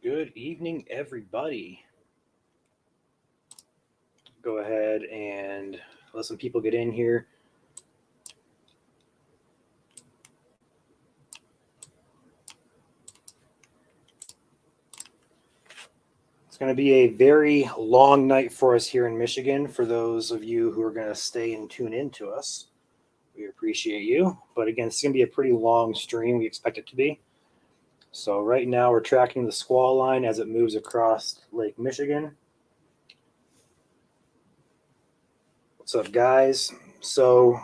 Good evening, everybody. Go ahead and let some people get in here. It's going to be a very long night for us here in Michigan. For those of you who are going to stay and tune in to us, we appreciate you. But again, it's going to be a pretty long stream. We expect it to be. So right now we're tracking the squall line as it moves across Lake Michigan. What's up, guys? So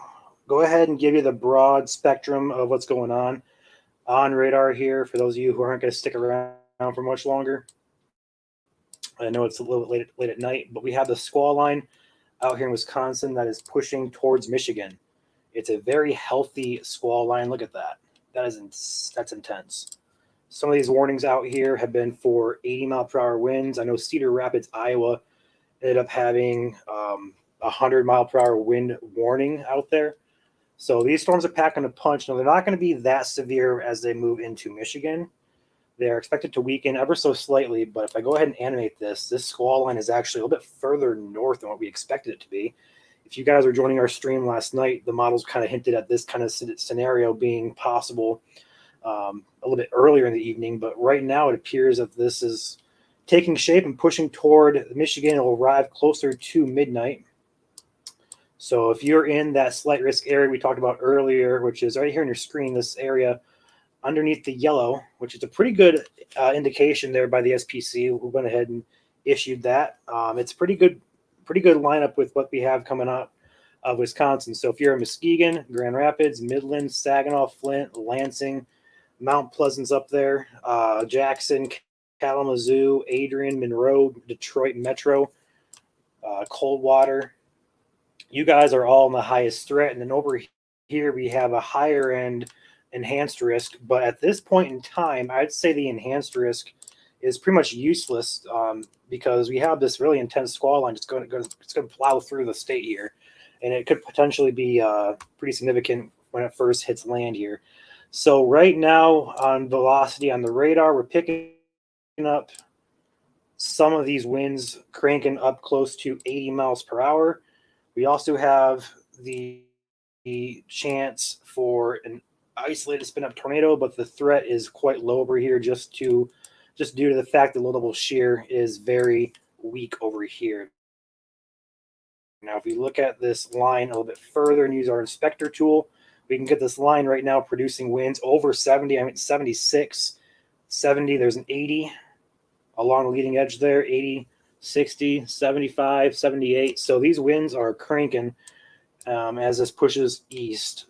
go ahead and give you the broad spectrum of what's going on radar here for those of you who aren't going to stick around for much longer. I know it's a little bit late at night, but we have the squall line out here in Wisconsin that is pushing towards Michigan. It's a very healthy squall line. Look at that. That's intense. Some of these warnings out here have been for 80-mile-per-hour winds. I know Cedar Rapids, Iowa, ended up having 100-mile-per-hour wind warning out there. So these storms are packing a punch. Now, they're not going to be that severe as they move into Michigan. They are expected to weaken ever so slightly, but if I go ahead and animate this squall line is actually a little bit further north than what we expected it to be. If you guys were joining our stream last night, the models kind of hinted at this kind of scenario being possible a little bit earlier in the evening, but right now it appears that this is taking shape and pushing toward Michigan. It will arrive closer to midnight. So if you're in that slight risk area we talked about earlier, which is right here on your screen, this area underneath the yellow, which is a pretty good indication there by the SPC, who went ahead and issued that. It's pretty good lineup with what we have coming out of Wisconsin. So if you're in Muskegon, Grand Rapids, Midland, Saginaw, Flint, Lansing, Mount Pleasant's up there, Jackson, Kalamazoo, Adrian, Monroe, Detroit Metro, Coldwater, you guys are all in the highest threat. And then over here we have a higher end enhanced risk, but at this point in time, I'd say the enhanced risk is pretty much useless because we have this really intense squall line. It's going to plow through the state here, and it could potentially be pretty significant when it first hits land here. So right now on velocity on the radar, we're picking up some of these winds cranking up close to 80 miles per hour. We also have the chance for an isolated spin-up tornado, but the threat is quite low over here just due to the fact that low-level shear is very weak over here. Now, if we look at this line a little bit further and use our inspector tool, we can get this line right now producing winds over 70, 76, 70, there's an 80 along the leading edge there, 80, 60, 75, 78. So these winds are cranking as this pushes east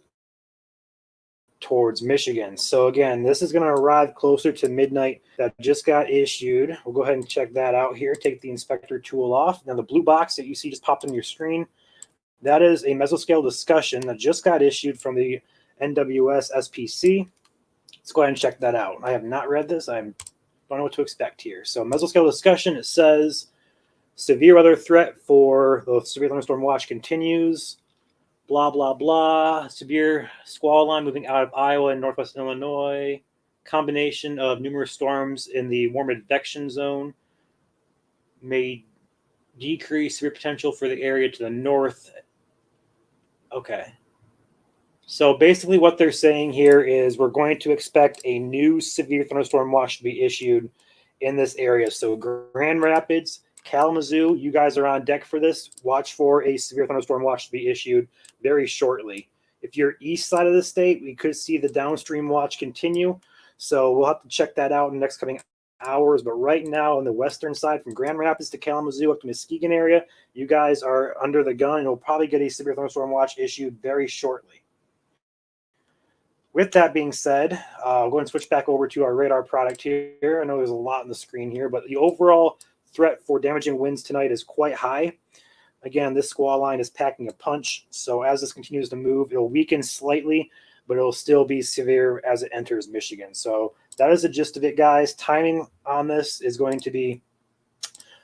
towards Michigan. So again, this is going to arrive closer to midnight. That just got issued. We'll go ahead and check that out here. Take the inspector tool off. Now the blue box that you see just popped on your screen, that is a mesoscale discussion that just got issued from the NWS SPC. Let's go ahead and check that out. I have not read this. I don't know what to expect here. So mesoscale discussion, it says severe weather threat for the severe thunderstorm watch continues. Blah, blah, blah. Severe squall line moving out of Iowa and northwest Illinois. Combination of numerous storms in the warm advection zone may decrease severe potential for the area to the north. Okay. So basically what they're saying here is we're going to expect a new severe thunderstorm watch to be issued in this area. So Grand Rapids, Kalamazoo, you guys are on deck for this. Watch for a severe thunderstorm watch to be issued very shortly. If you're east side of the state, we could see the downstream watch continue. So we'll have to check that out in the next coming hours. But right now on the western side, from Grand Rapids to Kalamazoo up to Muskegon area, you guys are under the gun and we'll probably get a severe thunderstorm watch issued very shortly. With that being said, I'll go and switch back over to our radar product here. I know there's a lot on the screen here, but the overall threat for damaging winds tonight is quite high. Again, this squall line is packing a punch. So as this continues to move, it'll weaken slightly, but it'll still be severe as it enters Michigan. So that is the gist of it, guys. Timing on this is going to be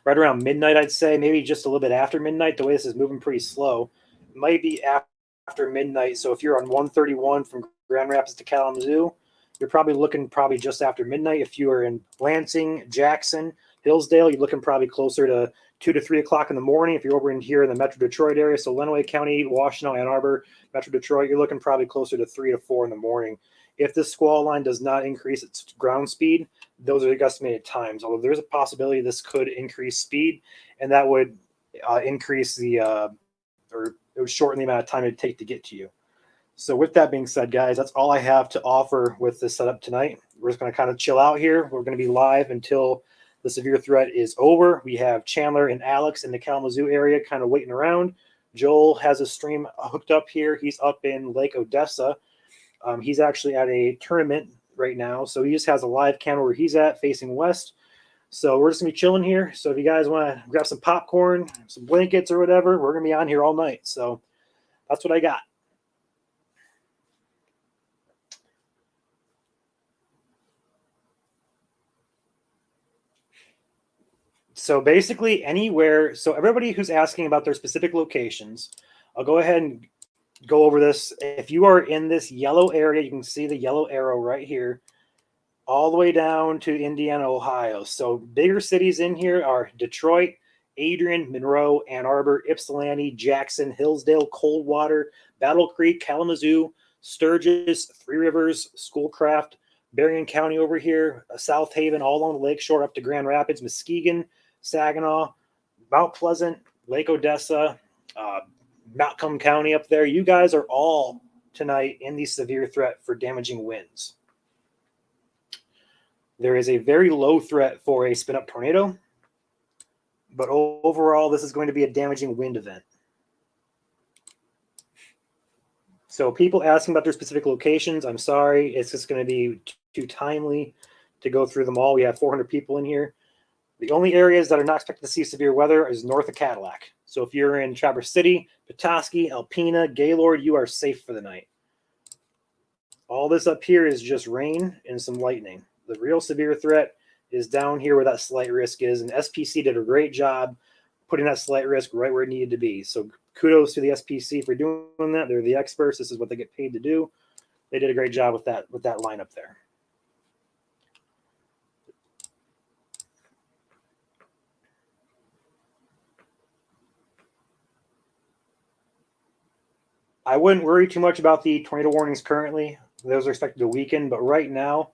right around midnight, I'd say, maybe just a little bit after midnight. The way this is moving pretty slow, it might be after midnight. So if you're on 131 from Grand Rapids to Kalamazoo, you're probably looking just after midnight. If you are in Lansing, Jackson, Hillsdale, you're looking probably closer to 2 to 3 o'clock in the morning. If you're over in here in the Metro Detroit area, so Lenawee County, Washtenaw, Ann Arbor, Metro Detroit, you're looking probably closer to 3 to 4 in the morning. If this squall line does not increase its ground speed, those are the estimated times. Although there's a possibility this could increase speed, and that would increase the or it would shorten the amount of time it'd take to get to you. So with that being said, guys, that's all I have to offer with this setup tonight. We're just going to kind of chill out here. We're going to be live until the severe threat is over. We have Chandler and Alex in the Kalamazoo area kind of waiting around. Joel has a stream hooked up here. He's up in Lake Odessa. He's actually at a tournament right now, so he just has a live camera where he's at facing west. So we're just going to be chilling here. So if you guys want to grab some popcorn, some blankets or whatever, we're going to be on here all night. So that's what I got. So basically anywhere, so everybody who's asking about their specific locations, I'll go ahead and go over this. If you are in this yellow area, you can see the yellow arrow right here, all the way down to Indiana, Ohio. So bigger cities in here are Detroit, Adrian, Monroe, Ann Arbor, Ypsilanti, Jackson, Hillsdale, Coldwater, Battle Creek, Kalamazoo, Sturgis, Three Rivers, Schoolcraft, Berrien County over here, South Haven, all along the lakeshore up to Grand Rapids, Muskegon, Saginaw, Mount Pleasant, Lake Odessa, Macomb County up there. You guys are all tonight in the severe threat for damaging winds. There is a very low threat for a spin-up tornado, but overall, this is going to be a damaging wind event. So people asking about their specific locations, I'm sorry, it's just going to be too timely to go through them all. We have 400 people in here. The only areas that are not expected to see severe weather is north of Cadillac. So if you're in Traverse City, Petoskey, Alpena, Gaylord, you are safe for the night. All this up here is just rain and some lightning. The real severe threat is down here where that slight risk is, and SPC did a great job putting that slight risk right where it needed to be. So kudos to the SPC for doing that. They're the experts. This is what they get paid to do. They did a great job with that lineup there. I wouldn't worry too much about the tornado warnings currently. Those are expected to weaken, but right now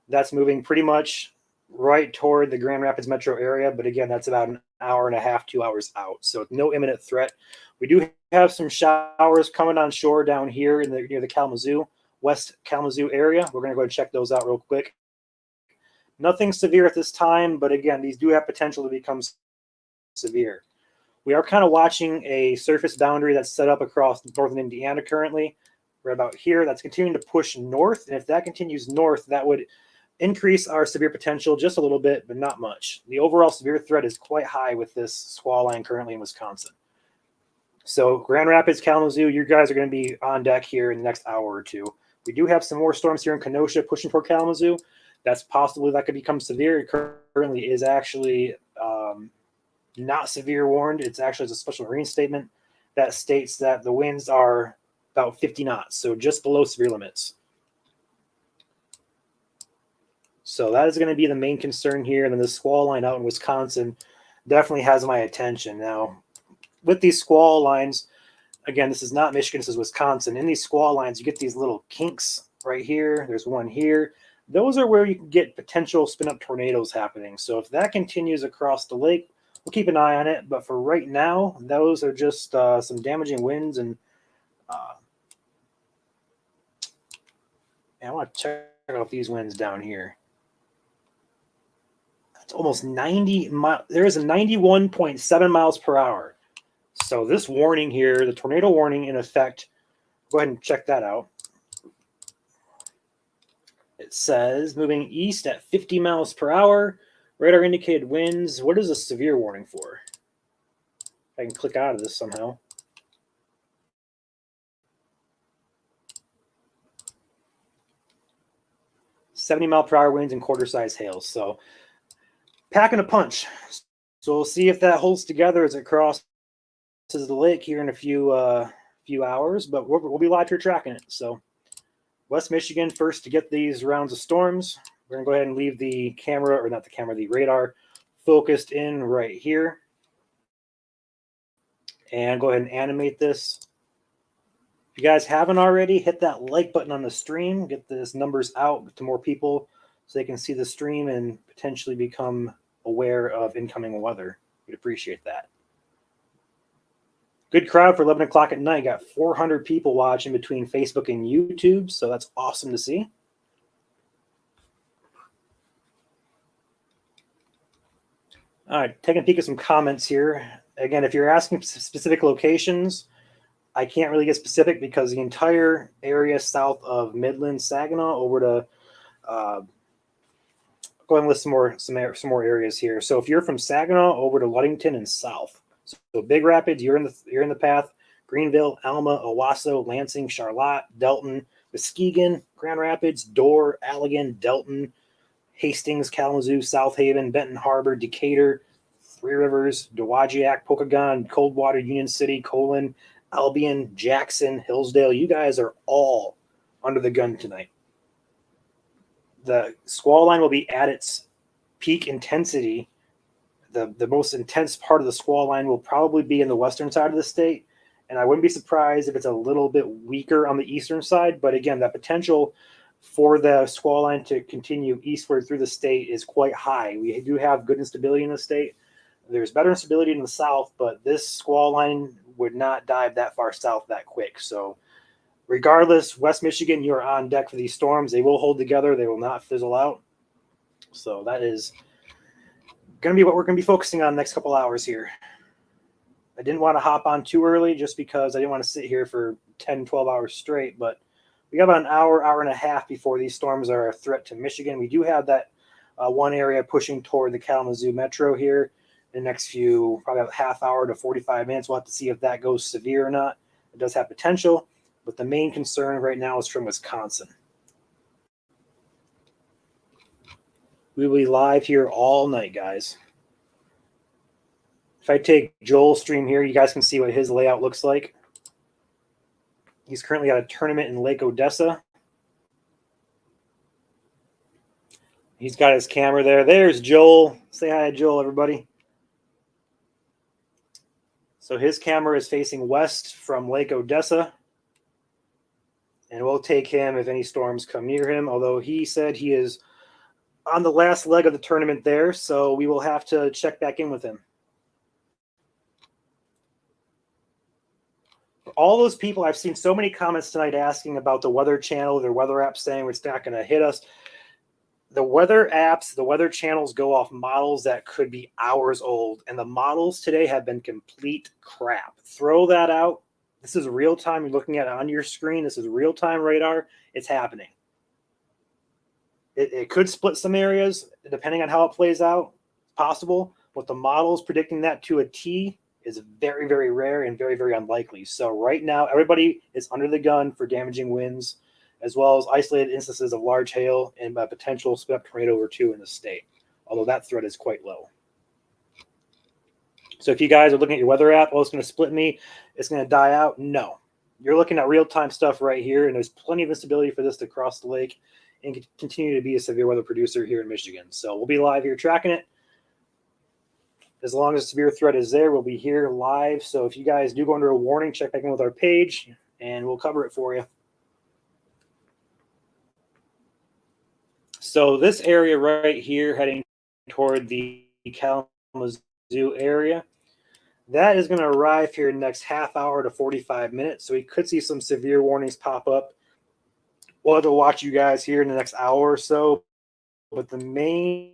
that's moving pretty much right toward the Grand Rapids metro area. But again, that's about an hour and a half, 2 hours out. So no imminent threat. We do have some showers coming on shore down here near the Kalamazoo, West Kalamazoo area. We're going to go and check those out real quick. Nothing severe at this time, but again, these do have potential to become severe. We are kind of watching a surface boundary that's set up across northern Indiana currently. We're about here. That's continuing to push north. And if that continues north, that would increase our severe potential just a little bit, but not much. The overall severe threat is quite high with this squall line currently in Wisconsin. So Grand Rapids, Kalamazoo, you guys are going to be on deck here in the next hour or two. We do have some more storms here in Kenosha pushing toward Kalamazoo. That's possible that could become severe. It currently is actually not severe warned. It's actually a special marine statement that states that the winds are about 50 knots, so just below severe limits. So that is going to be the main concern here. And then the squall line out in Wisconsin definitely has my attention. Now, with these squall lines, again, this is not Michigan, this is Wisconsin. In these squall lines, you get these little kinks right here. There's one here. Those are where you can get potential spin-up tornadoes happening. So if that continues across the lake, we'll keep an eye on it. But for right now, those are just some damaging winds. And I want to check out these winds down here. It's almost 90 miles. There is a 91.7 miles per hour. So this warning here, the tornado warning in effect, go ahead and check that out. It says moving east at 50 miles per hour. Radar indicated winds. What is a severe warning for? I can click out of this somehow. $70-mile-per-hour winds and quarter-size hails. So packing a punch. So we'll see if that holds together as it crosses the lake here in a few hours. But we'll be live here tracking it. So West Michigan first to get these rounds of storms. We're going to go ahead and leave the camera, or not the camera, the radar focused in right here. And go ahead and animate this. If you guys haven't already, hit that like button on the stream. Get this numbers out to more people so they can see the stream and potentially become aware of incoming weather. We'd appreciate that. Good crowd for 11 o'clock at night. Got 400 people watching between Facebook and YouTube, so that's awesome to see. All right, taking a peek at some comments here. Again, if you're asking specific locations, I can't really get specific because the entire area south of Midland, Saginaw, over to go ahead and list some more areas here. So if you're from Saginaw over to Ludington and south, so Big Rapids, you're in the path. Greenville, Alma, Owasso, Lansing, Charlotte, Delton, Muskegon, Grand Rapids, Dorr, Allegan, Delton, Hastings, Kalamazoo, South Haven, Benton Harbor, Decatur, Three Rivers, Dowagiac, Pokagon, Coldwater, Union City, Colon, Albion, Jackson, Hillsdale. You guys are all under the gun tonight. The squall line will be at its peak intensity. The most intense part of the squall line will probably be in the western side of the state. And I wouldn't be surprised if it's a little bit weaker on the eastern side. But again, that potential for the squall line to continue eastward through the state is quite high. We do have good instability in the state. There's better instability in the south, but this squall line would not dive that far south that quick. So regardless, West Michigan, you're on deck for these storms. They will hold together. They will not fizzle out. So that is going to be what we're going to be focusing on the next couple hours here. I didn't want to hop on too early just because I didn't want to sit here for 10, 12 hours straight, but we got about an hour and a half before these storms are a threat to Michigan. We do have that one area pushing toward the Kalamazoo metro here in the next few, probably a half hour to 45 minutes. We'll have to see if that goes severe or not. It does have potential, but the main concern right now is from Wisconsin. We will be live here all night, guys. If I take Joel's stream here, you guys can see what his layout looks like. He's currently at a tournament in Lake Odessa. He's got his camera there. There's Joel. Say hi to Joel, everybody. So his camera is facing west from Lake Odessa. And we'll take him if any storms come near him, although he said he is on the last leg of the tournament there, so we will have to check back in with him. For all those people, I've seen so many comments tonight asking about the Weather Channel, their weather app saying it's not going to hit us. The weather apps, the weather channels go off models that could be hours old, and the models today have been complete crap. Throw that out. This is real time. You're looking at it on your screen. This is real time radar. It's happening. It could split some areas depending on how it plays out. Possible, but the models predicting that to a T is very, very rare and very, very unlikely. So right now, everybody is under the gun for damaging winds, as well as isolated instances of large hail and a potential split up tornado or two in the state, although that threat is quite low. So if you guys are looking at your weather app, oh, it's going to split me, it's going to die out. No, you're looking at real-time stuff right here, and there's plenty of instability for this to cross the lake and continue to be a severe weather producer here in Michigan. So we'll be live here tracking it. As long as severe threat is there, we'll be here live. So if you guys do go under a warning, check back in with our page, and we'll cover it for you. So this area right here heading toward the Kalamazoo area, that is going to arrive here in the next half hour to 45 minutes. So we could see some severe warnings pop up. We'll have to watch you guys here in the next hour or so. But the main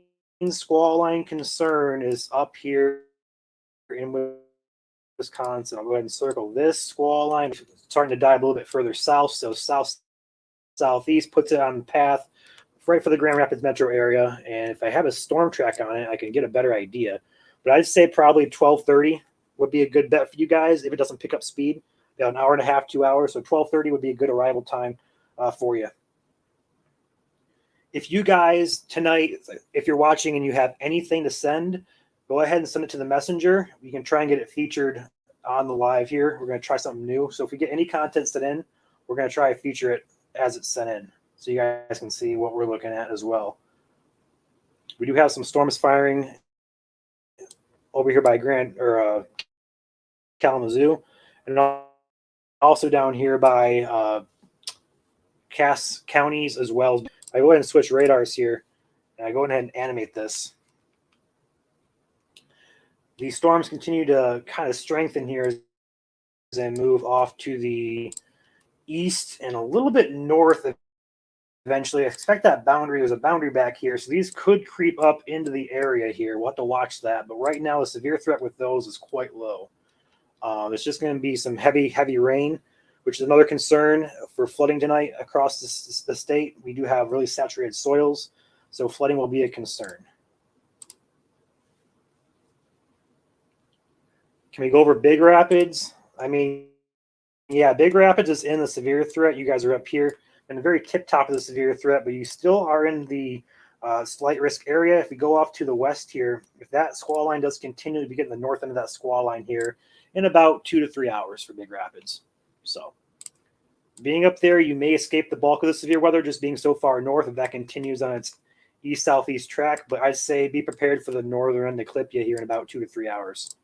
squall line concern is up here in Wisconsin. I'll go ahead and circle this squall line. It's starting to dive a little bit further south. So southeast puts it on the path right for the Grand Rapids metro area. And if I have a storm track on it, I can get a better idea. But I'd say probably 12:30 would be a good bet for you guys if it doesn't pick up speed. About an hour and a half, 2 hours. So 12:30 would be a good arrival time for you. If you guys tonight, if you're watching and you have anything to send, go ahead and send it to the messenger. We can try and get it featured on the live here. We're going to try something new. So if we get any content sent in, we're going to try to feature it as it's sent in, so you guys can see what we're looking at as well. We do have some storms firing over here by Kalamazoo, and also down here by Cass counties as well. I go ahead and switch radars here, and I go ahead and animate this. These storms continue to kind of strengthen here as they move off to the east and a little bit north eventually. I expect that boundary, there's a boundary back here, so these could creep up into the area here. We'll have to watch that, but right now the severe threat with those is quite low. It's just going to be some heavy rain, which is another concern for flooding tonight across the state. We do have really saturated soils, so flooding will be a concern. Can we go over Big Rapids? I mean, yeah, Big Rapids is in the severe threat. You guys are up here in the very tip top of the severe threat, but you still are in the slight risk area. If we go off to the west here, if that squall line does continue to be getting the north end of that squall line here in about 2 to 3 hours for Big Rapids. So being up there, you may escape the bulk of the severe weather just being so far north if that continues on its east-southeast track, but I'd say be prepared for the northern end to clip you here in about 2 to 3 hours.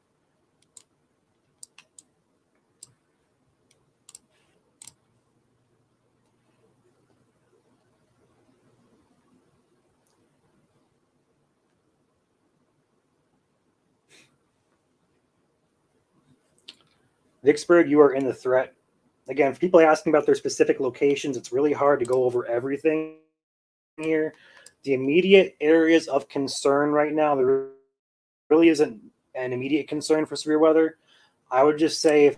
Vicksburg, you are in the threat. Again, for people asking about their specific locations, it's really hard to go over everything here. The immediate areas of concern right now, there really isn't an immediate concern for severe weather. I would just say,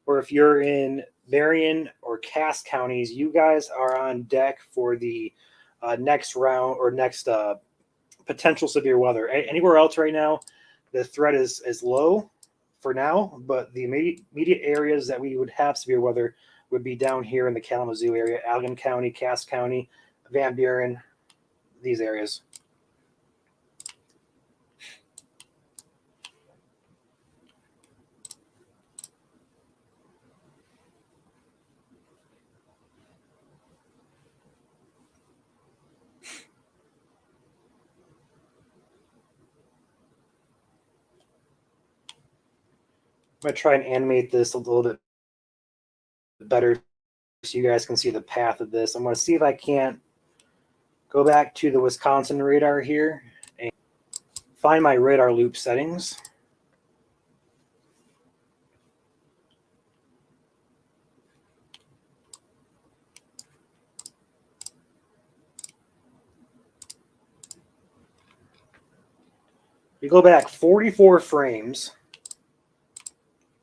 if you're in Marion or Cass counties, you guys are on deck for the next round or next potential severe weather. Anywhere else right now, the threat is low for now, but the immediate areas that we would have severe weather would be down here in the Kalamazoo area, Allegan County, Cass County, Van Buren, these areas. I'm going to try and animate this a little bit better so you guys can see the path of this. I'm going to see if I can't go back to the Wisconsin radar here and find my radar loop settings. We go back 44 frames,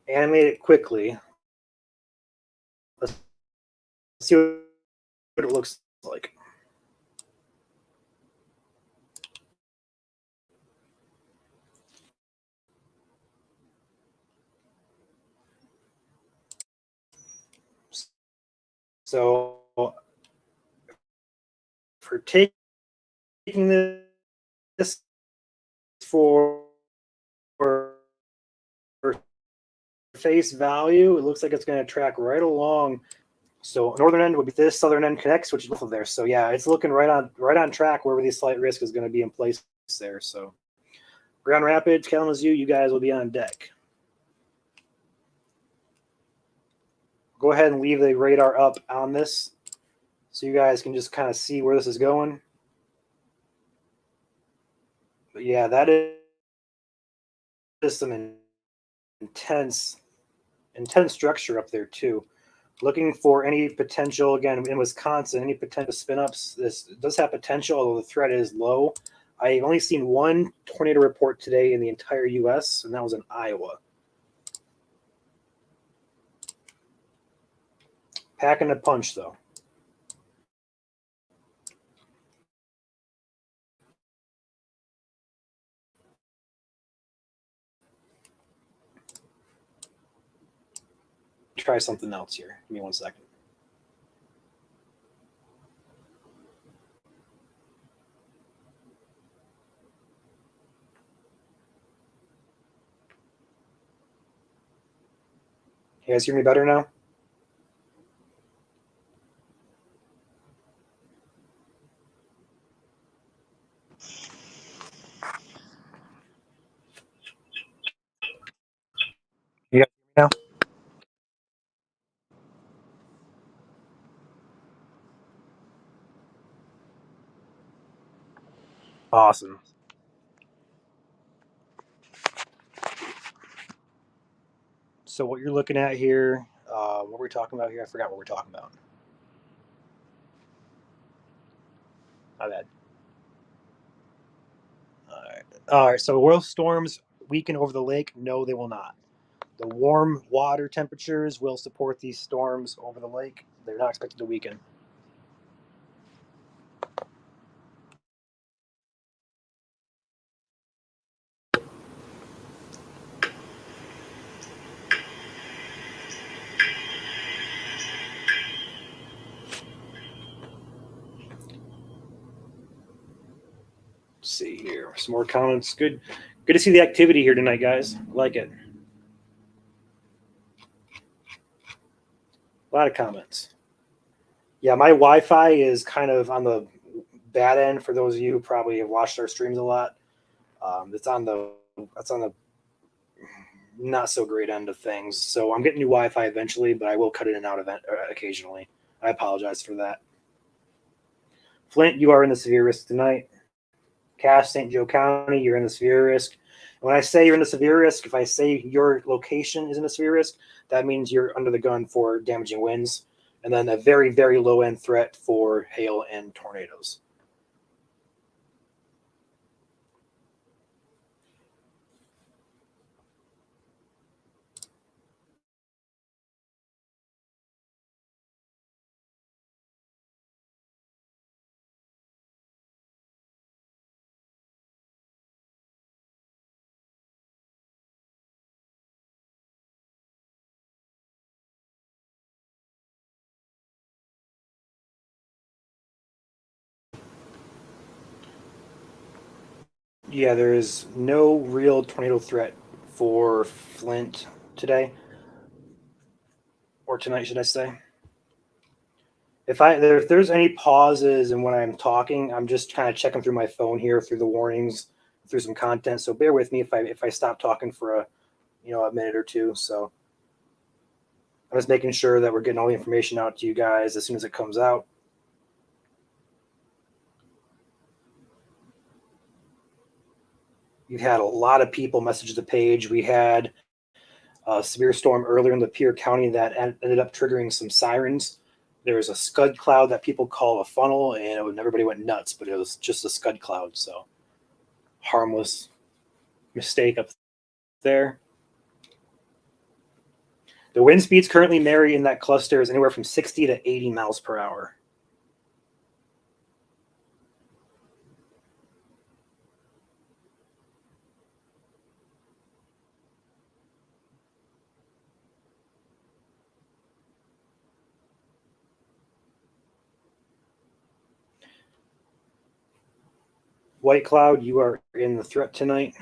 animate it quickly. Let's see what it looks like. So for taking this for face value, it looks like it's going to track right along. So northern end would be this, southern end connects, which is both of there. So yeah, it's looking right on track wherever the slight risk is going to be in place there. So Grand Rapids, Kalamazoo, you guys will be on deck. Go ahead and leave the radar up on this so you guys can just kind of see where this is going. But yeah, that is some intense structure up there too. Looking for any potential, again, in Wisconsin, any potential spin-ups. This does have potential, although the threat is low. I've only seen one tornado report today in the entire U.S., and that was in Iowa. Packing a punch, though. Try something else here. Give me 1 second. You guys hear me better now? Now, awesome. So what you're looking at here, what we're talking about here, I forgot what we're talking about. My bad. All right. All right. So will storms weaken over the lake? No, they will not. The warm water temperatures will support these storms over the lake. They're not expected to weaken. Let's see here. Some more comments. Good. Good to see the activity here tonight, guys. Like it. A lot of comments. Yeah, my Wi-Fi is kind of on the bad end for those of you who probably have watched our streams a lot. It's on the not so great end of things. So I'm getting new Wi-Fi eventually, but I will cut it in and out occasionally. I apologize for that. Flint, you are in the severe risk tonight. Cass, St. Joe County, you're in the severe risk. When I say you're in the severe risk, if I say your location is in the severe risk, that means you're under the gun for damaging winds, and then a very, very low end threat for hail and tornadoes. Yeah, there is no real tornado threat for Flint today, or tonight, should I say. If there's any pauses and when I'm talking, I'm just kind of checking through my phone here through the warnings, through some content. So bear with me if I stop talking for a minute or two. So I'm just making sure that we're getting all the information out to you guys as soon as it comes out. You've had a lot of people message the page. We had a severe storm earlier in Lapeer County that ended up triggering some sirens. There was a scud cloud that people call a funnel, and everybody went nuts, but it was just a scud cloud. So harmless mistake up there. The wind speeds currently vary in that cluster is anywhere from 60 to 80 miles per hour. White Cloud, you are in the threat tonight.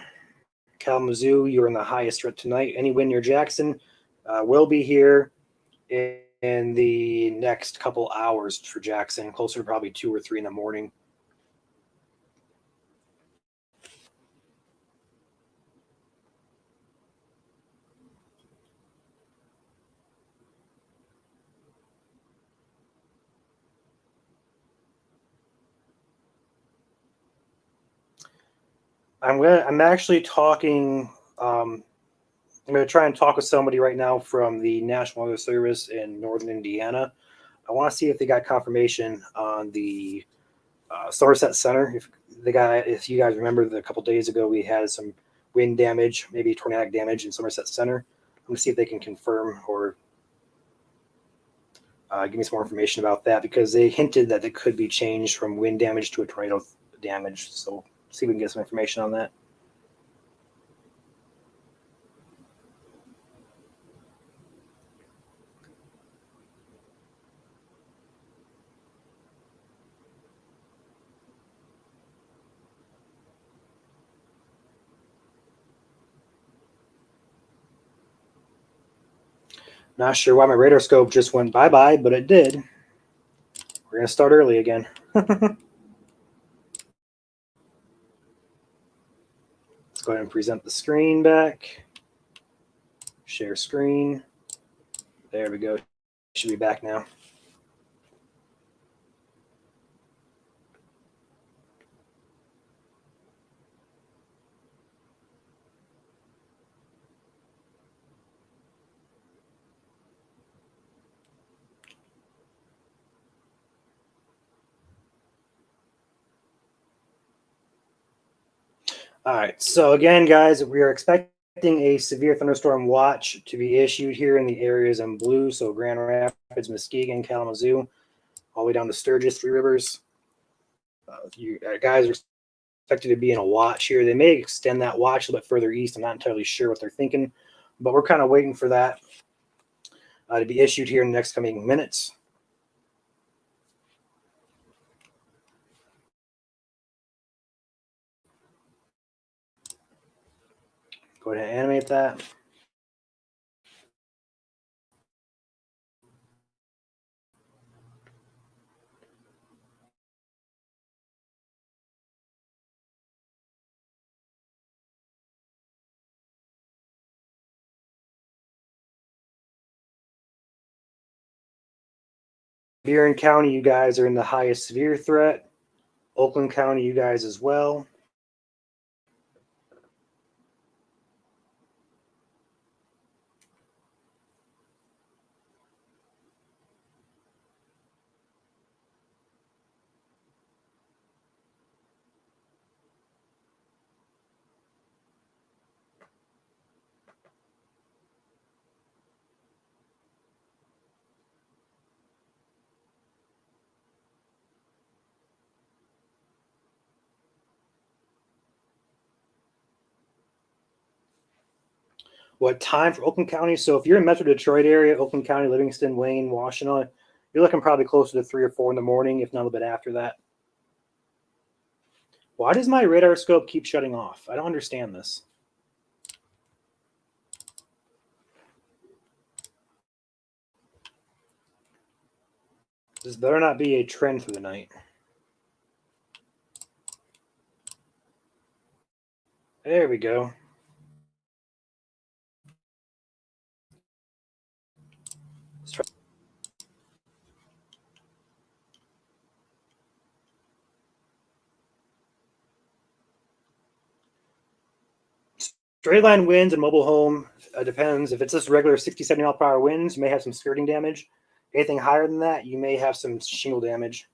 Kalamazoo, you're in the highest threat tonight. Any wind near Jackson will be here in the next couple hours for Jackson, closer to probably 2 or 3 in the morning. I'm actually talking. I'm going to try and talk with somebody right now from the National Weather Service in northern Indiana. I want to see if they got confirmation on the Somerset Center. If you guys remember, a couple days ago we had some wind damage, maybe tornadic damage in Somerset Center. I'm going to see if they can confirm or give me some more information about that, because they hinted that it could be changed from wind damage to a tornado damage. So see if we can get some information on that. Not sure why my radar scope just went bye-bye, but it did. We're going to start early again. Let's go ahead and present the screen back. Share screen. There we go. Should be back now. All right. So again, guys, we are expecting a severe thunderstorm watch to be issued here in the areas in blue. So Grand Rapids, Muskegon, Kalamazoo, all the way down to Sturgis, Three Rivers. You guys are expected to be in a watch here. They may extend that watch a little bit further east. I'm not entirely sure what they're thinking, but we're kind of waiting for that to be issued here in the next coming minutes. Go ahead and animate that. Burin County, you guys are in the highest severe threat. Oakland County, you guys as well. What time for Oakland County? So if you're in Metro Detroit area, Oakland County, Livingston, Wayne, Washtenaw, you're looking probably closer to 3 or 4 in the morning, if not a little bit after that. Why does my radar scope keep shutting off? I don't understand this. This better not be a trend for the night. There we go. Let's try. Straight line winds and mobile home depends. If it's just regular 60, 70 mile per hour winds, you may have some skirting damage. Anything higher than that, you may have some shingle damage.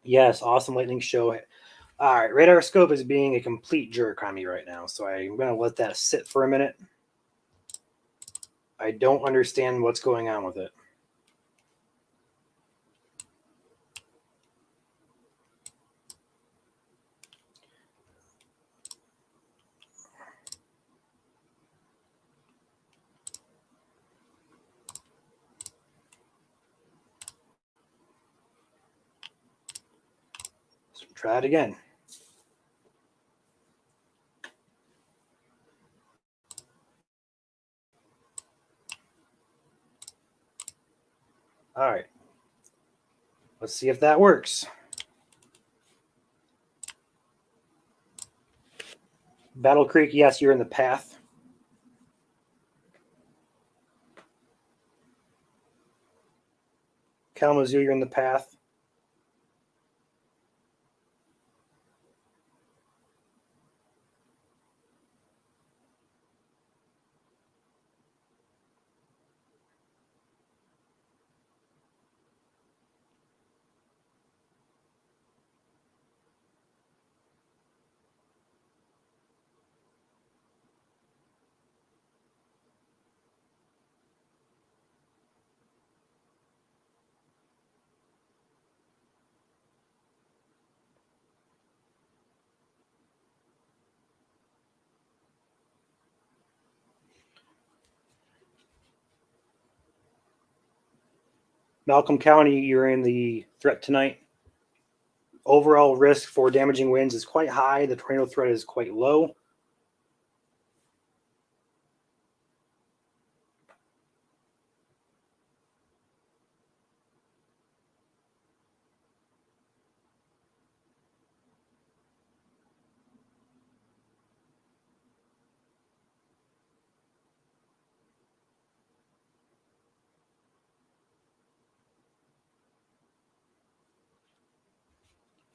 Yes, awesome lightning show. All right, radar scope is being a complete jerk on me right now, so I'm going to let that sit for a minute. I don't understand what's going on with it. Let's try it again. All right. Let's see if that works. Battle Creek, yes, you're in the path. Kalamazoo, you're in the path. Malcolm County, you're in the threat tonight. Overall risk for damaging winds is quite high. The tornado threat is quite low.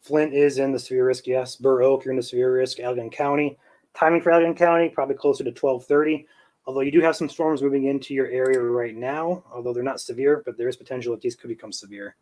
Flint is in the severe risk, yes. Burr Oak, you're in the severe risk. Allegan County. Timing for Allegan County, probably closer to 12:30. Although you do have some storms moving into your area right now, although they're not severe, but there is potential that these could become severe.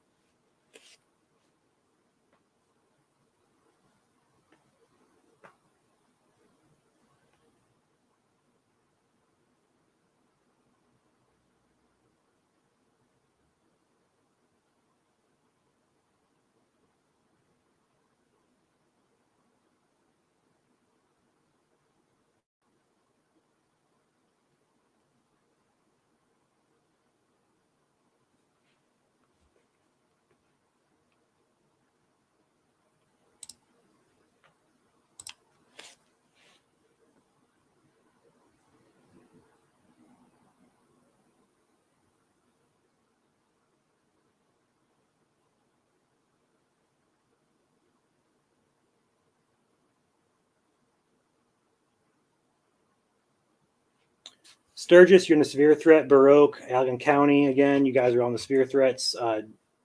Sturgis, you're in the severe threat. Burr Oak, Allegan County, again, you guys are on the severe threats.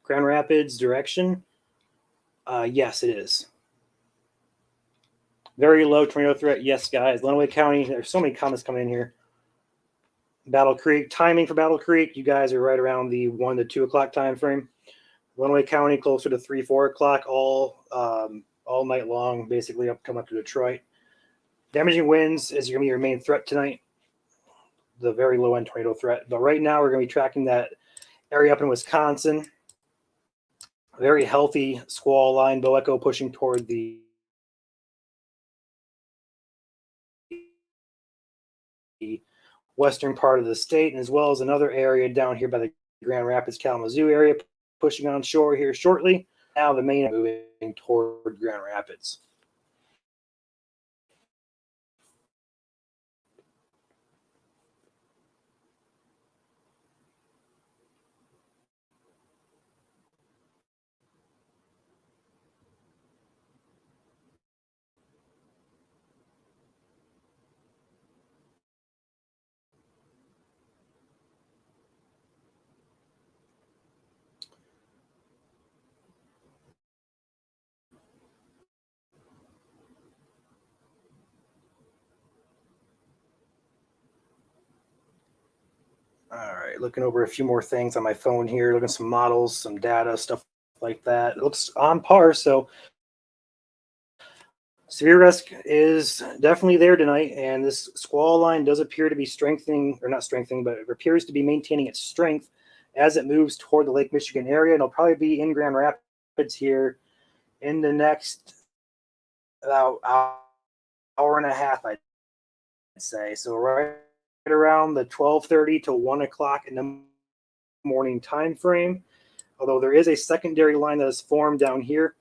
Grand Rapids direction, yes, it is. Very low tornado threat, yes, guys. Lenawee County, there's so many comments coming in here. Battle Creek, timing for Battle Creek, you guys are right around the 1 to 2 o'clock time frame. Lenawee County, closer to 3, 4 o'clock, all night long, basically come up to Detroit. Damaging winds is going to be your main threat tonight. The very low end tornado threat. But right now, we're going to be tracking that area up in Wisconsin. Very healthy squall line, bow echo pushing toward the western part of the state, and as well as another area down here by the Grand Rapids Kalamazoo area, pushing on shore here shortly. Now the main moving toward Grand Rapids. All right, looking over a few more things on my phone here, looking at some models, some data, stuff like that. It looks on par, so severe risk is definitely there tonight, and this squall line does appear to be strengthening, or not strengthening, but it appears to be maintaining its strength as it moves toward the Lake Michigan area. And it'll probably be in Grand Rapids here in the next about hour and a half, I'd say. So right around the 12:30 to 1 o'clock in the morning time frame. Although there is a secondary line that is formed down here.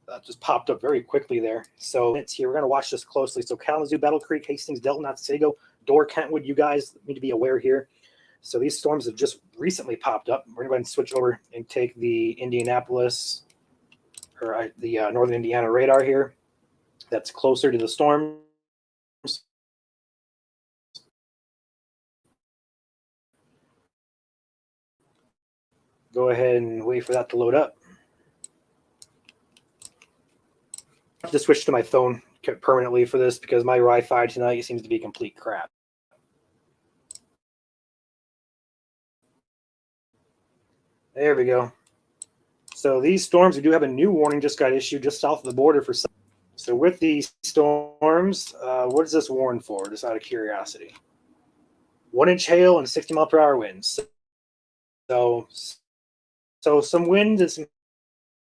That just popped up very quickly there. So it's here. We're going to watch this closely. So Kalamazoo, Battle Creek, Hastings, Delton, Otsego, Door, Kentwood, you guys need to be aware here. So these storms have just recently popped up. We're going to go ahead and switch over and take the Indianapolis or the Northern Indiana radar here. That's closer to the storms. Go ahead and wait for that to load up. I have to switch to my phone permanently for this because my Wi-Fi tonight seems to be complete crap. There we go. So these storms, we do have a new warning just got issued just south of the border for. So with these storms, what does this warn for? Just out of curiosity. 1-inch hail and 60-mile-per-hour winds. So some wind and some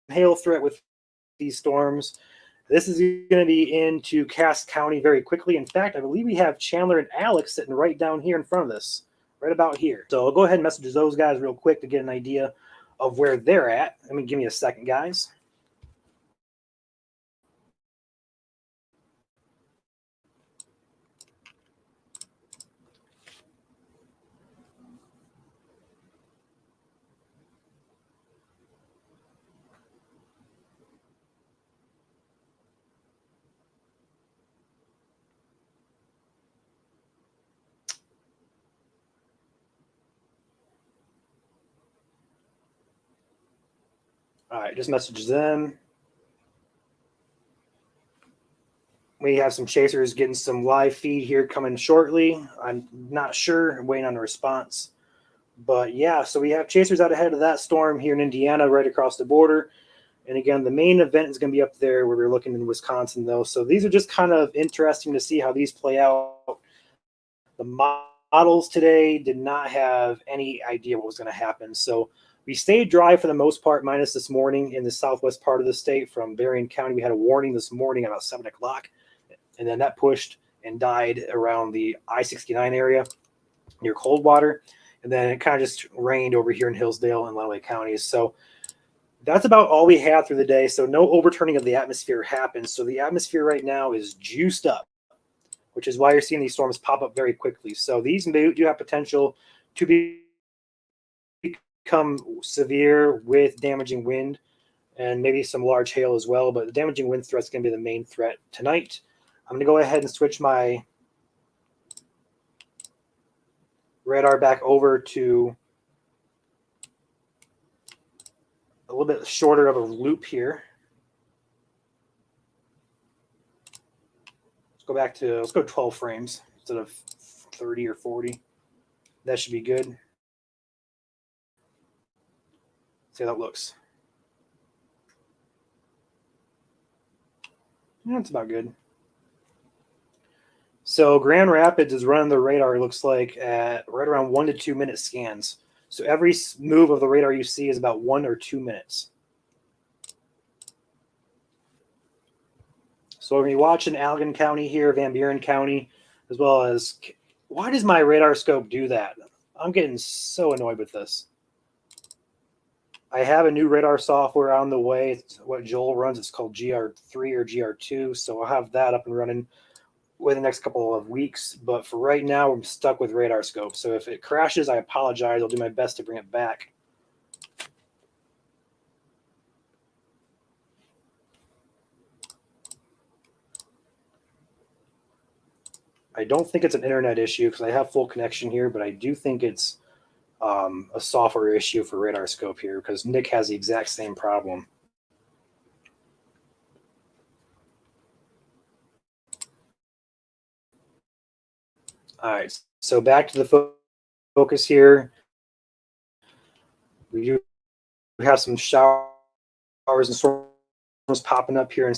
hail threat with these storms. This is going to be into Cass County very quickly. In fact, I believe we have Chandler and Alex sitting right down here in front of this, right about here. So I'll go ahead and message those guys real quick to get an idea of where they're at. I mean, give me a second, guys. All right, just message them. We have some chasers getting some live feed here coming shortly. I'm not sure. I'm waiting on a response. But yeah, so we have chasers out ahead of that storm here in Indiana, right across the border. And again, the main event is going to be up there where we're looking in Wisconsin, though. So these are just kind of interesting to see how these play out. The models today did not have any idea what was going to happen. So we stayed dry for the most part, minus this morning in the southwest part of the state from Berrien County. We had a warning this morning about 7 o'clock, and then that pushed and died around the I-69 area near Coldwater. And then it kind of just rained over here in Hillsdale and Lenawee counties. So that's about all we had through the day. So no overturning of the atmosphere happened. So the atmosphere right now is juiced up, which is why you're seeing these storms pop up very quickly. So these do have potential to become severe with damaging wind and maybe some large hail as well. But the damaging wind threat is going to be the main threat tonight. I'm going to go ahead and switch my radar back over to a little bit shorter of a loop here. Let's go 12 frames instead of 30 or 40. That should be good. See how that looks. Yeah, that's about good. So Grand Rapids is running the radar, it looks like, at right around 1 to 2 minute scans. So every move of the radar you see is about 1 or 2 minutes. So when you watch in Allegan County here, Van Buren County, as well as, why does my radar scope do that? I'm getting so annoyed with this. I have a new radar software on the way. It's what Joel runs. It's called GR3 or GR2. So I'll have that up and running within the next couple of weeks. But for right now, I'm stuck with radar scope. So if it crashes, I apologize. I'll do my best to bring it back. I don't think it's an internet issue because I have full connection here, but I do think it's a software issue for radar scope here because Nick has the exact same problem. All right, so back to the focus here. We do have some showers and storms popping up here in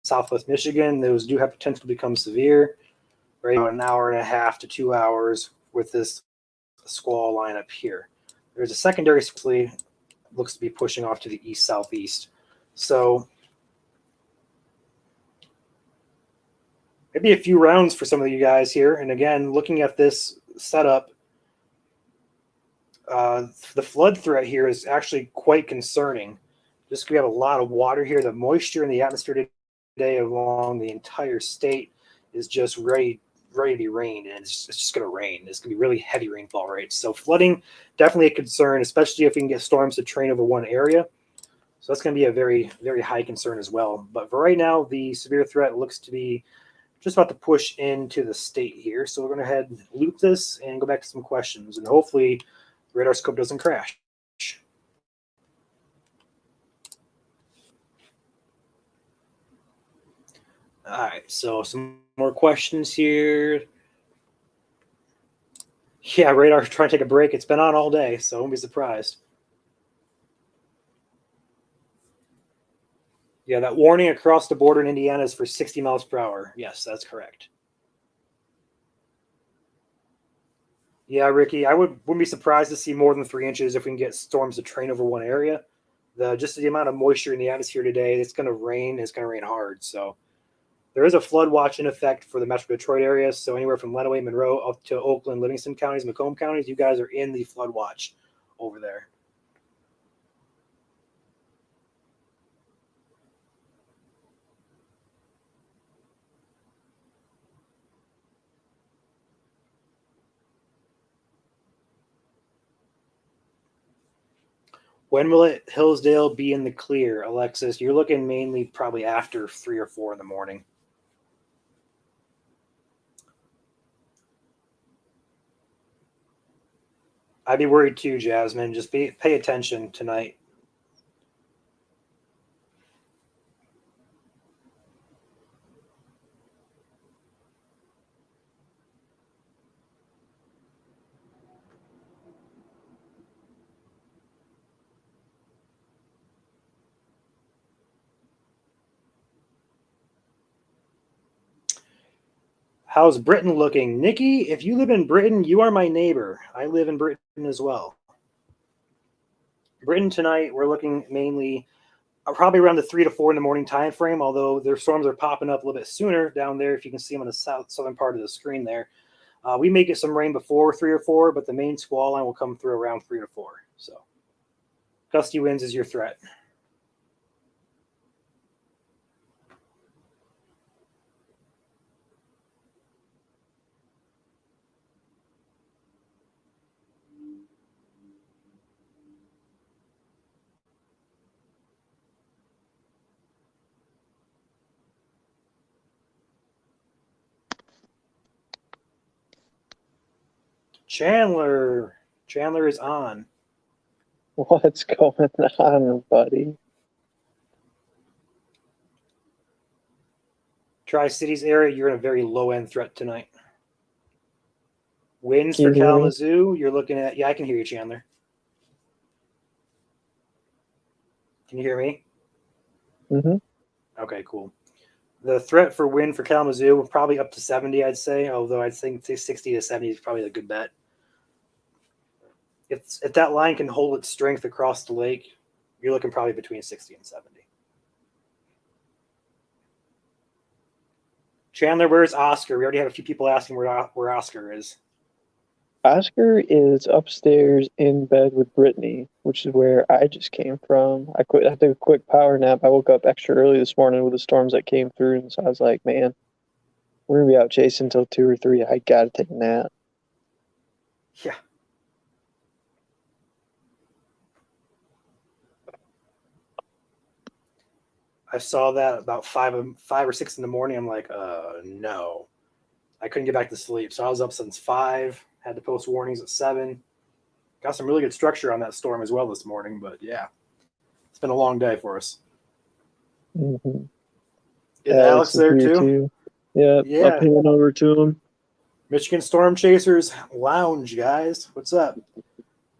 Southwest Michigan. Those do have potential to become severe. Right, about an hour and a half to 2 hours with this squall line up here. There's a secondary squall looks to be pushing off to the east southeast. So maybe a few rounds for some of you guys here. And again, looking at this setup, the flood threat here is actually quite concerning. Just we have a lot of water here. The moisture in the atmosphere today along the entire state is just ready to be rained, and it's just going to rain. It's going to be really heavy rainfall rates. So flooding, definitely a concern, especially if we can get storms to train over one area. So that's going to be a very, very high concern as well. But for right now, the severe threat looks to be just about to push into the state here. So we're going to head loop this and go back to some questions, and hopefully the radar scope doesn't crash. All right, so some more questions here. Yeah, radar's trying to take a break. It's been on all day, so don't be surprised. Yeah, that warning across the border in Indiana is for 60 miles per hour. Yes, that's correct. Yeah, Ricky, I wouldn't be surprised to see more than 3 inches if we can get storms to train over one area. Just the amount of moisture in the atmosphere today, it's going to rain. It's going to rain hard. So there is a flood watch in effect for the Metro Detroit area. So anywhere from Lenawee, Monroe, up to Oakland, Livingston counties, Macomb counties, you guys are in the flood watch over there. When will it Hillsdale be in the clear, Alexis? You're looking mainly probably after 3 or 4 in the morning. I'd be worried too, Jasmine. Just pay attention tonight. How's Britain looking? Nikki, if you live in Britain, you are my neighbor. I live in Britain as well. Britain tonight, we're looking mainly probably around the 3 to 4 in the morning time frame, although their storms are popping up a little bit sooner down there. If you can see them on the southern part of the screen there. We may get some rain before 3 or 4, but the main squall line will come through around 3 to 4. So gusty winds is your threat. Chandler is on. What's going on, buddy? Tri-Cities area, you're in a very low-end threat tonight. Winds Can for you hear me? Kalamazoo, you're looking at... Yeah, I can hear you, Chandler. Can you hear me? Mm-hmm. Okay, cool. The threat for wind for Kalamazoo, probably up to 70, I'd say, although I'd think 60 to 70 is probably a good bet. If that line can hold its strength across the lake, you're looking probably between 60 and 70. Chandler, where's Oscar? We already have a few people asking where Oscar is. Oscar is upstairs in bed with Brittany, which is where I just came from. I took a quick power nap. I woke up extra early this morning with the storms that came through, and so I was like, man, we're gonna be out chasing until 2 or 3. I gotta take a nap. Yeah. I saw that about 5 or 6 in the morning. I'm like, no. I couldn't get back to sleep. So I was up since 5, had to post warnings at 7. Got some really good structure on that storm as well this morning, but yeah. It's been a long day for us. Mm-hmm. Is Alex there too? Yeah, I'll ping it over to him. Michigan Storm Chasers Lounge, guys. What's up?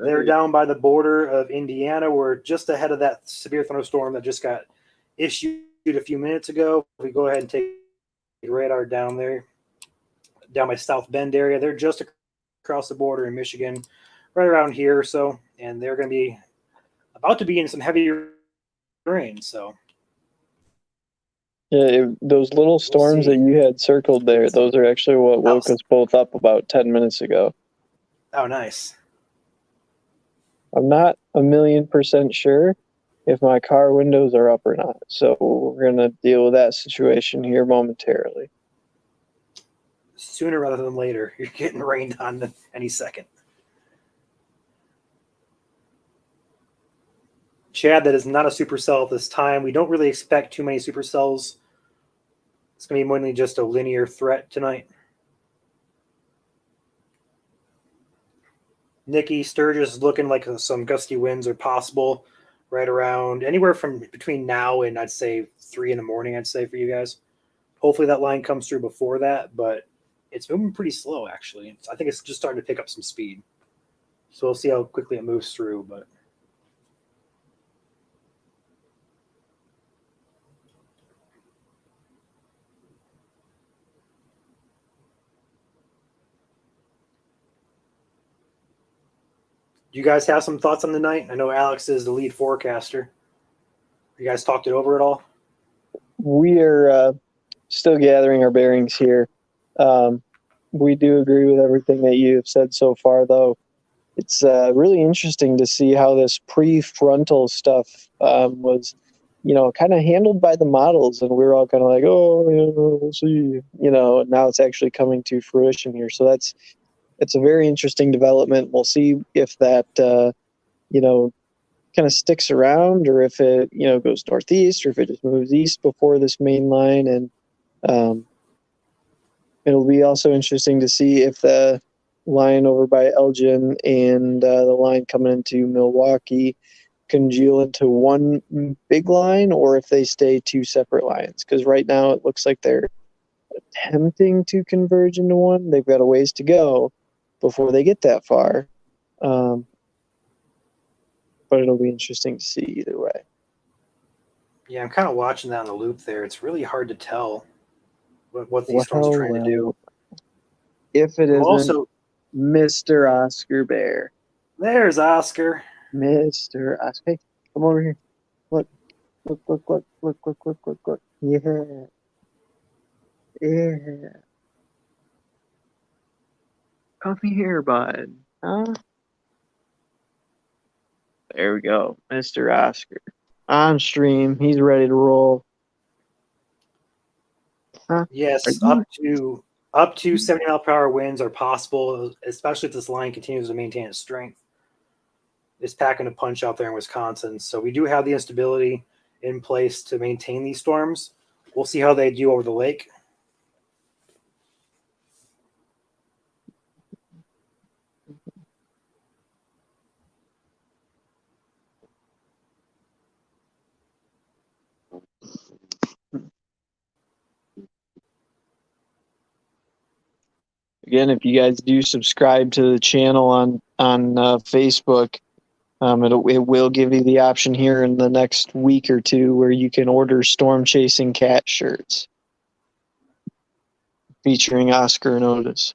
They're down by the border of Indiana. We're just ahead of that severe thunderstorm that just got issued a few minutes ago. We go ahead and take radar down there, down by South Bend area. They're just across the border in Michigan, right around here or so, and they're going to be about to be in some heavy rain. So, yeah, those little storms that you had circled there, those are actually what woke us both up about 10 minutes ago. Oh, nice. I'm not 1,000,000% sure if my car windows are up or not. So we're going to deal with that situation here momentarily. Sooner rather than later, you're getting rained on any second. Chad, that is not a supercell at this time. We don't really expect too many supercells. It's going to be mainly just a linear threat tonight. Nikki, Sturgis is looking like some gusty winds are possible right around anywhere from between now and I'd say 3 in the morning, I'd say for you guys. Hopefully that line comes through before that, but it's moving pretty slow, actually. I think it's just starting to pick up some speed. So we'll see how quickly it moves through, but you guys have some thoughts on the night? I know Alex is the lead forecaster. You guys talked it over at all? We are still gathering our bearings here. We do agree with everything that you have said so far, though. It's really interesting to see how this prefrontal stuff was, kind of handled by the models, and we were all kind of like, oh, we'll see, and now it's actually coming to fruition here. So it's a very interesting development. We'll see if that, kind of sticks around, or if it, goes northeast, or if it just moves east before this main line. And it'll be also interesting to see if the line over by Elgin and the line coming into Milwaukee congeal into one big line, or if they stay 2 separate lines. Because right now it looks like they're attempting to converge into one. They've got a ways to go before they get that far. But it'll be interesting to see either way. Yeah, I'm kind of watching that on the loop there. It's really hard to tell what these storms are trying to do. If it I'm isn't also Mr. Oscar Bear. there's Oscar. Mr. Oscar. Hey, come over here. Look, look, look, look, look, look, look, look, look. Yeah. Yeah. Come here, bud. Huh? There we go. Mr. Oscar. On stream. He's ready to roll. Huh? Are Yes, you? up to 70 mile per hour winds are possible, especially if this line continues to maintain its strength. It's packing a punch out there in Wisconsin, so we do have the instability in place to maintain these storms. We'll see how they do over the lake. Again, if you guys do subscribe to the channel on Facebook, it will give you the option here in the next week or two where you can order Storm Chasing Cat shirts featuring Oscar and Otis.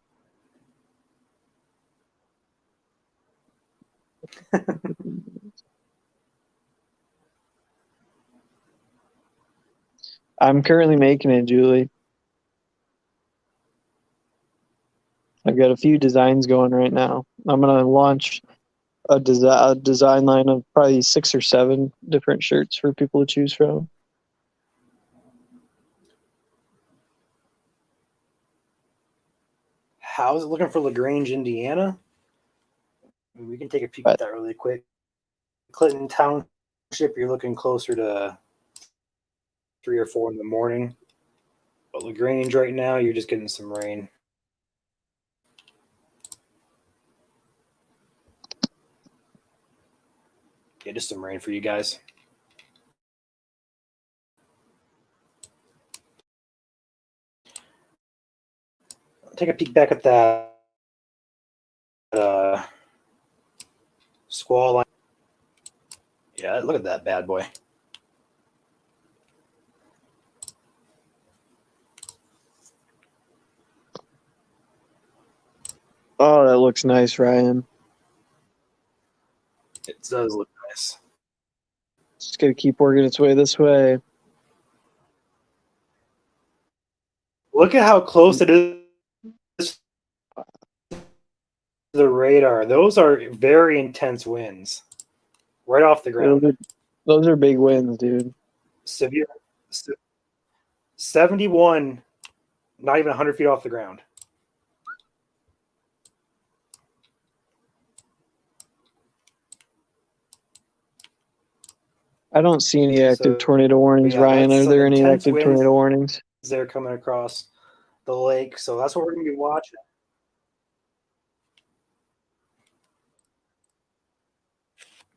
I'm currently making it, Julie. I've got a few designs going right now. I'm going to launch a design line of probably 6 or 7 different shirts for people to choose from. How's it looking for LaGrange, Indiana? We can take a peek at that really quick. Clinton Township, you're looking closer to 3 or 4 in the morning. But LaGrange right now, you're just getting some rain. Yeah, just some rain for you guys. Take a peek back at that squall line. Yeah, look at that bad boy. Oh, that looks nice, Ryan. It does look nice. It's going to keep working its way this way. Look at how close it is to the radar. Those are very intense winds. Right off the ground. Those are big wins, dude. Severe. 71, not even 100 feet off the ground. I don't see any active tornado warnings, yeah, Ryan. Are there any intense active winds tornado warnings? they're coming across the lake. So that's what we're going to be watching.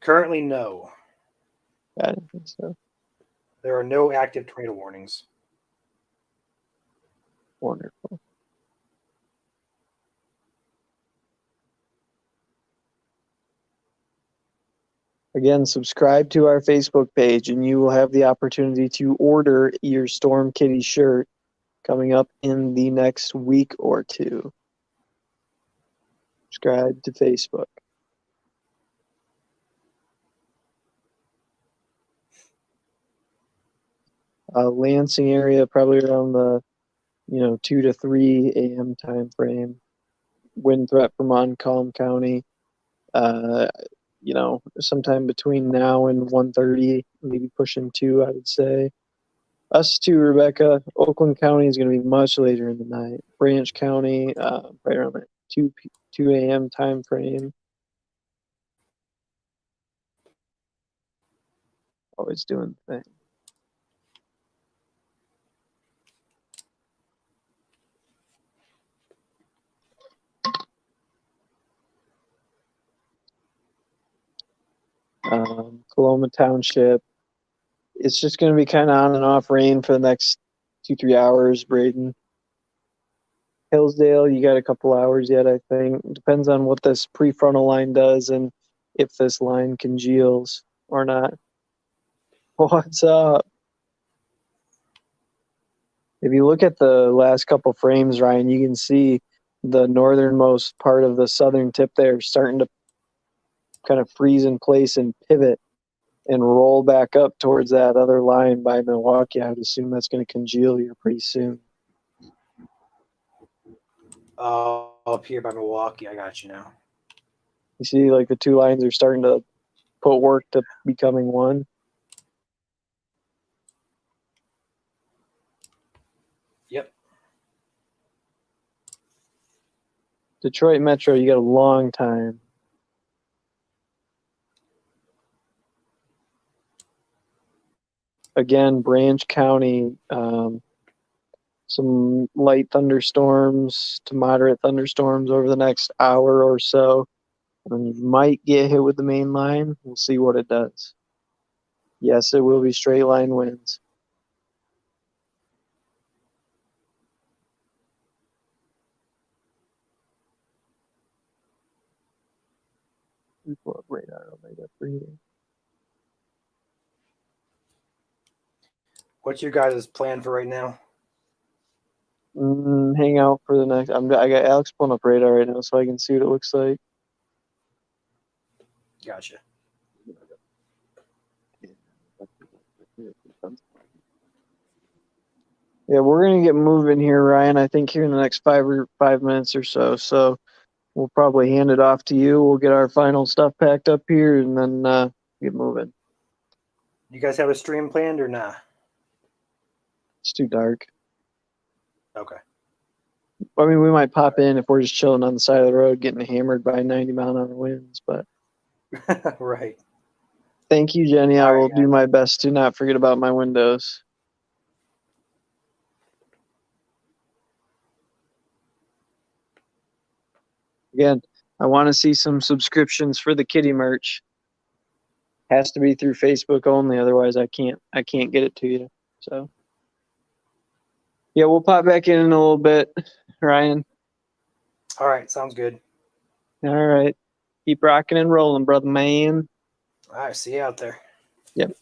Currently, no. I don't think so. There are no active tornado warnings. Wonderful. Again, subscribe to our Facebook page and you will have the opportunity to order your Storm Kitty shirt coming up in the next week or two. Subscribe to Facebook. Lansing area, probably around the 2 to 3 a.m. time frame. Wind threat from Montcalm County. Sometime between now and 1:30, maybe pushing 2, I would say. Us too, Rebecca. Oakland County is going to be much later in the night. Branch County, right around that 2 a.m. time frame. Always doing the thing. Coloma Township. It's just going to be kind of on and off rain for the next 2-3 hours, Braden. Hillsdale, you got a couple hours yet, I think. Depends on what this prefrontal line does and if this line congeals or not. What's up? If you look at the last couple frames, Ryan, you can see the northernmost part of the southern tip there starting to kind of freeze in place and pivot and roll back up towards that other line by Milwaukee. I would assume that's going to congeal here pretty soon. Up here by Milwaukee, I got you now. You see, like the two lines are starting to put work to becoming one. Yep. Detroit Metro, you got a long time. Again, Branch County, some light thunderstorms to moderate thunderstorms over the next hour or so. And you might get hit with the main line. We'll see what it does. Yes, it will be straight line winds. We pull up radar Omega for you. What's your guys' plan for right now? Hang out for the next. I got Alex pulling up radar right now so I can see what it looks like. Gotcha. Yeah, we're gonna get moving here, Ryan. I think here in the next 5 minutes or so. So we'll probably hand it off to you. We'll get our final stuff packed up here and then get moving. You guys have a stream planned or not? It's too dark. Okay. I mean, we might pop in if we're just chilling on the side of the road, getting hammered by 90-mile-an-hour winds. But Right. thank you, Jenny. I All will right, do my best to not forget about my windows. Again, I want to see some subscriptions for the kitty merch. Has to be through Facebook only, otherwise I can't get it to you. So yeah, we'll pop back in a little bit, Ryan. All right, sounds good. All right. Keep rocking and rolling, brother man. All right, see you out there. Yep.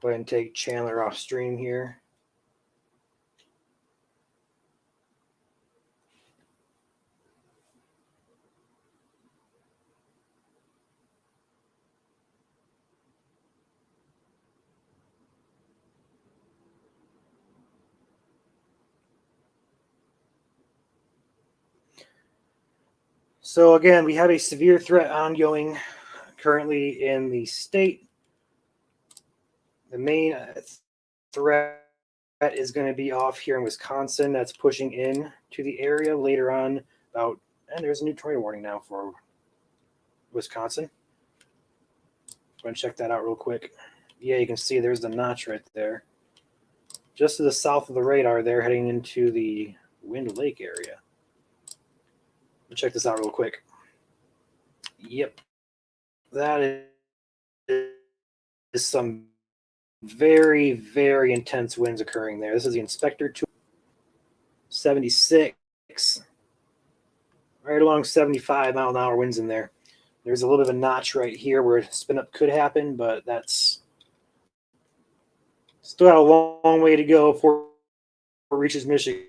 Go ahead and take Chandler off stream here. So again, we have a severe threat ongoing currently in the state. The main threat is going to be off here in Wisconsin. That's pushing in to the area later on. And there's a new tornado warning now for Wisconsin. Go and check that out real quick. Yeah, you can see there's the notch right there. Just to the south of the radar there, heading into the Wind Lake area. Check this out real quick. Yep. That is some very, very intense winds occurring there. This is the Inspector 276. Right along 75-mile-an-hour winds in there. There's a little bit of a notch right here where a spin up could happen, but that's still got a long way to go before it reaches Michigan.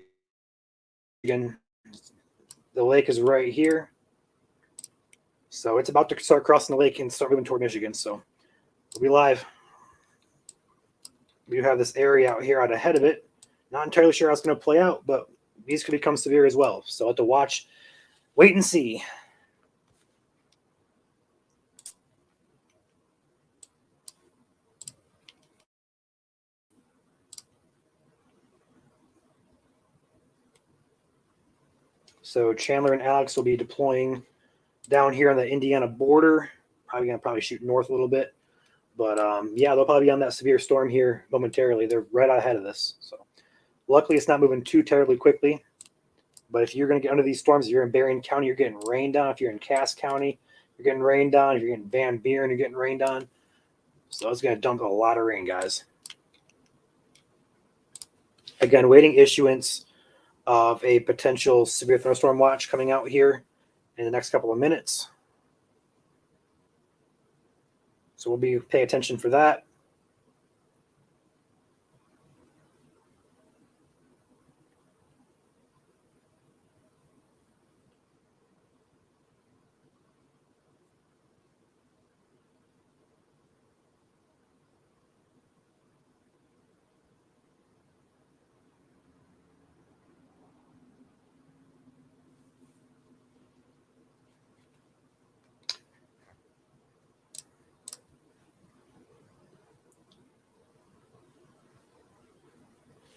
The lake is right here. So it's about to start crossing the lake and start moving toward Michigan. So we'll be live. We have this area out here out ahead of it. Not entirely sure how it's going to play out, but these could become severe as well. So I'll have to watch, wait and see. So Chandler and Alex will be deploying down here on the Indiana border. Probably going to shoot north a little bit. But yeah, they'll probably be on that severe storm here momentarily. They're right ahead of this. So luckily, it's not moving too terribly quickly. But if you're going to get under these storms, if you're in Berrien County, you're getting rained on. If you're in Cass County, you're getting rained on. If you're in Van Buren, you're getting rained on. So it's going to dump a lot of rain, guys. Again, waiting issuance of a potential severe thunderstorm watch coming out here in the next couple of minutes. So we'll be paying attention for that.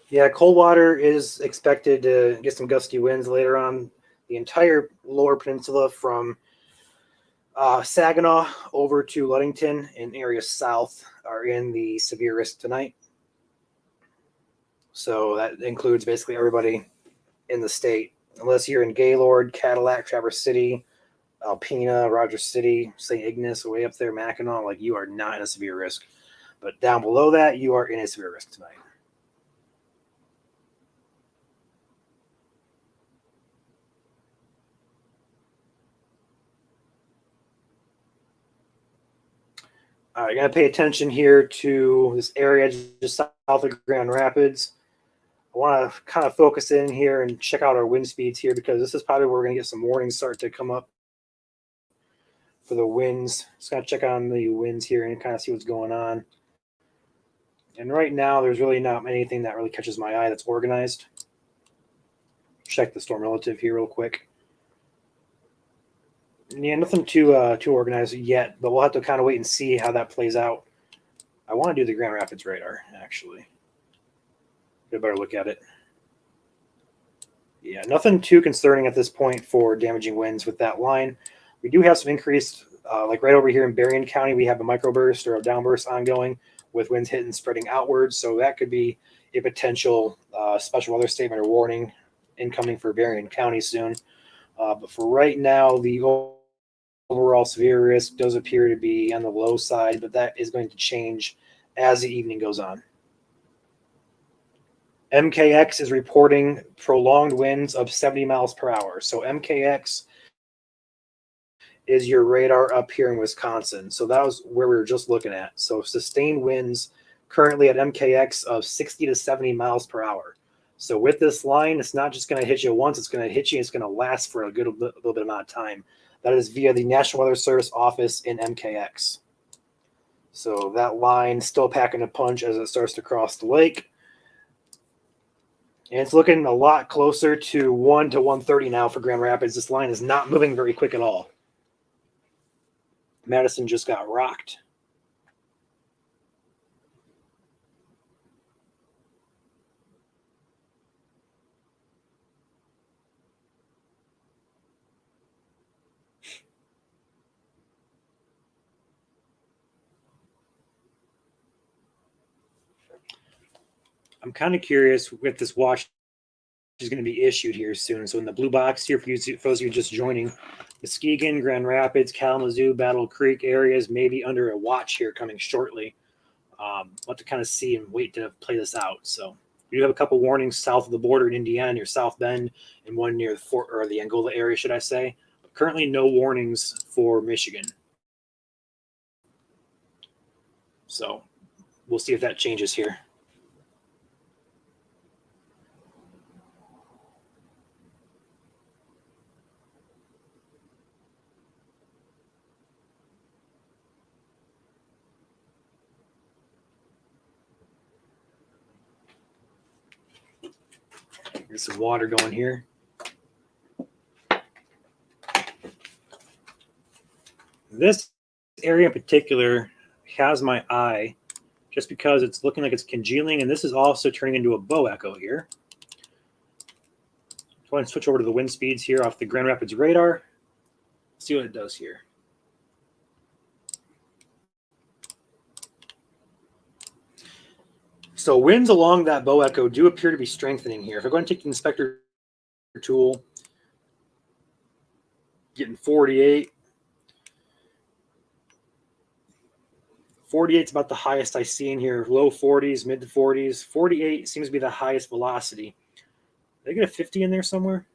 Yeah, Coldwater is expected to get some gusty winds later on. The entire lower peninsula from Saginaw over to Ludington and areas south are in the severe risk tonight. So that includes basically everybody in the state, unless you're in Gaylord, Cadillac, Traverse City, Alpena, Rogers City, St. Ignace, way up there, Mackinac. Like, you are not in a severe risk. But down below that, you are in a severe risk tonight. All right, you got to pay attention here to this area just south of Grand Rapids. I want to kind of focus in here and check out our wind speeds here, because this is probably where we're going to get some warnings start to come up for the winds. Just got to check on the winds here and kind of see what's going on. And right now, there's really not anything that really catches my eye that's organized. Check the storm relative here real quick. Yeah, nothing too organized yet, but we'll have to kind of wait and see how that plays out. I want to do the Grand Rapids radar, actually. Get a better look at it. Yeah, nothing too concerning at this point for damaging winds with that line. We do have some increased, like right over here in Berrien County, we have a microburst or a downburst ongoing with winds hitting, spreading outwards. So that could be a potential special weather statement or warning incoming for Berrien County soon. But for right now, the overall severe risk does appear to be on the low side, but that is going to change as the evening goes on. MKX is reporting prolonged winds of 70 miles per hour. So MKX is your radar up here in Wisconsin. So that was where we were just looking at. So sustained winds currently at MKX of 60 to 70 miles per hour. So with this line, it's not just going to hit you once, it's going to hit you, it's going to last for a little bit amount of time. That is via the National Weather Service office in MKX. So that line still packing a punch as it starts to cross the lake. And it's looking a lot closer to 1 to 130 now for Grand Rapids. This line is not moving very quick at all. Madison just got rocked. I'm kind of curious if this watch is going to be issued here soon. So in the blue box here, for those of you just joining, Muskegon, Grand Rapids, Kalamazoo, Battle Creek areas may be under a watch here coming shortly. We'll have to kind of see and wait to play this out. So we do have a couple warnings south of the border in Indiana near South Bend, and one near the Fort or the Angola area, should I say. But currently, no warnings for Michigan. So we'll see if that changes here. There's some water going here. This area in particular has my eye just because it's looking like it's congealing, and this is also turning into a bow echo here. Go ahead and switch over to the wind speeds here off the Grand Rapids radar. See what it does here. So winds along that bow echo do appear to be strengthening here. If I go and take the inspector tool, getting 48. 48 is about the highest I see in here. Low 40s, mid to 40s. 48 seems to be the highest velocity. Did I get a 50 in there somewhere?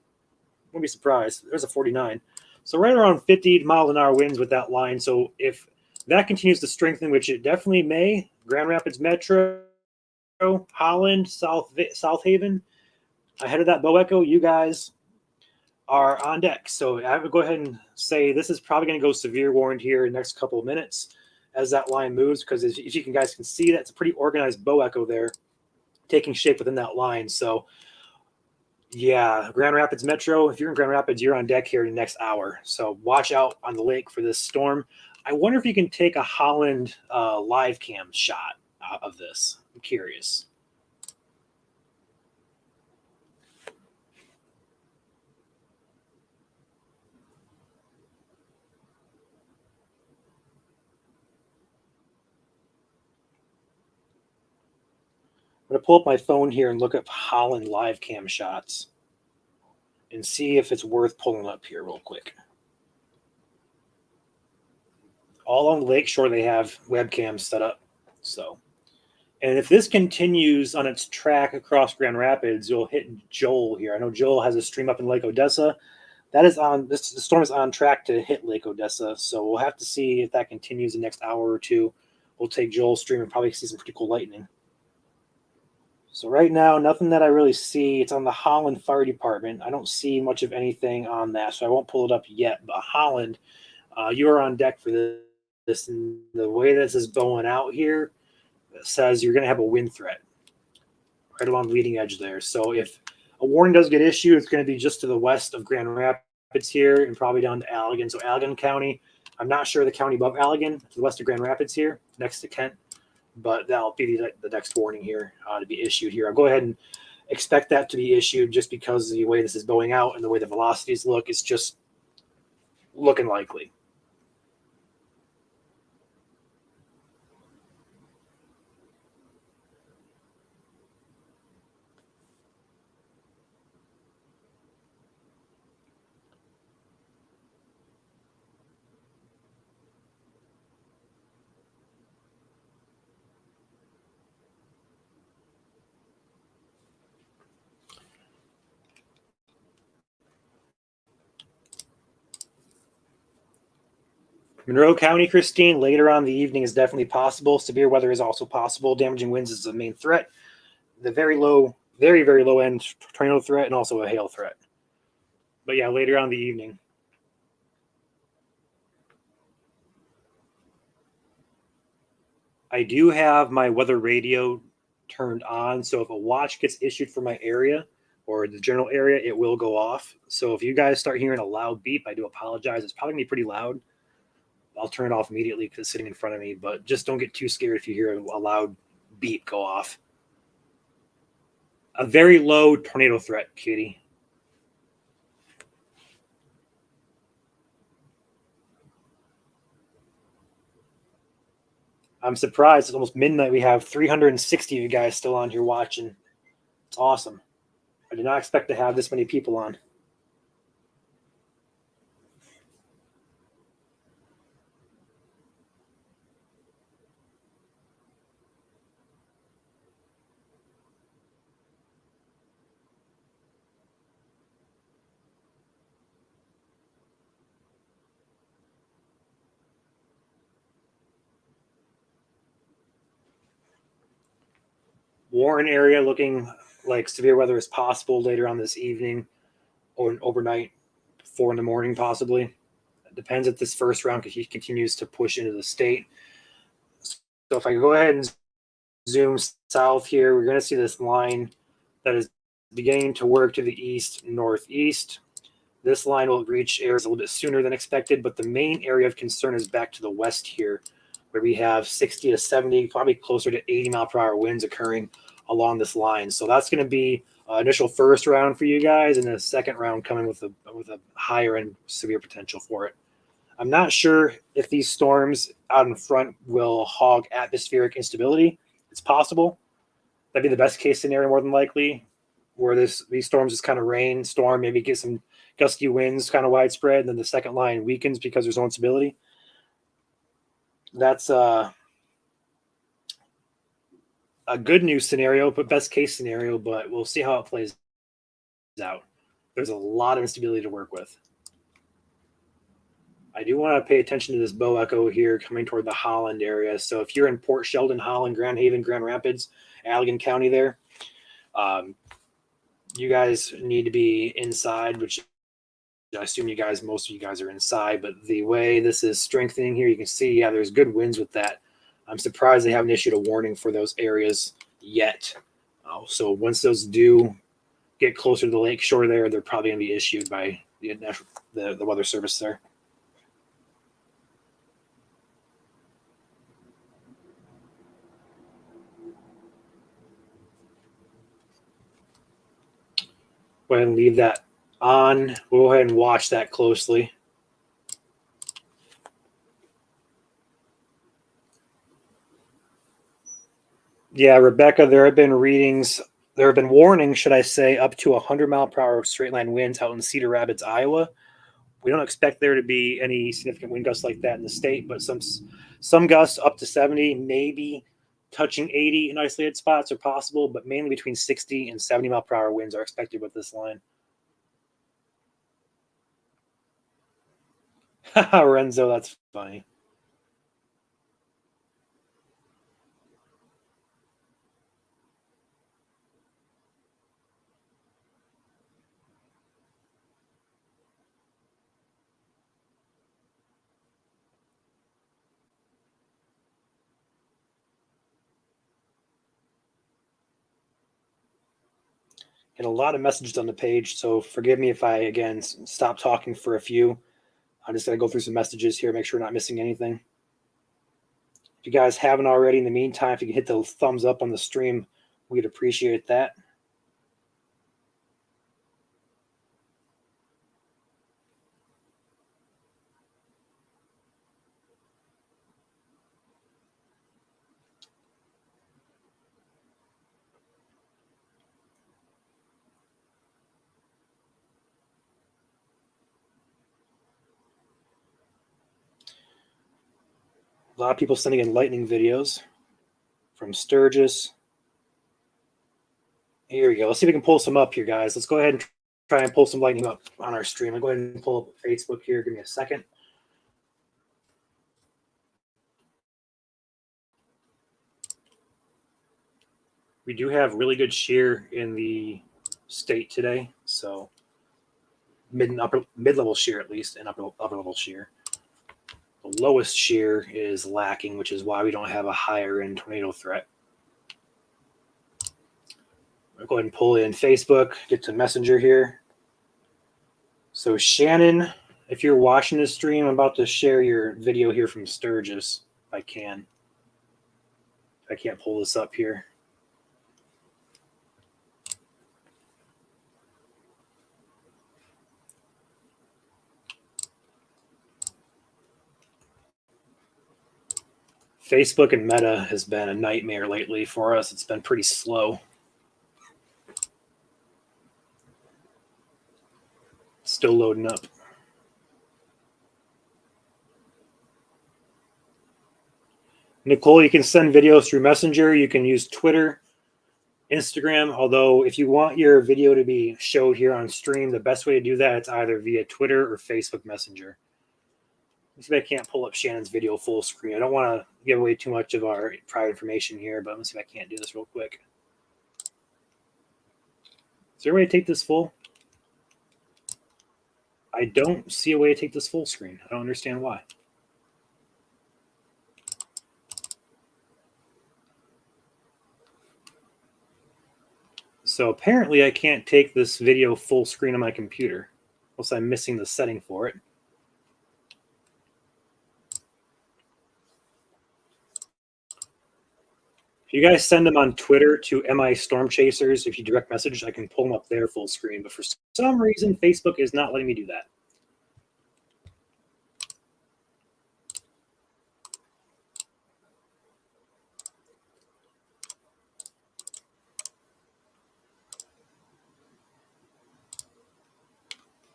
Wouldn't be surprised. There's a 49. So right around 50 mile an hour winds with that line. So if that continues to strengthen, which it definitely may, Grand Rapids Metro, Holland, South Haven, ahead of that bow echo, you guys are on deck. So I would go ahead and say this is probably going to go severe warned here in the next couple of minutes as that line moves, because if you guys can see, that's a pretty organized bow echo there taking shape within that line. So yeah, Grand Rapids Metro, if you're in Grand Rapids, you're on deck here in the next hour. So watch out on the lake for this storm. I wonder if you can take a Holland live cam shot of this. I'm curious. I'm going to pull up my phone here and look up Holland live cam shots and see if it's worth pulling up here real quick. All on the lakeshore, they have webcams set up. So, and if this continues on its track across Grand Rapids, you'll hit Joel here. I know Joel has a stream up in Lake Odessa. That is on this. The storm is on track to hit Lake Odessa. So we'll have to see if that continues the next hour or two. We'll take Joel's stream and probably see some pretty cool lightning. So right now, nothing that I really see. It's on the Holland Fire Department. I don't see much of anything on that, so I won't pull it up yet. But Holland, you are on deck for this. And the way this is going out here, it says you're going to have a wind threat right along the leading edge there. So if a warning does get issued, it's going to be just to the west of Grand Rapids here and probably down to Allegan. So Allegan County, I'm not sure the county above Allegan, to the west of Grand Rapids here, next to Kent. But that'll be the next warning here to be issued here. I'll go ahead and expect that to be issued just because the way this is going out and the way the velocities look, it's just looking likely. Monroe County, Christine, later on in the evening is definitely possible. Severe weather is also possible. Damaging winds is the main threat. The very low, very, very low end tornado threat and also a hail threat. But yeah, later on in the evening. I do have my weather radio turned on. So if a watch gets issued for my area or the general area, it will go off. So if you guys start hearing a loud beep, I do apologize. It's probably going to be pretty loud. I'll turn it off immediately because it's sitting in front of me, but just don't get too scared if you hear a loud beep go off. A very low tornado threat, Katie. I'm surprised. It's almost midnight. We have 360 of you guys still on here watching. It's awesome. I did not expect to have this many people on. Warren area looking like severe weather is possible later on this evening or overnight, 4 in the morning possibly. It depends if this first round continues to push into the state. So if I go ahead and zoom south here, we're going to see this line that is beginning to work to the east northeast. This line will reach areas a little bit sooner than expected, but the main area of concern is back to the west here, where we have 60 to 70, probably closer to 80 mile per hour winds occurring along this line. So that's going to be initial first round for you guys, and a second round coming with a higher end severe potential for it. I'm not sure if these storms out in front will hog atmospheric instability. It's possible. That'd be the best case scenario, more than likely, where these storms just kind of rain, storm, maybe get some gusty winds kind of widespread, and then the second line weakens because there's no instability. That's a good news scenario, but best case scenario, but we'll see how it plays out. There's a lot of instability to work with. I do want to pay attention to this bow echo here coming toward the Holland area. So if you're in Port Sheldon, Holland, Grand Haven, Grand Rapids, Allegan County there, you guys need to be inside, which I assume most of you guys are inside, but the way this is strengthening here, you can see, yeah, there's good winds with that. I'm surprised they haven't issued a warning for those areas yet. So once those do get closer to the lake shore there, they're probably going to be issued by the Weather Service there. Go ahead and leave that on. We'll go ahead and watch that closely. Yeah, Rebecca, there have been warnings, should I say, up to 100-mile-per-hour straight line winds out in Cedar Rapids, Iowa. We don't expect there to be any significant wind gusts like that in the state, but some gusts up to 70, maybe touching 80 in isolated spots are possible, but mainly between 60 and 70-mile-per-hour winds are expected with this line. Renzo, that's funny. Get a lot of messages on the page, so forgive me if I, again, stop talking for a few. I'm just going to go through some messages here, make sure we're not missing anything. If you guys haven't already, in the meantime, if you can hit the thumbs up on the stream, we'd appreciate that. A lot of people sending in lightning videos from Sturgis. Here we go. Let's see if we can pull some up here, guys. Let's go ahead and try and pull some lightning up on our stream. I'll go ahead and pull up Facebook here. Give me a second. We do have really good shear in the state today, so mid-level shear at least, and upper level shear. The lowest shear is lacking, which is why we don't have a higher end tornado threat. I'll go ahead and pull in Facebook, get to Messenger here. So Shannon, if you're watching this stream, I'm about to share your video here from Sturgis, if I can. I can't pull this up here. Facebook and Meta has been a nightmare lately for us. It's been pretty slow. Still loading up. Nicole, you can send videos through Messenger. You can use Twitter, Instagram. Although if you want your video to be showed here on stream, the best way to do that is either via Twitter or Facebook Messenger. Let's see if I can't pull up Shannon's video full screen. I don't want to give away too much of our private information here, but let's see if I can't do this real quick. Is there a way to take this full? I don't see a way to take this full screen. I don't understand why. So apparently I can't take this video full screen on my computer, unless I'm missing the setting for it. If you guys send them on Twitter to MI Storm Chasers, if you direct message, I can pull them up there full screen. But for some reason, Facebook is not letting me do that.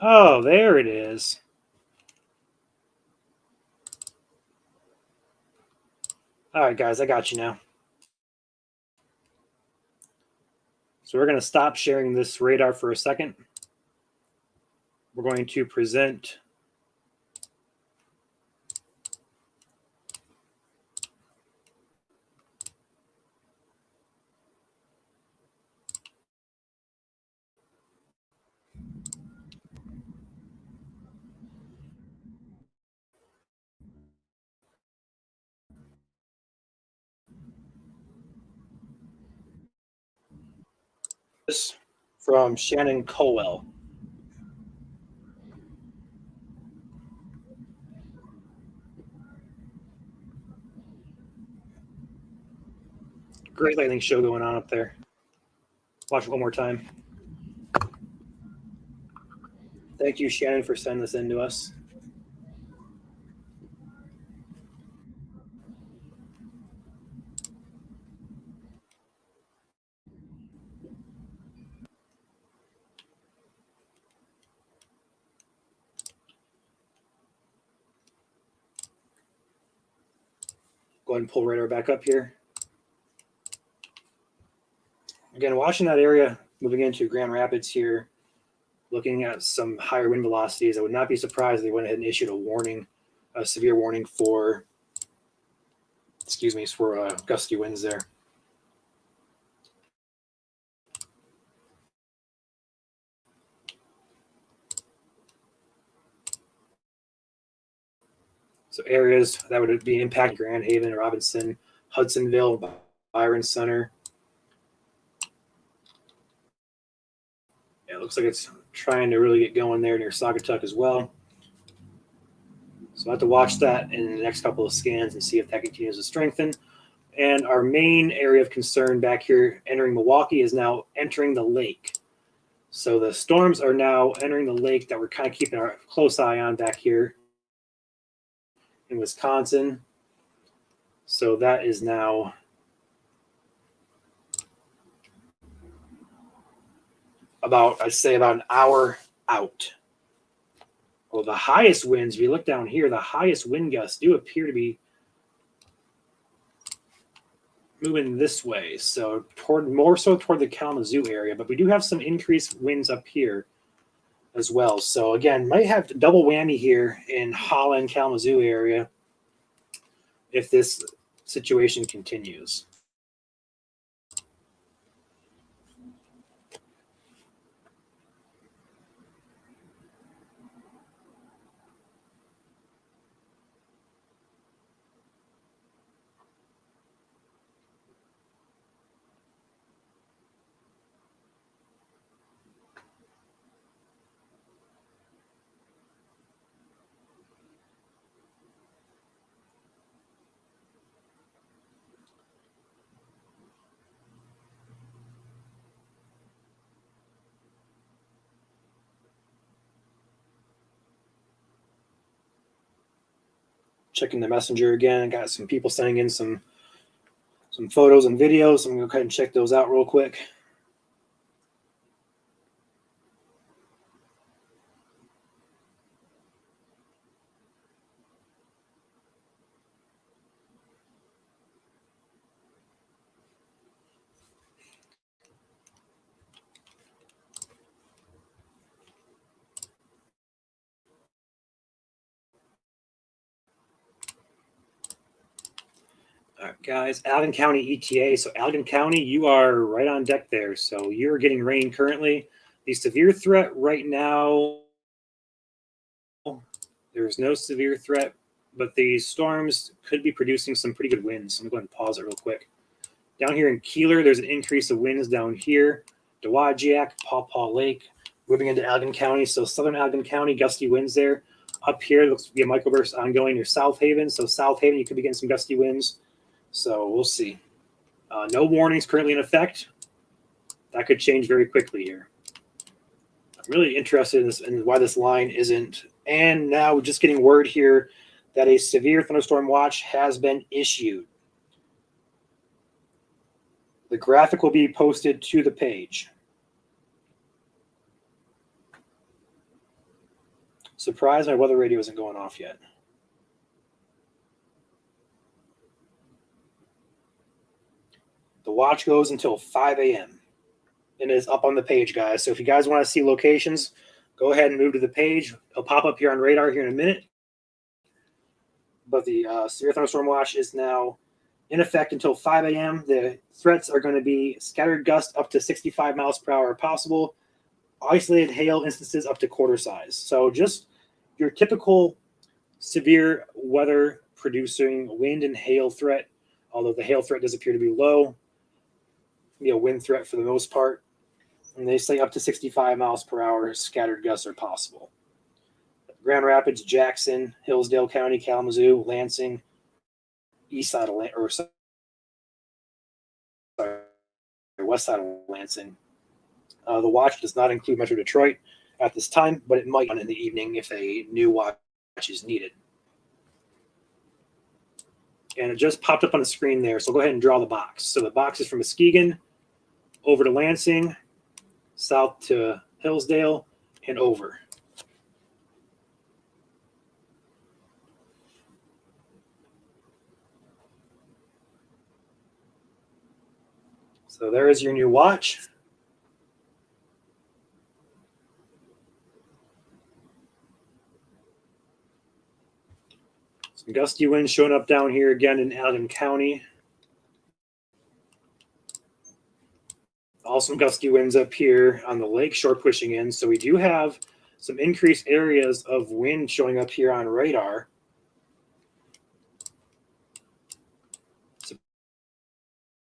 Oh, there it is. All right, guys, I got you now. So we're going to stop sharing this radar for a second. We're going to present this from Shannon Colwell. Great lightning show going on up there. Watch it one more time. Thank you, Shannon, for sending this in to us. Go ahead and pull radar back up here. Again, watching that area moving into Grand Rapids here, looking at some higher wind velocities, I would not be surprised if they went ahead and issued a warning, a severe warning for, gusty winds there. So areas that would be impacting Grand Haven, Robinson, Hudsonville, Byron Center. Yeah, it looks like it's trying to really get going there near Saugatuck as well. So I'll have to watch that in the next couple of scans and see if that continues to strengthen. And our main area of concern back here entering Milwaukee is now entering the lake. So the storms are now entering the lake that we're kind of keeping our close eye on back here in Wisconsin. So that is now I'd say about an hour out. Well, the highest winds, if you look down here, the highest wind gusts do appear to be moving this way. So more so toward the Kalamazoo area, but we do have some increased winds up here as well. So again, might have double whammy here in Holland, Kalamazoo area if this situation continues. Checking the messenger again. I got some people sending in some photos and videos. I'm going to go ahead and check those out real quick. All right, guys, Allegan County ETA. So Allegan County, you are right on deck there. So you're getting rain currently. The severe threat right now, there's no severe threat, but the storms could be producing some pretty good winds. I'm going to go ahead and pause it real quick. Down here in Keeler, there's an increase of winds down here. Dowagiac, Paw Paw Lake, moving into Allegan County. So southern Allegan County, gusty winds there. Up here, looks to be a microburst ongoing near South Haven. So South Haven, you could be getting some gusty winds. So we'll see. No warnings currently in effect. That could change very quickly here. I'm really interested in this and why this line isn't. And now we're just getting word here that a severe thunderstorm watch has been issued. The graphic will be posted to the page. Surprised my weather radio isn't going off yet. The watch goes until 5 a.m. and is up on the page, guys. So if you guys want to see locations, go ahead and move to the page. It'll pop up here on radar here in a minute. But the severe thunderstorm watch is now in effect until 5 a.m. The threats are going to be scattered gusts up to 65 miles per hour possible, isolated hail instances up to quarter size. So just your typical severe weather producing wind and hail threat, although the hail threat does appear to be low, wind threat for the most part. And they say up to 65 miles per hour scattered gusts are possible. Grand Rapids, Jackson, Hillsdale County, Kalamazoo, Lansing, east side of west side of Lansing. The watch does not include Metro Detroit at this time, but it might in the evening if a new watch is needed. And it just popped up on the screen there, so go ahead and draw the box. So the box is from Muskegon over to Lansing, south to Hillsdale, and over. So there is your new watch. Some gusty winds showing up down here again in Allegan County. Also some gusty winds up here on the lake shore pushing in. So we do have some increased areas of wind showing up here on radar.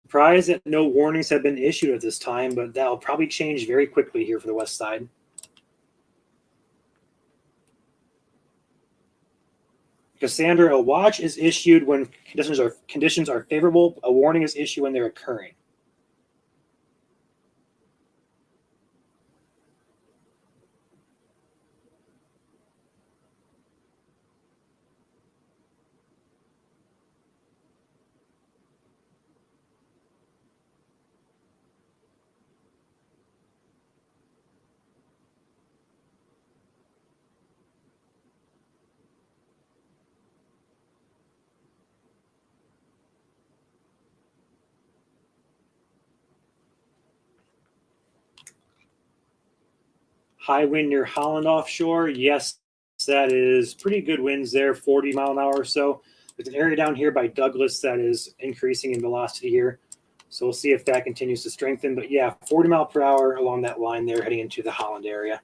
Surprised that no warnings have been issued at this time, but that'll probably change very quickly here for the west side. Cassandra, a watch is issued when conditions are favorable. A warning is issued when they're occurring. High wind near Holland offshore. Yes, that is pretty good winds there, 40 mile an hour or so. There's an area down here by Douglas that is increasing in velocity here. So we'll see if that continues to strengthen. But yeah, 40 mile per hour along that line there heading into the Holland area.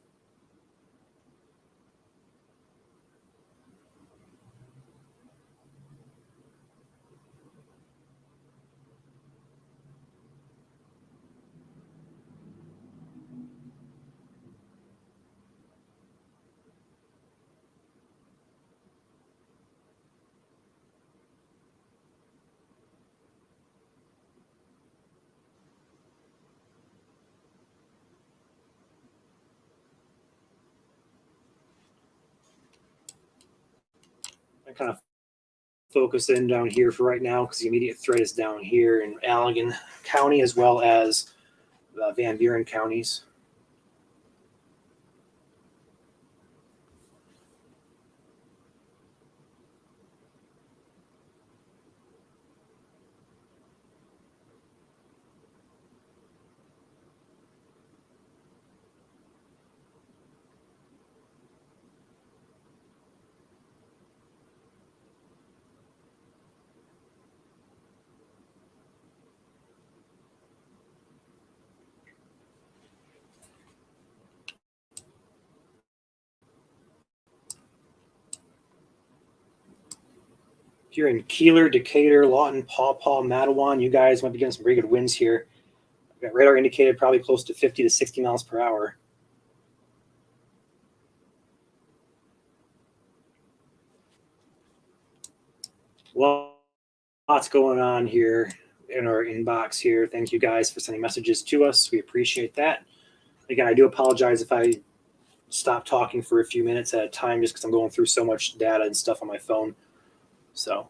I kind of focus in down here for right now because the immediate threat is down here in Allegan County as well as Van Buren counties. If you're in Keeler, Decatur, Lawton, Paw Paw, Matawan, you guys might be getting some pretty good winds here. I've got radar indicated probably close to 50 to 60 miles per hour. Lots going on here in our inbox here. Thank you guys for sending messages to us. We appreciate that. Again, I do apologize if I stop talking for a few minutes at a time just because I'm going through so much data and stuff on my phone. So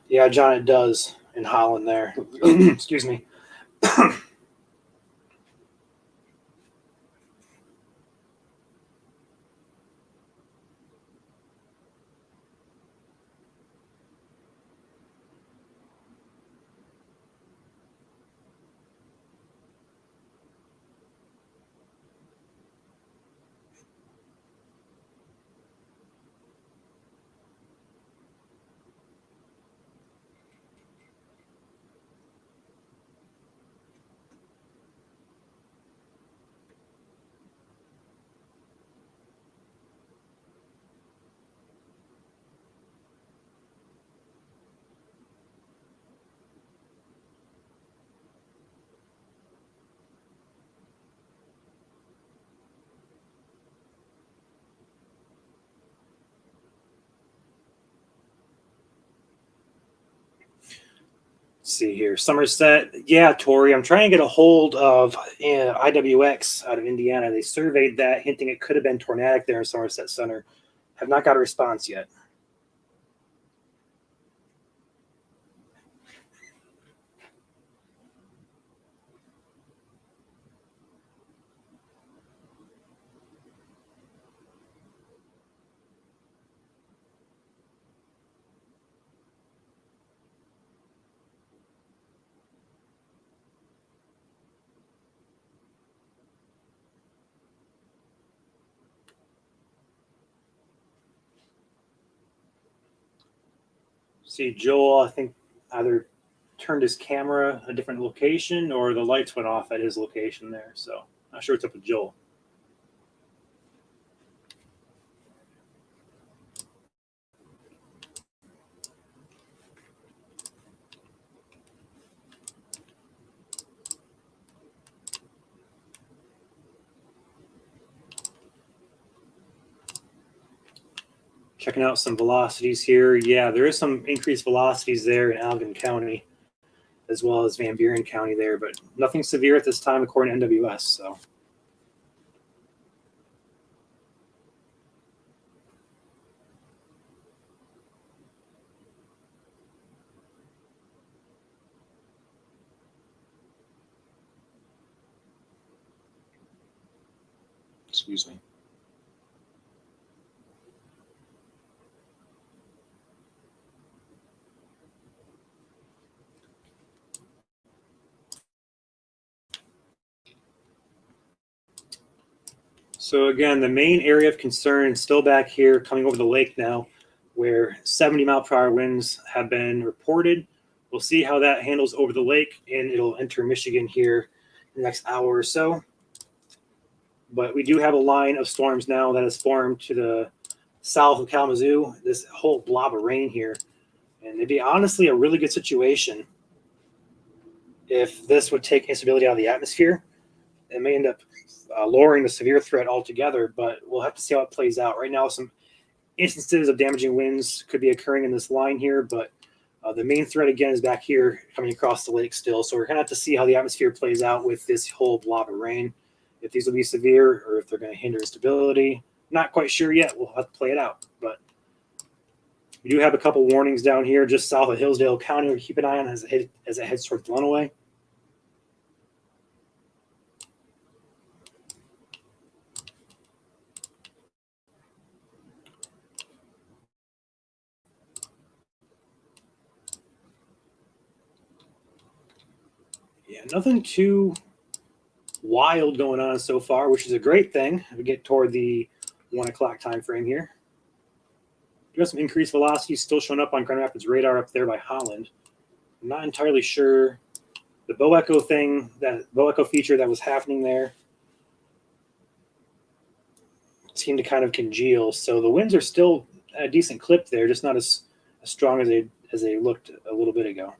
Yeah, John, it does in Holland there. Excuse me. See here, Somerset. Yeah, Tori, I'm trying to get a hold of IWX out of Indiana. They surveyed that, hinting it could have been tornadic there in Somerset Center. Have not got a response yet. See, Joel, I think either turned his camera a different location or the lights went off at his location there. So, not sure what's up with Joel. Checking out some velocities here. Yeah, there is some increased velocities there in Allegan County, as well as Van Buren County there, but nothing severe at this time according to NWS. So, excuse me. So again, the main area of concern is still back here, coming over the lake now, where 70-mile-per-hour winds have been reported. We'll see how that handles over the lake, and it'll enter Michigan here in the next hour or so. But we do have a line of storms now that has formed to the south of Kalamazoo. This whole blob of rain here, and it'd be honestly a really good situation if this would take instability out of the atmosphere. It may end up lowering the severe threat altogether, but we'll have to see how it plays out. Right now, some instances of damaging winds could be occurring in this line here, but the main threat again is back here coming across the lake still. So we're going to have to see how the atmosphere plays out with this whole blob of rain. If these will be severe or if they're going to hinder stability, not quite sure yet. We'll have to play it out. But we do have a couple warnings down here just south of Hillsdale County. We keep an eye on as it heads towards Lunaway. Yeah, nothing too wild going on so far, which is a great thing. We get toward the 1 o'clock time frame here. We got some increased velocity still showing up on Grand Rapids radar up there by Holland. I'm not entirely sure the bow echo thing, that bow echo feature that was happening there seemed to kind of congeal. So the winds are still at a decent clip there, just not as strong as they looked a little bit ago.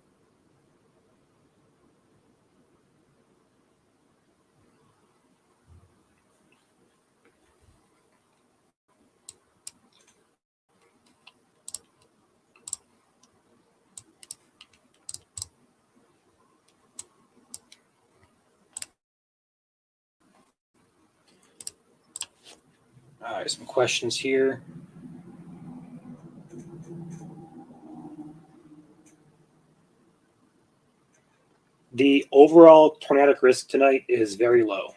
All right, some questions here. The overall tornadic risk tonight is very low.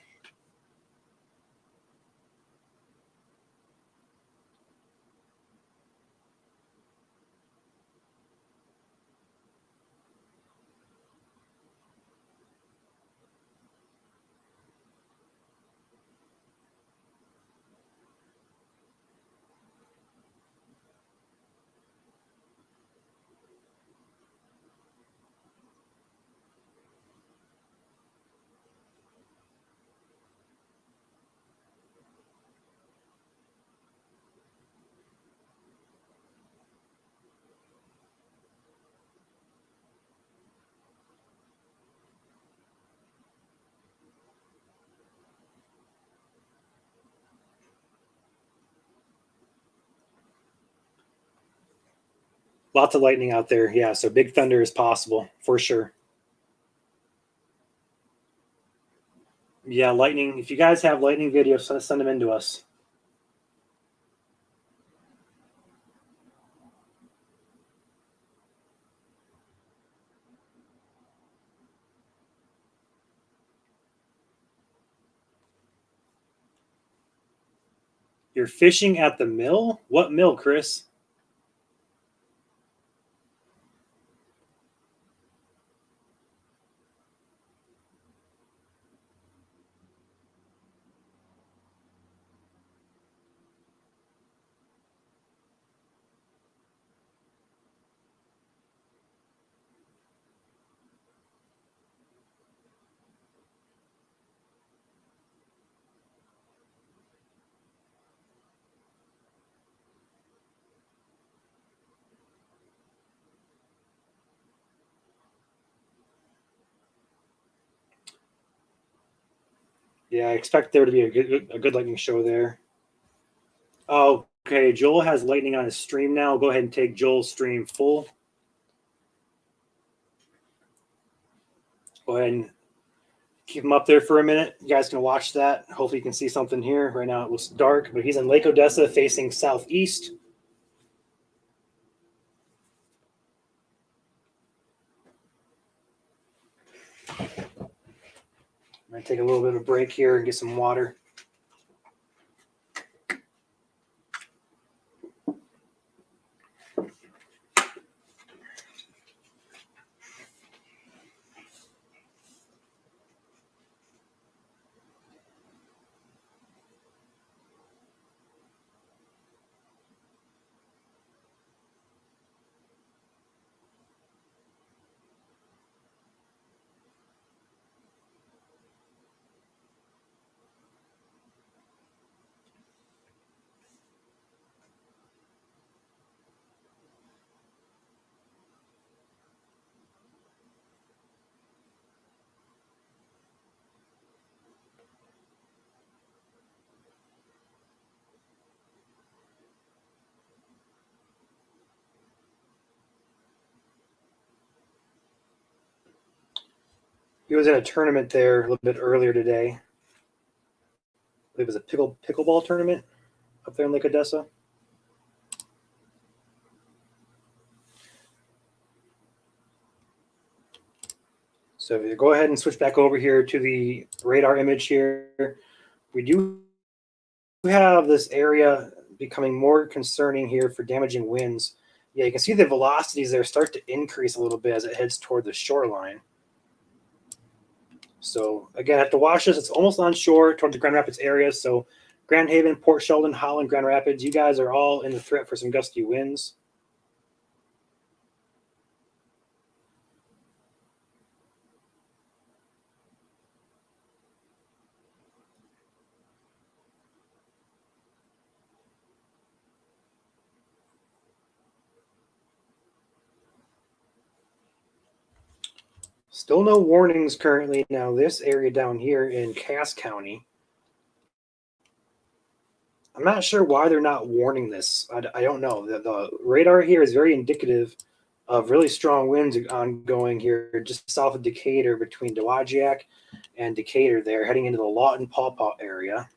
Lots of lightning out there. Yeah, so big thunder is possible for sure. Yeah, lightning. If you guys have lightning videos, send them in to us. You're fishing at the mill? What mill, Chris? Yeah, I expect there to be a good lightning show there. Oh, okay. Joel has lightning on his stream now. Go ahead and take Joel's stream full. Go ahead and keep him up there for a minute. You guys can watch that. Hopefully you can see something here. Right now it looks dark, but he's in Lake Odessa facing southeast. I'm going to take a little bit of a break here and get some water. He was in a tournament there a little bit earlier today. I believe it was a pickleball tournament up there in Lake Odessa. So if you go ahead and switch back over here to the radar image here, we do have this area becoming more concerning here for damaging winds. Yeah, you can see the velocities there start to increase a little bit as it heads toward the shoreline. So again, at the washes, it's almost on shore toward the Grand Rapids area. So Grand Haven, Port Sheldon, Holland, Grand Rapids, you guys are all in the threat for some gusty winds. Still no warnings currently. Now this area down here in Cass County, I'm not sure why they're not warning this. I don't know. The radar here is very indicative of really strong winds ongoing here just south of Decatur between Dowagiac and Decatur there, heading into the Lawton Pawpaw area.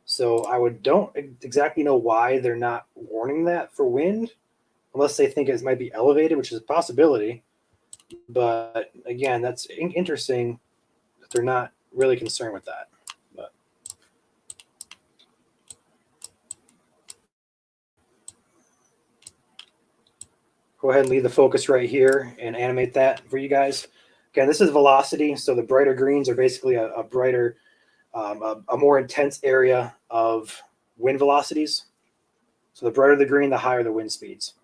So don't exactly know why they're not warning that for wind, unless they think it might be elevated, which is a possibility. But again, that's interesting that they're not really concerned with that. But go ahead and leave the focus right here and animate that for you guys. Again, this is velocity, so the brighter greens are basically a brighter, a more intense area of wind velocities. So the brighter the green, the higher the wind speeds.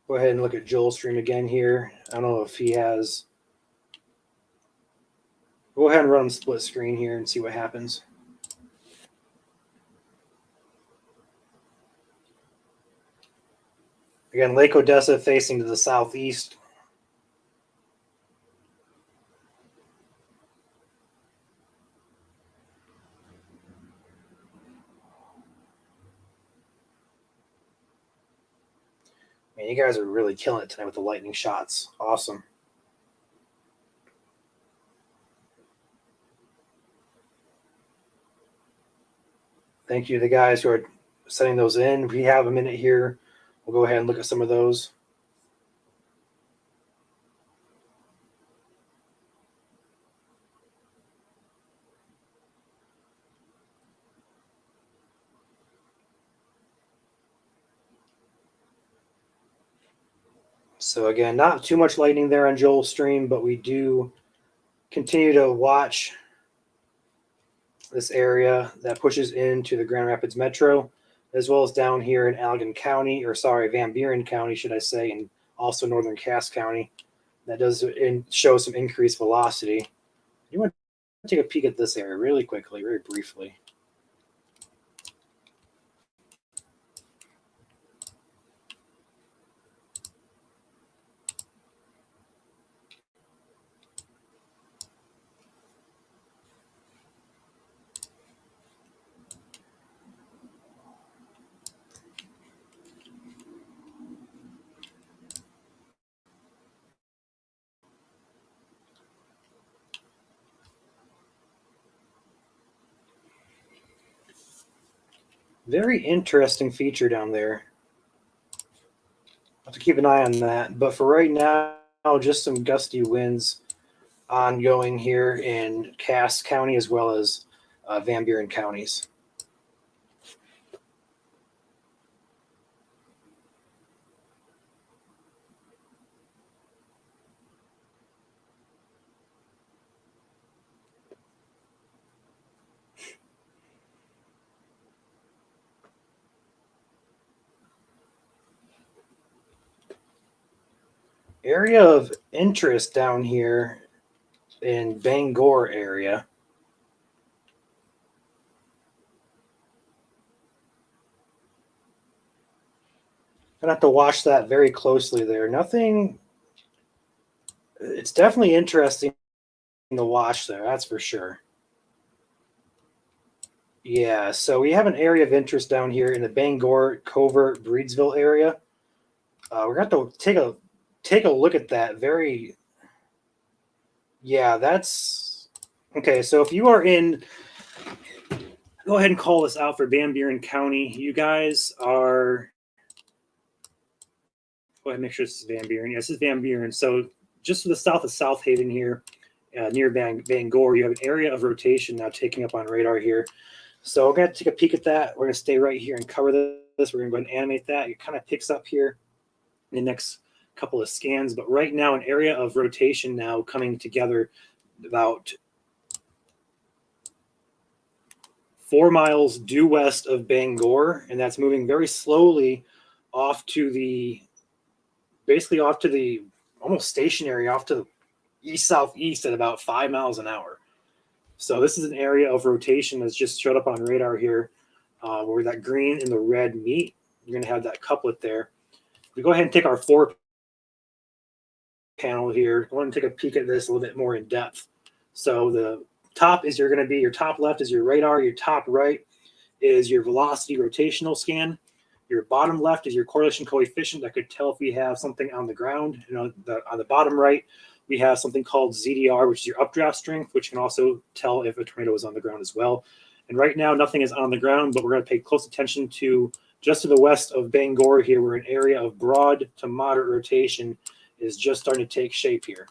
Go ahead and look at Joel's stream again here. I don't know if he has. Go ahead and run him split screen here and see what happens. Again, Lake Odessa facing to the southeast. Man, you guys are really killing it tonight with the lightning shots. Awesome. Thank you to the guys who are sending those in. We have a minute here. We'll go ahead and look at some of those. So again, not too much lightning there on Joel's stream, but we do continue to watch this area that pushes into the Grand Rapids Metro, as well as down here in Allegan County, or sorry, Van Buren County, should I say, and also northern Cass County. That does show some increased velocity. You want to take a peek at this area really quickly, very briefly. Very interesting feature down there. I'll have to keep an eye on that. But for right now, just some gusty winds ongoing here in Cass County as well as Van Buren counties. Area of interest down here in Bangor area. Gonna have to watch that very closely there. Nothing. It's definitely interesting to watch there. That's for sure. Yeah, so we have an area of interest down here in the Bangor, Covert, Breedsville area. We're going to have to take a look at that. Very, yeah, that's okay. So if you are in, go ahead and call this out for Van Buren County. You guys are. Go ahead and make sure this is Van Buren. Yes, this is Van Buren. So just to the south of South Haven here, near Bangor, you have an area of rotation now taking up on radar here. So we're going to take a peek at that. We're going to stay right here and cover this. We're going to go ahead and animate that. It kind of picks up here in the next couple of scans. But right now, an area of rotation now coming together about 4 miles due west of Bangor. And that's moving very slowly off to the, basically off to the, almost stationary, off to the east-southeast at about 5 miles an hour. So this is an area of rotation that's just showed up on radar here, where that green and the red meet. You're going to have that couplet there. We go ahead and take our 4 panel here. I want to take a peek at this a little bit more in depth. So the top is going to be your top left is your radar. Your top right is your velocity rotational scan. Your bottom left is your correlation coefficient that could tell if we have something on the ground. And on the bottom right, we have something called ZDR, which is your updraft strength, which can also tell if a tornado is on the ground as well. And right now, nothing is on the ground, but we're going to pay close attention to just to the west of Bangor here, where an area of broad to moderate rotation is just starting to take shape here.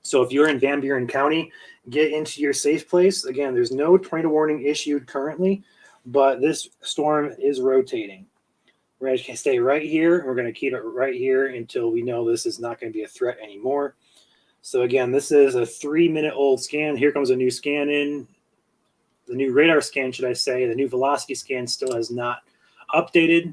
So if you're in Van Buren County, get into your safe place. Again, there's no tornado warning issued currently, but this storm is rotating. We're going to stay right here. We're going to keep it right here until we know this is not going to be a threat anymore. So again, this is a 3-minute-old scan. Here comes a new scan in. The new radar scan, should I say. The new velocity scan still has not updated.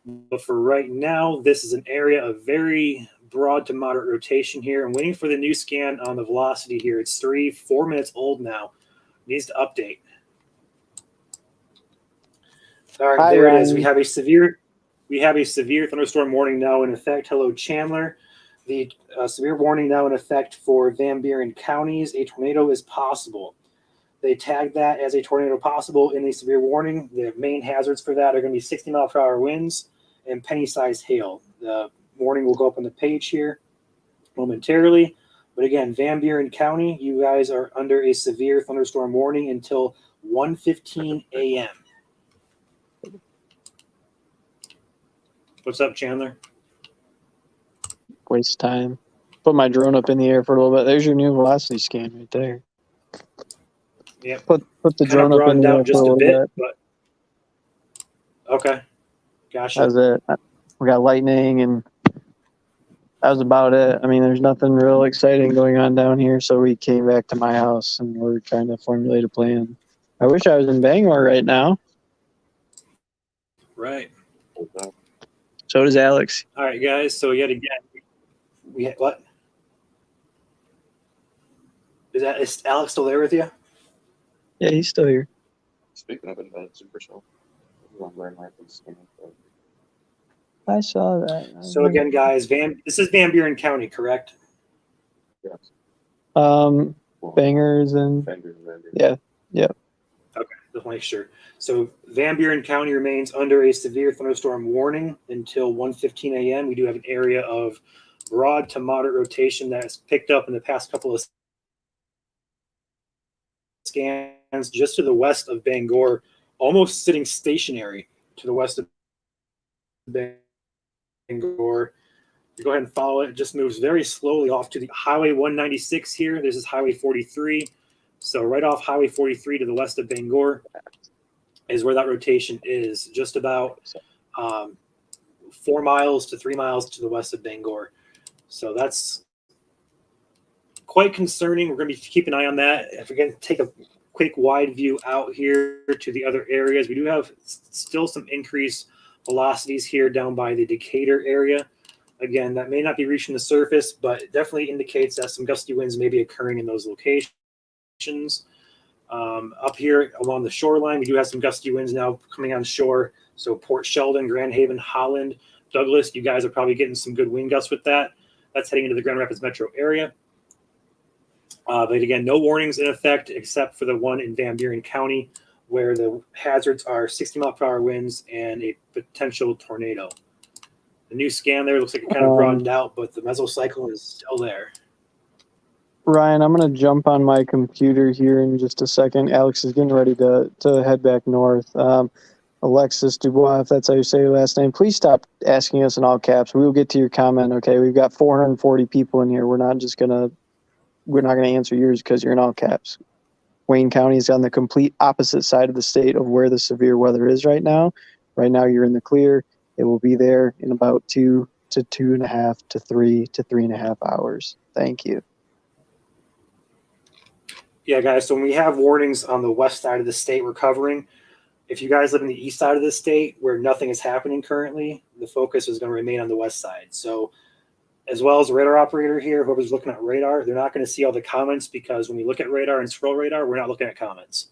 But for right now, this is an area of very broad to moderate rotation here. I'm waiting for the new scan on the velocity here. It's 4 minutes old now. It needs to update. All right, Hi, there Ryan. it is. We have a severe thunderstorm warning now in effect. Hello, Chandler. The severe warning now in effect for Van Buren counties. A tornado is possible. They tagged that as a tornado possible in the severe warning. The main hazards for that are going to be 60-mile-per-hour winds and penny-sized hail. The warning will go up on the page here momentarily. But again, Van Buren County, you guys are under a severe thunderstorm warning until 1:15 a.m. What's up, Chandler? Waste time. Put my drone up in the air for a little bit. There's your new velocity scan right there. Yep. Put the Kind drone of up in broadened the air out for a just a little bit, bit. but okay. Gotcha. That was it. We got lightning, and that was about it. I mean, there's nothing real exciting going on down here, so we came back to my house, and we're trying to formulate a plan. I wish I was in Bangor right now. Right. So does Alex. All right, guys. So yet again, we had what? Is Alex still there with you? Yeah, he's still here. Speaking of it, super show. I saw that. So again, guys, this is Van Buren County, correct? Yes. Bangers and yeah. Okay, just make sure. So Van Buren County remains under a severe thunderstorm warning until 1:15 a.m. We do have an area of broad to moderate rotation that has picked up in the past couple of scans just to the west of Bangor, almost sitting stationary to the west of Bangor. You go ahead and follow it. It just moves very slowly off to the Highway 196 here. This is Highway 43. So right off Highway 43 to the west of Bangor is where that rotation is, just about 4 miles to 3 miles to the west of Bangor. So that's quite concerning. We're going to be keeping an eye on that. If we're going to take a quick wide view out here to the other areas, we do have still some increased velocities here down by the Decatur area. Again, that may not be reaching the surface, but it definitely indicates that some gusty winds may be occurring in those locations. Up here along the shoreline, we do have some gusty winds now coming on shore. So Port Sheldon, Grand Haven, Holland, Douglas, you guys are probably getting some good wind gusts with that. That's heading into the Grand Rapids metro area. But again, no warnings in effect except for the one in Van Buren County where the hazards are 60-mile-per-hour winds and a potential tornado. The new scan there looks like it kind of broadened out, but the mesocyclone is still there. Ryan, I'm going to jump on my computer here in just a second. Alex is getting ready to head back north. Alexis Dubois, if that's how you say your last name, please stop asking us in all caps. We will get to your comment, okay? We've got 440 people in here. We're not going to answer yours because you're in all caps. Wayne County is on the complete opposite side of the state of where the severe weather is right now. Right now, you're in the clear. It will be there in about 2 to 2.5 to 3 to 3.5 hours. Thank you. Yeah, guys, so when we have warnings on the west side of the state we're covering, if you guys live in the east side of the state where nothing is happening currently, the focus is going to remain on the west side. So as well as the radar operator here, whoever's looking at radar, they're not going to see all the comments because when we look at radar and scroll radar, we're not looking at comments.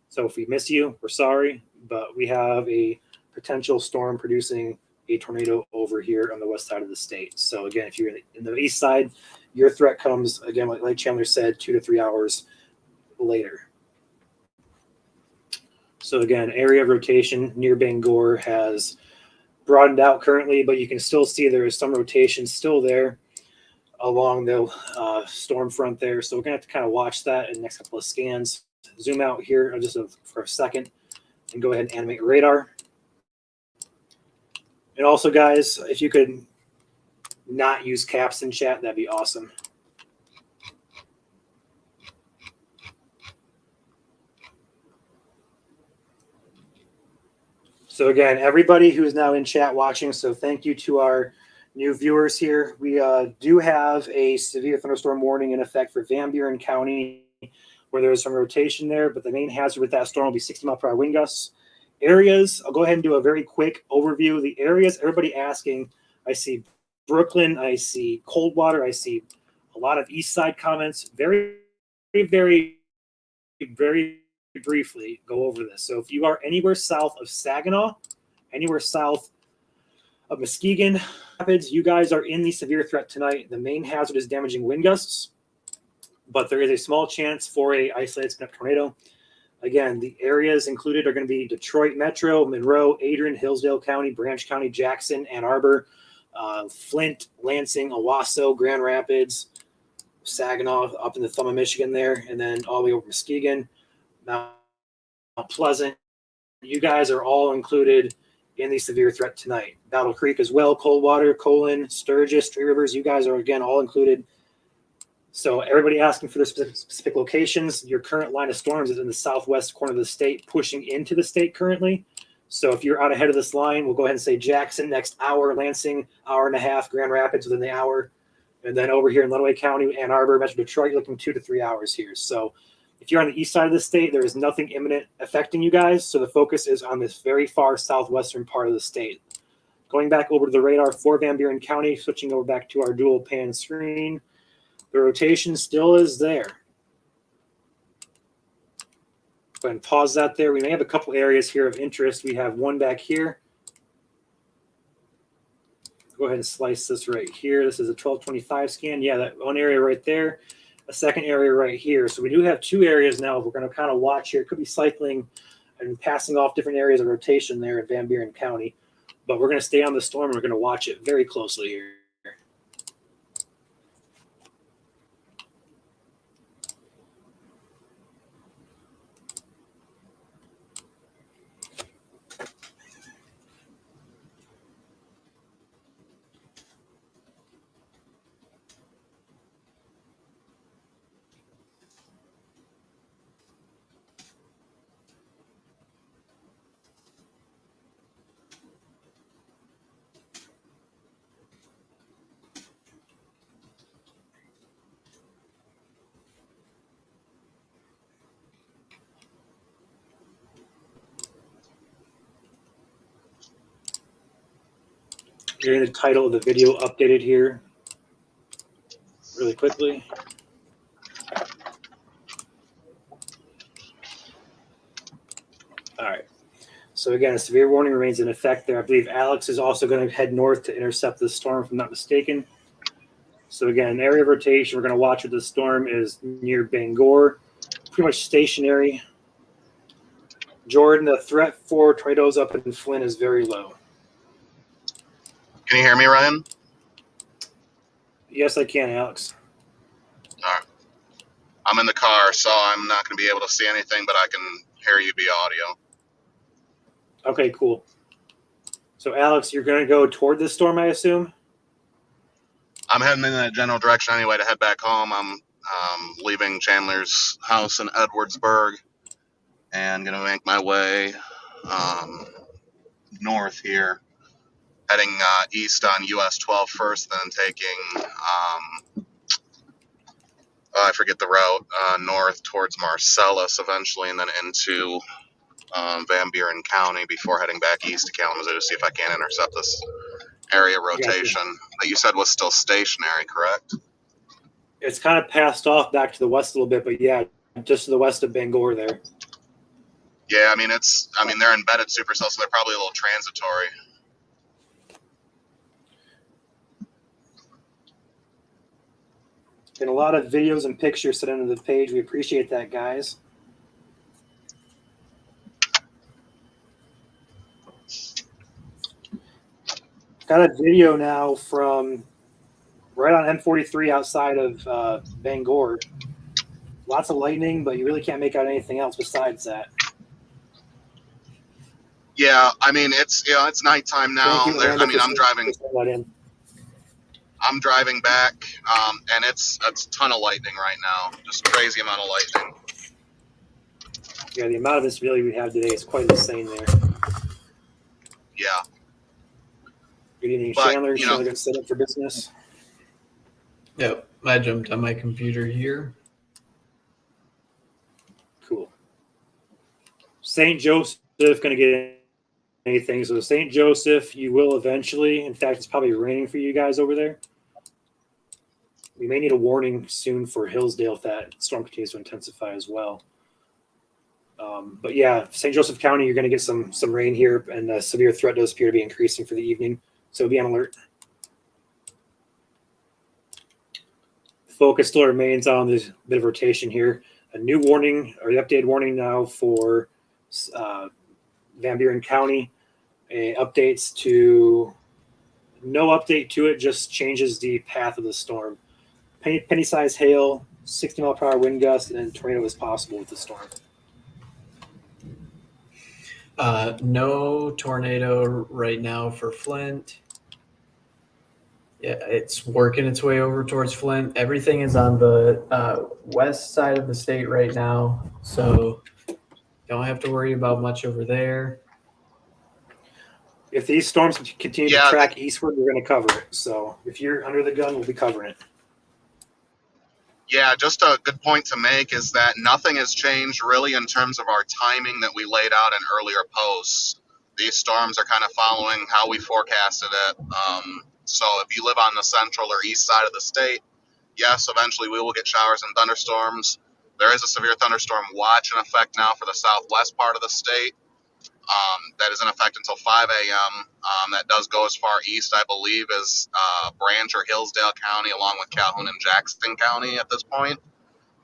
So if we miss you, we're sorry, but we have a potential storm producing a tornado over here on the west side of the state. So again, if you're in the east side, your threat comes, again, like Chandler said, 2 to 3 hours later. So again, area of rotation near Bangor has broadened out currently, but you can still see there is some rotation still there along the storm front there. So we're going to have to kind of watch that in the next couple of scans. Zoom out here just for a second and go ahead and animate radar. And also, guys, if you could not use caps in chat, that'd be awesome. So again, everybody who is now in chat watching, so thank you to our new viewers here. We do have a severe thunderstorm warning in effect for Van Buren County, where there's some rotation there, but the main hazard with that storm will be 60-mile-per-hour wind gusts. Areas, I'll go ahead and do a very quick overview. The areas, everybody asking, I see Brooklyn, I see Coldwater, I see a lot of east side comments. Very, very, very briefly go over this. So if you are anywhere south of Saginaw, anywhere south of Muskegon Rapids, you guys are in the severe threat tonight. The main hazard is damaging wind gusts, but there is a small chance for a isolated tornado. Again, the areas included are going to be Detroit Metro, Monroe, Adrian, Hillsdale County, Branch County, Jackson, Ann Arbor, Flint, Lansing, Owasso, Grand Rapids, Saginaw, up in the thumb of Michigan there, and then all the way over Muskegon, Mount Pleasant. You guys are all included in the severe threat tonight. Battle Creek as well, Coldwater, Colon, Sturgis, Three Rivers. You guys are, again, all included. So everybody asking for their specific locations. Your current line of storms is in the southwest corner of the state, pushing into the state currently. So if you're out ahead of this line, we'll go ahead and say Jackson next hour, Lansing, hour and a half, Grand Rapids within the hour. And then over here in Lenawee County, Ann Arbor, Metro Detroit, you're looking 2 to 3 hours here. So if you're on the east side of the state, there is nothing imminent affecting you guys. So the focus is on this very far southwestern part of the state. Going back over to the radar for Van Buren County, switching over back to our dual pan screen. The rotation still is there. Go ahead and pause that there. We may have a couple areas here of interest. We have one back here. Go ahead and slice this right here. This is a 1225 scan. Yeah, that one area right there. A second area right here. So we do have two areas now we're going to kind of watch here. It could be cycling and passing off different areas of rotation there in Van Buren County. But we're going to stay on the storm and we're going to watch it very closely here. Getting the title of the video updated here really quickly. All right. So again, a severe warning remains in effect there. I believe Alex is also going to head north to intercept the storm, if I'm not mistaken. So again, area of rotation we're going to watch with the storm is near Bangor, pretty much stationary. Jordan, the threat for tornadoes up in Flint is very low. Can you hear me, Ryan? Yes, I can, Alex. All right. I'm in the car, so I'm not going to be able to see anything, but I can hear you via audio. Okay, cool. So, Alex, you're going to go toward this storm, I assume? I'm heading in that general direction anyway to head back home. I'm leaving Chandler's house in Edwardsburg and going to make my way north here, heading east on US 12 first, then taking, I forget the route, north towards Marcellus eventually, and then into Van Buren County before heading back east to Kalamazoo to see if I can intercept this area Gotcha. rotation that you said was still stationary, correct? It's kind of passed off back to the west a little bit, but yeah, just to the west of Bangor there. Yeah, I mean they're embedded supercells, so they're probably a little transitory. And a lot of videos and pictures sent into the page. We appreciate that, guys. Got a video now from right on M43 outside of Bangor. Lots of lightning, but you really can't make out anything else besides that. Yeah, I mean it's nighttime now. Thank you, Amanda, I'm driving back, and it's a ton of lightning right now. Just crazy amount of lightning. Yeah, the amount of instability we have today is quite insane there. Yeah. Good evening, But, Chandler. you know- Chandler got set up for business. Yep, I jumped on my computer here. Cool. St. Joseph going to get anything. So St. Joseph, you will eventually. In fact, it's probably raining for you guys over there. We may need a warning soon for Hillsdale if that storm continues to intensify as well. But yeah, St. Joseph County, you're going to get some rain here, and the severe threat does appear to be increasing for the evening. So be on alert. Focus still remains on this bit of rotation here. A new warning, or the updated warning now for Van Buren County. Updates to no update to it, just changes the path of the storm. Penny-sized hail, 60-mile-per-hour wind gust, and then tornado is possible with the storm. No tornado right now for Flint. Yeah, it's working its way over towards Flint. Everything is on the west side of the state right now, so don't have to worry about much over there. If these storms continue to track eastward, we're going to cover it. So if you're under the gun, we'll be covering it. Yeah, just a good point to make is that nothing has changed really in terms of our timing that we laid out in earlier posts. These storms are kind of following how we forecasted it. So if you live on the central or east side of the state, yes, eventually we will get showers and thunderstorms. There is a severe thunderstorm watch in effect now for the southwest part of the state. That is in effect until 5 a.m. That does go as far east, I believe, as Branch or Hillsdale County, along with Calhoun and Jackson County at this point.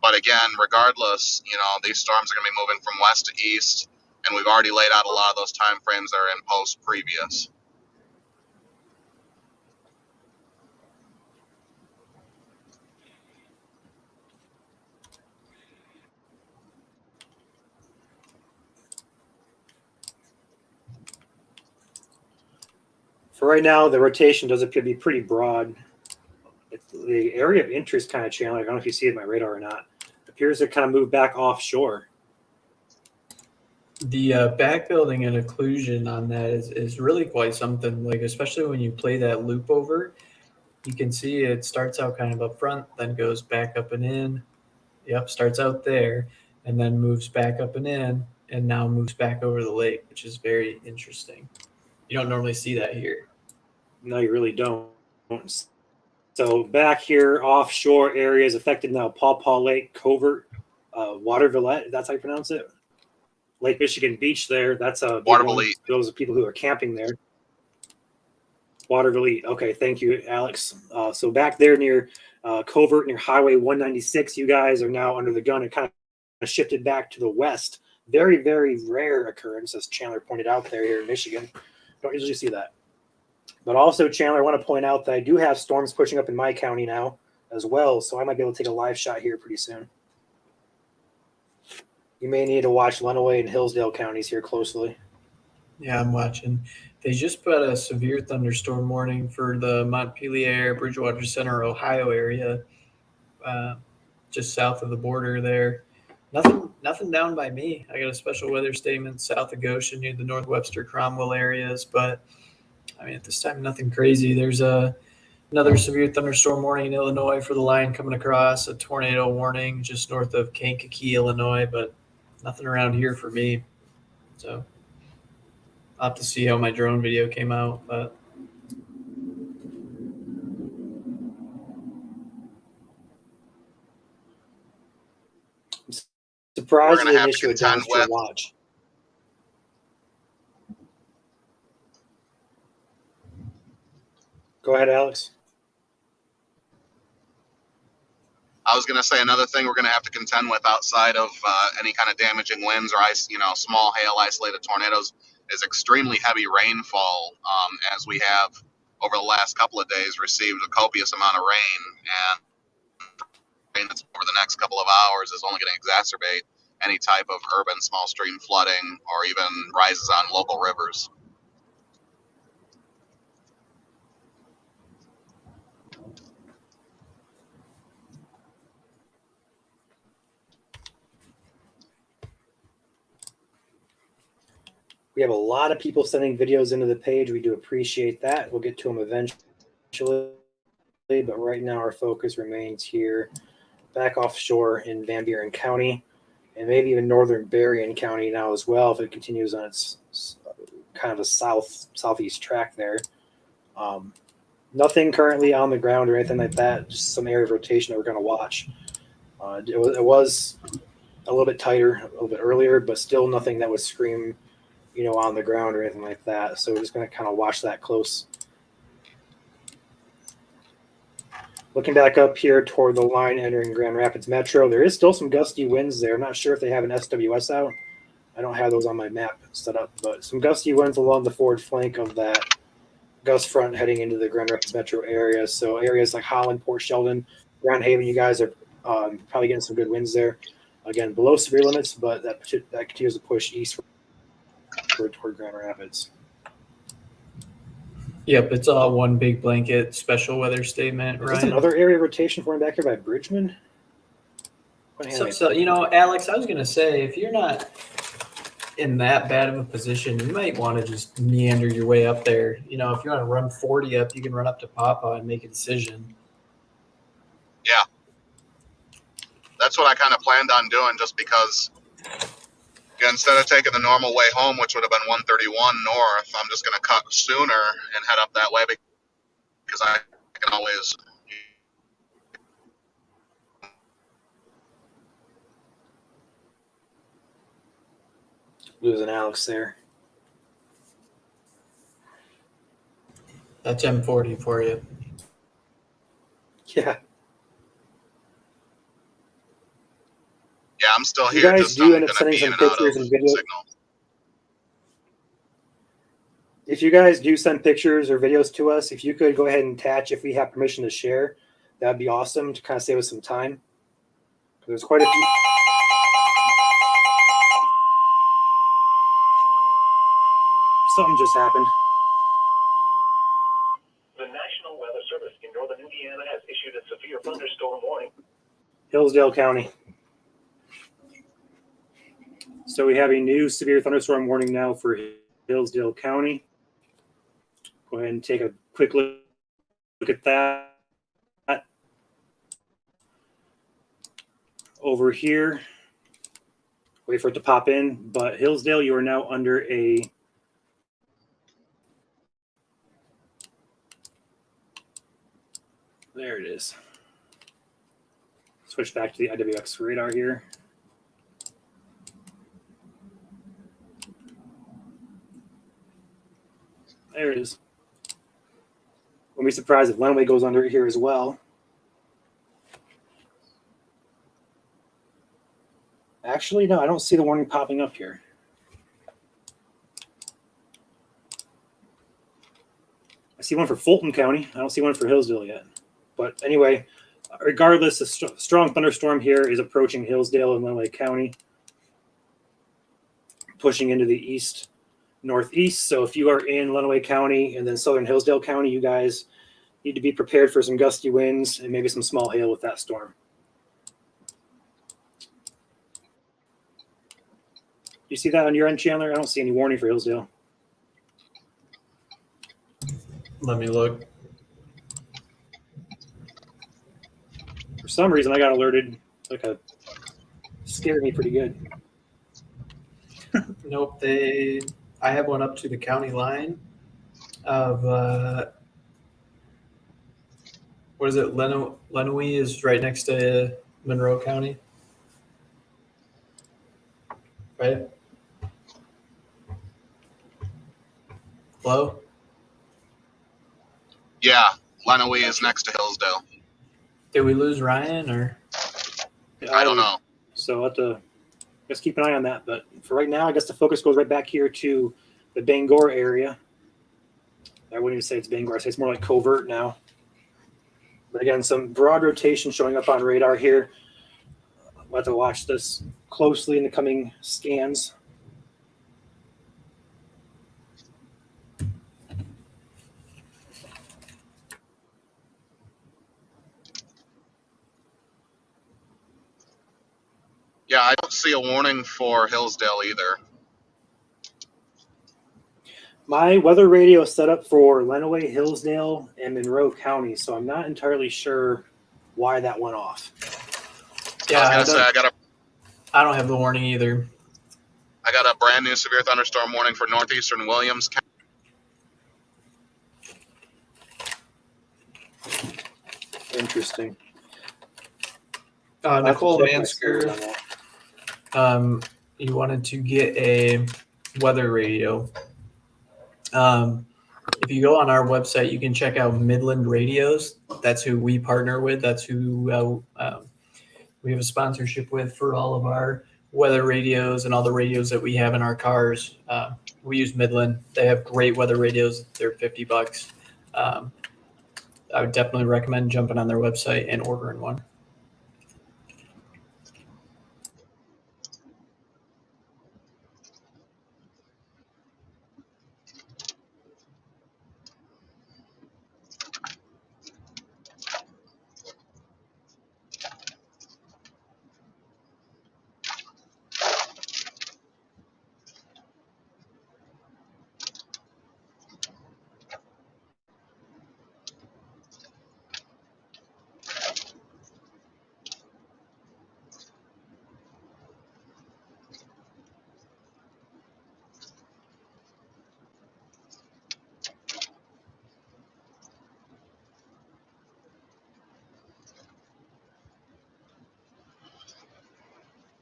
But again, regardless, these storms are going to be moving from west to east, and we've already laid out a lot of those time frames that are in post previous. For right now, the rotation does appear to be pretty broad. The area of interest kind of channel, I don't know if you see it in my radar or not, appears to kind of move back offshore. The back building and occlusion on that is really quite something, like especially when you play that loop over, you can see it starts out kind of up front, then goes back up and in. Yep, starts out there and then moves back up and in and now moves back over the lake, which is very interesting. You don't normally see that here. No, you really don't. So back here, offshore areas affected now, Paw Paw Lake, Covert, Watervillette, that's how you pronounce it? Lake Michigan Beach there, that's a Watervillette. Those are people who are camping there. Watervillette, okay, thank you, Alex. So back there near Covert, near Highway 196, you guys are now under the gun. It kind of shifted back to the west. Very, very rare occurrence, as Chandler pointed out there here in Michigan. Don't usually see that. But also, Chandler, I want to point out that I do have storms pushing up in my county now as well, so I might be able to take a live shot here pretty soon. You may need to watch Lenawee and Hillsdale counties here closely. Yeah, I'm watching. They just put a severe thunderstorm warning for the Montpelier, Bridgewater Center, Ohio area, just south of the border there. Nothing down by me. I got a special weather statement south of Goshen near the North Webster Cromwell areas, but I mean, at this time, nothing crazy. There's another severe thunderstorm warning in Illinois for the line coming across, a tornado warning just north of Kankakee, Illinois, but nothing around here for me. So I'll have to see how my drone video came out. But surprised We're they gonna didn't have to issue a contend downstream with. watch. Go ahead, Alex. I was going to say another thing we're going to have to contend with outside of any kind of damaging winds or ice, small hail isolated tornadoes is extremely heavy rainfall, as we have over the last couple of days received a copious amount of rain, and rain that's over the next couple of hours is only going to exacerbate any type of urban small stream flooding or even rises on local rivers. We have a lot of people sending videos into the page. We do appreciate that. We'll get to them eventually, but right now our focus remains here, back offshore in Van Buren County, and maybe even northern Berrien County now as well, if it continues on its kind of a southeast track there. Nothing currently on the ground or anything like that, just some area of rotation that we're going to watch. It was a little bit tighter a little bit earlier, but still nothing that would scream on the ground or anything like that. So we're just going to kind of watch that close. Looking back up here toward the line entering Grand Rapids Metro, there is still some gusty winds there. I'm not sure if they have an SWS out. I don't have those on my map set up, but some gusty winds along the forward flank of that gust front heading into the Grand Rapids Metro area. So areas like Holland, Port Sheldon, Grand Haven, you guys are probably getting some good winds there. Again, below severe limits, but that continues to push eastward toward Grand Rapids. Yep, it's all one big blanket special weather statement, Is right? this another area of rotation for him back here by Bridgman? So Alex, I was gonna say, if you're not in that bad of a position, you might want to just meander your way up there. If you want to run 40 up, you can run up to Papa and make a decision. Yeah. That's what I kind of planned on doing, just because instead of taking the normal way home, which would have been 131 north, I'm just going to cut sooner and head up that way because I can always. Losing Alex there. That's M40 for you. Yeah. Yeah, I'm still You here. guys Just do I'm end going up to sending be in some and out of pictures and videos. signal. If you guys do send pictures or videos to us, if you could go ahead and attach if we have permission to share, that'd be awesome to kind of save us some time. There's quite a few. Something just happened. The National Weather Service in northern Indiana has issued a severe thunderstorm warning. Hillsdale County. So we have a new severe thunderstorm warning now for Hillsdale County. Go ahead and take a quick look at that. Over here, wait for it to pop in, but Hillsdale, you are now under a there it is. Switch back to the IWX radar here. There it is. Wouldn't be surprised if Lenawee goes under it here as well. Actually, no, I don't see the warning popping up here. I see one for Fulton County. I don't see one for Hillsdale yet. But anyway, regardless, a strong thunderstorm here is approaching Hillsdale and Lenawee County, pushing into the east northeast. So if you are in Lenawee County and then southern Hillsdale County, you guys need to be prepared for some gusty winds and maybe some small hail with that storm. You see that on your end, Chandler? I don't see any warning for Hillsdale. Let me look. For some reason, I got alerted. Scared me pretty good. Nope, I have one up to the county line of what is it? Lenawee is right next to Monroe County. right? Hello? Yeah, Lenawee is next to Hillsdale. Did we lose Ryan or? I don't know. So I'll have to just keep an eye on that. But for right now, I guess the focus goes right back here to the Bangor area. I wouldn't even say it's Bangor. I say it's more like covert now. But again, some broad rotation showing up on radar here. We'll have to watch this closely in the coming scans. Yeah, I don't see a warning for Hillsdale either. My weather radio is set up for Lenawee, Hillsdale, and Monroe County, so I'm not entirely sure why that went off. Yeah, I was gonna say I don't have the warning either. I got a brand new severe thunderstorm warning for northeastern Williams County. Interesting. Nicole I'll have to check my screens Mansker, on that. you wanted to get a weather radio. If you go on our website, you can check out Midland Radios. That's who we partner with. That's who we have a sponsorship with for all of our weather radios and all the radios that we have in our cars. We use Midland. They have great weather radios. They're $50. I would definitely recommend jumping on their website and ordering one.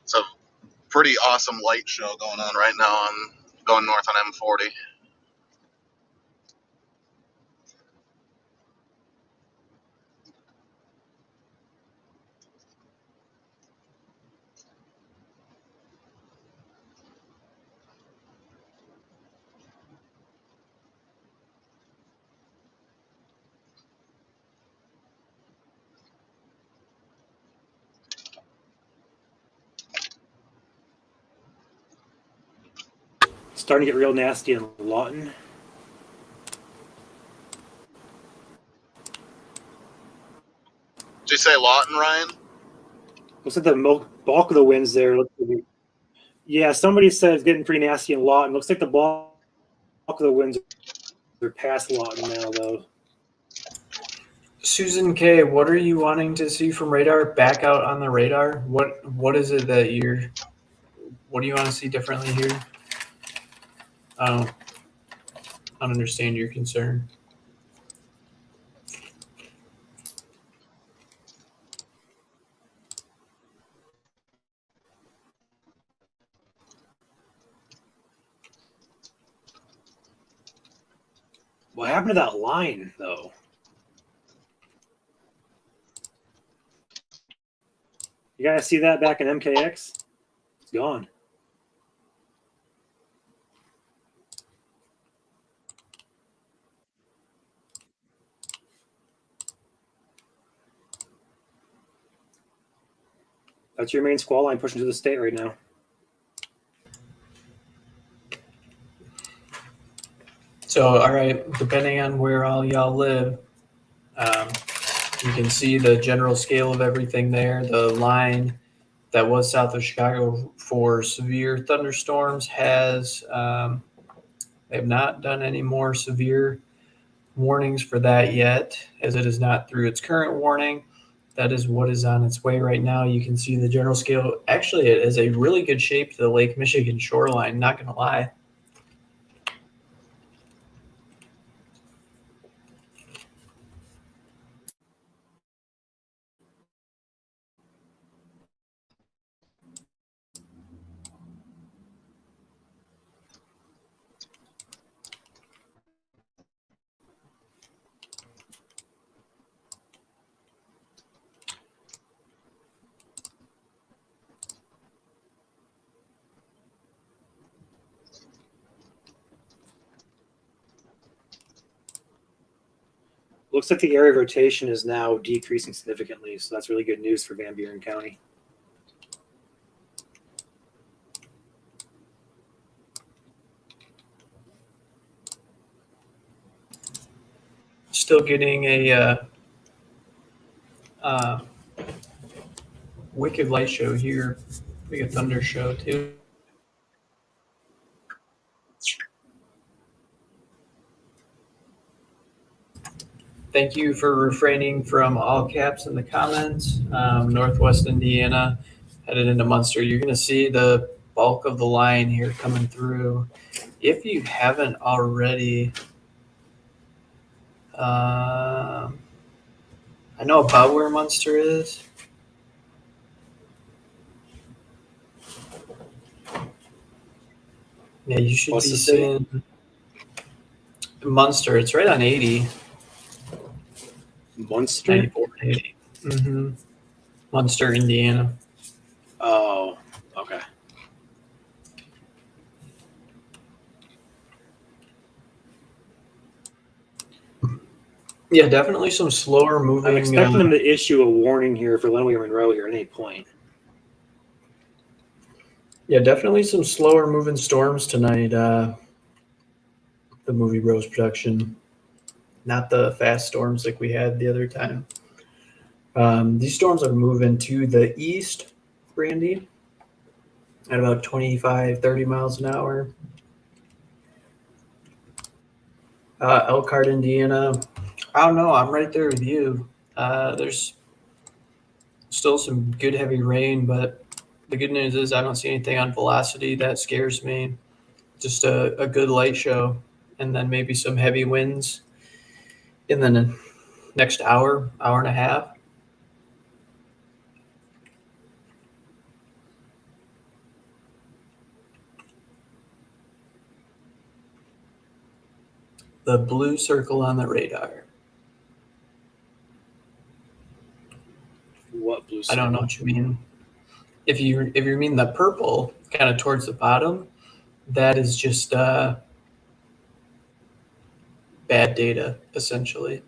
It's a pretty awesome light show going on right now on going north on M40. It's starting to get real nasty in Lawton. Did you say Lawton, Ryan? Looks like the bulk of the winds there. Yeah, somebody said it's getting pretty nasty in Lawton. Looks like the bulk of the winds are past Lawton now, though. Susan K., what are you wanting to see from radar? Back out on the radar? What is it that what do you want to see differently here? I don't understand your concern. What happened to that line, though? You guys see that back in MKX? It's gone. That's your main squall line pushing to the state right now. So, all right, depending on where all y'all live, you can see the general scale of everything there. The line that was south of Chicago for severe thunderstorms has, they have not done any more severe warnings for that yet, as it is not through its current warning. That is what is on its way right now. You can see the general scale. Actually, it is a really good shape to the Lake Michigan shoreline, not going to lie. Looks like the area of rotation is now decreasing significantly, so that's really good news for Van Buren County. Still getting a wicked light show here. We got thunder show too. Thank you for refraining from all caps in the comments. Northwest Indiana headed into Munster. You're going to see the bulk of the line here coming through. If you haven't already, I know about where Munster is. Yeah, you should What's be the city? seeing Munster. It's right on 80, Munster? 94 and 80. Mm-hmm. Munster, Indiana. Oh, okay. Yeah, definitely some slower moving. I'm expecting them to issue a warning here for Lenawee Monroe here at any point. Yeah, definitely some slower moving storms tonight. The movie Rose production, not the fast storms like we had the other time. These storms are moving to the east, Brandy, at about 25, 30 miles an hour. Elkhart, Indiana. I don't know. I'm right there with you. There's still some good heavy rain, but the good news is I don't see anything on velocity that scares me. Just a good light show, and then maybe some heavy winds in the next hour, hour and a half. The blue circle on the radar. What blue? I don't know what you mean. If you mean the purple, kind of towards the bottom, that is just bad data, essentially.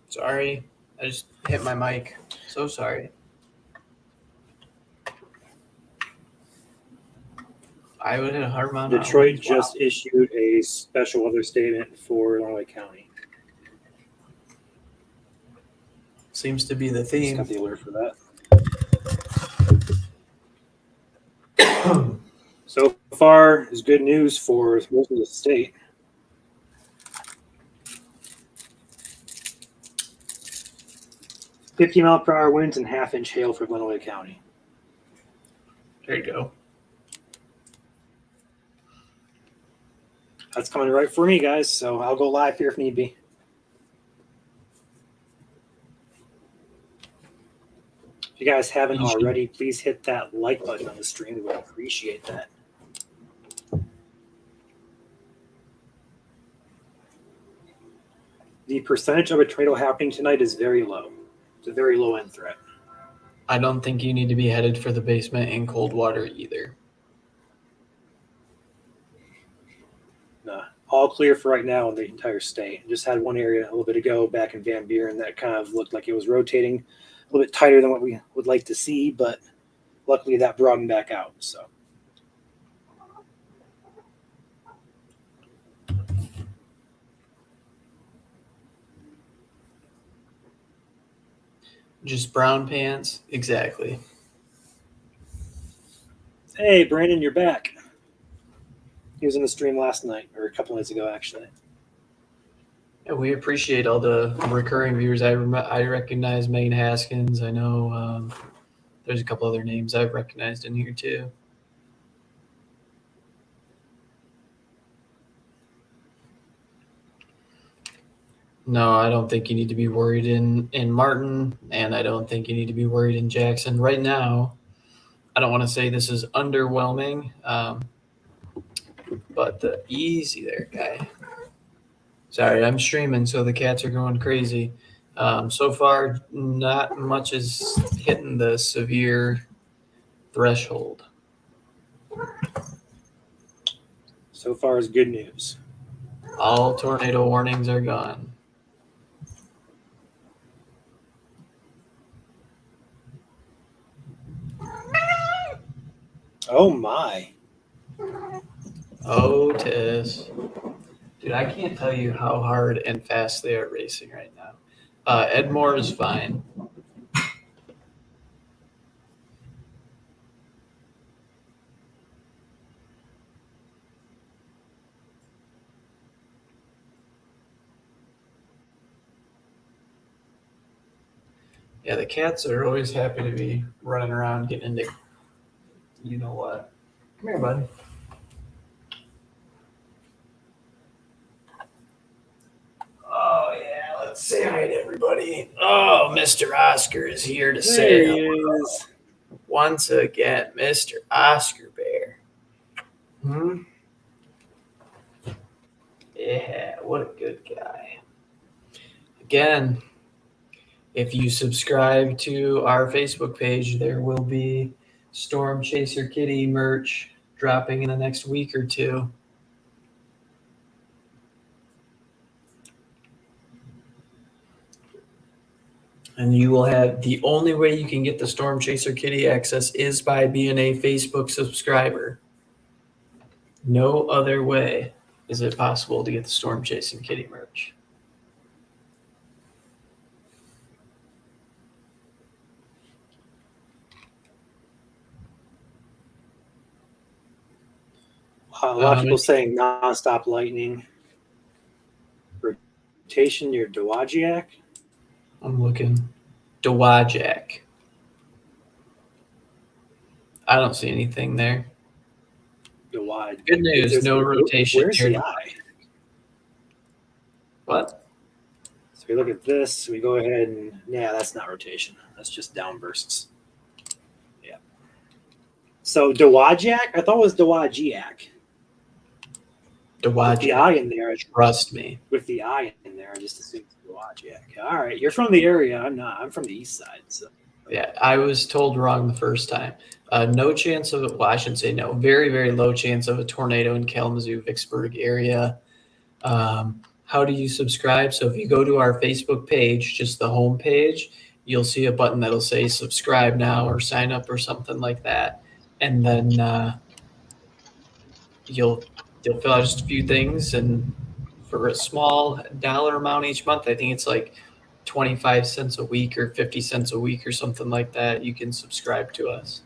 Sorry, I just hit my mic. So sorry. I would hit a hard amount. Detroit just issued a special weather statement for Illinois County. Seems to be the Just theme. got the alert for that. So far, is good news for most of the state. $50-mile-per-hour winds and half-inch hail for Illinois County. There you go. That's coming right for me, guys. So I'll go live here if need be. If you guys haven't already, please hit that like button on the stream. We would appreciate that. The percentage of a tornado happening tonight is very low. It's a very low end threat. I don't think you need to be headed for the basement in cold water either. All clear for right now in the entire state. Just had one area a little bit ago back in Van Buren that kind of looked like it was rotating a little bit tighter than what we would like to see, but luckily that broadened back out. So Just brown pants? Exactly. hey, Brandon, you're back. He was in the stream last night, or a couple nights ago, actually. Yeah, we appreciate all the recurring viewers. I recognize Megan Haskins. I know there's a couple other names I've recognized in here too. No, I don't think you need to be worried in Martin, and I don't think you need to be worried in Jackson. Right now, I don't want to say this is underwhelming. But easy there, guy. Sorry, I'm streaming, so the cats are going crazy. So far, not much is hitting the severe threshold. So far is good news. All tornado warnings are gone. Oh my. Otis. Dude, I can't tell you how hard and fast they are racing right now. Edmore is fine. Yeah, the cats are always happy to be running around getting into, you know what. Come here, bud. Oh, yeah, let's say hi to everybody. Oh, Mr. Oscar is here to There say he hello. is. Once again, Mr. Oscar Bear. Yeah, what a good guy. Again, if you subscribe to our Facebook page, there will be Storm Chaser Kitty merch dropping in the next week or two. And you will have the only way you can get the Storm Chaser Kitty access is by being a Facebook subscriber. No other way is it possible to get the Storm Chasing Kitty merch. A lot of people saying nonstop lightning. Rotation near Dowagiac. I'm looking. Dowajak. I don't see anything there. Dowad. Good news, no rotation. Where's near the eye? What? So we look at this. We go ahead and that's not rotation. That's just downbursts. Yeah. So Dowagiac, I thought it was Dowagiac. With the Dowajak. eye in there. Trust me. With the eye in there, I just assumed Dowagiac. All right, you're from the area. I'm not. I'm from the east side. So Yeah, I was told wrong the first time. No chance of it. Well, I shouldn't say no. Very, very low chance of a tornado in Kalamazoo, Vicksburg area. How do you subscribe? So if you go to our Facebook page, just the home page, you'll see a button that'll say subscribe now or sign up or something like that. And then you'll fill out just a few things, and for a small dollar amount each month, I think it's like 25 cents a week or 50 cents a week or something like that, you can subscribe to us.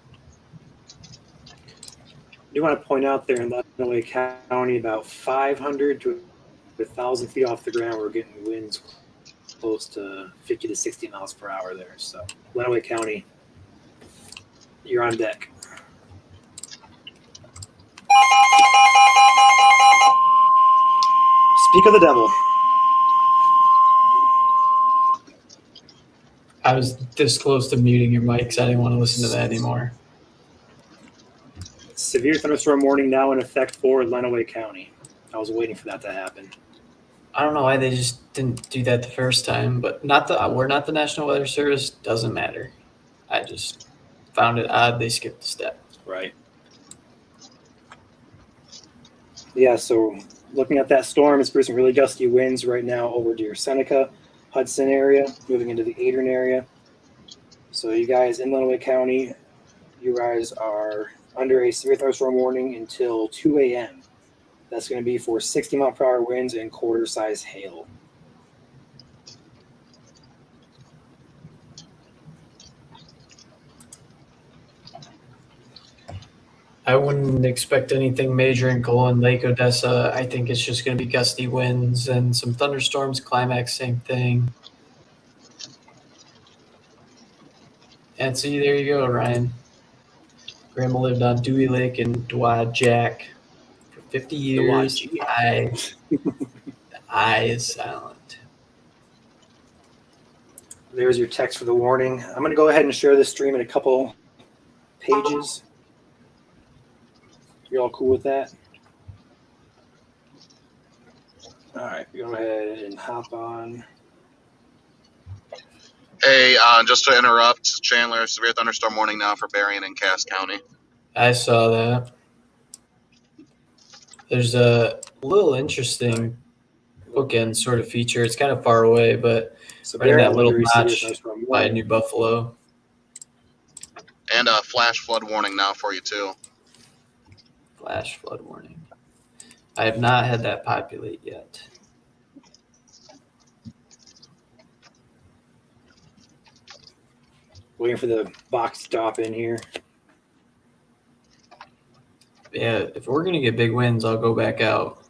you want to point out there in Lenawee County, about 500 to 1,000 feet off the ground, we're getting winds close to 50 to 60 miles per hour there. So Lenawee County, you're on deck. Speak of the devil. I was this close to muting your mic because I didn't want to listen to that anymore. Severe thunderstorm warning now in effect for Lenawee County. I was waiting for that to happen. I don't know why they just didn't do that the first time, but we're not the National Weather Service. Doesn't matter. I just found it odd they skipped a step. Right. Yeah, so looking at that storm, it's producing really gusty winds right now over near Seneca, Hudson area, moving into the Adrian area. So you guys in Lenawee County, you guys are under a severe thunderstorm warning until 2 a.m. That's going to be for 60 mile per hour winds and quarter-size hail. I wouldn't expect anything major in Cole and Lake Odessa. I think it's just going to be gusty winds and some thunderstorms. Climax, same thing. And see, there you go, Ryan. Grandma lived on Dewey Lake and Dowajak for 50 years. The I is silent. There's your text for the warning. I'm going to go ahead and share this stream in a couple pages. You all cool with that? All right, go ahead and hop on. Hey, just to interrupt, Chandler, severe thunderstorm warning now for Berrien and Cass County. I saw that. There's a little interesting bookend sort of feature. It's kind of far away, but So right in that Barron, little very severe notch thunderstorm by warning. New Buffalo. And a flash flood warning now for you, too. Flash flood warning. I have not had that populate yet. Waiting for the box to drop in here. Yeah, if we're going to get big winds, I'll go back out.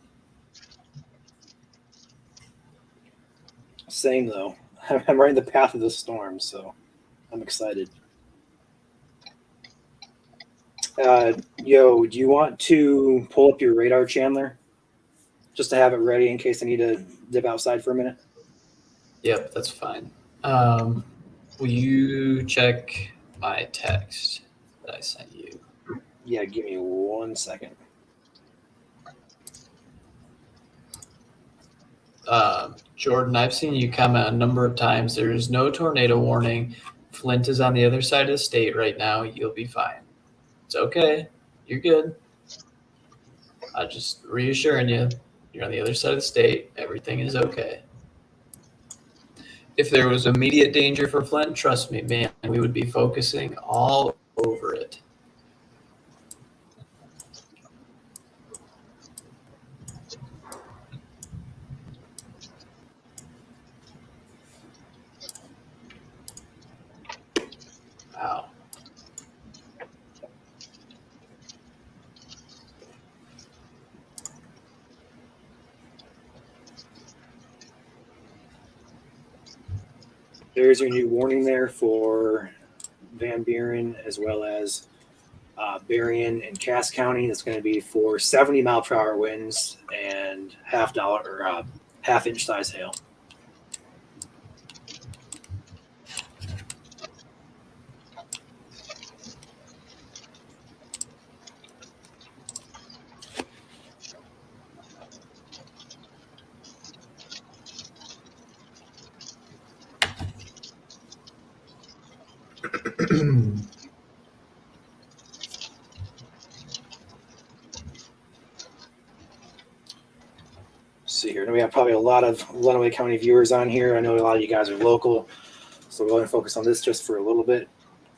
Same though. I'm right in the path of the storm, so I'm excited. Yo, do you want to pull up your radar, Chandler? Just to have it ready in case I need to dip outside for a minute. Yep, that's fine. Will you check my text that I sent you? Yeah, give me 1 second. Jordan, I've seen you comment a number of times. There is no tornado warning. Flint is on the other side of the state right now. You'll be fine. It's okay. You're good. I'm just reassuring you. You're on the other side of the state. Everything is okay. If there was immediate danger for Flint, trust me, man, we would be focusing all over it. Wow. There's your new warning there for Van Buren as well as Berrien and Cass County. That's going to be for 70-mile-per-hour winds and half-inch size hail. See here. We have probably a lot of Lenawee County viewers on here. I know a lot of you guys are local, so we're going to focus on this just for a little bit.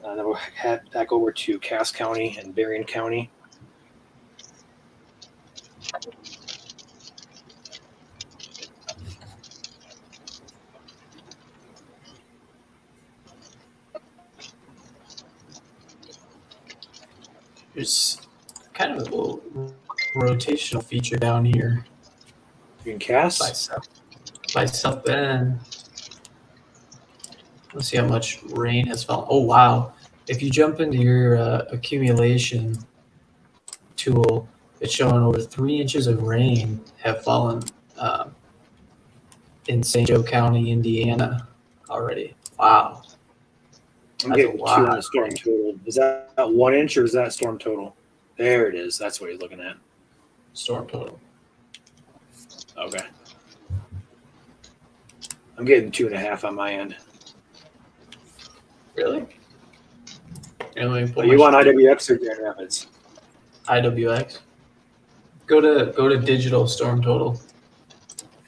Then we'll head back over to Cass County and Berrien County. There's kind of a little rotational feature down here In by Cass, South Bend. Let's see how much rain has fallen. Oh, wow. If you jump into your accumulation tool, it's showing over 3 inches of rain have fallen in St. Joe County, Indiana already. Wow. I'm That's getting a 2 lot. on the storm total. Is that 1 inch or is that storm total? There it is. That's what you're looking at. Storm total. Okay. I'm getting 2.5 on my end. Really? And let me Are pull you my on IWX or Grand Rapids? IWX. Go to digital storm total.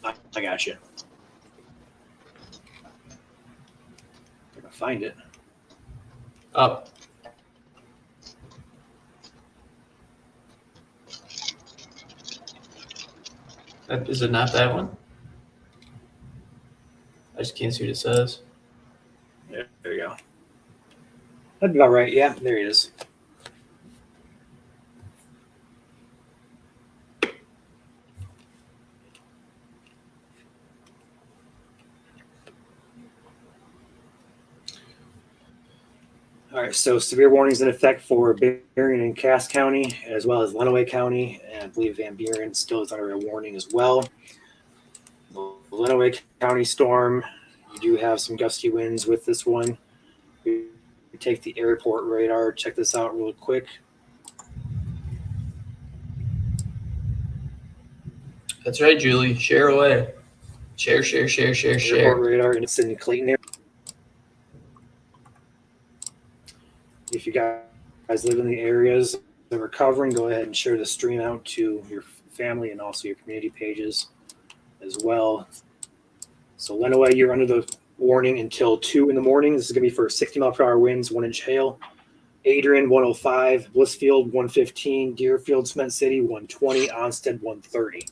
I got you. I'm gonna find it. Up. Is it not that one? I just can't see what it says. Yeah, there you go. That'd be about right. Yeah, there it is. All right, so severe warnings in effect for Berrien and Cass County, as well as Lenawee County, and I believe Van Buren still is under a warning as well. The Lenawee County storm, you do have some gusty winds with this one. We take the airport radar, check this out real quick. That's right, Julie. Share away. Share. Airport radar, and it's in Clayton area. If you guys live in the areas that we're covering, go ahead and share the stream out to your family and also your community pages as well. So Lenawee, you're under the warning until 2 in the morning. This is going to be for 60-mile-per-hour winds, 1-inch hail. Adrian, 105. Blissfield, 115. Deerfield, Cement City, 120. Onstead, 130.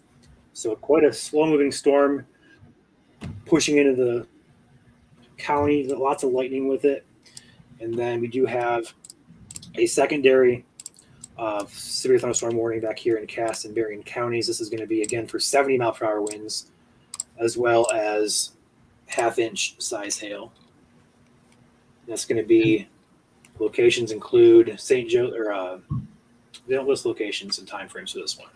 So quite a slow-moving storm pushing into the county. Lots of lightning with it. And then we do have a secondary severe thunderstorm warning back here in Cass and Berrien counties. This is going to be, again, for 70-mile-per-hour winds, as well as half-inch size hail. That's going to be, locations include St. Joe, or they don't list locations and time frames for this one.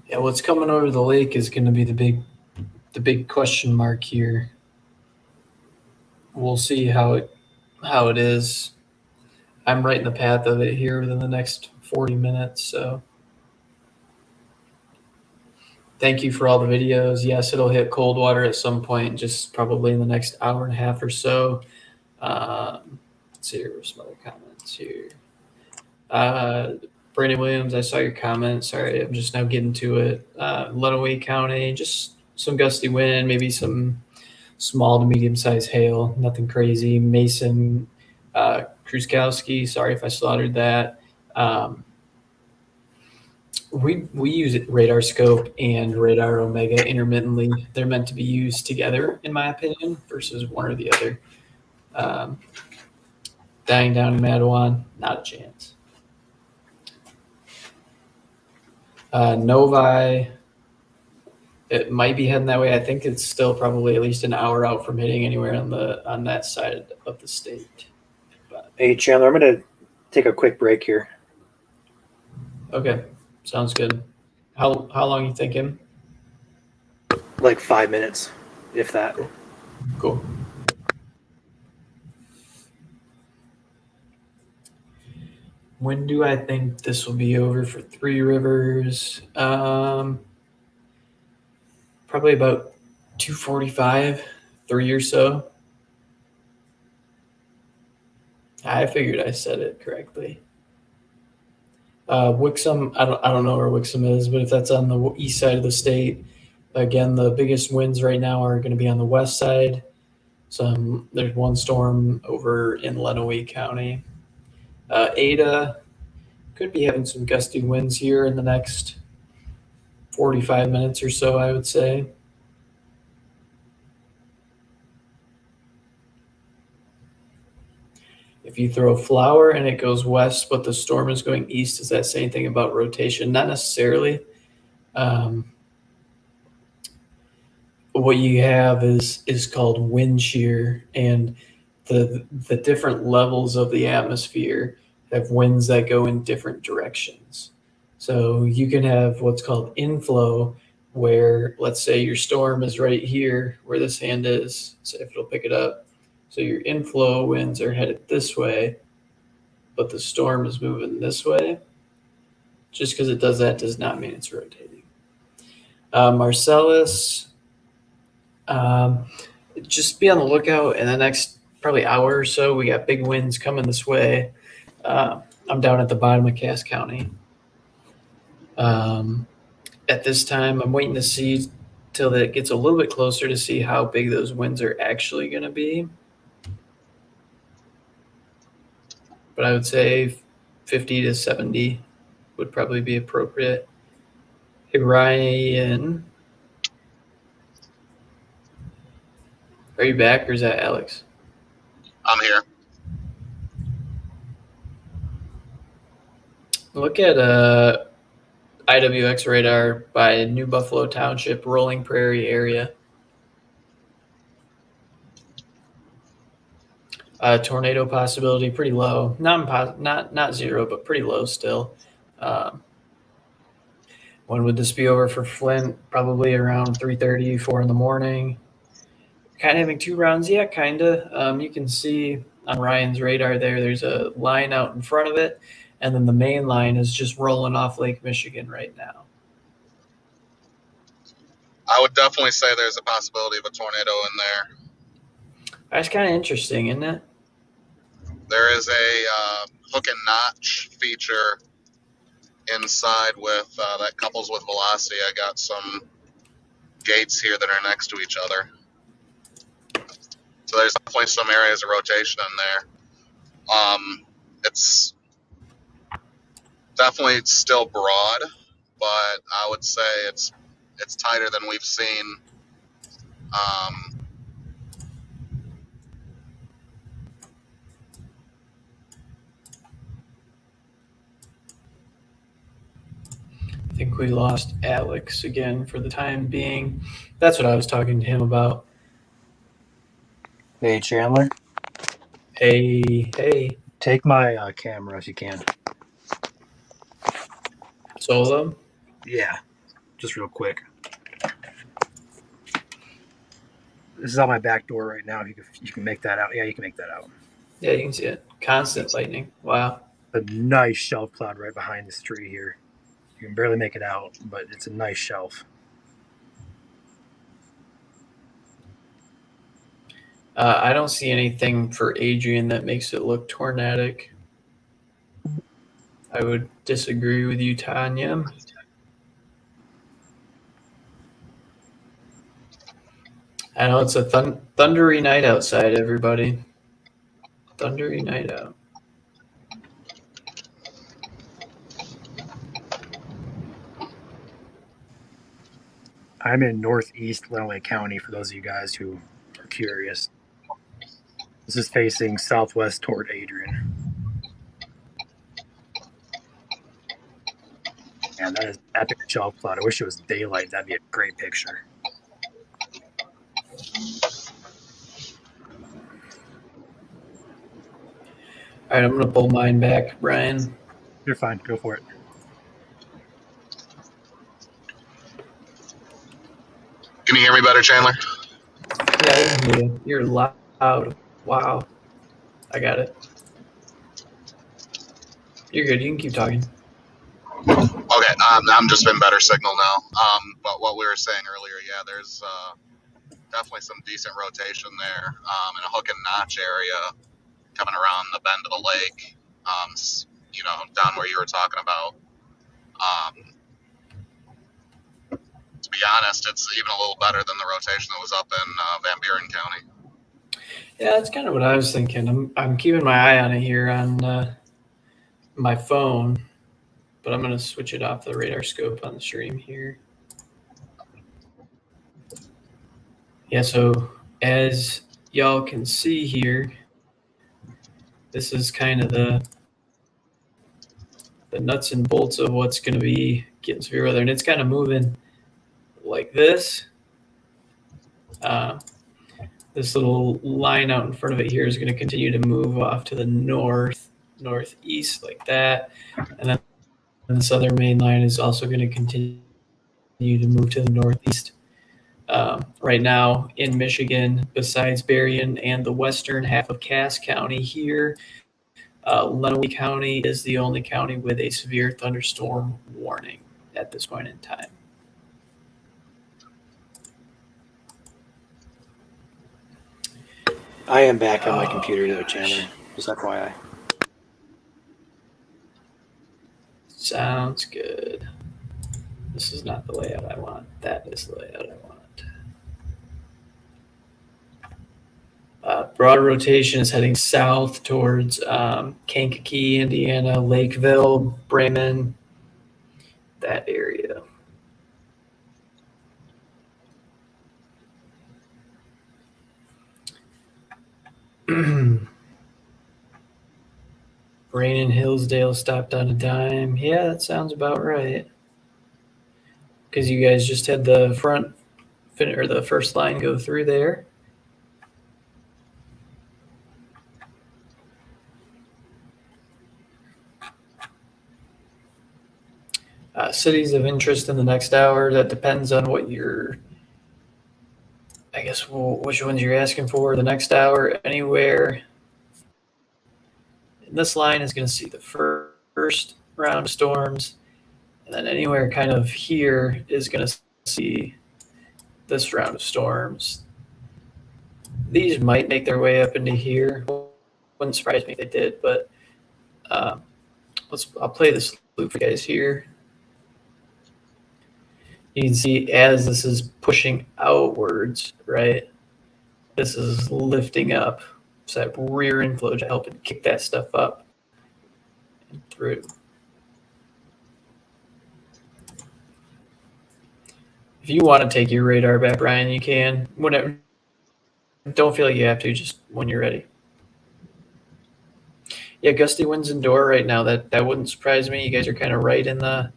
Yeah, what's coming over the lake is going to be the big question mark here. We'll see how it is. I'm right in the path of it here within the next 40 minutes. So thank you for all the videos. Yes, it'll hit cold water at some point, just probably in the next hour and a half or so. Let's see here, some other comments here. Brandon Williams, I saw your comment. Sorry, I'm just now getting to it. Lenawee County, just some gusty wind, maybe some small to medium-sized hail, nothing crazy. Mason Kruskowski, sorry if I slaughtered that. We use Radar Scope and Radar Omega intermittently. They're meant to be used together, in my opinion, versus one or the other. Dying down in Madawan, not a chance. Novi, it might be heading that way. I think it's still probably at least an hour out from hitting anywhere on that side of the state. But, Hey, Chandler, I'm going to take a quick break here. okay, sounds good. How long you thinking? Like 5 minutes, if that. Cool. When do I think this will be over for Three Rivers? Probably about 2:45, 3 or so. I figured I said it correctly. Wixom, I don't know where Wixom is, but if that's on the east side of the state, again, the biggest winds right now are going to be on the west side. There's one storm over in Lenawee County. Ada could be having some gusty winds here in the next 45 minutes or so, I would say. If you throw Flower and it goes west, but the storm is going east, does that say anything about rotation? Not necessarily. What you have is called wind shear, and the different levels of the atmosphere have winds that go in different directions. So you can have what's called inflow, where let's say your storm is right here where this hand is, so if it'll pick it up. So your inflow winds are headed this way, but the storm is moving this way. Just because it does that does not mean it's rotating. Marcellus, just be on the lookout in the next probably hour or so. We got big winds coming this way. I'm down at the bottom of Cass County. At this time, I'm waiting to see till it gets a little bit closer to see how big those winds are actually going to be. But I would say 50 to 70 would probably be appropriate. Hey, Ryan, are you back or is that Alex? I'm here. Look at IWX radar by New Buffalo Township, Rolling Prairie area. Tornado possibility pretty low. Not zero, but pretty low still. When would this be over for Flint? Probably around 3:30, 4 in the morning. Kind of having 2 rounds, yeah, kind of. You can see on Ryan's radar there's a line out in front of it, and then the main line is just rolling off Lake Michigan right now. I would definitely say there's a possibility of a tornado in there. That's kind of interesting, isn't it? There is a hook and notch feature inside with that couples with velocity. I got some gates here that are next to each other. So there's definitely some areas of rotation in there. It's definitely still broad, but I would say it's tighter than we've seen. I think we lost Alex again for the time being. That's what I was talking to him about. Hey, Chandler, Hey, take my camera if you can. Solo. Yeah, just real quick. This is on my back door right now. You can make that out. Yeah, you can make that out. Yeah, you can see it. Constant lightning. Wow. A nice shelf cloud right behind this tree here. You can barely make it out, but it's a nice shelf. I don't see anything for Adrian that makes it look tornadic. I would disagree with you, Tanya. I know it's a thundery night outside, everybody. Thundery night out. I'm in northeast Lenawee County, for those of you guys who are curious. This is facing southwest toward Adrian. Man, that is epic shelf cloud. I wish it was daylight. That'd be a great picture. All right, I'm going to pull mine back, Brian. You're fine. Go for it. Can you hear me better, Chandler? Yeah, I can hear you. You're loud. Wow. I got it. You're good. You can keep talking. Okay, I'm just in better signal now. But what we were saying earlier, yeah, there's definitely some decent rotation there in a hook and notch area coming around the bend of the lake, down where you were talking about. To be honest, it's even a little better than the rotation that was up in Van Buren County. Yeah, that's kind of what I was thinking. I'm keeping my eye on it here on my phone, but I'm going to switch it off the radar scope on the stream here. Yeah, so as y'all can see here, this is kind of the nuts and bolts of what's going to be getting severe weather, and it's kind of moving like this. This little line out in front of it here is going to continue to move off to the northeast like that, and then this other main line is also going to continue to move to the northeast. Right now in Michigan, besides Berrien and the western half of Cass County here, Lenawee County is the only county with a severe thunderstorm warning at this point in time. I am back on my computer though, Chandler. Just FYI. Sounds good. This is not the layout I want. That is the layout I want. Broad rotation is heading south towards Kankakee, Indiana, Lakeville, Bremen, that area. Rain in Hillsdale stopped on a dime. Yeah, that sounds about right. Because you guys just had the the first line go through there. Cities of interest in the next hour. That depends on what you're. I guess which ones you're asking for. The next hour, anywhere this line is going to see the first round of storms, and then anywhere kind of here is going to see this round of storms. These might make their way up into here. Wouldn't surprise me if they did, but I'll play this loop for you guys here. You can see as this is pushing outwards, right? This is lifting up. So that rear inflow to help it kick that stuff up and through. If you want to take your radar back, Ryan, you can. Whatever. Don't feel like you have to, just when you're ready. Yeah, gusty winds indoor right now. That wouldn't surprise me. You guys are kind of right in that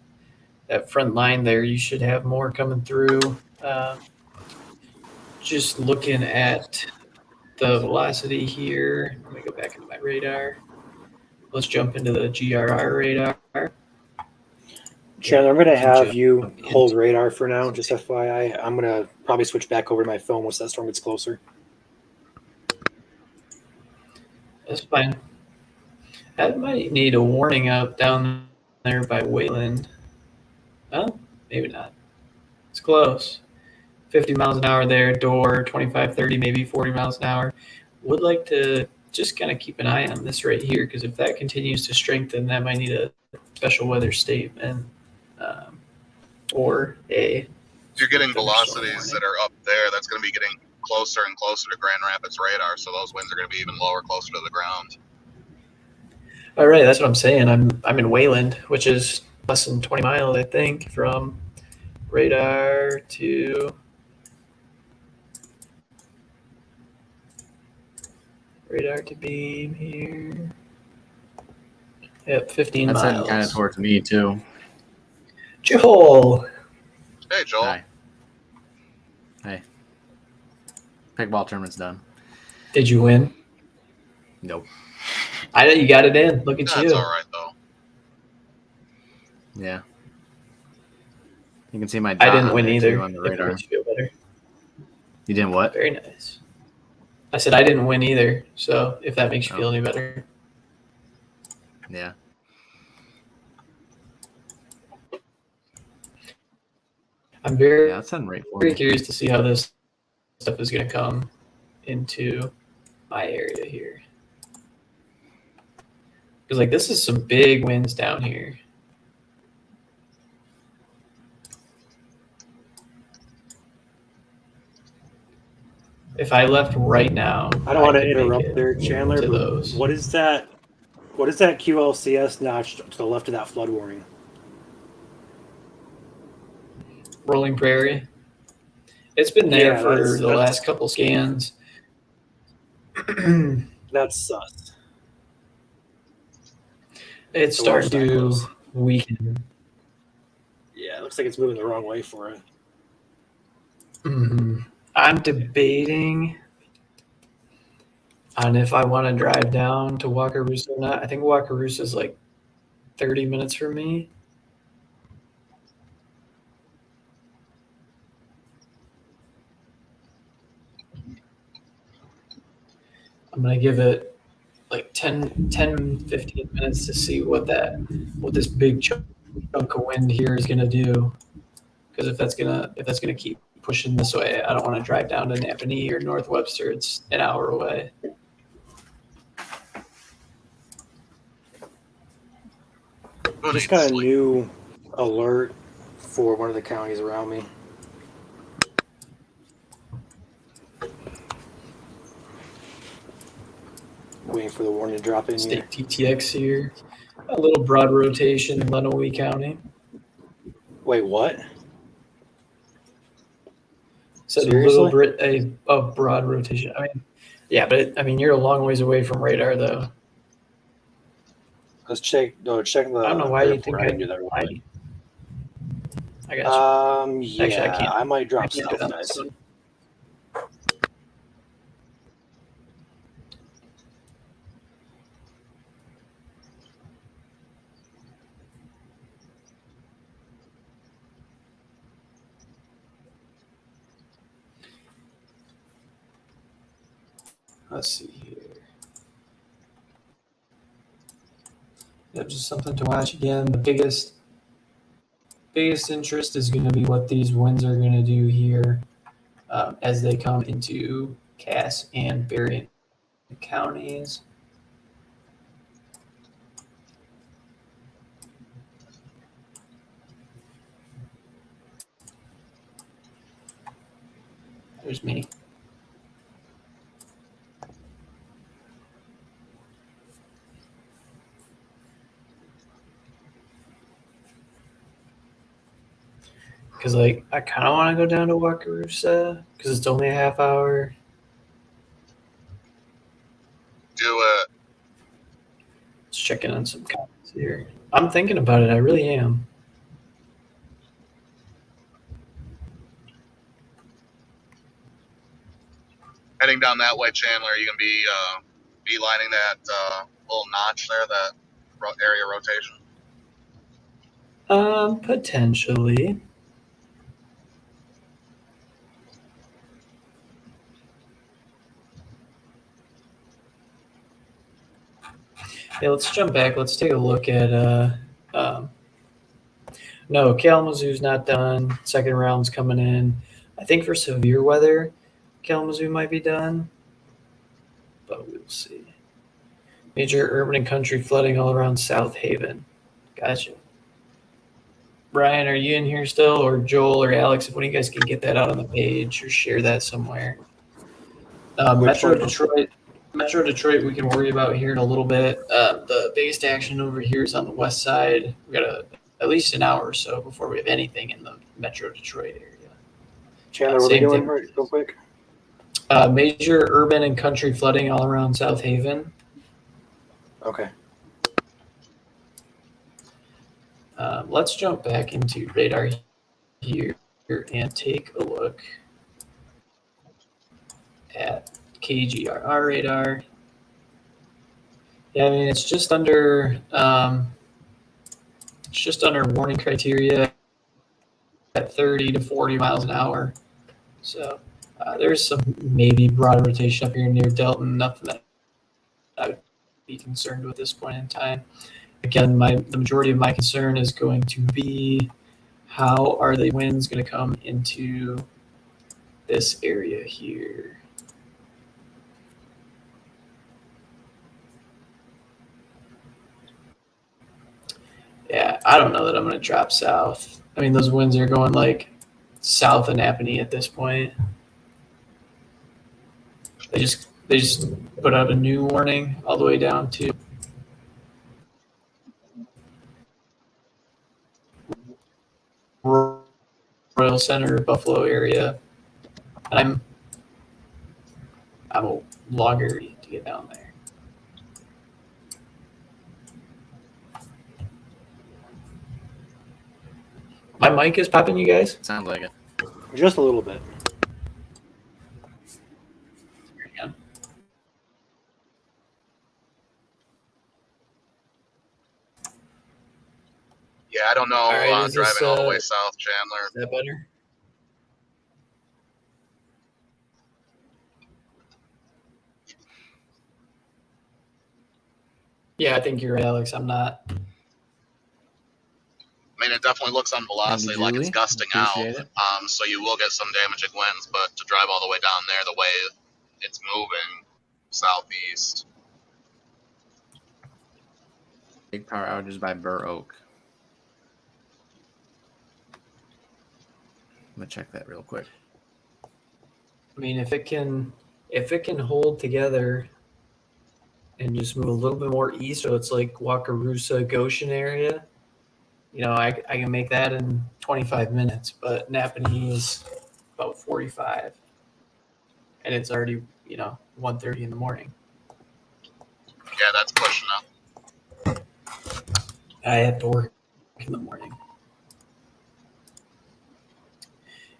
front line there. You should have more coming through. Just looking at the velocity here. Let me go back into my radar. Let's jump into the GRR radar. Chandler, I'm going to have you Jump hold into- radar for now, just FYI. I'm going to probably switch back over to my phone once that storm gets closer. That's fine. That might need a warning out down there by Wayland. Oh, maybe not. It's close. 50 miles an hour there, door 25, 30, maybe 40 miles an hour. Would like to just kind of keep an eye on this right here, because if that continues to strengthen, that might need a special weather statement or a. If you're getting thunderstorm velocities warning. that are up there, that's going to be getting closer and closer to Grand Rapids radar, so those winds are going to be even lower, closer to the ground. All right, that's what I'm saying. I'm in Wayland, which is less than 20 miles, I think, from radar to beam here. Yep, 15 That's heading miles. kind of towards me too. Joel, Hey, Joel. Hi. Hey. Pickleball tournament's done. did you win? Nope. I know you got it in. Look at That's you. all right, though. Yeah. You can see my I dot didn't on win there, either. too, on the If it radar. makes you feel better. You didn't what? Very nice. I said I didn't win either. So if that makes you feel Oh. any better. Yeah. I'm very, Yeah, that's heading right for very me. curious to see how this stuff is going to come into my area here. Because like this is some big winds down here. If I left right now, I don't want to could make interrupt it there, Chandler, to but those. what is that QLCS notch to the left of that flood warning? Rolling Prairie. It's been there Yeah, for that's- the last couple scans. That's sus. It's So starting watch that to close. weaken. Yeah, it looks like it's moving the wrong way for it. Mhm. I'm debating on if I want to drive down to Wakarusa or not. I think Wakarusa is like 30 minutes from me. I'm going to give it like 10, 15 minutes to see what this big chunk of wind here is going to do. Because if that's gonna keep pushing this way, I don't want to drive down to Napanee or North Webster. It's an hour away. Who Just needs got a sleep? new alert for one of the counties around me. Waiting for the warning to drop in here. State TTX here. A little broad rotation in Lenawee County. Wait, what? Said Seriously? a broad rotation. I mean, yeah, but you're a long ways away from radar, though. Let's check. No, check the. I don't know why you airport. think I I can do that real quick. I got you. Yeah, Actually, I can't. I might I drop can't do south, that. guys. Let's see here. just something to watch. Again, the biggest interest is going to be what these winds are going to do here as they come into Cass and Berrien counties. There's me. Because, like, I kind of want to go down to Wakarusa because it's only a half hour. Do it. Let's check in on some comments here. I'm thinking about it. I really am. Heading down that way, Chandler, are you going to be beelining that little notch there, that area rotation? Potentially. Yeah, let's jump back. Let's take a look at no, Kalamazoo's not done. Second round's coming in. I think for severe weather, Kalamazoo might be done, but we'll see. Major urban and country flooding all around South Haven. Gotcha. Brian, are you in here still, or Joel or Alex? If one of you guys can get that out on the page or share that somewhere. Metro Detroit, we can worry about here in a little bit. The biggest action over here is on the west side. We got at least an hour or so before we have anything in the Metro Detroit area. Chandler, what are we doing real quick? Major urban and country flooding all around South Haven. Okay. Let's jump back into radar here and take a look at KGRR radar. Yeah, I mean it's just under warning criteria at 30 to 40 miles an hour. So there's some maybe broad rotation up here near Delton. Nothing that I would be concerned with at this point in time. Again, the majority of my concern is going to be how are the winds going to come into this area here. Yeah, I don't know that I'm going to drop south. I mean, those winds are going like south of Napanee at this point. They just put out a new warning all the way down to Royal Center, Buffalo area. And I'm a logger to get down there. My mic is popping, you guys? Sounds like it. Just a little bit. Yeah. Yeah, I don't know. All right, is driving this, all the way south, Chandler. Is that better? Yeah, I think you're right, Alex. I'm not. I mean, it definitely looks on velocity Andy like it's Julie, gusting out. appreciate it. So you will get some damaging winds, but to drive all the way down there, the way it's moving southeast. Big power outages by Burr Oak. I'm gonna check that real quick. I mean, if it can hold together and just move a little bit more east, so it's like Wakarusa, Goshen area, you know, I can make that in 25 minutes. But Napanee is about 45, and it's already 1:30 in the morning. Yeah, that's pushing up. I have to work in the morning.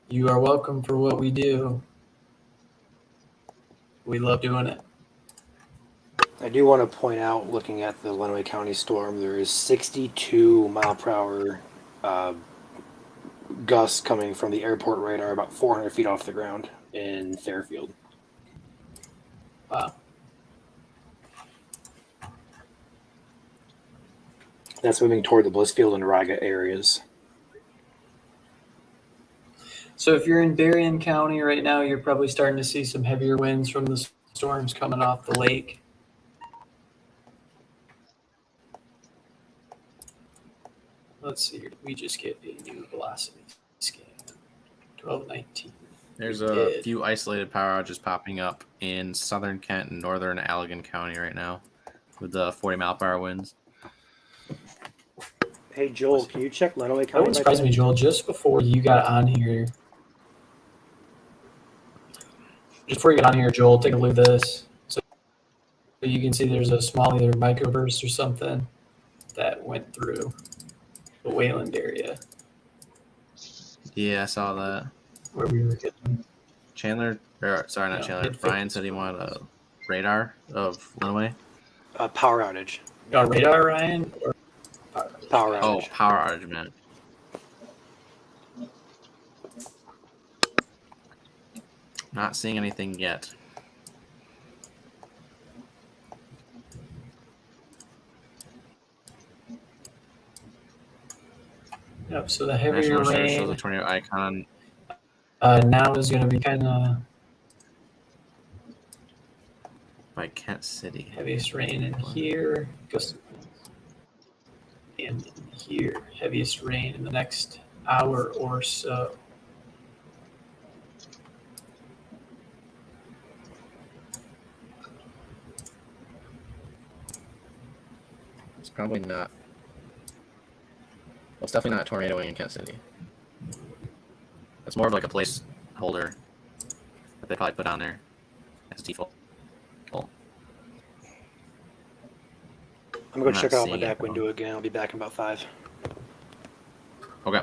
You are welcome for what we do. We love doing it. I do want to point out, looking at the Lenawee County storm, there is 62 mile per hour gusts coming from the airport radar about 400 feet off the ground in Fairfield. Wow. That's moving toward the Blissfield and Riga areas. So if you're in Berrien County right now, you're probably starting to see some heavier winds from the storms coming off the lake. Let's see here. We just get a new velocity scan. 1219. There's We a did. few isolated power outages popping up in southern Kent and northern Allegan County right now with the 40-mile-per-hour winds. Hey, Joel, can you check Lenawee That County? one surprised me, Joel. Just before you got on here, Joel, take a look at this. So you can see there's a small either microburst or something that went through the Wayland area Yeah, I saw that. where we were getting. Chandler, or sorry, not Yeah, Chandler. it Brian fits. said he wanted a radar of Lenawee. Power outage. On radar, Ryan? Or Power Oh, outage. power outage, man. Not seeing anything yet. Yep, so the heavier National Weather Service shows a rain tornado icon. now is going to be kind of By Kent City. heaviest rain in here. And in here, heaviest rain in the next hour or so. It's probably not. Well, it's definitely not tornadoing in Kent City. It's more of like a placeholder that they probably put on there as default. I'm going to I'm check not out my seeing it, back though. window again. I'll be back in about 5. Okay.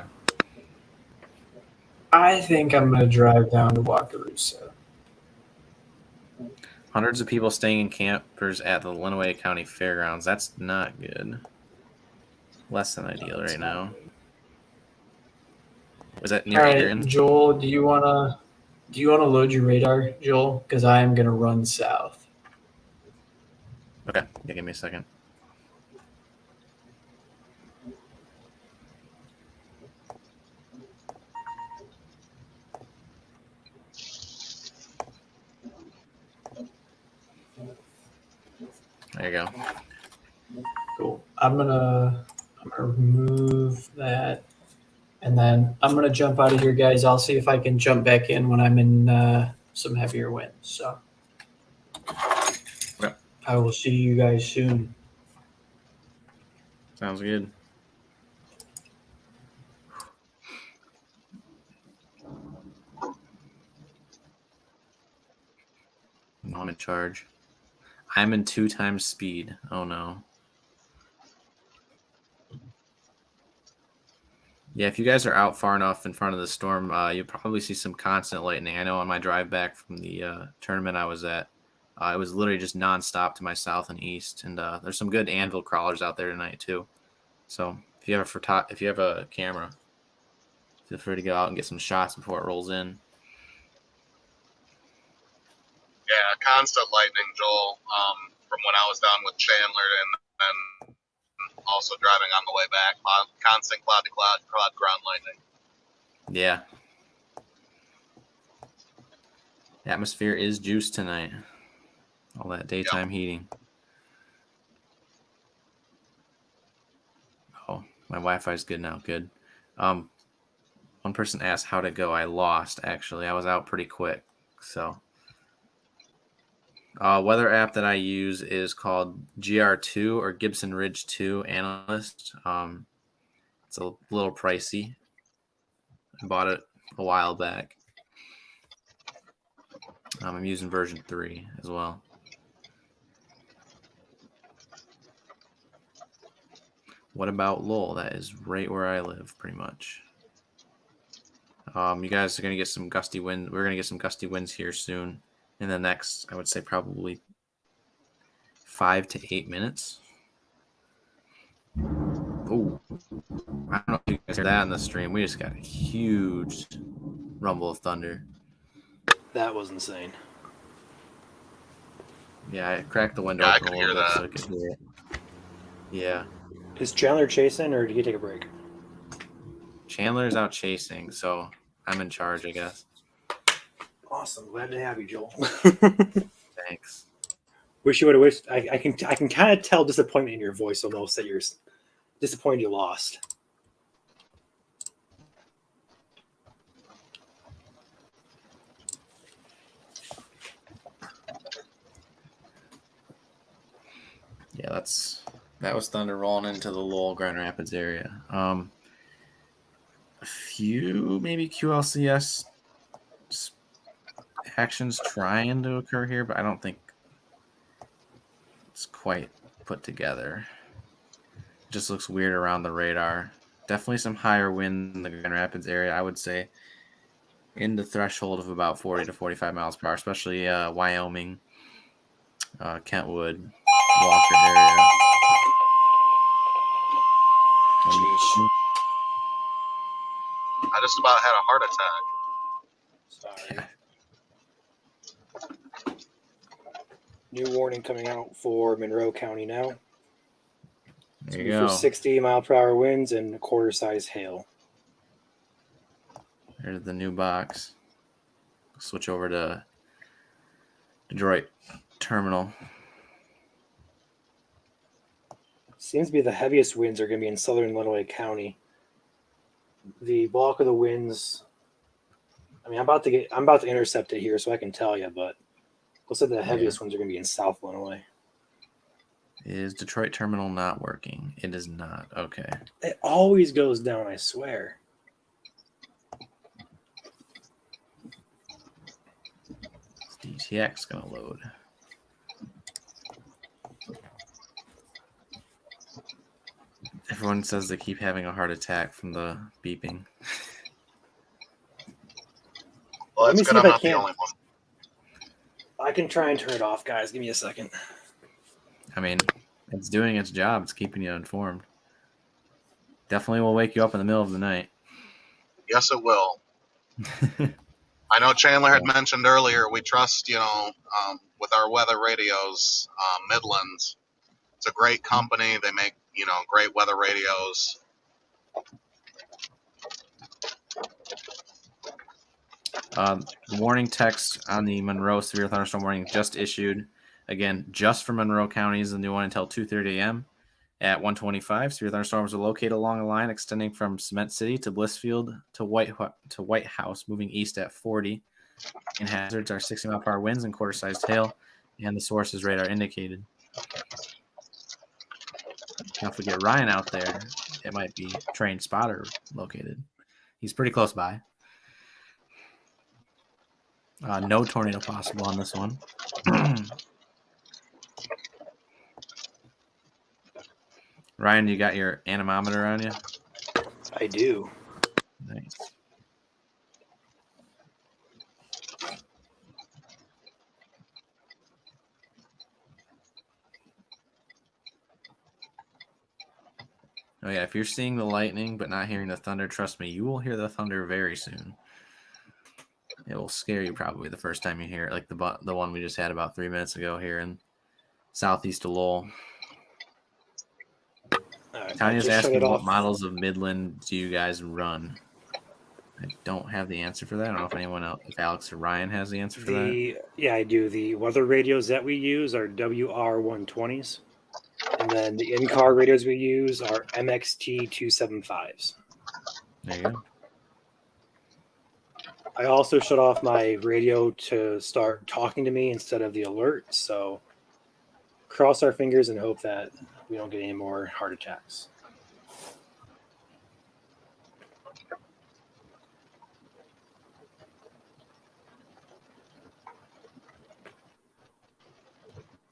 I think I'm going to drive down to Wakarusa. Hundreds of people staying in campers at the Lenawee County Fairgrounds. That's not good. Less than ideal right now. Was that near All right, Adrian? Joel, do you want to load your radar, Joel? Because I am going to run south. Okay. Yeah, give me a second. There you go. Cool. I'm gonna remove that, and then I'm gonna jump out of here, guys. I'll see if I can jump back in when I'm in some heavier winds. So Okay. I will see you guys soon. Sounds good. No, I'm in charge. I'm in 2 times speed. Oh no. Yeah, if you guys are out far enough in front of the storm, you'll probably see some constant lightning. I know on my drive back from the tournament I was at, it was literally just nonstop to my south and east. And there's some good anvil crawlers out there tonight too. So if you have a camera, feel free to go out and get some shots before it rolls in. Yeah, constant lightning, Joel. From when I was down with Chandler and also driving on the way back, constant cloud to cloud ground lightning. Yeah. The atmosphere is juiced tonight. All that daytime heating. Oh, my Wi-Fi is good now. Good. One person asked how'd it go. I lost, actually. I was out pretty quick. So, weather app that I use is called GR2 or Gibson Ridge 2 Analyst. It's a little pricey. I bought it a while back. I'm using version 3 as well. What about Lowell? That is right where I live, pretty much. You guys are going to get some gusty wind. We're going to get some gusty winds here soon. In the next, I would say probably 5 to 8 minutes. Oh, I don't know if you guys heard that in the stream. We just got a huge rumble of thunder. That was insane. Yeah, I cracked the window Yeah, I open could a little hear bit that. so I could hear it. Yeah. Is Chandler chasing, or did you take a break? Chandler's out chasing, so I'm in charge, I guess. Awesome. Glad to have you, Joel. Thanks. Wish you would have wished. I can kind of tell disappointment in your voice almost that you're disappointed you lost. Yeah, that was Thunder rolling into the Lowell Grand Rapids area. A few maybe QLCS actions trying to occur here, but I don't think it's quite put together. It just looks weird around the radar. Definitely some higher wind in the Grand Rapids area, I would say, in the threshold of about 40 to 45 miles per hour, especially Wyoming, Kentwood, Walker area. I just about had a heart attack. Sorry. New warning coming out for Monroe County now. There It's you for go. 60-mile-per-hour winds and quarter-size hail. There's the new box. Switch over to Detroit Terminal. Seems to be the heaviest winds are going to be in southern Lenawee County. The bulk of the winds. I mean, I'm about to intercept it here, so I can tell you. But looks like the heaviest ones are going to be in South Lenawee. Is Detroit Terminal not working? It is not. Okay. It always goes down. I swear. DTX gonna load. Everyone says they keep having a heart attack from the beeping. Well, Let that's me good. see I'm if I not the can. only one. I can try and turn it off, guys. Give me a second. I mean, it's doing its job. It's keeping you informed. Definitely will wake you up in the middle of the night. Yes, it will. I know Chandler had mentioned earlier, we trust, with our weather radios, Midland. It's a great company. They make, great weather radios. The warning text on the Monroe severe thunderstorm warning just issued. Again, just for Monroe County is the new one until 2:30 a.m. At 1:25, severe thunderstorms are located along a line extending from Cement City to Blissfield to White House, moving east at 40. And hazards are 60-mile-per-hour winds and quarter-sized hail, and the source is radar indicated. Now, if we get Ryan out there, it might be train spotter located. He's pretty close by. No tornado possible on this one. Ryan, you got your anemometer on you? I do. Nice. Oh yeah, if you're seeing the lightning but not hearing the thunder, trust me, you will hear the thunder very soon. It will scare you probably the first time you hear it, like the one we just had about 3 minutes ago here in southeast of Lowell. Right, Tanya's asking what models of Midland do you guys run? I don't have the answer for that. I don't know if anyone else, if Alex or Ryan has the answer for that. Yeah, I do. The weather radios that we use are WR120s. And then the in-car radios we use are MXT275s. There you go. I also shut off my radio to start talking to me instead of the alert. So cross our fingers and hope that we don't get any more heart attacks.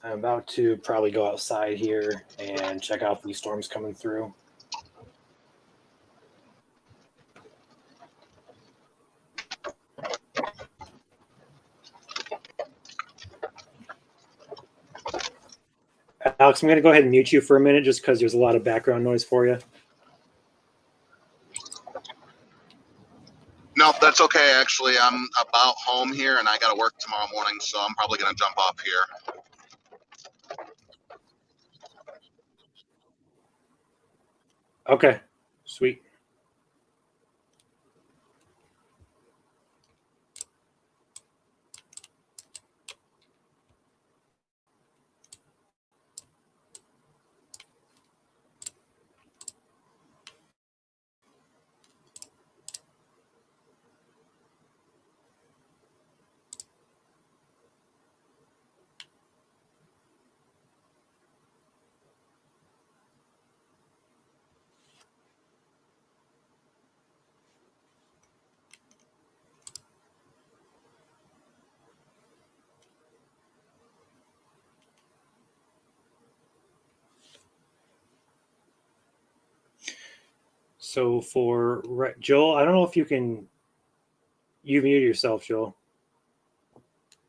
I'm about to probably go outside here and check out these storms coming through. Alex, I'm going to go ahead and mute you for a minute just because there's a lot of background noise for you. No, that's okay. Actually, I'm about home here, and I got to work tomorrow morning, so I'm probably going to jump off here. Okay, sweet. So for Joel, I don't know if you can. You muted yourself, Joel.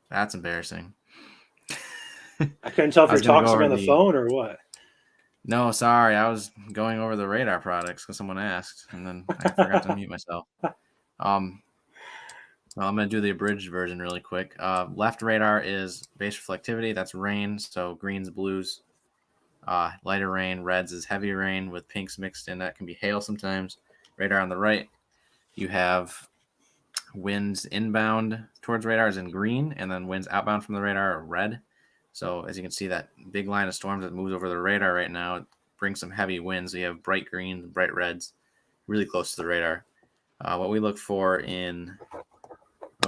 That's embarrassing. I couldn't tell if I you're was gonna talking go to me over on the the. phone or what. No, sorry, I was going over the radar products because someone asked, and then I forgot to mute myself. Well, I'm going to do the abridged version really quick. Left radar is base reflectivity. That's rain. So greens, blues, lighter rain. Reds is heavy rain with pinks mixed in. That can be hail sometimes. Radar on the right, you have winds inbound towards radar is in green, and then winds outbound from the radar are red. So as you can see, that big line of storms that moves over the radar right now, it brings some heavy winds. So you have bright greens, bright reds, really close to the radar. What we look for when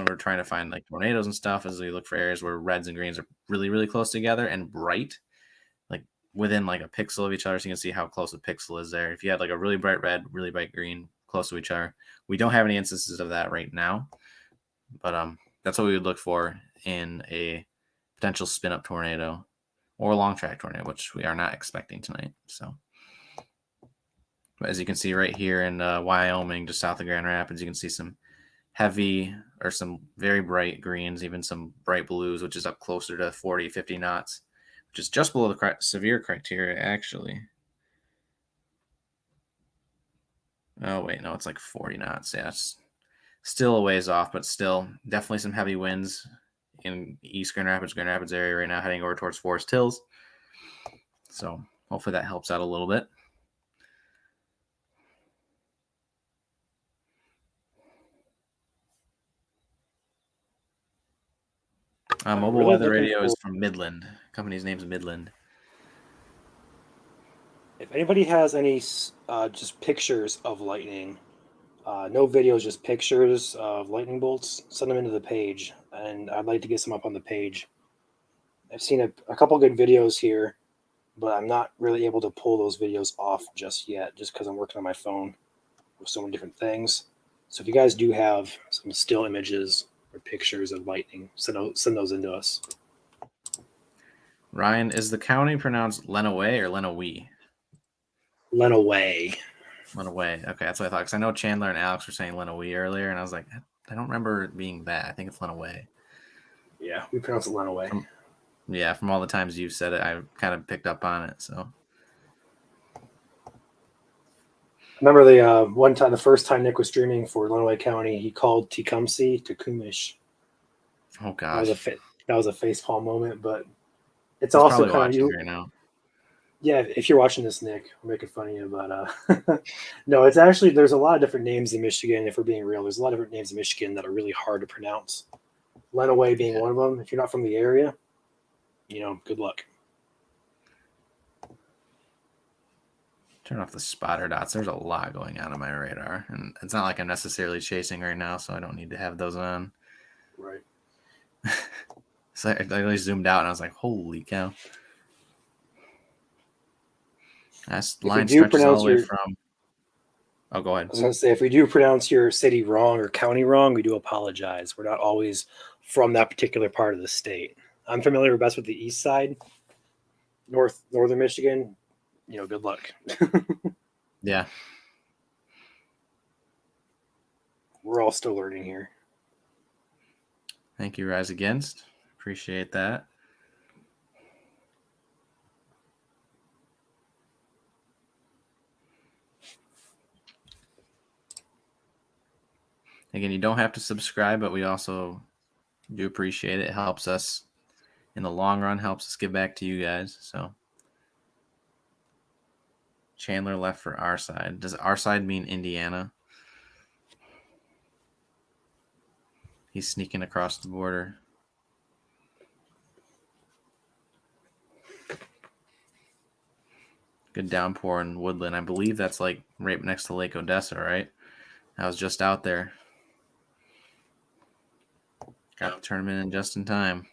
we're trying to find like tornadoes and stuff is we look for areas where reds and greens are really, really close together and bright, like within like a pixel of each other. So you can see how close a pixel is there. If you had like a really bright red, really bright green close to each other, we don't have any instances of that right now, but that's what we would look for in a potential spin up tornado or a long track tornado, which we are not expecting tonight. So, but as you can see right here in Wyoming, just south of Grand Rapids, you can see some heavy or some very bright greens, even some bright blues, which is up closer to 40, 50 knots, which is just below the severe criteria, actually. Oh, wait, no, it's like 40 knots. Yeah, it's still a ways off, but still definitely some heavy winds in East Grand Rapids area right now, heading over towards Forest Hills. So hopefully that helps out a little bit. Mobile really weather looking radio for- is from Midland. Company's name's Midland. If anybody has any just pictures of lightning, no videos, just pictures of lightning bolts, send them into the page, and I'd like to get some up on the page. I've seen a couple good videos here, but I'm not really able to pull those videos off just yet, just because I'm working on my phone with so many different things. So if you guys do have some still images or pictures of lightning, send those into us. Ryan, is the county pronounced Lenawee or Lenawee? Lenawee. Lenawee. Okay, that's what I thought. Because I know Chandler and Alex were saying Lenawee earlier, and I was like, I don't remember it being that. I think it's Lenawee. Yeah, we pronounce it Lenawee. Yeah, from all the times you've said it, I kind of picked up on it. So Remember the first time Nick was streaming for Lenawee County, he called Tecumseh Tekumish. oh That gosh, was a facepalm moment, but it's he's also probably kind of watching you. right now. Yeah, if you're watching this, Nick, we're making fun of you, but no, it's actually there's a lot of different names in Michigan. If we're being real, there's a lot of different names in Michigan that are really hard to pronounce. Lenawee being one of them. If you're not from the area, good luck. Turn off the spotter dots. There's a lot going on my radar, and it's not like I'm necessarily chasing right now, so I don't need to have those on. Right. So I really zoomed out, and I was like, "Holy cow!" That line stretches all the way from. Oh, go ahead. I was going to say, if we do pronounce your city wrong or county wrong, we do apologize. We're not always from that particular part of the state. I'm familiar best with the east side, northern Michigan. Good luck. Yeah. We're all still learning here. Thank you, Rise Against. Appreciate that. Again, you don't have to subscribe, but we also do appreciate it. It helps us in the long run, helps us give back to you guys. So Chandler left for our side. Does our side mean Indiana? He's sneaking across the border. Good downpour in Woodland. I believe that's like right next to Lake Odessa, right? I was just out there. Got the tournament in just in time.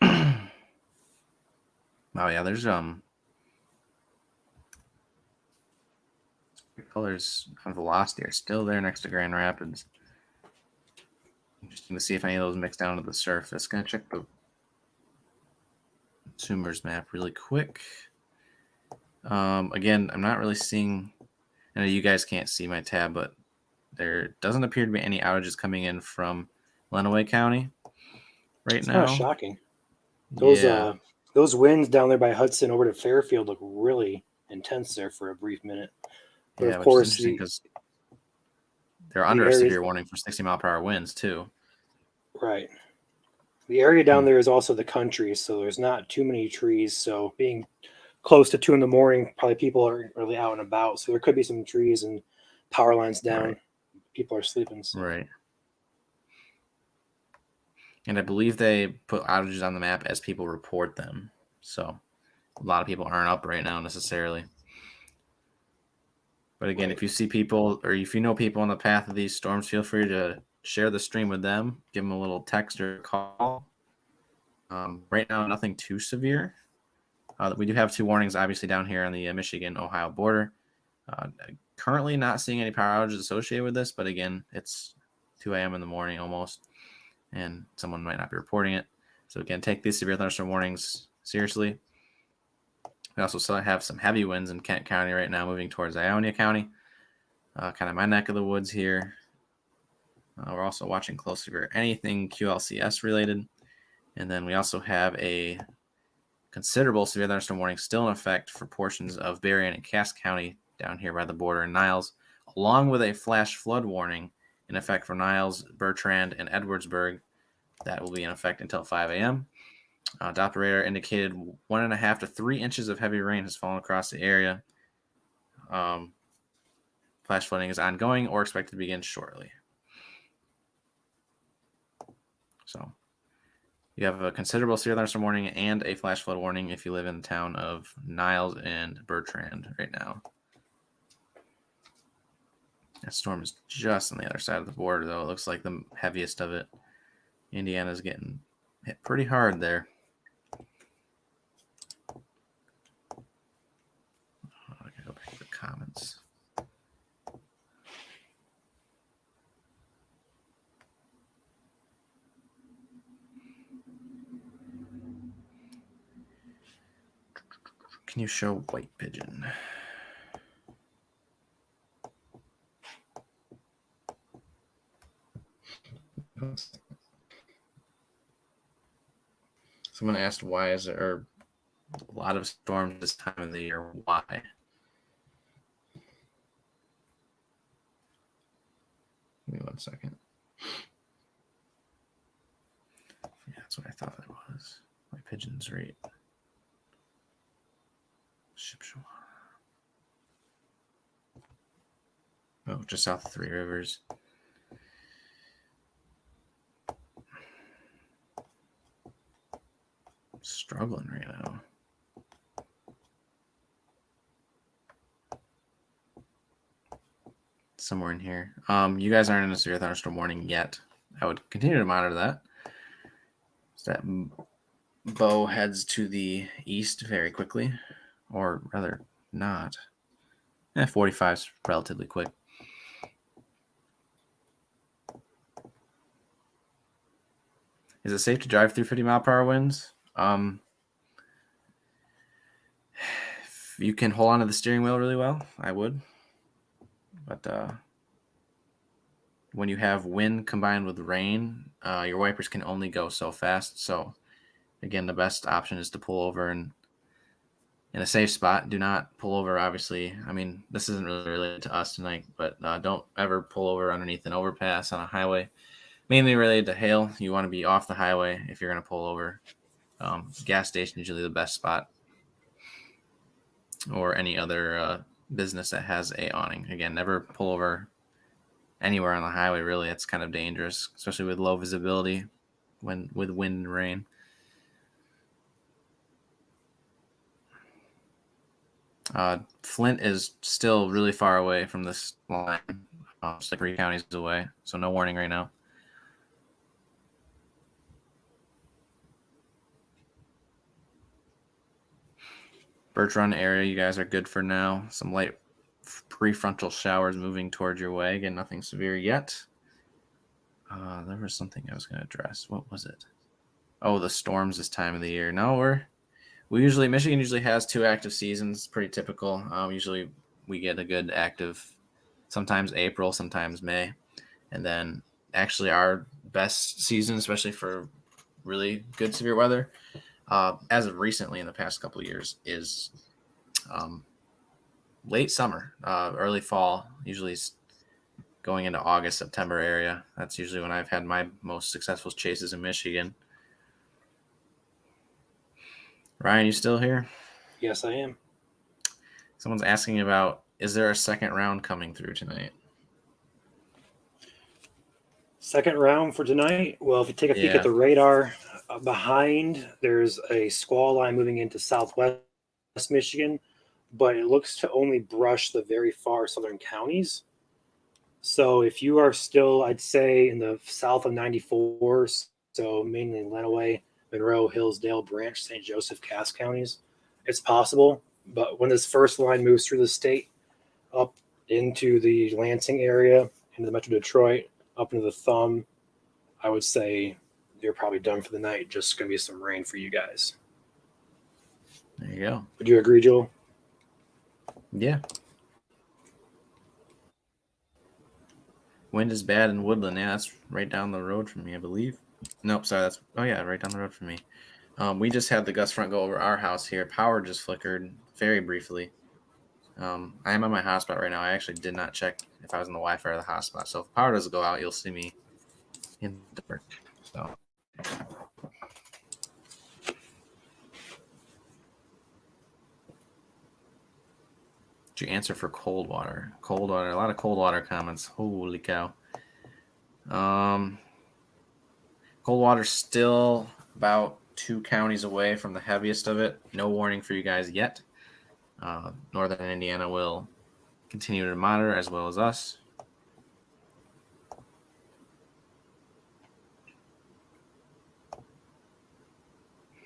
Oh yeah, there's colors on velocity are still there next to Grand Rapids. Interesting to see if any of those mix down to the surface. Gonna check the consumers map really quick. Again, I'm not really seeing. I know you guys can't see my tab, but there doesn't appear to be any outages coming in from Lenawee County right It's now. kind of shocking. Those Yeah, those winds down there by Hudson over to Fairfield look really intense there for a brief minute. But yeah, of which is course, interesting because they're the under a areas, severe warning for 60-mile-per-hour winds too. right. The area down there is also the country, so there's not too many trees. So being close to 2 a.m, probably people are really out and about. So there could be some trees and power lines down. Right. People are sleeping. So. Right. And I believe they put outages on the map as people report them. So a lot of people aren't up right now necessarily. But again, Right. if you see people or if you know people on the path of these storms, feel free to share the stream with them. Give them a little text or call. Right now, nothing too severe. We do have 2 warnings, obviously, down here on the Michigan-Ohio border. Currently not seeing any power outages associated with this, but again, it's 2 a.m. in the morning almost, and someone might not be reporting it. So again, take these severe thunderstorm warnings seriously. We also still have some heavy winds in Kent County right now, moving towards Ionia County, kind of my neck of the woods here. We're also watching closely for anything QLCS related. And then we also have a considerable severe thunderstorm warning still in effect for portions of Berrien and Cass County down here by the border in Niles, along with a flash flood warning in effect for Niles, Bertrand, and Edwardsburg. That will be in effect until 5 a.m. Doppler radar indicated 1.5 to 3 inches of heavy rain has fallen across the area. Flash flooding is ongoing or expected to begin shortly. So you have a considerable severe thunderstorm warning and a flash flood warning if you live in the town of Niles and Bertrand right now. That storm is just on the other side of the border, though. It looks like the heaviest of it. Indiana's getting hit pretty hard there. I gotta go back to the comments. Can you show White Pigeon? Someone asked why is there a lot of storms this time of the year? Why? Give me 1 second. Yeah, that's what I thought it was. White Pigeon's right. Shipshawana. Oh, just south of 3 Rivers. Struggling right now. Somewhere in here. You guys aren't in a severe thunderstorm warning yet. I would continue to monitor that. So that bow heads to the east very quickly, or rather not. 45 is relatively quick. Is it safe to drive through 50-mile-per-hour winds? If you can hold onto the steering wheel really well, I would. But when you have wind combined with rain, your wipers can only go so fast. So, again, the best option is to pull over and in a safe spot. Do not pull over, obviously. I mean, this isn't really related to us tonight, but don't ever pull over underneath an overpass on a highway. Mainly related to hail. You want to be off the highway if you're going to pull over. Gas station is usually the best spot. or any other business that has a awning. Again, never pull over anywhere on the highway. Really, it's kind of dangerous, especially with low visibility with wind and rain. Flint is still really far away from this line, just like 3 counties away, so no warning right now. Birch Run area, you guys are good for now. Some light prefrontal showers moving towards your way. Again, nothing severe yet. There was something I was going to address. What was it? Oh, the storms this time of the year. No, Michigan usually has 2 active seasons, pretty typical. Usually we get a good active, sometimes April, sometimes May. And then actually our best season, especially for really good severe weather, as of recently in the past couple of years, is late summer, early fall, usually going into August, September area. That's usually when I've had my most successful chases in Michigan. Ryan, you still here? Yes, I am. Someone's asking about, is there a second round coming through tonight? Second round for tonight. Well, if you take a peek Yeah. at the radar behind, there's a squall line moving into southwest Michigan, but it looks to only brush the very far southern counties. So if you are still, I'd say, in the south of 94, so mainly Lenawee, Monroe, Hillsdale, Branch, St. Joseph, Cass counties, it's possible. But when this first line moves through the state up into the Lansing area, into the Metro Detroit, up into the Thumb, I would say you're probably done for the night. Just going to be some rain for you guys. There you go. Would you agree, Joel? Yeah. Wind is bad in Woodland. Yeah, that's right down the road from me, I believe. Nope, sorry. Right down the road from me. We just had the gust front go over our house here. Power just flickered very briefly. I am on my hotspot right now. I actually did not check if I was in the Wi-Fi or the hotspot. So if power doesn't go out, you'll see me in the dark. So. Did you answer for cold water? Cold water. A lot of cold water comments. Holy cow. Cold water still about 2 counties away from the heaviest of it. No warning for you guys yet. Northern Indiana will continue to monitor as well as us.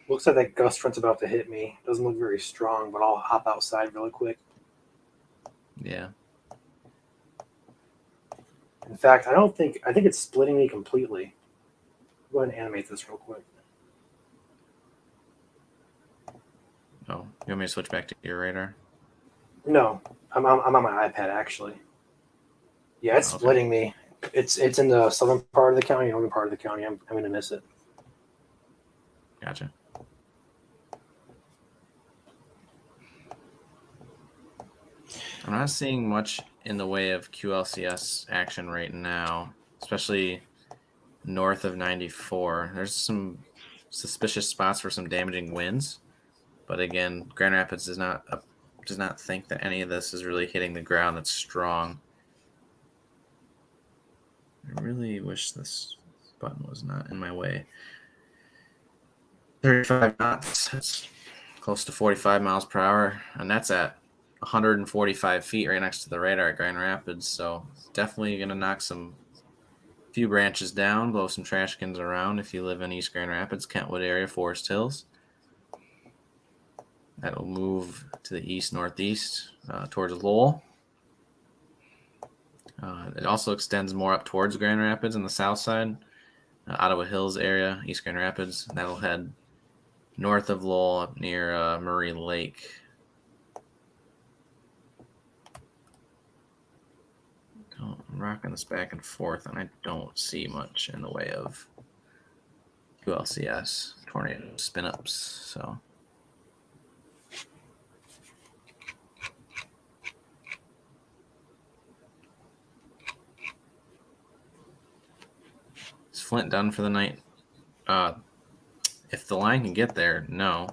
Looks like that gust front's about to hit me. Doesn't look very strong, but I'll hop outside really quick. Yeah. In fact, I think it's splitting me completely. Go ahead and animate this real quick. Oh, you want me to switch back to your radar? No, I'm on my iPad actually. Yeah, it's Okay. splitting me. It's in the southern part of the county, northern part of the county. I'm gonna miss it. Gotcha. I'm not seeing much in the way of QLCS action right now, especially north of 94. There's some suspicious spots for some damaging winds, but again, Grand Rapids does not think that any of this is really hitting the ground that's strong. I really wish this button was not in my way. 35 knots. That's close to 45 miles per hour, and that's at 145 feet right next to the radar at Grand Rapids. So definitely going to knock some few branches down, blow some trash cans around if you live in East Grand Rapids, Kentwood area, Forest Hills. That'll move to the east-northeast towards Lowell. It also extends more up towards Grand Rapids on the south side, Ottawa Hills area, East Grand Rapids. That'll head north of Lowell up near Murray Lake. I'm rocking this back and forth, and I don't see much in the way of QLCS tornado spin-ups. So is Flint done for the night? If the line can get there, no.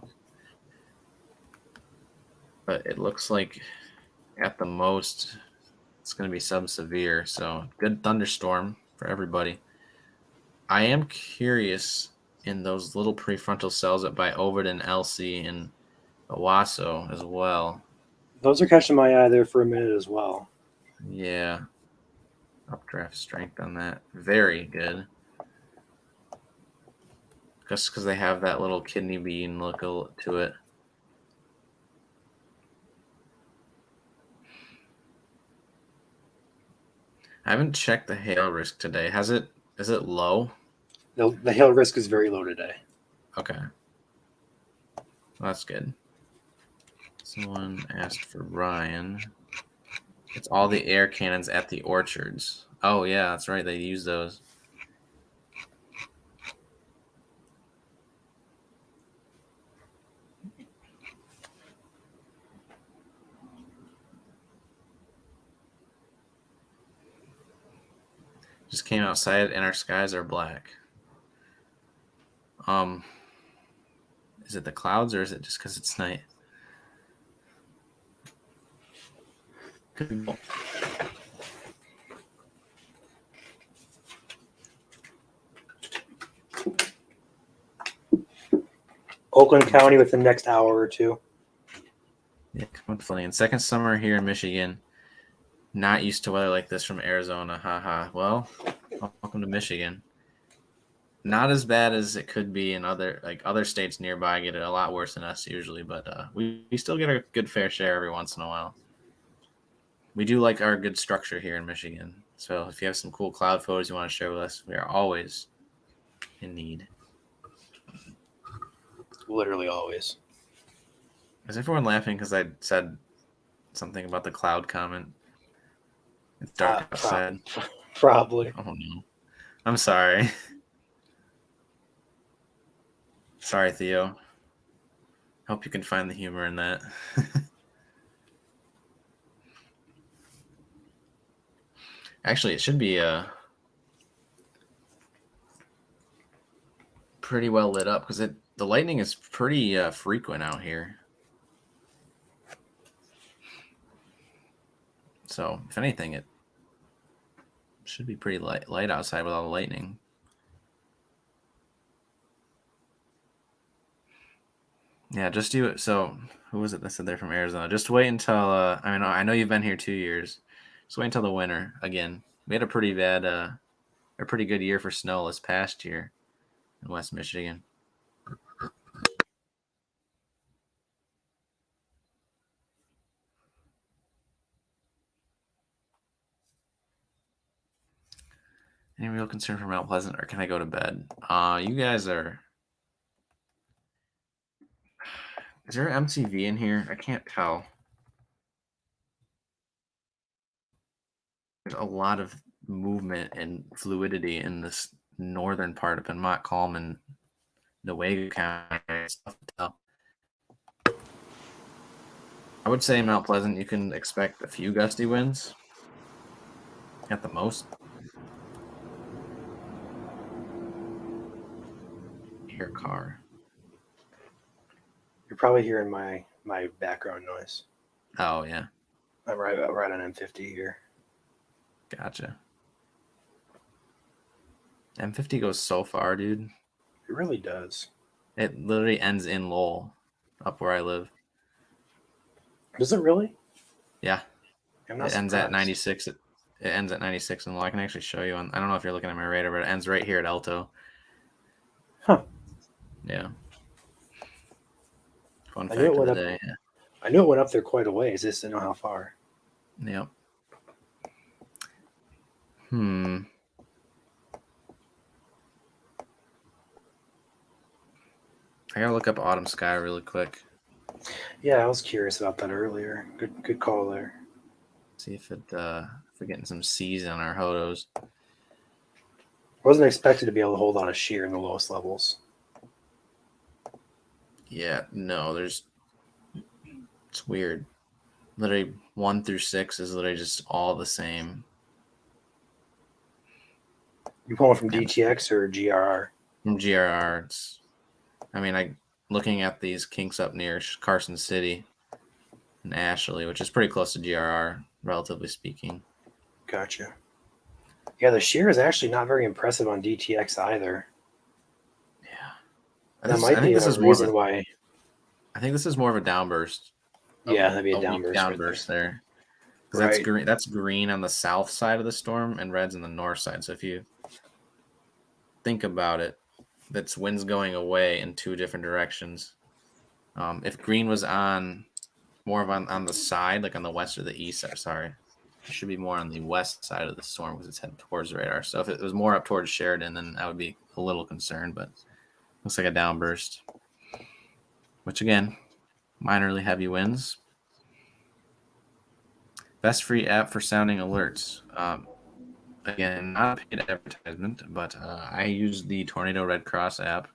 but it looks like at the most it's going to be sub-severe. So good thunderstorm for everybody. I am curious in those little prefrontal cells by Ovid and Elsie and Owasso as well. Those are catching my eye there for a minute as well. Yeah. Updraft strength on that. Very good. Just because they have that little kidney bean look to it. I haven't checked the hail risk today. Is it low? The hail risk is very low today. Okay. Well, that's good. Someone asked for Ryan. It's all the air cannons at the orchards. Oh, yeah, that's right. They use those. Just came outside and our skies are black. Is it the clouds or is it just because it's night? Could be both. Oakland County within the next hour or two. Yeah, hopefully. And second summer here in Michigan. Not used to weather like this from Arizona. Haha. Well, welcome to Michigan. Not as bad as it could be in other states nearby. Get it a lot worse than us usually, but we still get a good fair share every once in a while. We do like our good structure here in Michigan. So if you have some cool cloud photos you want to share with us, we are always in need. Literally always. Is everyone laughing because I said something about the cloud comment? It's dark outside. Probably. Oh no. I'm sorry. Sorry, Theo. Hope you can find the humor in that. Actually, it should be pretty well lit up because the lightning is pretty frequent out here. So, if anything, it should be pretty light outside with all the lightning. Yeah, just do it. So, who was it that said they're from Arizona? Just wait until I know you've been here 2 years. Just wait until the winter again. We had a pretty good year for snow this past year in West Michigan. Any real concern for Mount Pleasant, or can I go to bed? You guys are. Is there MTV in here? I can't tell. There's a lot of movement and fluidity in this northern part up in Montcalm and Newaygo County. Stuff to tell. I would say Mount Pleasant, you can expect a few gusty winds at the most. Hear a car. You're probably hearing my background noise. Oh yeah, I'm right on M50 here. gotcha. M50 goes so far, dude. It really does. It literally ends in Lowell, up where I live. Does it really? Yeah, I'm not it ends surprised. at 96. It ends at 96 in Lowell. I can actually show you on. I don't know if you're looking at my radar, but it ends right here at Alto. Huh. Yeah. Fun I fact knew it of went the up. day. I knew it went up there quite a ways. Just didn't know how far. Yep. I gotta look up autumn sky really quick. Yeah, I was curious about that earlier. Good call there. See if we're getting some C's on our hotos. I wasn't expected to be able to hold on a shear in the lowest levels. Yeah, no, it's weird. Literally 1 through 6 is literally just all the same. You pulling from DTX or GRR? From GRR, looking at these kinks up near Carson City, and Ashley, which is pretty close to GRR, relatively speaking. Gotcha. Yeah, the shear is actually not very impressive on DTX either. Yeah. That might be a reason why. I think this is more of a downburst. Yeah, that'd be a weak downburst. downburst right there. Because Right. that's green on the south side of the storm and red's on the north side. So if you think about it, that's winds going away in two different directions. If green was on the side, like on the west or the east side, sorry, it should be more on the west side of the storm because it's heading towards the radar. So if it was more up towards Sheridan, then I would be a little concerned, but looks like a downburst. Which again, minorly heavy winds. Best free app for sounding alerts. Again, not a paid advertisement, but I use the Tornado Red Cross app.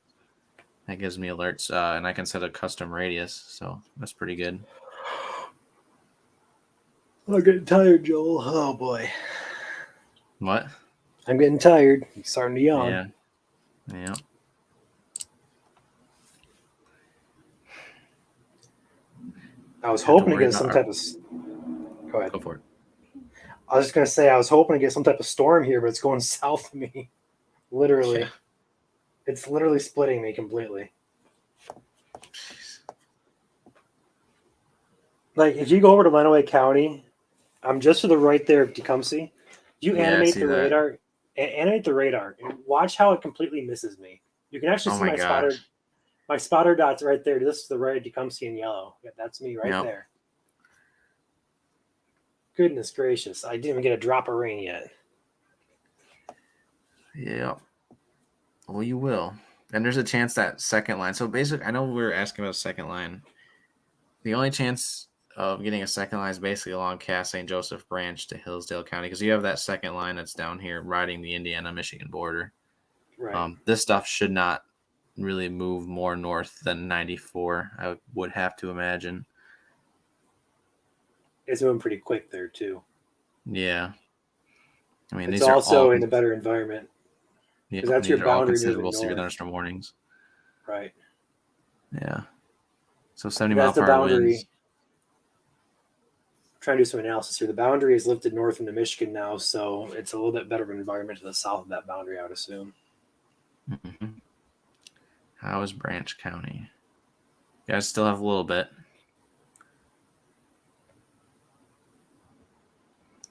That gives me alerts, and I can set a custom radius, so that's pretty good. I'm getting tired, Joel. Oh boy. What? I'm getting tired. I'm starting to yawn. Yeah. I was hoping to get some type of. Go ahead. Go for it. I was just gonna say I was hoping to get some type of storm here, but it's going south of me. Literally, Yeah. It's literally splitting me completely. Like if you go over to Lenawee County, I'm just to the right there of Tecumseh. You Yeah, I animate see the that. radar, animate the radar, and watch how it completely misses me. You can actually Oh see my my spotter. gosh. My spotter dot's right there. This is the right of Tecumseh in yellow. Yeah, that's me right Yep. there. Goodness gracious. I didn't even get a drop of rain yet. Yeah. Well, you will. And there's a chance that second line. So basically, I know we were asking about second line. The only chance of getting a second line is basically along Cass St. Joseph branch to Hillsdale County because you have that second line that's down here riding the Indiana-Michigan border. Right. This stuff should not really move more north than 94, I would have to imagine. It's moving pretty quick there too. Yeah. I mean, It's these are also all in a better environment. yeah, Because that's these your are all boundary considerable moving severe north. thunderstorm warnings. Right. Yeah. So 70 That's the mile per hour boundary. winds. I'm trying to do some analysis here. The boundary is lifted north into Michigan now, so it's a little bit better of an environment to the south of that boundary, I would assume. Mm-hmm. How is Branch County? You guys still have a little bit.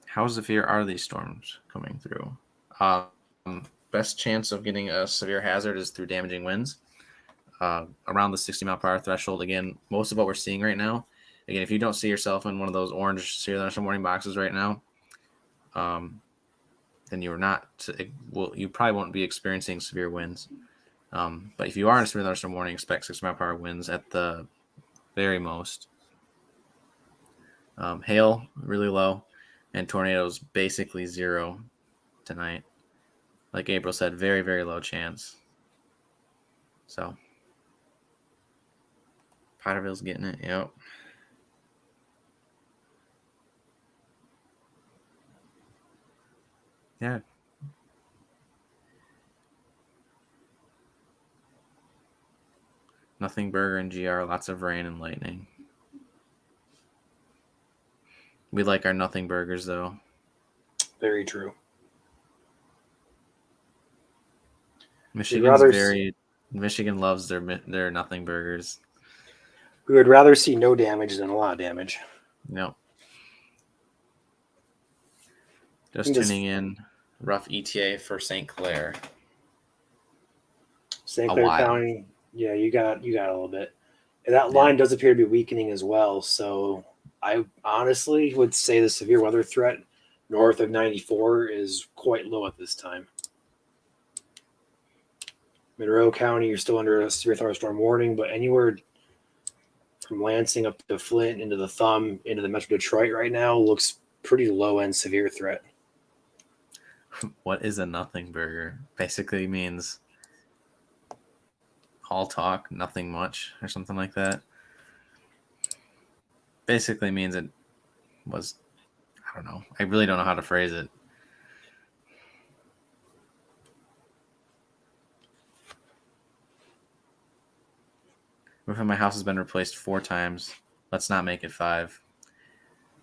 How severe are these storms coming through? Best chance of getting a severe hazard is through damaging winds. Around the 60 mile per hour threshold. Again, most of what we're seeing right now. Again, if you don't see yourself in one of those orange severe thunderstorm warning boxes right now, then you're not. You probably won't be experiencing severe winds. But if you are in a severe thunderstorm warning, expect 60 mile per hour winds at the very most. Hail really low, and tornadoes basically zero tonight. Like April said, very, very low chance. So Potterville's getting it. Yep. Yeah. Nothing burger and GR, lots of rain and lightning. We like our nothing burgers though. Very true. Michigan loves their nothing burgers. We would rather see no damage than a lot of damage. Yep. Just tuning in. Rough ETA for St. Clair. St. Clair County, yeah, you got a little bit. And that line does appear to be weakening as well. So I honestly would say the severe weather threat north of 94 is quite low at this time. Monroe County, you're still under a severe thunderstorm warning, but anywhere from Lansing up to Flint into the Thumb into the Metro Detroit right now looks pretty low end severe threat. What is a nothing burger? Basically means all talk, nothing much, or something like that. Basically means it was, I don't know. I really don't know how to phrase it. Roof of my house has been replaced 4 times. Let's not make it 5.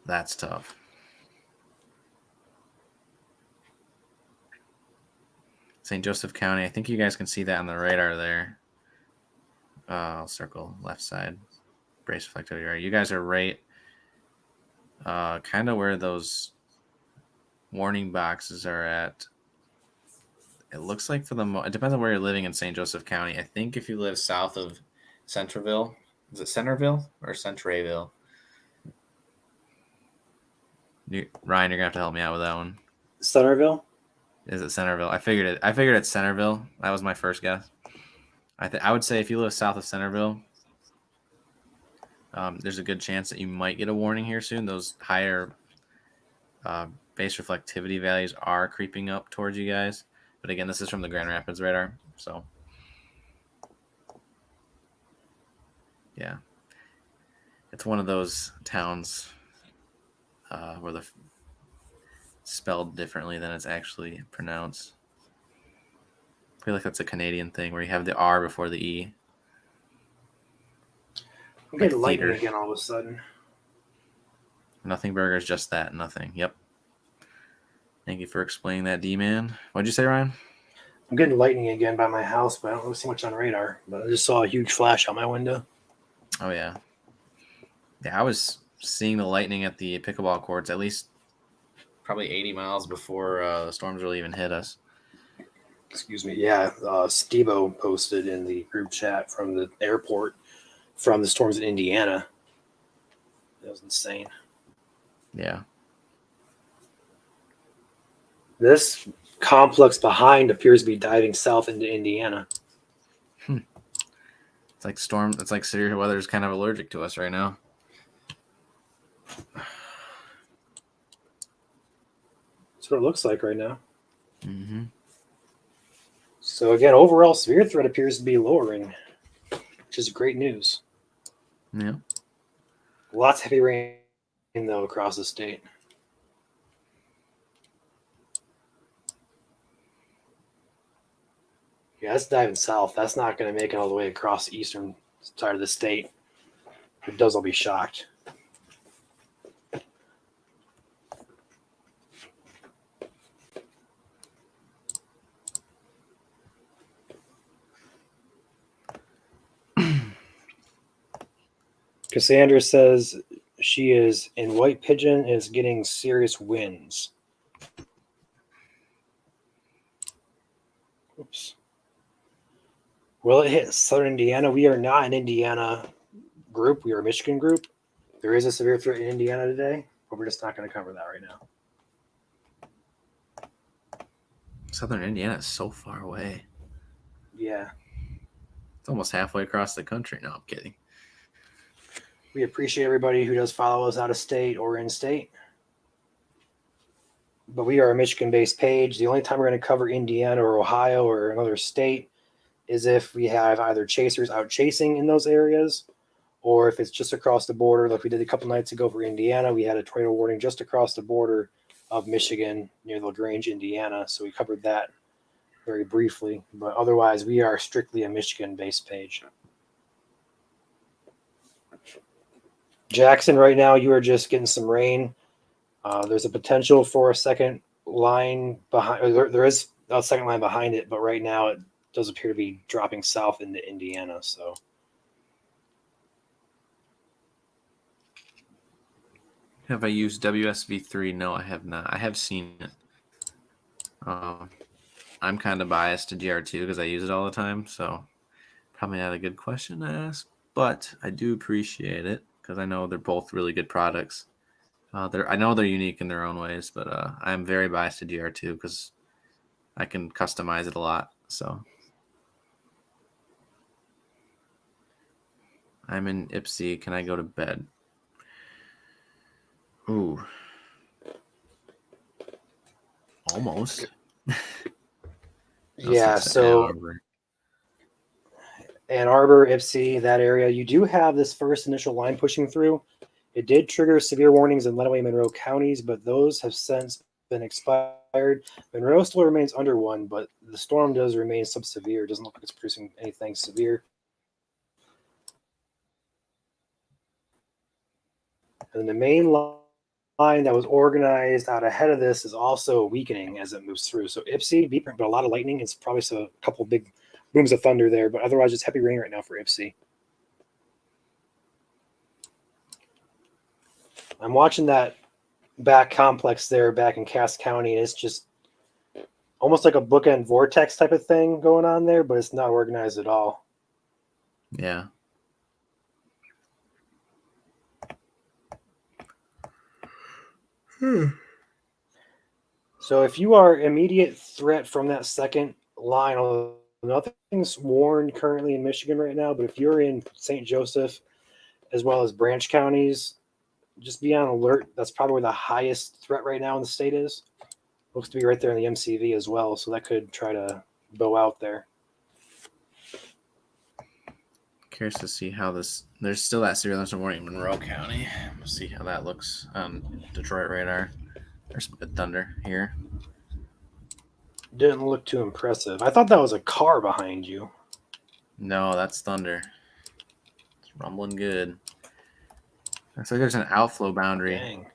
That's tough. St. Joseph County. I think you guys can see that on the radar there. I'll circle left side. Brace reflectivity. Right. You guys are right. Kind of where those warning boxes are at. It looks like it depends on where you're living in St. Joseph County. I think if you live south of Centerville, is it Centerville or Centrayville? Ryan, you're gonna have to help me out with that one. Centerville? Is it Centerville? I figured it's Centerville. That was my first guess. I would say if you live south of Centerville, there's a good chance that you might get a warning here soon. Those higher base reflectivity values are creeping up towards you guys. But again, this is from the Grand Rapids radar. So, yeah. It's one of those towns where the spelled differently than it's actually pronounced. I feel like that's a Canadian thing where you have the R before the E. I'm getting Like lightning theater. again all of a sudden. Nothing burgers, just that. Nothing. Yep. Thank you for explaining that, D-Man. What'd you say, Ryan? I'm getting lightning again by my house, but I don't really see much on radar. But I just saw a huge flash out my window. Oh, yeah. Yeah, I was seeing the lightning at the pickleball courts at least probably 80 miles before the storms really even hit us. Excuse me. Yeah, Steve-O posted in the group chat from the airport from the storms in Indiana. That was insane. Yeah. This complex behind appears to be diving south into Indiana. It's like severe weather is kind of allergic to us right now. That's what it looks like right now. Mm-hmm. So again, overall severe threat appears to be lowering, which is great news. Yeah. Lots of heavy rain, though, across the state. Yeah, that's diving south. That's not going to make it all the way across the eastern side of the state. If it does, I'll be shocked. Cassandra says she is in White Pigeon is getting serious winds. Oops. Will it hit southern Indiana? We are not an Indiana group. We are a Michigan group. There is a severe threat in Indiana today, but we're just not going to cover that right now. Southern Indiana is so far away. Yeah. It's almost halfway across the country. No, I'm kidding. We appreciate everybody who does follow us out of state or in state. But we are a Michigan-based page. The only time we're going to cover Indiana or Ohio or another state is if we have either chasers out chasing in those areas, or if it's just across the border, like we did a couple nights ago for Indiana. We had a tornado warning just across the border of Michigan near LaGrange, Indiana. So we covered that very briefly. But otherwise, we are strictly a Michigan-based page. Jackson, right now, you are just getting some rain. There's a potential for a second line behind. There is a second line behind it, but right now it does appear to be dropping south into Indiana. So, Have I used WSV3? No, I have not. I have seen it. I'm kind of biased to GR2 because I use it all the time, so probably not a good question to ask, but I do appreciate it because I know they're both really good products. I know they're unique in their own ways, but I'm very biased to GR2 because I can customize it a lot. So I'm in Ipsy. Can I go to bed? Ooh. Almost. yeah. So Ann Arbor, Ipsy, that area, you do have this first initial line pushing through. It did trigger severe warnings in Lenawee and Monroe counties, but those have since been expired. Monroe still remains under one, but the storm does remain subsevere. It doesn't look like it's producing anything severe. And the main line that was organized out ahead of this is also weakening as it moves through. So Ipsy, but a lot of lightning. It's probably a couple big booms of thunder there, but otherwise just heavy rain right now for Ipsy. I'm watching that back complex there back in Cass County, and it's just almost like a bookend vortex type of thing going on there, but it's not organized at all. Yeah. So if you are immediate threat from that second line, although nothing's warned currently in Michigan right now, but if you're in St. Joseph as well as Branch counties, just be on alert. That's probably where the highest threat right now in the state is. Looks to be right there in the MCV as well, so that could try to bow out there. Curious to see how this. There's still that severe thunderstorm warning in Monroe County. We'll see how that looks on Detroit radar. There's some good thunder here. Didn't look too impressive. I thought that was a car behind you. No, that's thunder. It's rumbling good. Looks like there's an outflow boundary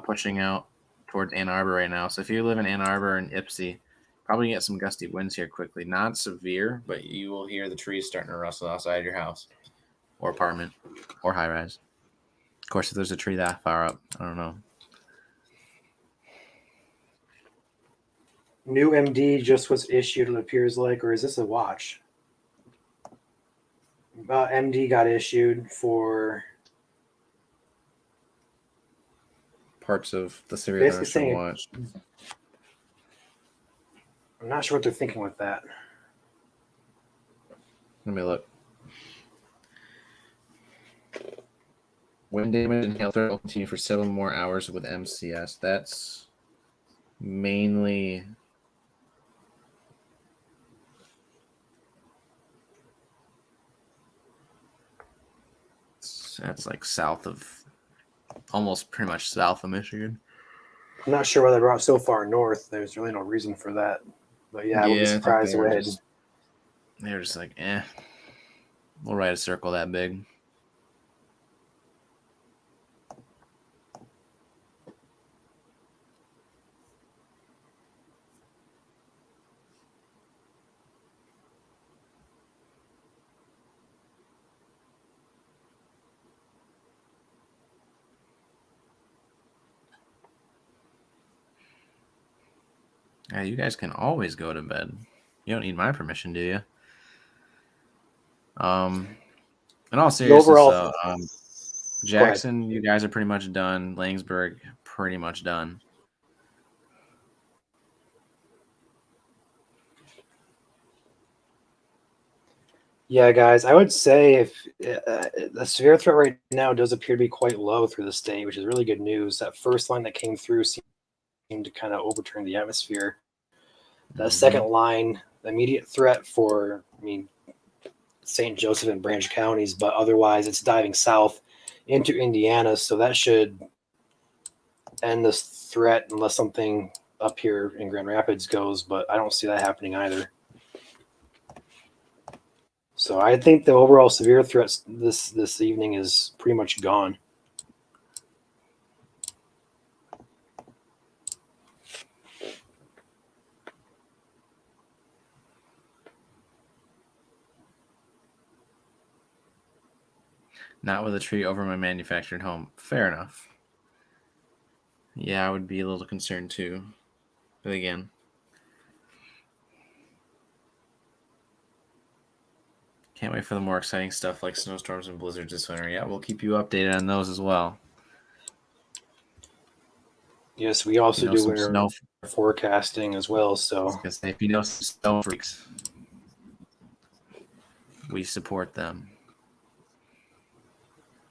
pushing out towards Ann Arbor right now. So if you live in Ann Arbor and Ipsy, probably get some gusty winds here quickly. Not severe, but you will hear the trees starting to rustle outside your house or apartment or high rise. Of course, if there's a tree that far up, I don't know. New MD just was issued, it appears like, or is this a watch? MD got issued for Parts of the severe basically thunderstorm saying, watch. I'm not sure what they're thinking with that. Let me look. Wind damage and hail threat will continue for 7 more hours with MCS. That's mainly that's like south of, almost pretty much south of Michigan. I'm not sure why they brought so far north. There's really no reason for that. But yeah, I would be I think surprised they if were we had. they were just like, we'll write a circle that big. Yeah, you guys can always go to bed. You don't need my permission, do you? In all seriousness, overall- though, Jackson, you guys are pretty much done. Langsburg, pretty much done. Yeah, guys, I would say if the severe threat right now does appear to be quite low through the state, which is really good news. That first line that came through seemed to kind of overturn the atmosphere. That second line, the immediate threat for, St. Joseph and Branch counties, but otherwise it's diving south into Indiana, so that should end this threat unless something up here in Grand Rapids goes, but I don't see that happening either. So I think the overall severe threats this evening is pretty much gone. Not with a tree over my manufactured home. Fair enough. Yeah, I would be a little concerned too. But again, can't wait for the more exciting stuff like snowstorms and blizzards this winter. Yeah, we'll keep you updated on those as well. Yes, we also do some winter snow forecasting as well. So Because if you know some snow freaks, we support them.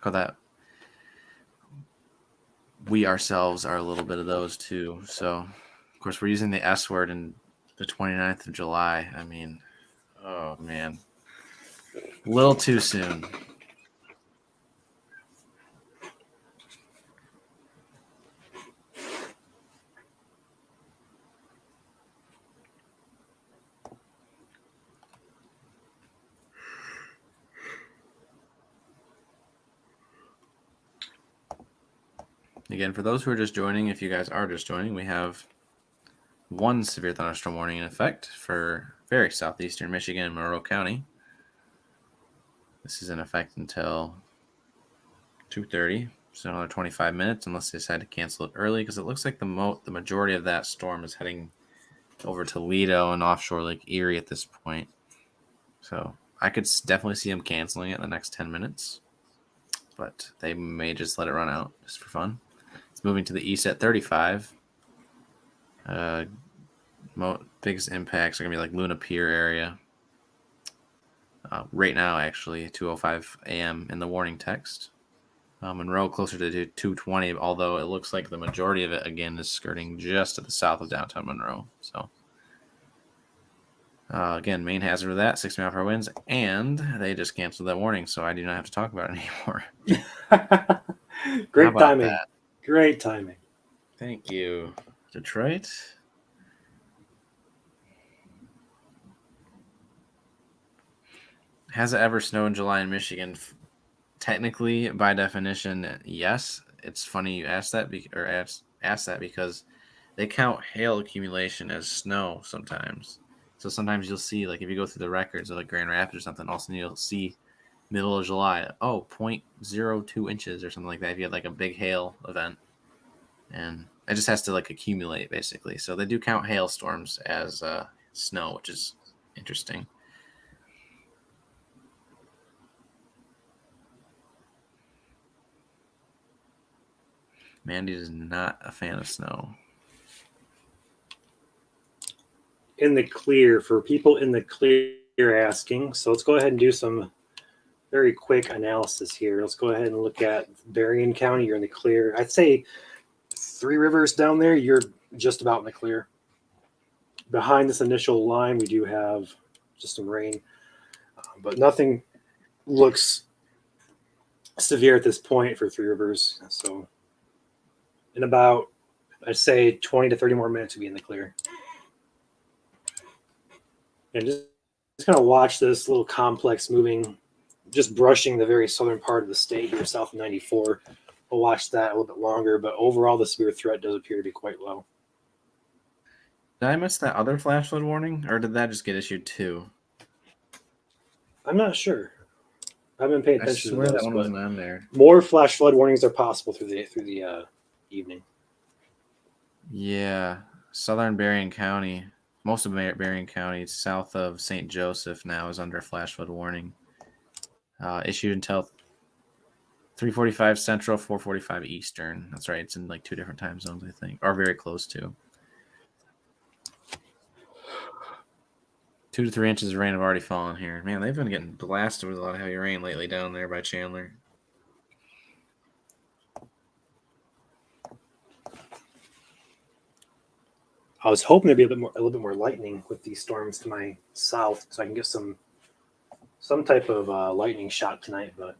Call that. We ourselves are a little bit of those too. So, of course, we're using the S word in the 29th of July. I mean, oh man, a little too soon. Again, for those who are just joining, if you guys are just joining, we have one severe thunderstorm warning in effect for very southeastern Michigan and Monroe County. This is in effect until 2:30, so another 25 minutes, unless they decide to cancel it early, because it looks like the majority of that storm is heading over Toledo and offshore Lake Erie at this point. So I could definitely see them canceling it in the next 10 minutes, but they may just let it run out just for fun. It's moving to the east at 35. Biggest impacts are going to be like Luna Pier area. Right now, actually, 2:05 a.m. in the warning text. Monroe closer to 2:20, although it looks like the majority of it, again, is skirting just to the south of downtown Monroe. So, again, main hazard of that, 60-mile-per-hour winds, and they just canceled that warning, so I do not have to talk about it anymore. Great How about timing. that? Great timing. Thank you, Detroit. Has it ever snowed in July in Michigan? Technically, by definition, yes. It's funny you ask that, ask that because they count hail accumulation as snow sometimes. So sometimes you'll see, like if you go through the records of like Grand Rapids or something, all of a sudden you'll see middle of July, 0.02 inches or something like that if you had like a big hail event. And it just has to like accumulate basically. So they do count hailstorms as snow, which is interesting. Mandy is not a fan of snow. In the clear, for people in the clear asking, so let's go ahead and do some very quick analysis here. Let's go ahead and look at Berrien County. You're in the clear. I'd say Three Rivers down there, you're just about in the clear. Behind this initial line, we do have just some rain, but nothing looks severe at this point for Three Rivers. So in about, I'd say 20 to 30 more minutes to be in the clear. And just kind of watch this little complex moving, just brushing the very southern part of the state here, south of 94. We'll watch that a little bit longer, but overall the severe threat does appear to be quite low. Did I miss that other flash flood warning, or did that just get issued too? I'm not sure. I haven't paid I attention to swear those, that one but wasn't on there. more flash flood warnings are possible through the evening. Yeah, southern Berrien County, most of Berrien County, south of St. Joseph now is under flash flood warning. Issued until 3:45 Central, 4:45 Eastern. That's right. It's in like two different time zones, I think, or very close to. 2 to 3 inches of rain have already fallen here. Man, they've been getting blasted with a lot of heavy rain lately down there by Chandler. I was hoping there'd be a little bit more lightning with these storms to my south, so I can get some type of lightning shot tonight. But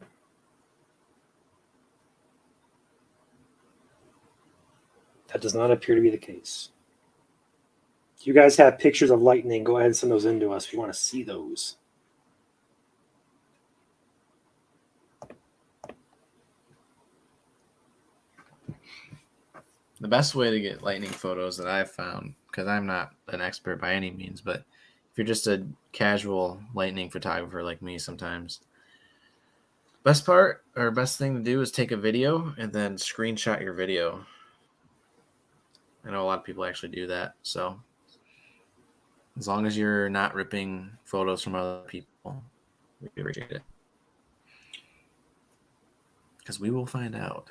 that does not appear to be the case. If you guys have pictures of lightning, go ahead and send those in to us if you want to see those. The best way to get lightning photos that I've found, because I'm not an expert by any means, but if you're just a casual lightning photographer like me sometimes, best thing to do is take a video and then screenshot your video. I know a lot of people actually do that. So as long as you're not ripping photos from other people, we appreciate it. Because we will find out.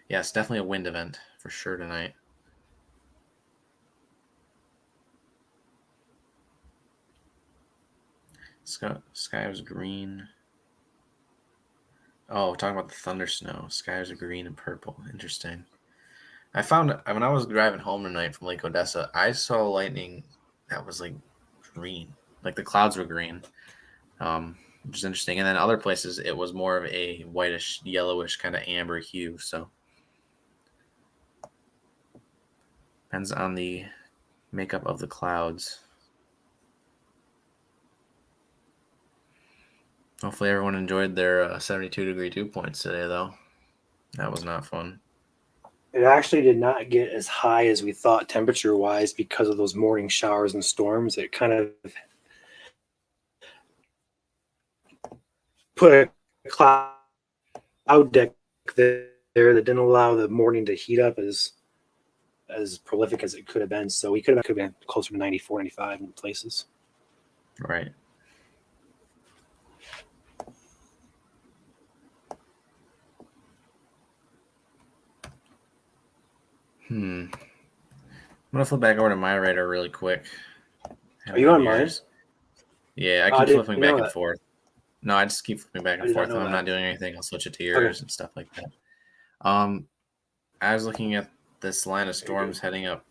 Yes, definitely a wind event for sure tonight. Sky was green. Oh, talking about the thunder snow. Skies are green and purple. Interesting. I found when I was driving home tonight from Lake Odessa, I saw lightning that was like green. Like the clouds were green. Which is interesting. And then other places it was more of a whitish, yellowish kind of amber hue. So depends on the makeup of the clouds. Hopefully everyone enjoyed their 72-degree dew points today, though. That was not fun. It actually did not get as high as we thought temperature-wise because of those morning showers and storms. It kind of put a cloud deck there that didn't allow the morning to heat up as prolific as it could have been. So we could have been closer to 94, 95 in places. Right. I'm gonna flip back over to my radar really quick. Are you on mine? Yeah, I I keep didn't flipping know back and that. forth. No, I just keep flipping back I and did not forth. know If I'm that. not doing anything, I'll switch it to Okay. yours and stuff like that. I was looking at this line of storms heading up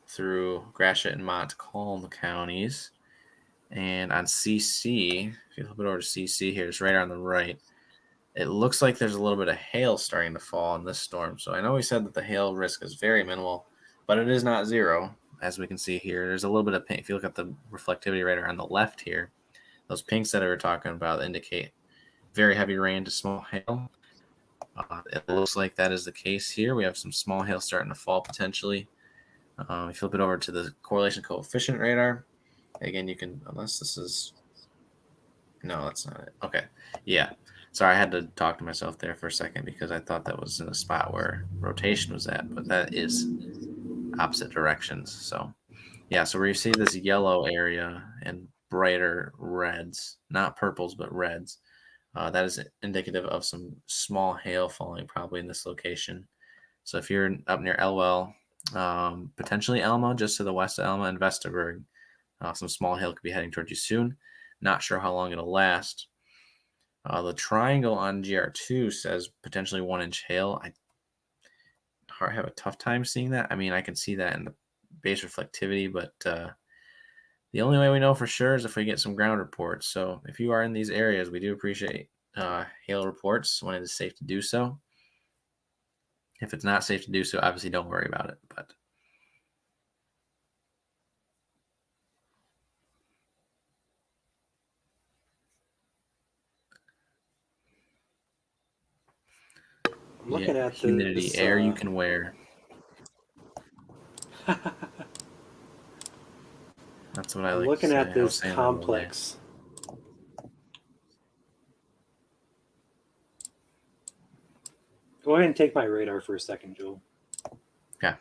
through Gratiot and Montcalm counties, and on CC, if you flip it over to CC here, it's right on the right. It looks like there's a little bit of hail starting to fall in this storm. So I know we said that the hail risk is very minimal, but it is not zero, as we can see here. There's a little bit of pink. If you look at the reflectivity radar on the left here, those pinks that I were talking about indicate very heavy rain to small hail. It looks like that is the case here. We have some small hail starting to fall potentially. If you flip it over to the correlation coefficient radar, again, you can, unless this is, no, that's not it. Okay. Yeah. Sorry, I had to talk to myself there for a second because I thought that was in a spot where rotation was at, but that is opposite directions. So, yeah, so where you see this yellow area and brighter reds, not purples, but reds, that is indicative of some small hail falling probably in this location. So if you're up near Elwell, potentially Elma, just to the west of Elma and Vesterberg, some small hail could be heading towards you soon. Not sure how long it'll last. The triangle on GR2 says potentially 1-inch hail. I have a tough time seeing that. I mean, I can see that in the base reflectivity, but the only way we know for sure is if we get some ground reports. So if you are in these areas, we do appreciate hail reports when it is safe to do so. If it's not safe to do so, obviously don't worry about it. But I'm looking at humidity, this, air you can wear. That's what I I'm like looking to say. at I was this saying that the other day. complex. Go ahead and take my radar for a second, Joel. Okay.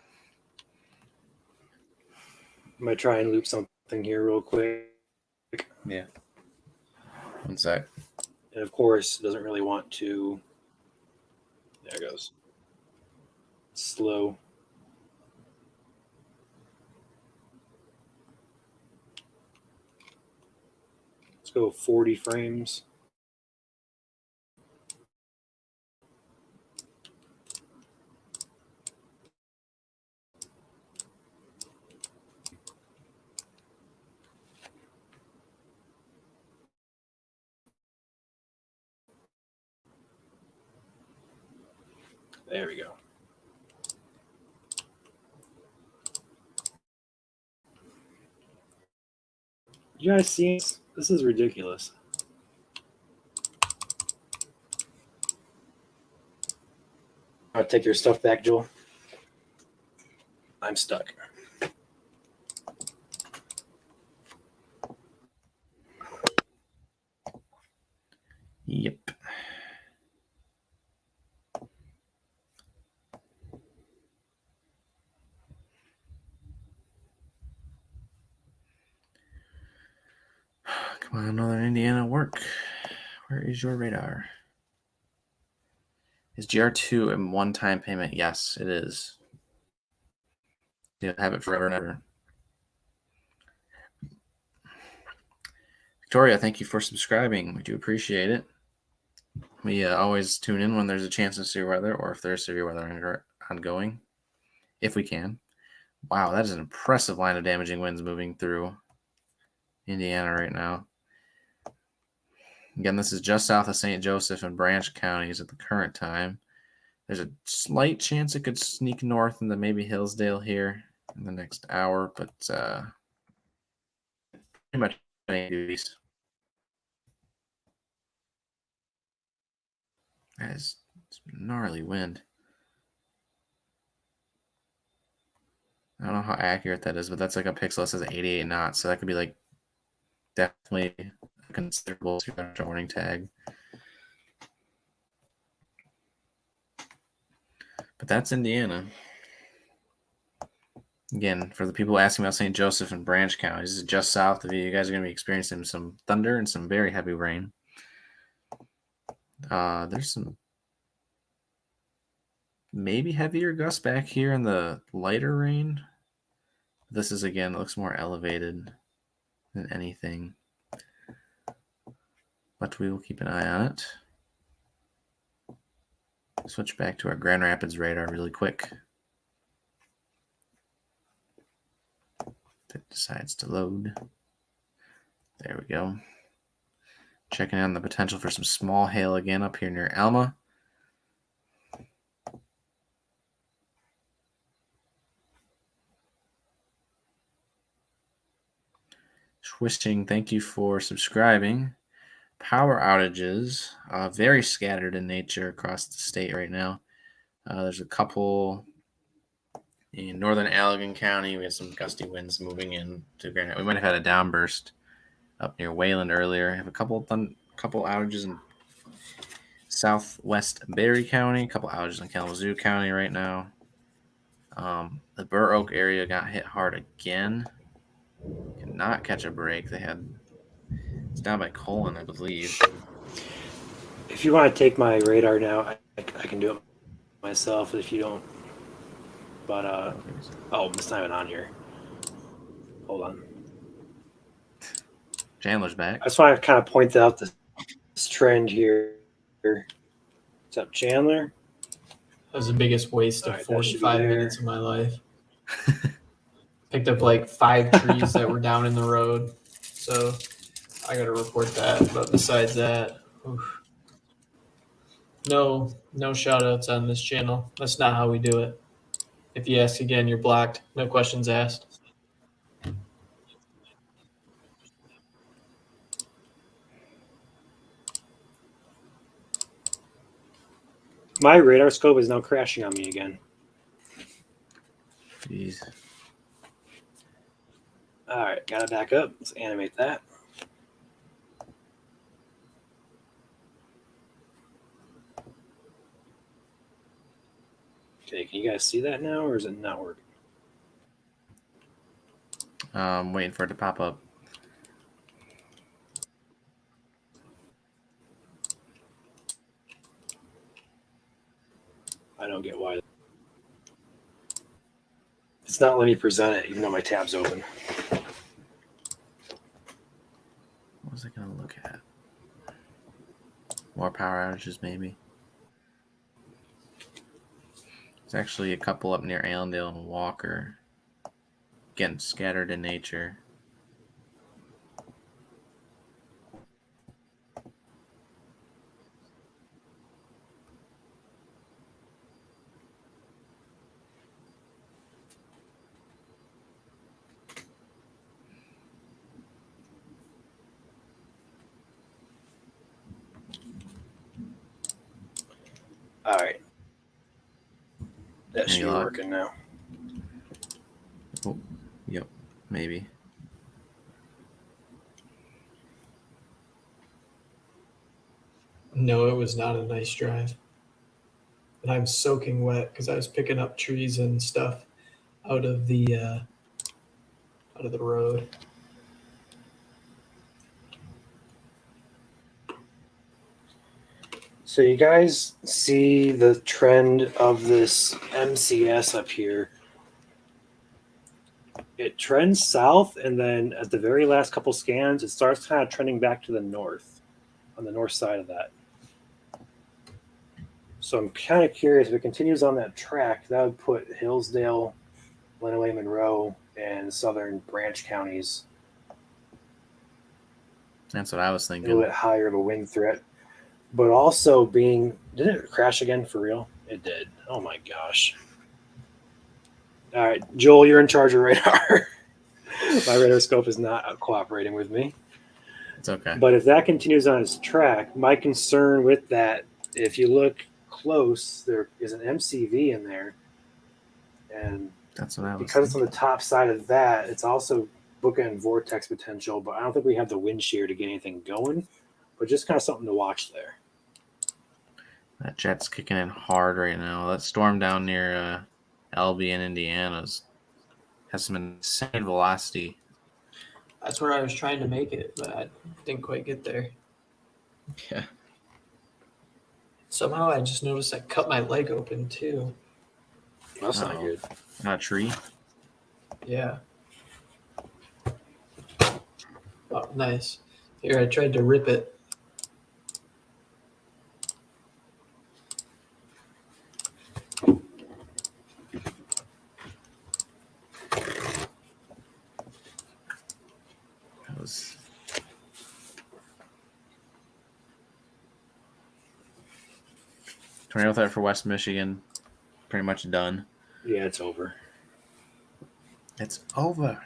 I'm going to try and loop something here real quick. Yeah. One sec. And of course, doesn't really want to. There it goes. Slow. Let's go 40 frames. There we go. You guys see this? This is ridiculous. I'll take your stuff back, Joel. I'm stuck. Yep. Come on, Northern Indiana, work. Where is your radar? Is GR2 a one-time payment? Yes, it is. You'll have it forever and ever. Victoria, thank you for subscribing. We do appreciate it. We always tune in when there's a chance of severe weather or if there's severe weather ongoing, if we can. Wow, that is an impressive line of damaging winds moving through Indiana right now. Again, this is just south of St. Joseph and Branch counties at the current time. There's a slight chance it could sneak north into maybe Hillsdale here in the next hour, but pretty much east. That is gnarly wind. I don't know how accurate that is, but that's like a pixel that says 88 knots. So that could be like definitely a considerable 2-hour warning tag. But that's Indiana. Again, for the people asking about St. Joseph and Branch counties, this is just south of you. You guys are going to be experiencing some thunder and some very heavy rain. There's some maybe heavier gusts back here in the lighter rain. This is, again, it looks more elevated than anything. But we will keep an eye on it. Switch back to our Grand Rapids radar really quick. If it decides to load. There we go. Checking on the potential for some small hail again up here near Alma. Swishing, thank you for subscribing. Power outages, very scattered in nature across the state right now. There's a couple in northern Allegan County. We had some gusty winds moving in to Grand. We might have had a downburst up near Wayland earlier. I have a couple outages in southwest Berry County, a couple outages in Kalamazoo County right now. The Burr Oak area got hit hard again. Cannot catch a break. It's down by Colon, I believe. If you want to take my radar now, I can do it myself if you don't. But oh, it's not even on here. Hold on. Chandler's back. I just want to kind of point out this trend here. What's up, Chandler? That was the biggest waste of All right, that should be 45 there. minutes of my life. Picked up like 5 trees that were down in the road. So I got to report that. But besides that, oof. No shout outs on this channel. That's not how we do it. If you ask again, you're blocked. No questions asked. My radar scope is now crashing on me again. Jeez. All right, got to back up. Let's animate that. Okay, can you guys see that now, or is it not working? Waiting for it to pop up. I don't get why. It's not letting me present it, even though my tab's open. What was I going to look at? More power outages, maybe. There's actually a couple up near Allendale and Walker. Again, scattered in nature. All right. That Any should be luck? working now. Oh, yep, maybe. No, it was not a nice drive. And I'm soaking wet because I was picking up trees and stuff out of the road. So you guys see the trend of this MCS up here. It trends south, and then at the very last couple scans, it starts kind of trending back to the north, on the north side of that. So I'm kind of curious if it continues on that track, that would put Hillsdale, Lenawee, Monroe, and southern Branch counties That's what I was a little thinking. bit higher of a wind threat. But also didn't it crash again for real? It did. Oh my gosh. All right, Joel, you're in charge of radar. My radar scope is not cooperating with me. It's okay. But if that continues on its track, my concern with that if you look close, there is an MCV in there, and That's what I was because it's on thinking. the top side of that, it's also bookend vortex potential. But I don't think we have the wind shear to get anything going. But just kind of something to watch there. That jet's kicking in hard right now. That storm down near Albion, Indiana's has some insane velocity. That's where I was trying to make it, but I didn't quite get there. Yeah. Somehow I just noticed I cut my leg open too. That's not Uh-oh. good. Not a tree. Yeah. Oh, nice. Here, I tried to rip it. That was. Tornado threat for West Michigan. Pretty much done. Yeah, it's over. It's over.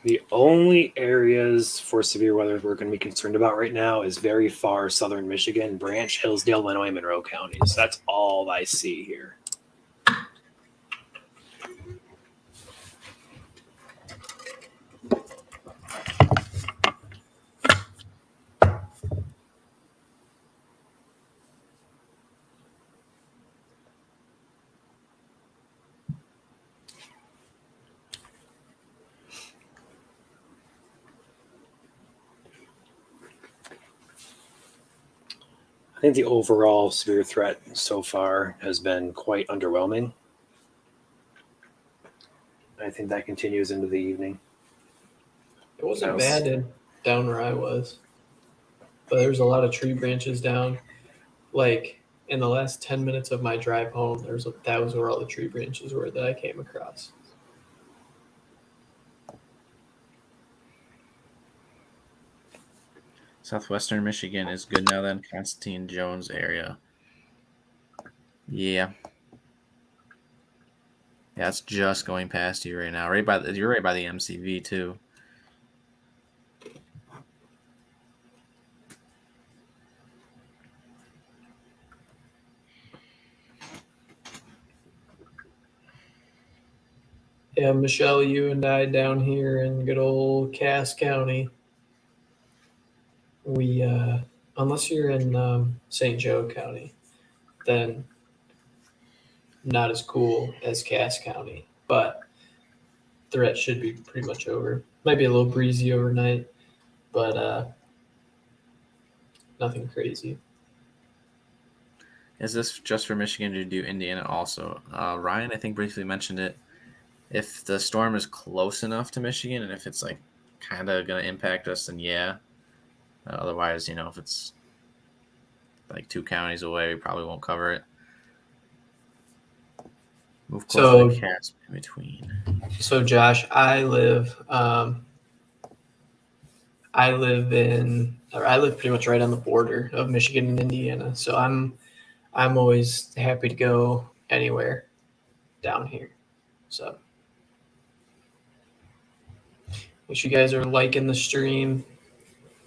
The only areas for severe weather we're going to be concerned about right now is very far southern Michigan, Branch, Hillsdale, Illinois, Monroe counties. That's all I see here. I think the overall severe threat so far has been quite underwhelming. I think that continues into the evening. It wasn't Yes. bad down where I was, but there's a lot of tree branches down. Like in the last 10 minutes of my drive home, that was where all the tree branches were that I came across. Southwestern Michigan is good now then. Constantine Jones area. Yeah. Yeah, it's just going past you right now. You're right by the MCV too. Yeah, Michelle, you and I down here in good old Cass County. We, unless you're in St. Joe County, then not as cool as Cass County, but threat should be pretty much over. Might be a little breezy overnight, but nothing crazy. Is this just for Michigan to do Indiana also? Ryan, I think, briefly mentioned it. If the storm is close enough to Michigan and if it's like kind of going to impact us, then yeah. Otherwise, if it's like 2 counties away, we probably won't cover it. Move closer to Cass in between. So Josh, I live pretty much right on the border of Michigan and Indiana. So I'm always happy to go anywhere down here. So make sure you guys are liking the stream.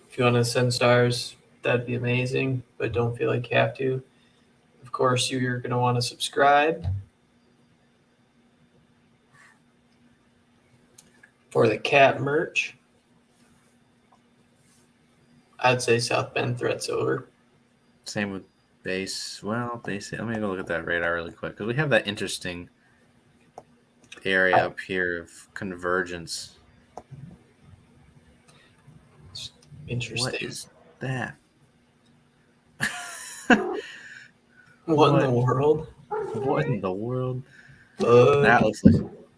If you want to send stars, that'd be amazing, but don't feel like you have to. Of course, you're going to want to subscribe. For the cat merch, I'd say South Bend threat's over. Same with base. Well, base. Let me go look at that radar really quick because we have that interesting area up here of convergence. Interesting. What is that? What in the world? What in the world? That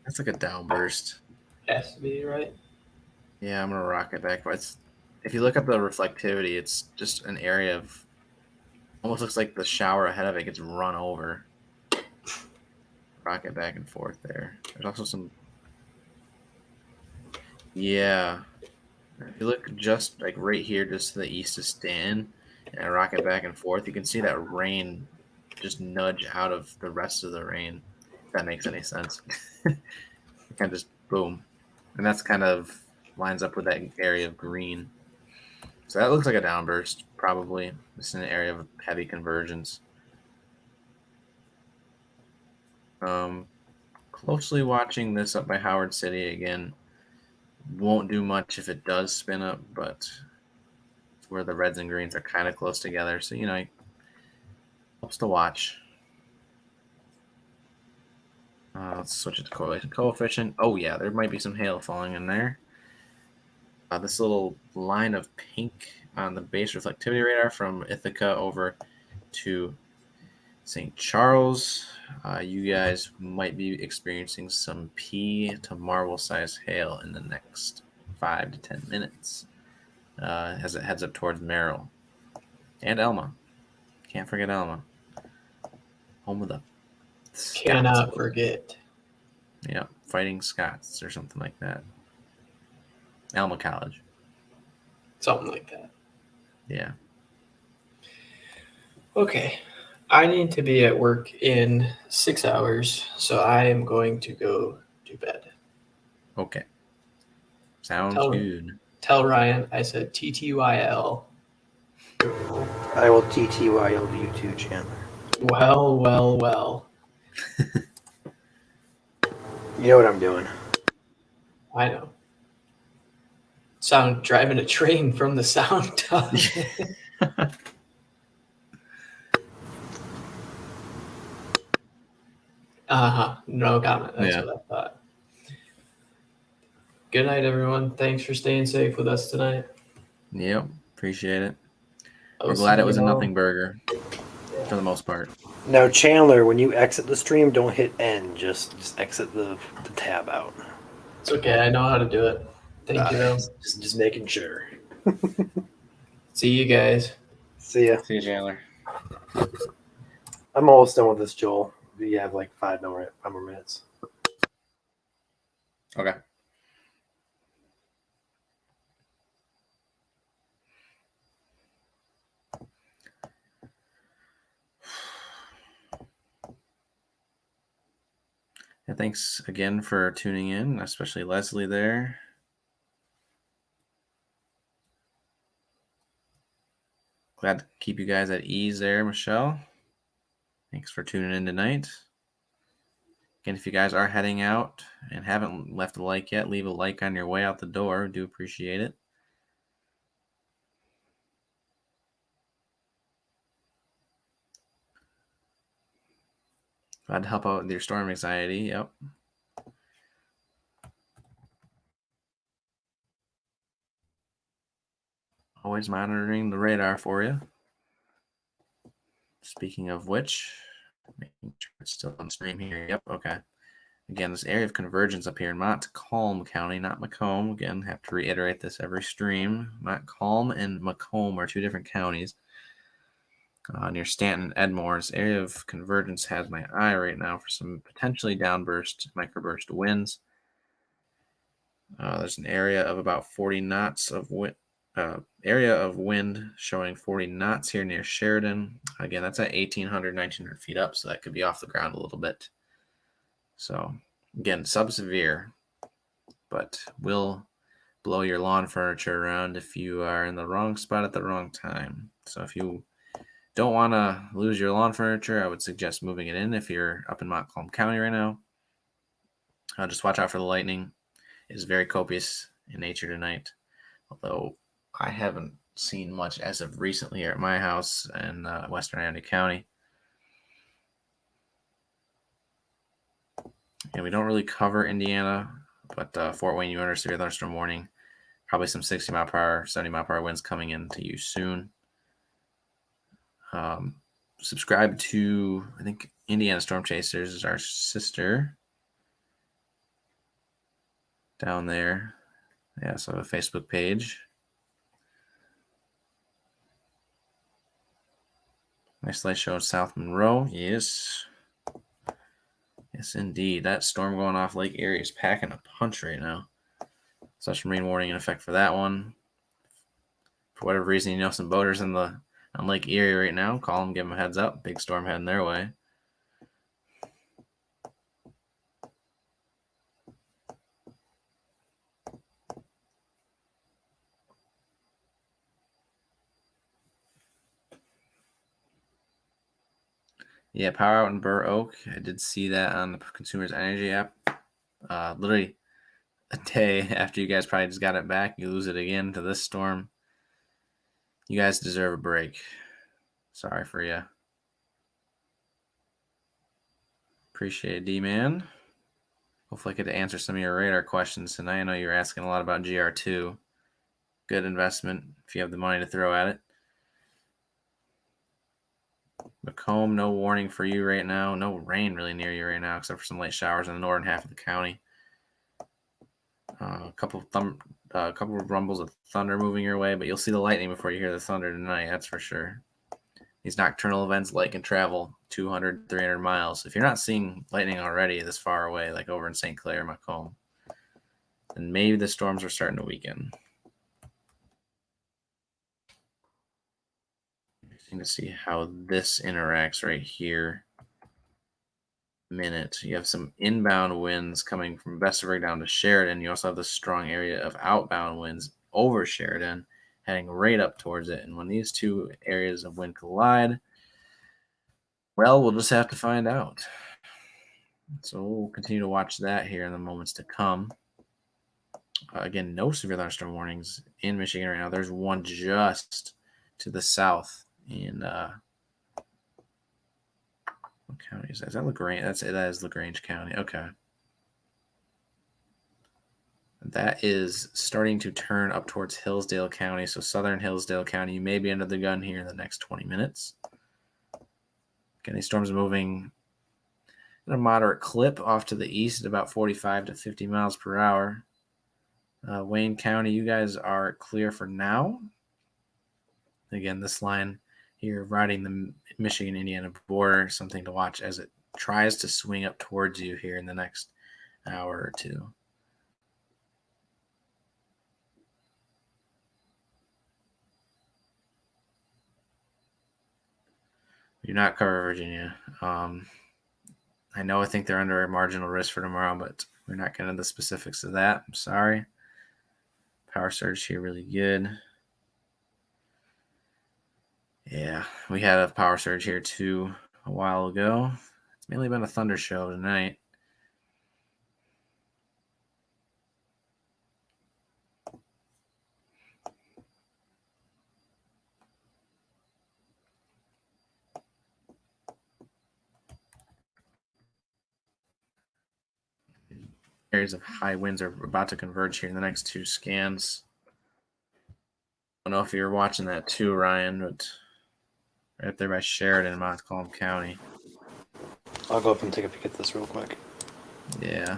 That's like a downburst. has to be, right? Yeah, I'm gonna rock it back. But if you look at the reflectivity, it's just an area of almost looks like the shower ahead of it gets run over. Rock it back and forth there. There's also some. Yeah. If you look just like right here, just to the east of Stanton, and I rock it back and forth, you can see that rain just nudge out of the rest of the rain. If that makes any sense. Kind of just boom. And that's kind of lines up with that area of green. So that looks like a downburst, probably. It's in an area of heavy convergence. Closely watching this up by Howard City again. Won't do much if it does spin up, but it's where the reds and greens are kind of close together. So, it helps to watch. Let's switch it to correlation coefficient. Oh, yeah, there might be some hail falling in there. This little line of pink on the base reflectivity radar from Ithaca over to St. Charles. You guys might be experiencing some pea to marble size hail in the next 5 to 10 minutes as it heads up towards Merrill and Elma. Can't forget Elma. Home of the Scots. Cannot forget. Yeah, Fighting Scots or something like that. Elma College. Something like that. Yeah. Okay. I need to be at work in 6 hours, so I am going to go to bed. Okay. Sounds Tell- good. Tell Ryan I said TTYL. I will TTYL you too, Chandler. Well, well, well. You know what I'm doing. I know. Sound driving a train from the sound of it. No comment. That's Yeah. what I thought. Good night, everyone. Thanks for staying safe with us tonight. Yep. Appreciate it. I'll We're see glad it you was a all. nothing burger for the most part. Now, Chandler, when you exit the stream, don't hit end. Just exit the tab out. It's okay. I know how to do it. Thank you, though. Just making sure. See you guys. See ya. See you, Chandler. I'm almost done with this, Joel. We have like 5 more minutes. Okay. And thanks again for tuning in, especially Leslie there. Glad to keep you guys at ease there, Michelle. Thanks for tuning in tonight. Again, if you guys are heading out and haven't left a like yet, leave a like on your way out the door. We do appreciate it. Glad to help out with your storm anxiety. Yep. Always monitoring the radar for you. Speaking of which, making sure it's still on stream here. Yep, okay. Again, this area of convergence up here in Montcalm County, not Macomb. Again, have to reiterate this every stream. Montcalm and Macomb are 2 different counties. Near Stanton and Edmore, this area of convergence has my eye right now for some potentially downburst, microburst winds. There's an area of about 40 knots of wind. Area of wind showing 40 knots here near Sheridan. Again, that's at 1,800, 1,900 feet up, so that could be off the ground a little bit. So, again, sub-severe, but will blow your lawn furniture around if you are in the wrong spot at the wrong time. So if you don't want to lose your lawn furniture, I would suggest moving it in if you're up in Montcalm County right now. Just watch out for the lightning. It is very copious in nature tonight, although I haven't seen much as of recently here at my house in Western Ione County. And we don't really cover Indiana, but Fort Wayne, you under severe thunderstorm warning. Probably some 60 mile per hour, 70 mile per hour winds coming into you soon. Subscribe to, I think, Indiana Storm Chasers is our sister down there. Yeah, so a Facebook page. Nice light show in South Monroe. Yes. Yes, indeed. That storm going off Lake Erie is packing a punch right now. Such marine warning in effect for that one. For whatever reason, you know some boaters on Lake Erie right now. Call them, give them a heads up. Big storm heading their way. Yeah, power out in Burr Oak. I did see that on the Consumers Energy app. Literally a day after you guys probably just got it back, you lose it again to this storm. You guys deserve a break. Sorry for you. Appreciate it, D-Man. Hopefully I could answer some of your radar questions tonight. I know you were asking a lot about GR2. Good investment if you have the money to throw at it. Macomb, no warning for you right now. No rain really near you right now, except for some light showers in the northern half of the county. A couple of rumbles of thunder moving your way, but you'll see the lightning before you hear the thunder tonight. That's for sure. These nocturnal events light can travel 200, 300 miles. If you're not seeing lightning already this far away, like over in St. Clair, Macomb, then maybe the storms are starting to weaken. Interesting to see how this interacts right here. Minute. You have some inbound winds coming from Vesterberg down to Sheridan. You also have this strong area of outbound winds over Sheridan, heading right up towards it. And when these two areas of wind collide, well, we'll just have to find out. So we'll continue to watch that here in the moments to come. Again, no severe thunderstorm warnings in Michigan right now. There's one just to the south in what county is that? Is that LaGrange? That is LaGrange County. Okay. That is starting to turn up towards Hillsdale County. So southern Hillsdale County, you may be under the gun here in the next 20 minutes. Again, these storms are moving at a moderate clip off to the east at about 45 to 50 miles per hour. Wayne County, you guys are clear for now. Again, this line here riding the Michigan-Indiana border, something to watch as it tries to swing up towards you here in the next hour or two. We do not cover Virginia. I know I think they're under a marginal risk for tomorrow, but we're not getting into the specifics of that. I'm sorry. Power surge here really good. Yeah, we had a power surge here too a while ago. It's mainly been a thunder show tonight. Areas of high winds are about to converge here in the next two scans. I don't know if you're watching that too, Ryan, but right up there by Sheridan in Montcalm County. I'll go up and take a peek at this real quick. Yeah.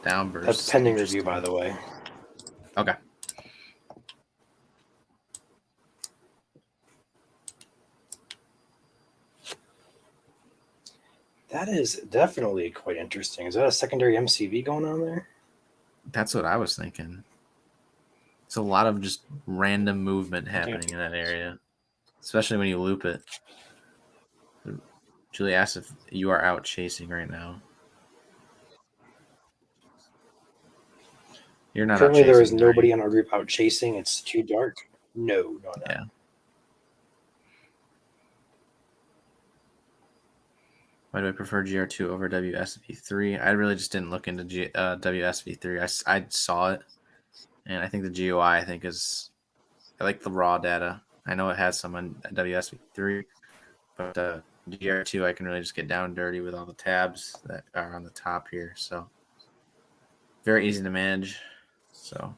Downburst. That's pending review, by the way. Okay. That is definitely quite interesting. Is that a secondary MCV going on there? That's what I was thinking. It's a lot of just random movement happening in that area, especially when you loop it. Julie asked if you are out chasing right now. You're not Currently, out chasing, there is nobody right? in our group out chasing. It's too dark. No. Yeah. Why do I prefer GR2 over WSV3? I really just didn't look into WSV3. I saw it, and I think the GUI I like the raw data. I know it has some on WSV3, but GR2 I can really just get down dirty with all the tabs that are on the top here. So very easy to manage. So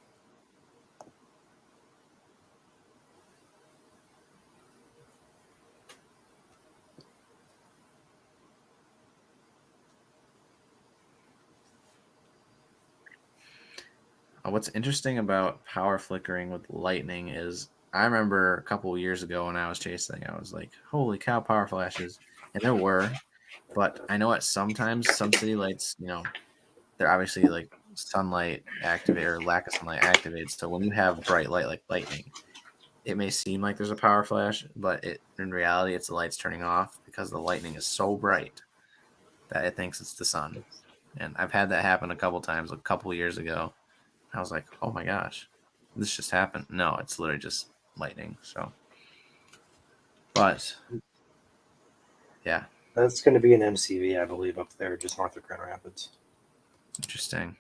what's interesting about power flickering with lightning is I remember a couple of years ago when I was chasing, I was like, holy cow, power flashes. And there were, but I know at sometimes some city lights, they're obviously like sunlight activated or lack of sunlight activated. So when you have bright light like lightning, it may seem like there's a power flash, but in reality, it's the lights turning off because the lightning is so bright that it thinks it's the sun. And I've had that happen a couple times, a couple years ago. I was like, oh my gosh, this just happened. No, it's literally just lightning. So, but Yeah, That's going to be an MCV, I believe, up there just north of Grand Rapids. interesting.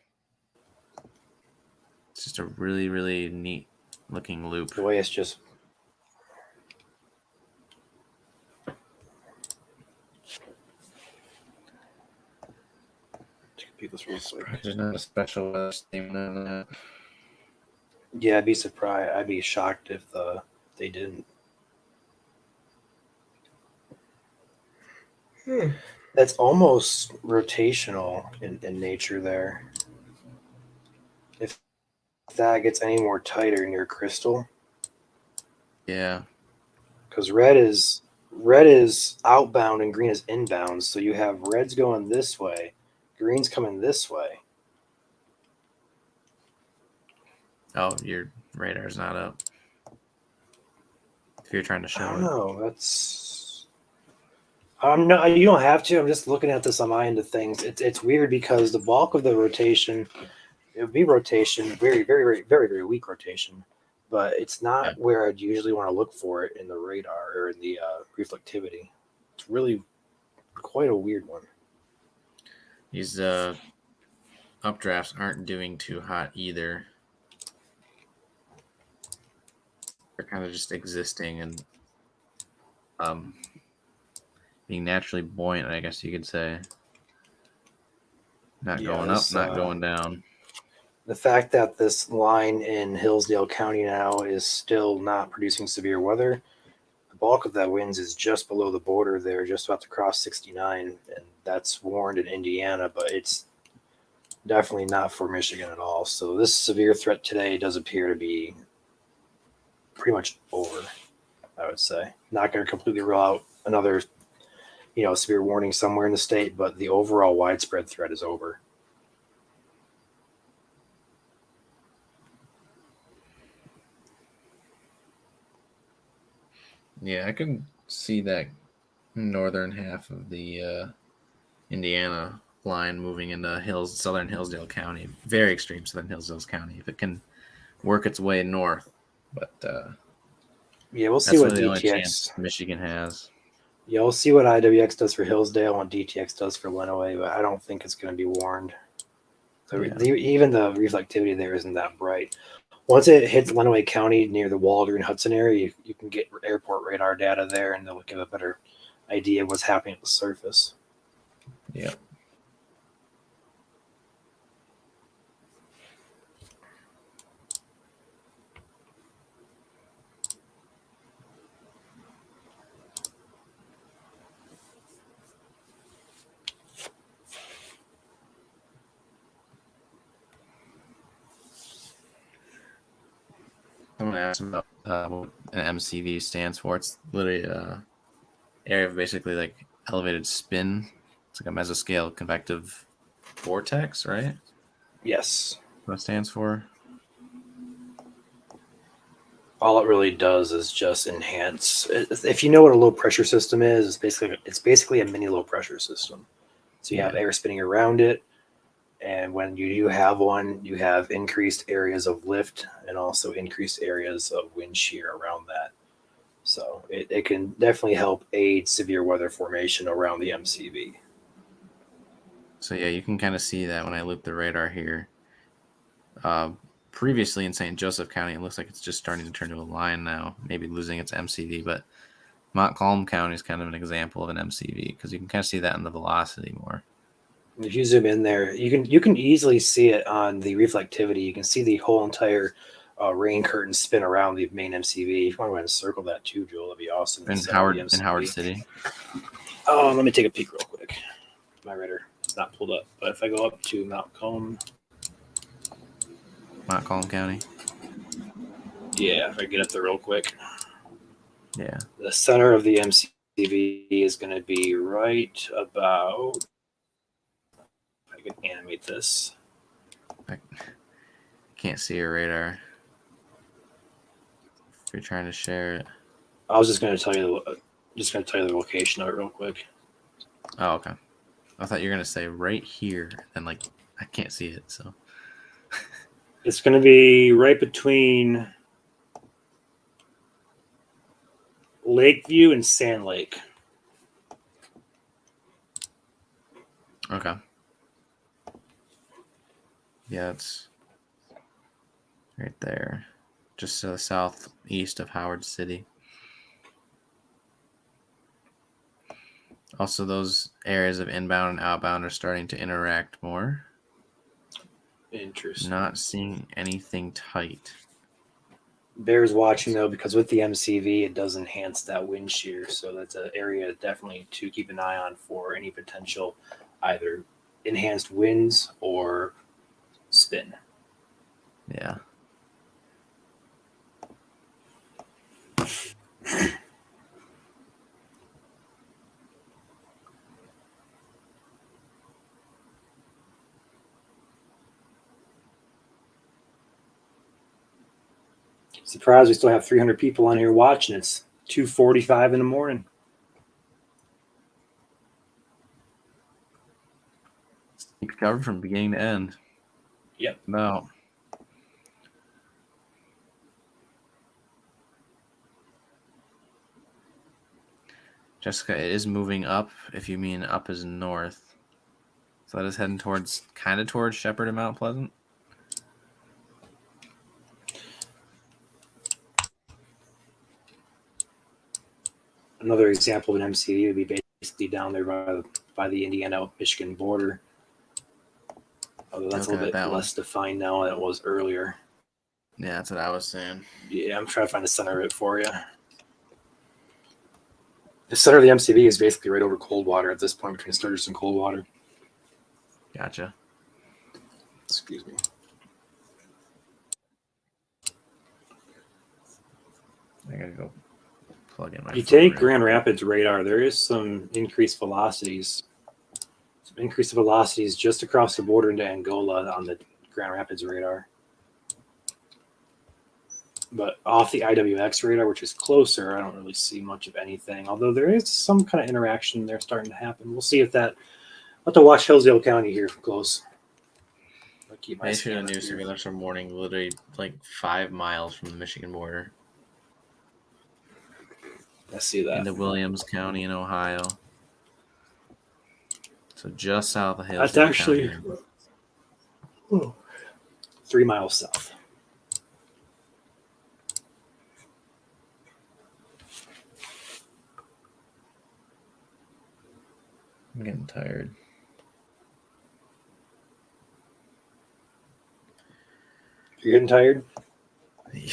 It's just a really, really neat looking loop. The way it's just. This real quick. There's not a special weather statement on that. Yeah, I'd be surprised. I'd be shocked if they didn't. That's almost rotational in nature there. If that gets any more tighter near crystal, Yeah. because red is outbound and green is inbound, so you have reds going this way, green's coming this way. Oh, your radar's not up. If you're trying to I show don't it. know. That's. No, you don't have to. I'm just looking at this on my end of things. It's weird because the bulk of the rotation, it would be rotation, very, very, very, very, very weak rotation, but it's not where I'd usually want to look for it in the radar or in the reflectivity. It's really quite a weird one. These updrafts aren't doing too hot either. They're kind of just existing and being naturally buoyant, I guess you could say. Not going up, not going down. The fact that this line in Hillsdale County now is still not producing severe weather, the bulk of that winds is just below the border there, just about to cross 69, and that's warned in Indiana, but it's definitely not for Michigan at all. So this severe threat today does appear to be pretty much over, I would say. Not going to completely rule out another, severe warning somewhere in the state, but the overall widespread threat is over. Yeah, I can see that northern half of the Indiana line moving into southern Hillsdale County, very extreme southern Hillsdale County, if it can work its way north. But yeah, we'll see that's what really the only DTX chance Michigan has. Yeah, we'll see what IWX does for Hillsdale and what DTX does for Lenawee, but I don't think it's going to be warned. So even the reflectivity there isn't that bright. Once it hits Lenawee County near the Waldron-Hudson area, you can get airport radar data there, and they'll give a better idea of what's happening at the surface. Yeah. I'm going to ask him about what an MCV stands for. It's literally an area of basically like elevated spin. It's like a mesoscale convective vortex, right? Yes. What it stands for? All it really does is just enhance. If you know what a low pressure system is, it's basically a mini low pressure system. So you have air spinning around it, and when you do have one, you have increased areas of lift and also increased areas of wind shear around that. So it can definitely help aid severe weather formation around the MCV. So yeah, you can kind of see that when I loop the radar here. Previously in St. Joseph County, it looks like it's just starting to turn to a line now, maybe losing its MCV, but Montcalm County is kind of an example of an MCV because you can kind of see that in the velocity more. If you zoom in there, you can easily see it on the reflectivity. You can see the whole entire rain curtain spin around the main MCV. If you want to go ahead and circle that too, Joel, that'd be awesome. In Howard City. Let me take a peek real quick. My radar is not pulled up, but if I go up to Montcalm County. Yeah, if I get up there real quick. Yeah. The center of the MCV is going to be right about. If I can animate this. I can't see your radar. If you're trying to share it. I was just going to tell you the location of it real quick. Oh, okay. I thought you were going to say right here, and I can't see it, so. It's going to be right between Lakeview and Sand Lake. Okay. Yeah, it's right there, just to the southeast of Howard City. Also, those areas of inbound and outbound are starting to interact more. Interesting. Not seeing anything tight. Bears watching though, because with the MCV, it does enhance that wind shear, so that's an area definitely to keep an eye on for any potential either enhanced winds or spin. Yeah. Surprised we still have 300 people on here watching. It's 2:45 in the morning. Keep covered from beginning to end. Yep. No. Jessica, it is moving up, if you mean up is north. So that is heading towards Shepherd and Mount Pleasant. Another example of an MCV would be basically down there by the Indiana-Michigan border. Although that's a little bit less defined now than it was earlier. Yeah, that's what I was saying. Yeah, I'm trying to find the center of it for you. The center of the MCV is basically right over Coldwater at this point, between Sturgis and Coldwater. Gotcha. Excuse me. I gotta go plug in my. You take Grand Rapids radar, there is some increased velocities. Some increased velocities just across the border into Angola on the Grand Rapids radar. But off the IWX radar, which is closer, I don't really see much of anything. Although there is some kind of interaction there starting to happen. We'll see if that. I'll have to watch Hillsdale County here close. I'll keep my They issued a scan new up here. surveillance warning literally like 5 miles from the Michigan border. I see that. Into Williams County in Ohio. So just south of Hillsdale. That's actually County. 3 miles south. I'm getting tired. You're getting tired? Yeah.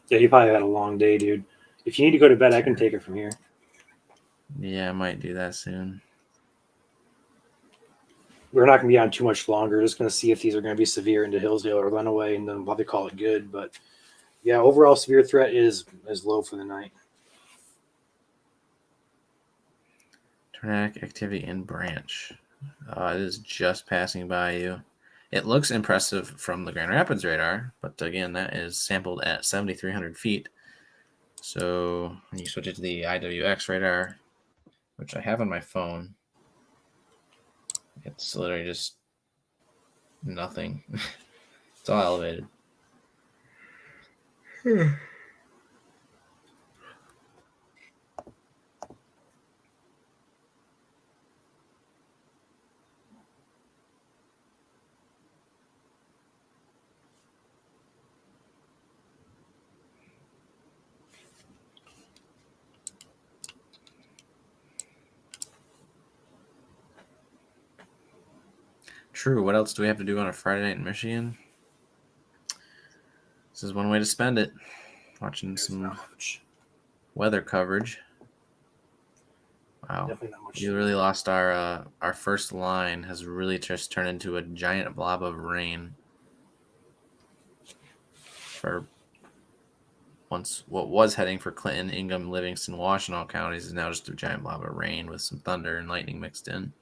Yeah, you probably had a long day, dude. If you need to go to bed, I can take it from here. Yeah, I might do that soon. We're not going to be on too much longer. Just going to see if these are going to be severe into Hillsdale or Lenawee, and then we'll probably call it good. But yeah, overall severe threat is low for the night. Tornadic activity in Branch. It is just passing by you. It looks impressive from the Grand Rapids radar, but again, that is sampled at 7,300 feet. So when you switch it to the IWX radar, which I have on my phone, it's literally just nothing. It's all elevated. True. What else do we have to do on a Friday night in Michigan? This is one way to spend it. Watching some weather coverage. Wow. Definitely not much. You really lost our first line has really just turned into a giant blob of rain. For once what was heading for Clinton, Ingham, Livingston, Washtenaw counties is now just a giant blob of rain with some thunder and lightning mixed in.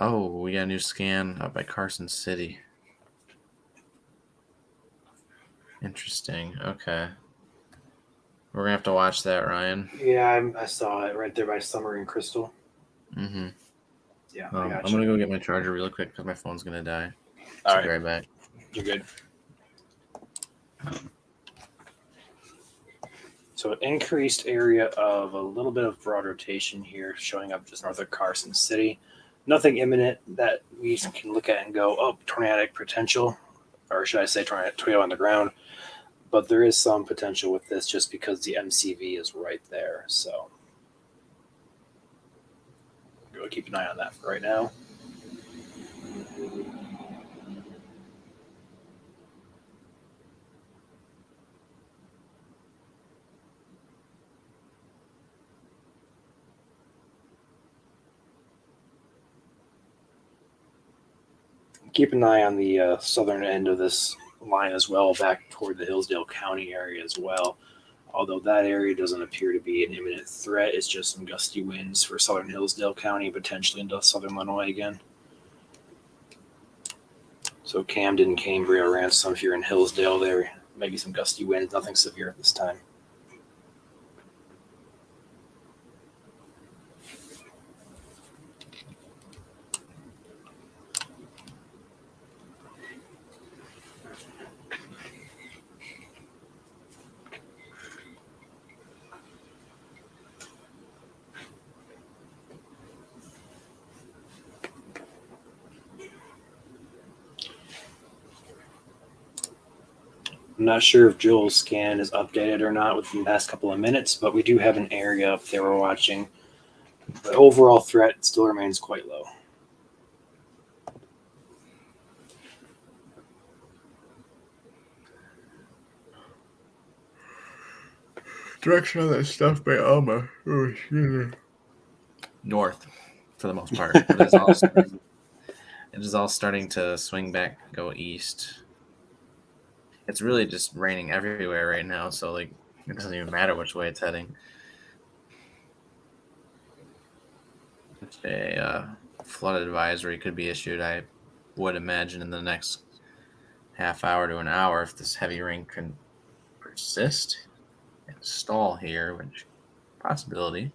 Oh, we got a new scan up by Carson City. Interesting. Okay. We're going to have to watch that, Ryan. Yeah, I saw it right there by Summer and Crystal. Mm-hmm. Yeah, I'm going to go get my charger real quick because my phone's going to die. All Be right back. You're good. So an increased area of a little bit of broad rotation here, showing up just north of Carson City. Nothing imminent that we can look at and go, oh, tornadic potential, or should I say tornado on the ground. But there is some potential with this just because the MCV is right there. So go keep an eye on that for right now. Keep an eye on the southern end of this line as well, back toward the Hillsdale County area as well. Although that area doesn't appear to be an imminent threat, it's just some gusty winds for southern Hillsdale County, potentially into southern Illinois again. So Camden, Cambria, Ransom, if you're in Hillsdale, there maybe some gusty winds, nothing severe at this time. I'm not sure if Joel's scan is updated or not within the past couple of minutes, but we do have an area up there we're watching. The overall threat still remains quite low. Direction of that stuff by Alma. Oh, excuse me. North, for the most part. But it is all starting to swing back, go east. It's really just raining everywhere right now, so like it doesn't even matter which way it's heading. A flood advisory could be issued, I would imagine, in the next half hour to an hour if this heavy rain can persist and stall here, which possibility.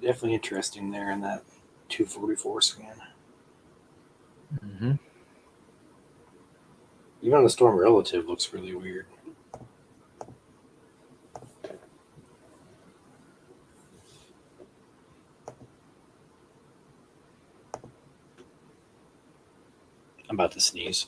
Definitely interesting there in that 244 scan. Mm-hmm. Even on the storm relative looks really weird. I'm about to sneeze.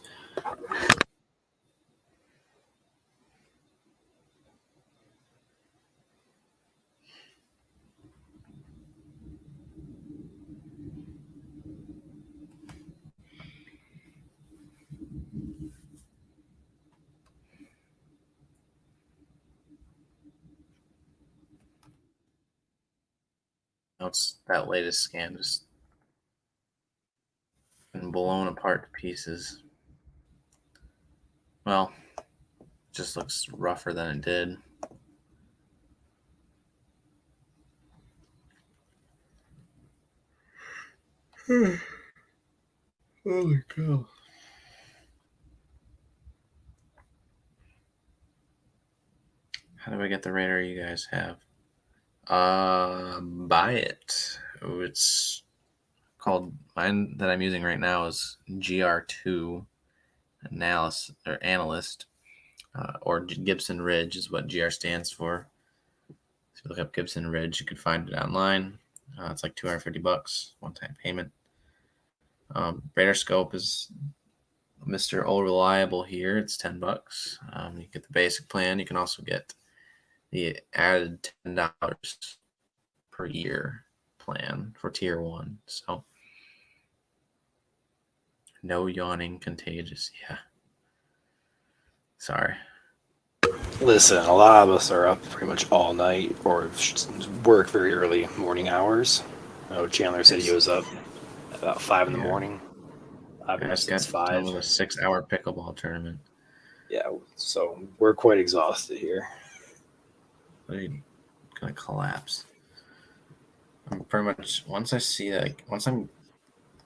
It's that latest scan just been blown apart to pieces. Well, it just looks rougher than it did. Holy cow. How do I get the radar you guys have? Buy it. Oh, it's called, mine that I'm using right now is GR2 analyst, or Gibson Ridge is what GR stands for. If you look up Gibson Ridge, you can find it online. It's like $250, one-time payment. Radar scope is Mr. All Reliable here. It's $10. You get the basic plan. You can also get the added $10 per year plan for tier 1. So no yawning, contagious. Yeah. Sorry. Listen, a lot of us are up pretty much all night or work very early morning hours. Oh, Chandler said he was up at about 5 in the morning. I've been up since 5. With a 6-hour pickleball tournament. Yeah, so we're quite exhausted here. I'm gonna collapse. I'm pretty much, once I'm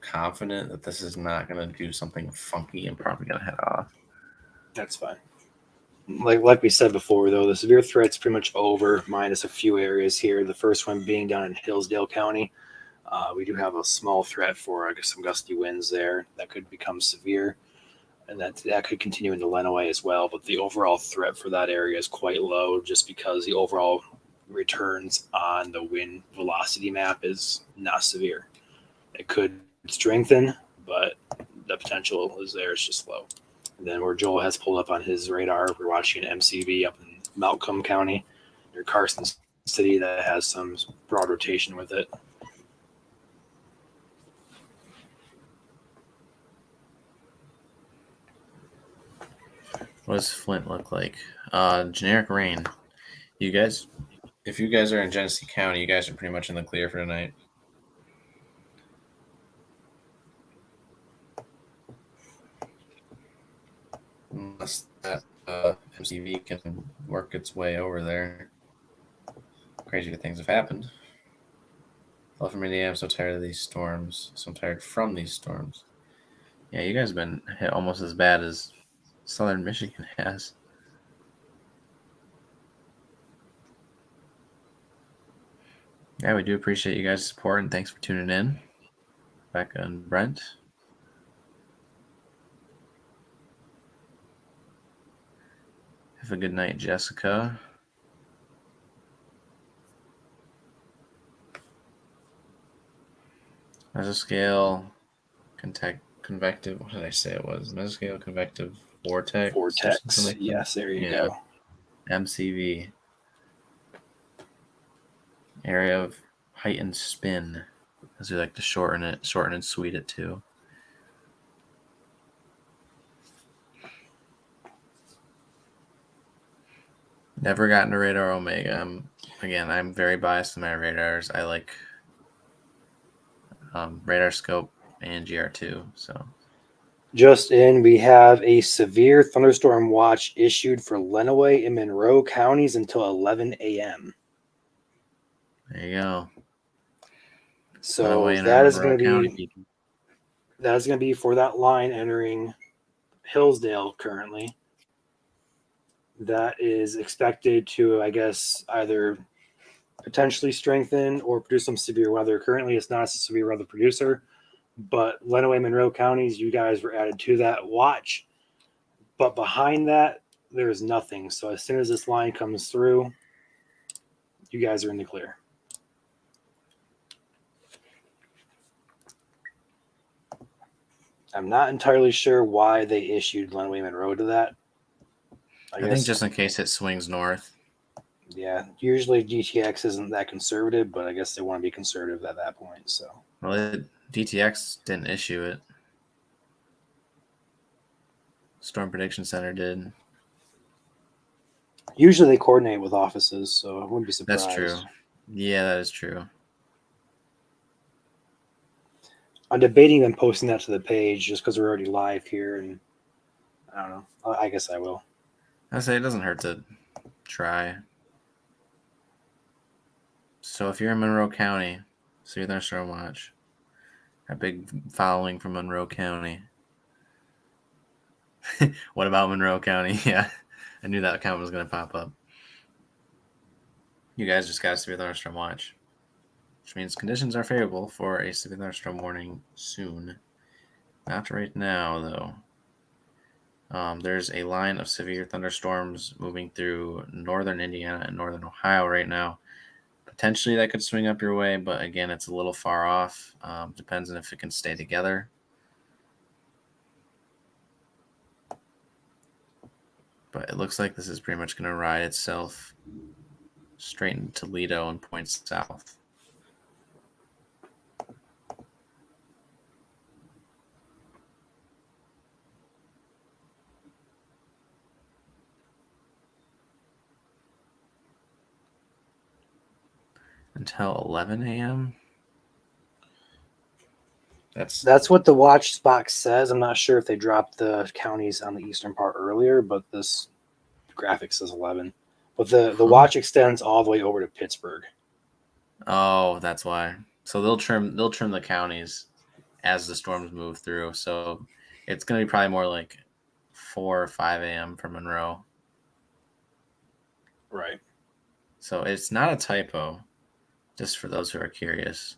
confident that this is not gonna do something funky, I'm probably gonna head off. That's fine. Like we said before, though, the severe threat's pretty much over, minus a few areas here. The first one being down in Hillsdale County. We do have a small threat for some gusty winds there that could become severe, and that could continue into Lenawee as well. But the overall threat for that area is quite low, just because the overall returns on the wind velocity map is not severe. It could strengthen, but the potential is there. It's just low. And then where Joel has pulled up on his radar, we're watching an MCV up in Malcolm County near Carson City that has some broad rotation with it. What does Flint look like? Generic rain. You guys, if you guys are in Genesee County, you guys are pretty much in the clear for tonight. Unless that MCV can work its way over there. Crazy things have happened. Well, from Indiana, I'm so tired of these storms. So I'm tired from these storms. Yeah, you guys have been hit almost as bad as Southern Michigan has. Yeah, we do appreciate you guys' support, and thanks for tuning in. Becca and Brent. Have a good night, Jessica. Mesoscale, convective. What did I say it was? Mesoscale convective vortex. Vortex. Yes, there you go. MCV. Area of heightened spin, as we like to shorten and sweet it too. Never gotten to radar Omega. I'm very biased to my radars. I like radar scope and GR2. So Just in, we have a severe thunderstorm watch issued for Lenawee and Monroe counties until 11 a.m. there you go. So Lenawee and that is Monroe going to County be people. that is going to be for that line entering Hillsdale currently. That is expected to, I guess, either potentially strengthen or produce some severe weather. Currently, it's not a severe weather producer, but Lenawee, Monroe counties, you guys were added to that watch. But behind that, there's nothing. So as soon as this line comes through, you guys are in the clear. I'm not entirely sure why they issued Lenawee, Monroe to that. I think just in case it swings north. Yeah, usually GTX isn't that conservative, but I guess they want to be conservative at that point. So, Well, DTX didn't issue it. Storm Prediction Center did. usually they coordinate with offices, so I wouldn't be surprised. That's true. Yeah, that is true. I'm debating them posting that to the page just because we're already live here, and I don't know. I guess I will. I say it doesn't hurt to try. So if you're in Monroe County, Severe Thunderstorm Watch. A big following from Monroe County. What about Monroe County? Yeah, I knew that account was going to pop up. You guys just got a Severe Thunderstorm Watch, which means conditions are favorable for a severe thunderstorm warning soon. Not right now, though. There's a line of severe thunderstorms moving through northern Indiana and northern Ohio right now. Potentially that could swing up your way, but again, it's a little far off. Depends on if it can stay together. But it looks like this is pretty much going to ride itself straight into Toledo and point south. Until 11 a.m. That's what the watch box says. I'm not sure if they dropped the counties on the eastern part earlier, but this graphic says 11. But the watch extends all the way over to Pittsburgh. Oh, that's why. So they'll trim the counties as the storms move through. So it's going to be probably more like 4 or 5 a.m. for Monroe. Right. So it's not a typo, just for those who are curious.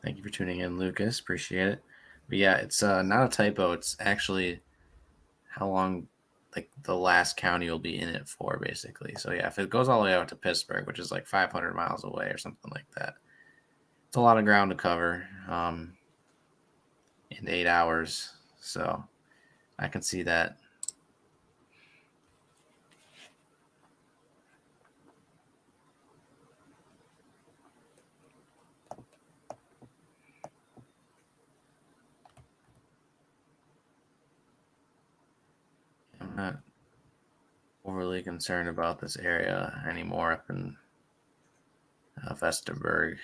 Thank you for tuning in, Lucas. Appreciate it. But yeah, it's not a typo. It's actually how long like the last county you'll be in it for, basically. So yeah, if it goes all the way out to Pittsburgh, which is like 500 miles away or something like that, it's a lot of ground to cover in 8 hours. So I can see that. I'm not overly concerned about this area anymore up in Vesterberg.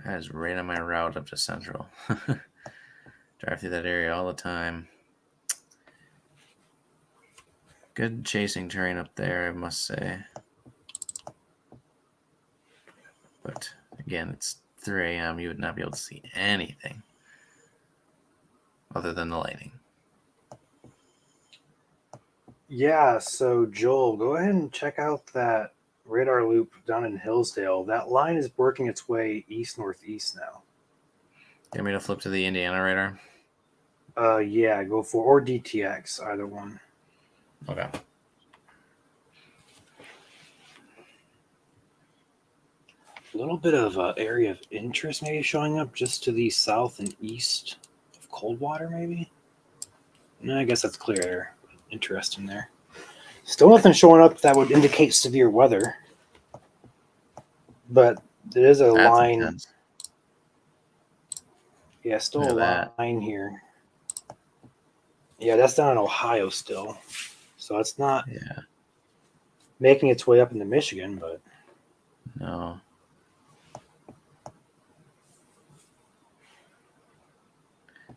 That is right on my route up to Central. Drive through that area all the time. Good chasing terrain up there, I must say. But again, it's 3 a.m. You would not be able to see anything other than the lighting. Yeah, so Joel, go ahead and check out that radar loop down in Hillsdale. That line is working its way east-northeast now. You want me to flip to the Indiana radar? Yeah, go for or DTX, either one. Okay. A little bit of area of interest maybe showing up just to the south and east of Coldwater, maybe. No, I guess that's clear air. Interesting there. Still nothing showing up that would indicate severe weather, but there is a That's line. intense. Yeah, still Look a at that. line here. Yeah, that's down in Ohio still, so it's not Yeah. making its way up into Michigan, but No.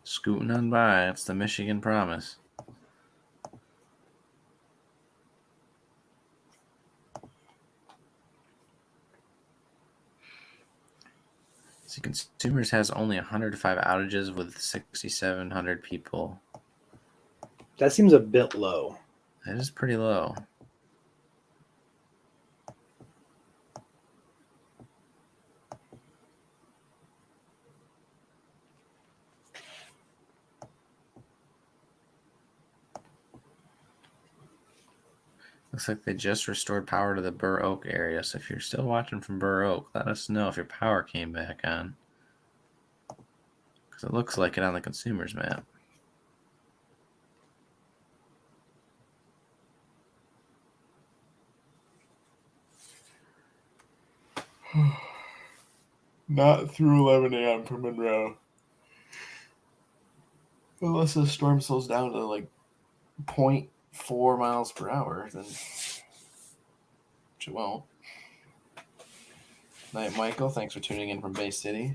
Scooting on by. It's the Michigan promise. See, Consumers has only 105 outages with 6,700 people. that seems a bit low. That is pretty low. Looks like they just restored power to the Burr Oak area. So if you're still watching from Burr Oak, let us know if your power came back on. Because it looks like it on the Consumers map. Not through 11 a.m. for Monroe. Unless the storm slows down to like 0.4 miles per hour, then which it won't. Night, Michael. Thanks for tuning in from Bay City.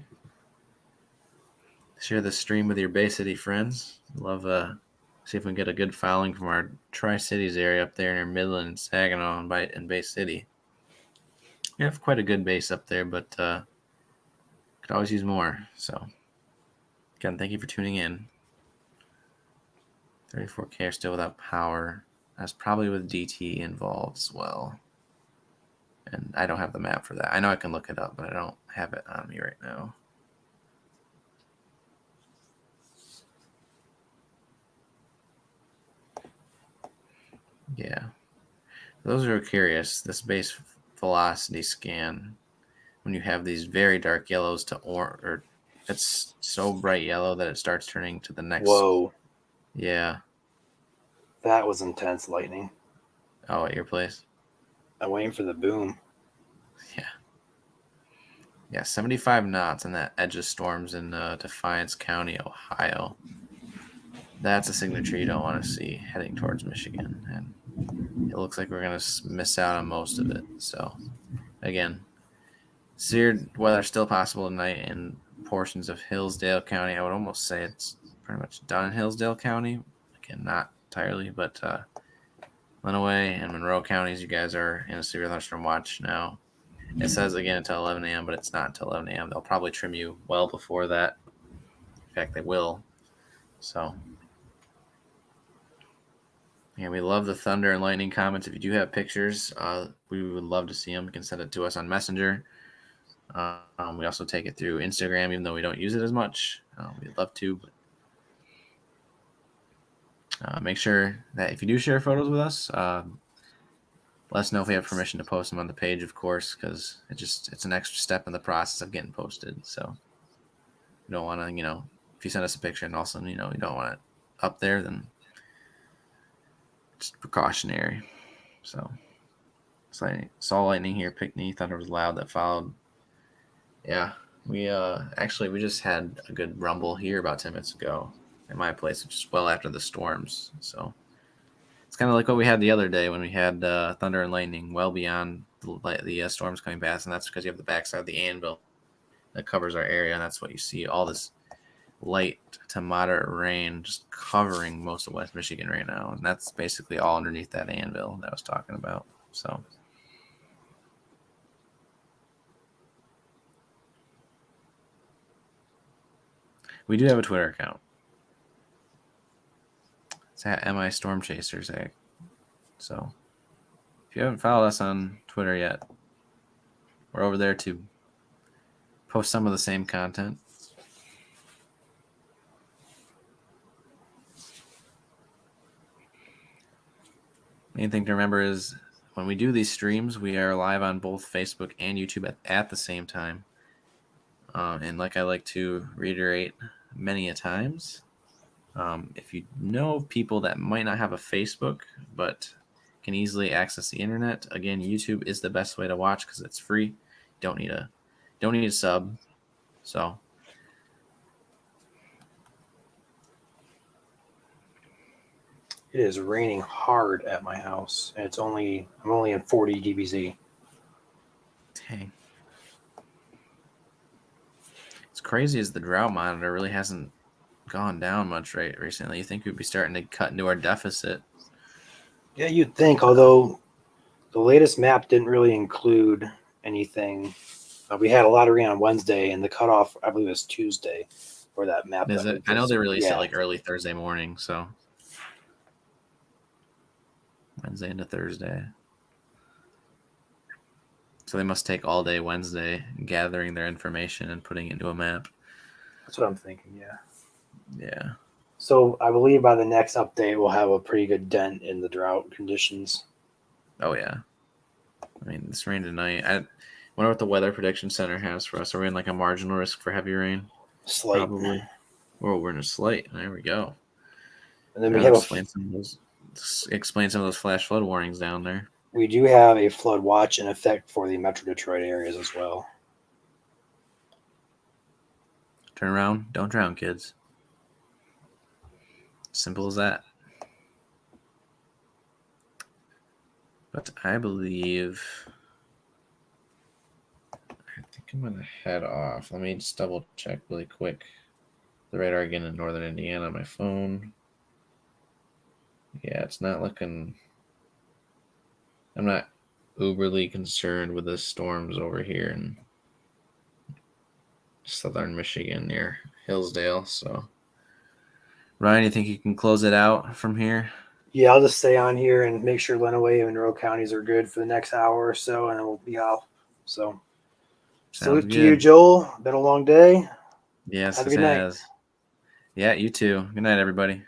Share the stream with your Bay City friends. Love see if we can get a good following from our Tri-Cities area up there near Midland and Saginaw and Bay City. We have quite a good base up there, but could always use more. So again, thank you for tuning in. 34K are still without power. That's probably with DT involved as well. And I don't have the map for that. I know I can look it up, but I don't have it on me right now. Yeah. For those who are curious, this base velocity scan, when you have these very dark yellows to orange, or it's so bright yellow that it starts turning to the next. Whoa, Yeah. that was intense lightning. Oh, at your place? I'm waiting for the boom. Yeah. Yeah, 75 knots on that edge of storms in Defiance County, Ohio. That's a signature you don't want to see heading towards Michigan. And it looks like we're going to miss out on most of it. So, again, severe weather still possible tonight in portions of Hillsdale County. I would almost say it's pretty much done in Hillsdale County. Again, not entirely, but Lenawee and Monroe counties, you guys are in a severe thunderstorm watch now. It says again until 11 a.m., but it's not until 11 a.m. They'll probably trim you well before that. In fact, they will. So, yeah, we love the thunder and lightning comments. If you do have pictures, we would love to see them. You can send it to us on Messenger. We also take it through Instagram, even though we don't use it as much. We'd love to, but make sure that if you do share photos with us, let us know if we have permission to post them on the page, of course, because it's an extra step in the process of getting posted. So you don't want to, if you send us a picture and also, you don't want it up there, then just precautionary. So saw lightning here, Pickney, thunder was loud that followed. Yeah, we just had a good rumble here about 10 minutes ago at my place, which is well after the storms. So it's kind of like what we had the other day when we had thunder and lightning well beyond the storms coming past, and that's because you have the backside of the anvil that covers our area, and that's what you see, all this light to moderate rain just covering most of West Michigan right now, and that's basically all underneath that anvil that I was talking about. So we do have a Twitter account. It's at MI Storm Chasers. So if you haven't followed us on Twitter yet, we're over there to post some of the same content. Main thing to remember is when we do these streams, we are live on both Facebook and YouTube at the same time. And like I like to reiterate many a times, if you know people that might not have a Facebook but can easily access the internet, again, YouTube is the best way to watch because it's free. Don't need a sub. So It is raining hard at my house, and I'm only in 40 dBz. dang. It's crazy as the drought monitor really hasn't gone down much recently. You think we'd be starting to cut into our deficit. Yeah, you'd think, although the latest map didn't really include anything. We had a lot of rain on Wednesday, and the cutoff, I believe, was Tuesday for that map. Is it? I know they released it like early Thursday morning, so Wednesday into Thursday. So they must take all day Wednesday gathering their information and putting it into a map. That's what I'm thinking, yeah. Yeah. So I believe by the next update, we'll have a pretty good dent in the drought conditions. Oh, yeah. I mean, this rain tonight. I wonder what the Weather Prediction Center has for us. Are we in like a marginal risk for heavy rain? Slight. Probably. Well, we're in a slight. There we go. And then we have explain some of those flash flood warnings down there. We do have a flood watch in effect for the Metro Detroit areas as well. Turn around. Don't drown, kids. Simple as that. But I believe... I think I'm going to head off. Let me just double check really quick. The radar again in northern Indiana on my phone. Yeah, it's not looking... I'm not uberly concerned with the storms over here in southern Michigan near Hillsdale. So, Ryan, you think you can close it out from here? Yeah, I'll just stay on here and make sure Lenawee and Monroe counties are good for the next hour or so, and then we'll be off. So, salute to you, Joel. Been a long day. Yes, have a it good has. night. Yeah, you too. Good night, everybody.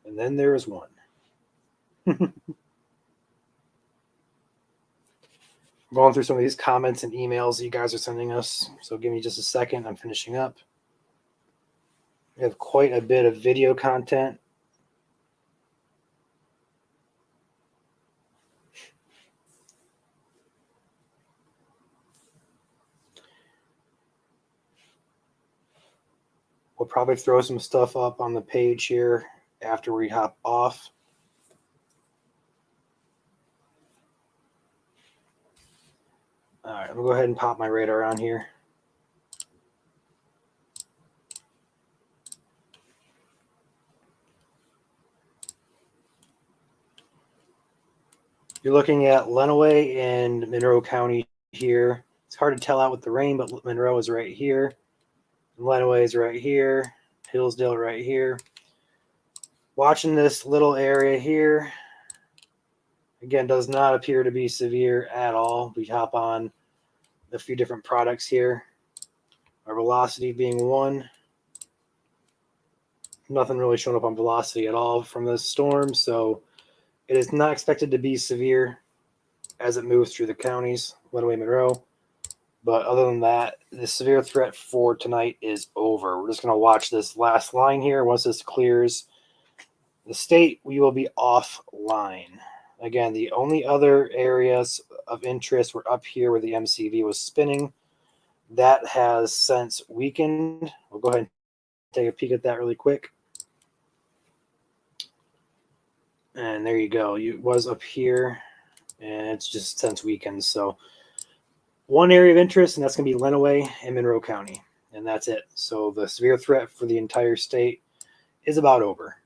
And then there is one. Going through some of these comments and emails that you guys are sending us. So give me just a second. I'm finishing up. We have quite a bit of video content. We'll probably throw some stuff up on the page here after we hop off. All right, I'm going to go ahead and pop my radar on here. You're looking at Lenawee and Monroe County here. It's hard to tell out with the rain, but Monroe is right here. Lenawee is right here. Hillsdale right here. Watching this little area here, again, does not appear to be severe at all. We hop on a few different products here. Our velocity being 1. Nothing really showing up on velocity at all from this storm, so it is not expected to be severe as it moves through the counties, Lenawee, Monroe. But other than that, the severe threat for tonight is over. We're just going to watch this last line here. Once this clears the state, we will be offline. Again, the only other areas of interest were up here where the MCV was spinning. That has since weakened. We'll go ahead and take a peek at that really quick. And there you go. It was up here, and it's just since weakened. So one area of interest, and that's going to be Lenawee and Monroe County. And that's it. So the severe threat for the entire state is about over.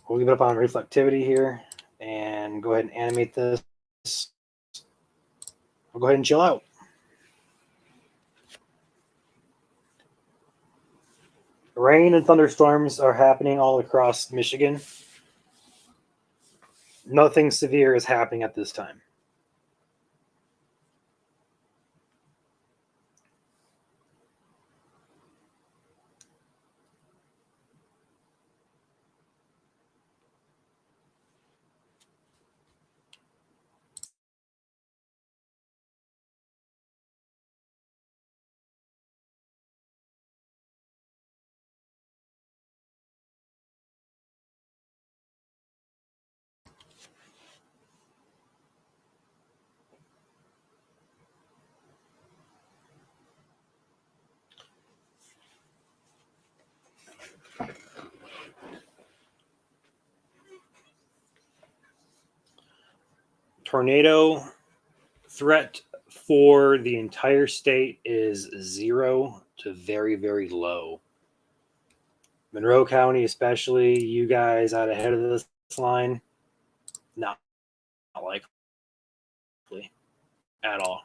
We'll leave it up on reflectivity here and go ahead and animate this. I'll go ahead and chill out. Rain and thunderstorms are happening all across Michigan. Nothing severe is happening at this time. Tornado threat for the entire state is 0 to very, very low. Monroe County, especially, you guys out ahead of this line, not likely at all.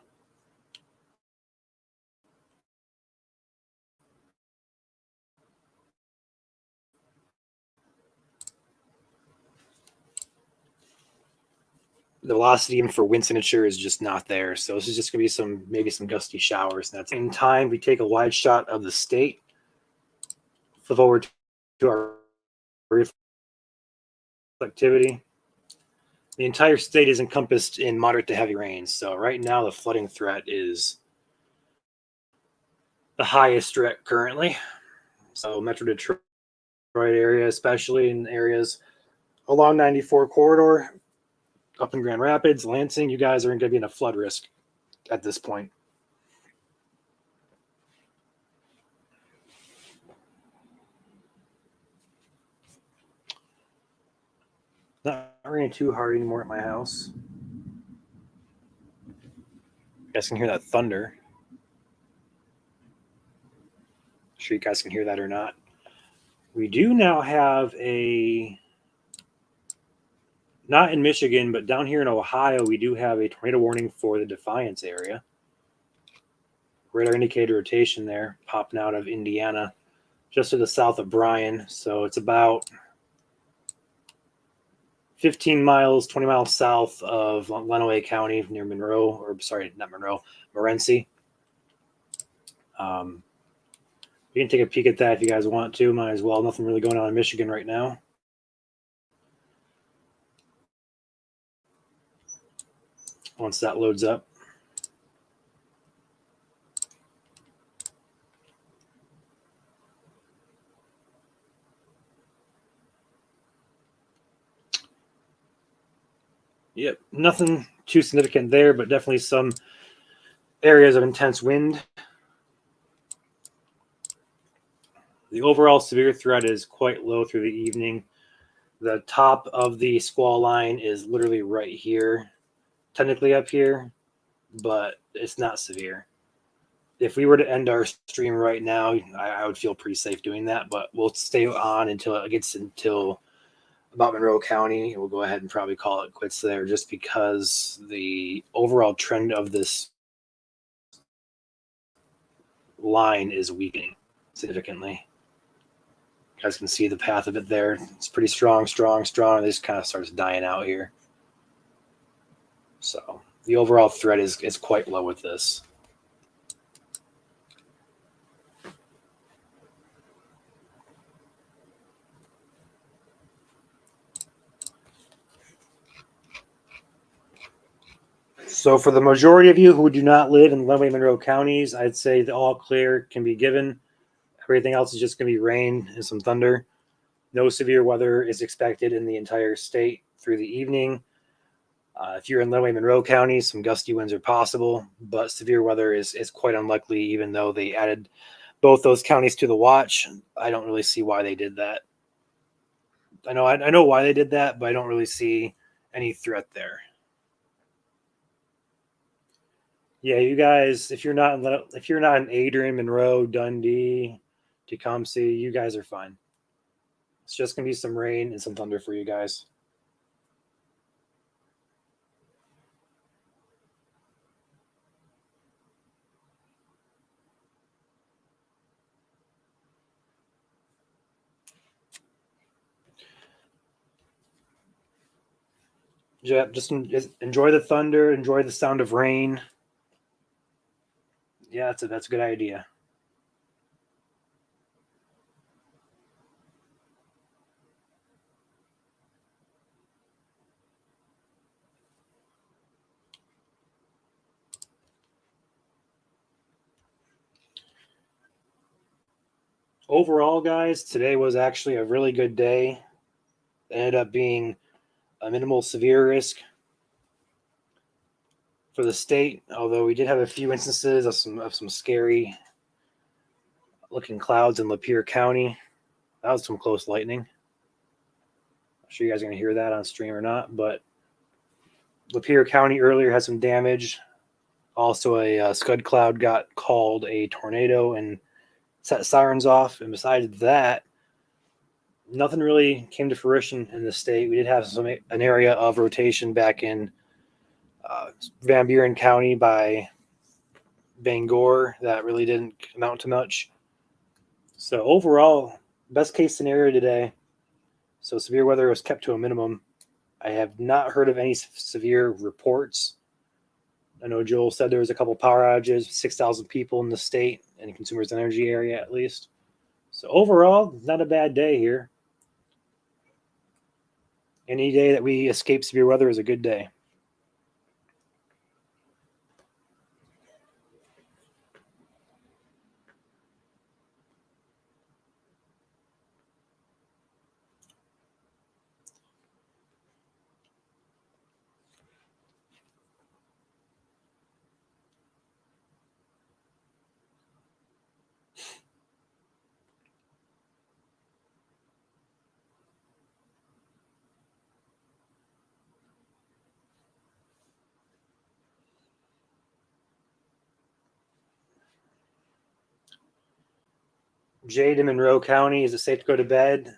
The velocity even for wind signature is just not there. So this is just going to be maybe some gusty showers. And that's in time. We take a wide shot of the state. Flip over to our reflectivity. The entire state is encompassed in moderate to heavy rains. So right now the flooding threat is the highest threat currently. So Metro Detroit area, especially in areas along 94 corridor, up in Grand Rapids, Lansing, you guys are going to be in a flood risk at this point. Not raining too hard anymore at my house. You guys can hear that thunder. I'm sure you guys can hear that or not. We do now have not in Michigan, but down here in Ohio, we do have a tornado warning for the Defiance area. Radar indicator rotation there, popping out of Indiana, just to the south of Bryan. So it's about 15 miles, 20 miles south of Lenawee County near Monroe, or sorry, not Monroe, Morenci. You can take a peek at that if you guys want to. Might as well. Nothing really going on in Michigan right now. Once that loads up. Yep, nothing too significant there, but definitely some areas of intense wind. The overall severe threat is quite low through the evening. The top of the squall line is literally right here, technically up here, but it's not severe. If we were to end our stream right now, I would feel pretty safe doing that, but we'll stay on until it gets until about Monroe County. We'll go ahead and probably call it quits there just because the overall trend of this line is weakening significantly. You guys can see the path of it there. It's pretty strong. It just kind of starts dying out here. So the overall threat is quite low with this. So for the majority of you who do not live in Lenawee Monroe counties, I'd say the all clear can be given. Everything else is just going to be rain and some thunder. No severe weather is expected in the entire state through the evening. If you're in Lenawee Monroe County, some gusty winds are possible, but severe weather is quite unlikely, even though they added both those counties to the watch. I don't really see why they did that. I know why they did that, but I don't really see any threat there. Yeah, you guys, if you're not in Adrian, Monroe, Dundee, Tecumseh, you guys are fine. It's just gonna be some rain and some thunder for you guys. Yeah, just enjoy the thunder, enjoy the sound of rain. Yeah, that's a good idea. Overall, guys, today was actually a really good day. It ended up being a minimal severe risk for the state, although we did have a few instances of some scary looking clouds in Lapeer County. That was some close lightning. I'm sure you guys are going to hear that on stream or not, but Lapeer County earlier had some damage. Also, a scud cloud got called a tornado and set sirens off. And besides that, nothing really came to fruition in the state. We did have an area of rotation back in Van Buren County by Bangor that really didn't amount to much. So overall, best case scenario today. So severe weather was kept to a minimum. I have not heard of any severe reports. I know Joel said there was a couple power outages, 6,000 people in the state and Consumers Energy area at least. So overall, not a bad day here. Any day that we escape severe weather is a good day. Jade in Monroe County, is it safe to go to bed?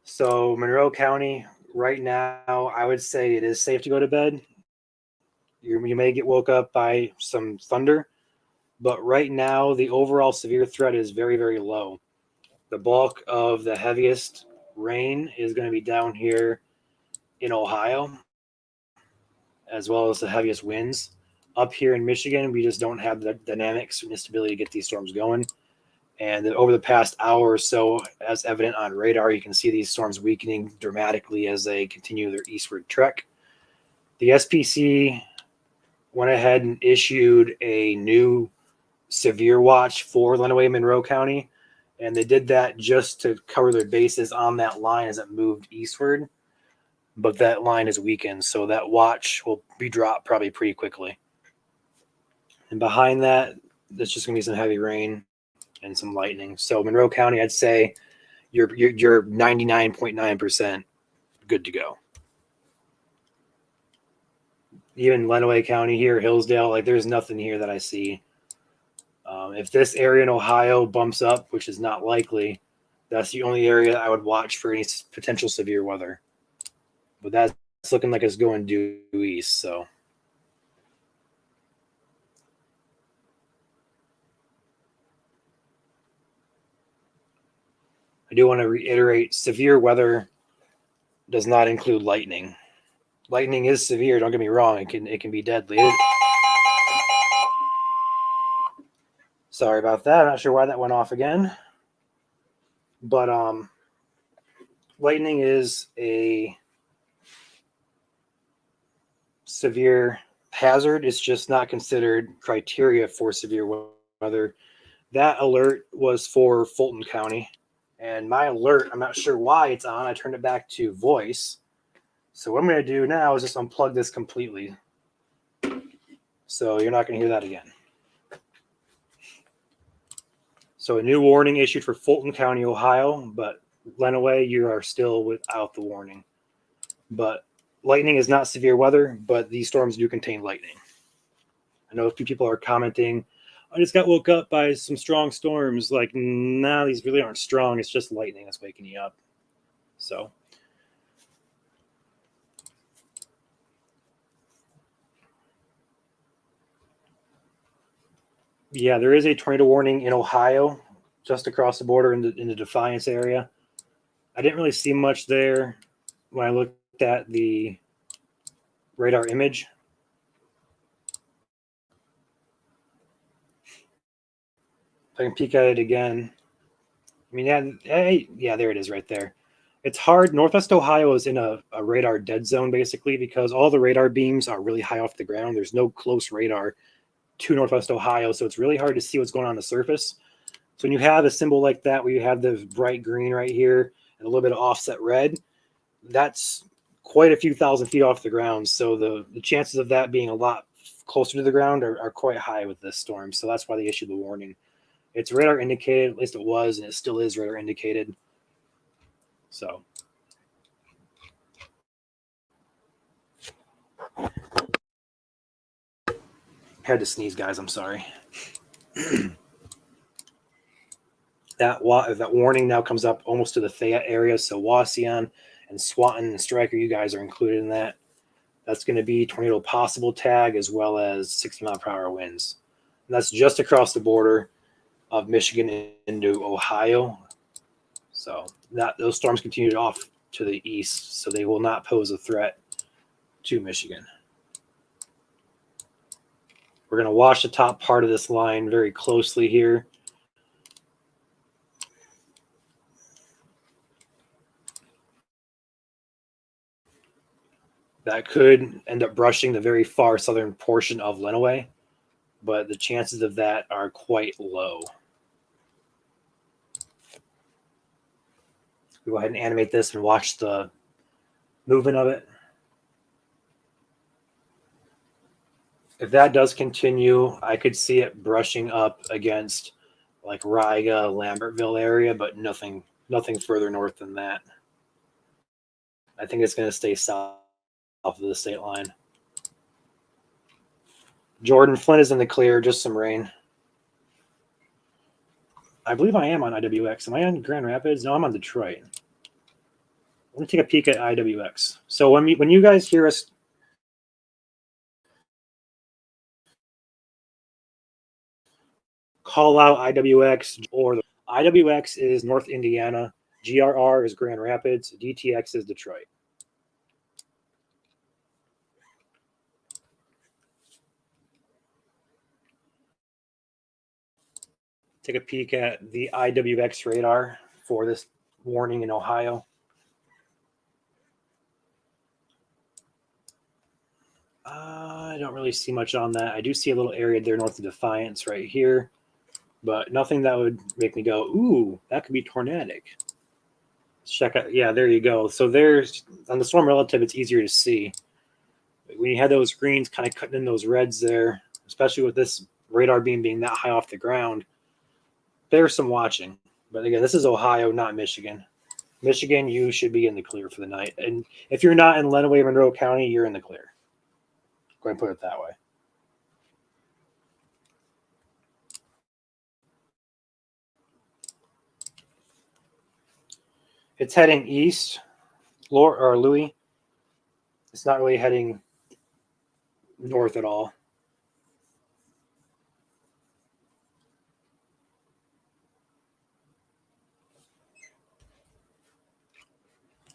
So Monroe County, right now, I would say it is safe to go to bed. You may get woke up by some thunder, but right now the overall severe threat is very, very low. The bulk of the heaviest rain is going to be down here in Ohio, as well as the heaviest winds. Up here in Michigan, we just don't have the dynamics and stability to get these storms going. And over the past hour or so, as evident on radar, you can see these storms weakening dramatically as they continue their eastward trek. The SPC went ahead and issued a new severe watch for Lenawee Monroe County, and they did that just to cover their bases on that line as it moved eastward. But that line is weakened, so that watch will be dropped probably pretty quickly. And behind that, there's just going to be some heavy rain and some lightning. So Monroe County, I'd say you're 99.9% good to go. Even Lenawee County here, Hillsdale, like there's nothing here that I see. If this area in Ohio bumps up, which is not likely, that's the only area I would watch for any potential severe weather. But that's looking like it's going due east, so. I do want to reiterate, severe weather does not include lightning. Lightning is severe, don't get me wrong, it can be deadly. Sorry about that. I'm not sure why that went off again. But lightning is a severe hazard. It's just not considered criteria for severe weather. That alert was for Fulton County. And my alert, I'm not sure why it's on. I turned it back to voice. So what I'm going to do now is just unplug this completely. So you're not going to hear that again. So a new warning issued for Fulton County, Ohio, but Lenawee, you are still without the warning. But lightning is not severe weather, but these storms do contain lightning. I know a few people are commenting, I just got woke up by some strong storms. Like, nah, these really aren't strong. It's just lightning that's waking you up. So yeah, there is a tornado warning in Ohio, just across the border in the Defiance area. I didn't really see much there when I looked at the radar image. If I can peek at it again, I mean, yeah, there it is right there. It's hard. Northwest Ohio is in a radar dead zone, basically, because all the radar beams are really high off the ground. There's no close radar to Northwest Ohio, so it's really hard to see what's going on the surface. So when you have a symbol like that, where you have the bright green right here and a little bit of offset red, that's quite a few thousand feet off the ground. So the chances of that being a lot closer to the ground are quite high with this storm. So that's why they issued the warning. It's radar indicated, at least it was, and it still is radar indicated. So had to sneeze, guys. I'm sorry. That warning now comes up almost to the Fayette area. So Wauseon and Swanton and Stryker, you guys are included in that. That's going to be tornado possible tag as well as 60-mile-per-hour winds. And that's just across the border of Michigan into Ohio. So those storms continued off to the east, so they will not pose a threat to Michigan. We're going to watch the top part of this line very closely here. That could end up brushing the very far southern portion of Lenawee, but the chances of that are quite low. We'll go ahead and animate this and watch the movement of it. If that does continue, I could see it brushing up against like Riga, Lambertville area, but nothing further north than that. I think it's going to stay south of the state line. Jordan, Flint is in the clear, just some rain. I believe I am on IWX. Am I on Grand Rapids? No, I'm on Detroit. Let me take a peek at IWX. So when you guys hear us call out IWX, or the IWX is North Indiana, GRR is Grand Rapids, DTX is Detroit. Take a peek at the IWX radar for this warning in Ohio. I don't really see much on that. I do see a little area there north of Defiance right here, but nothing that would make me go, ooh, that could be tornadic. Let's check out. Yeah, there you go. So there's, on the storm relative, it's easier to see. When you have those greens kind of cutting in those reds there, especially with this radar beam being that high off the ground, there's some watching. But again, this is Ohio, not Michigan. Michigan, you should be in the clear for the night. And if you're not in Lenawee, Monroe County, you're in the clear. Go ahead and put it that way. It's heading east, Louis. It's not really heading north at all.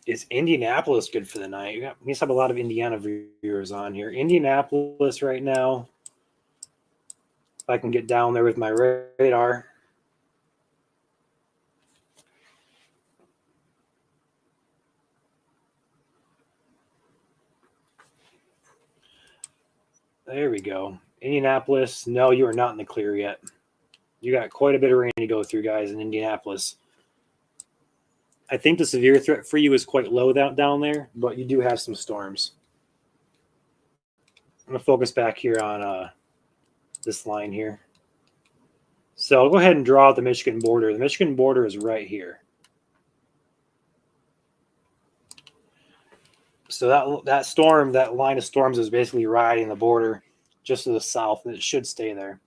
Is Indianapolis good for the night? We have a lot of Indiana viewers on here. Indianapolis right now, if I can get down there with my radar. There we go. Indianapolis, no, you are not in the clear yet. You got quite a bit of rain to go through, guys, in Indianapolis. I think the severe threat for you is quite low down there, but you do have some storms. I'm going to focus back here on this line here. So I'll go ahead and draw out the Michigan border. The Michigan border is right here. So that storm, that line of storms is basically riding the border just to the south, and it should stay there.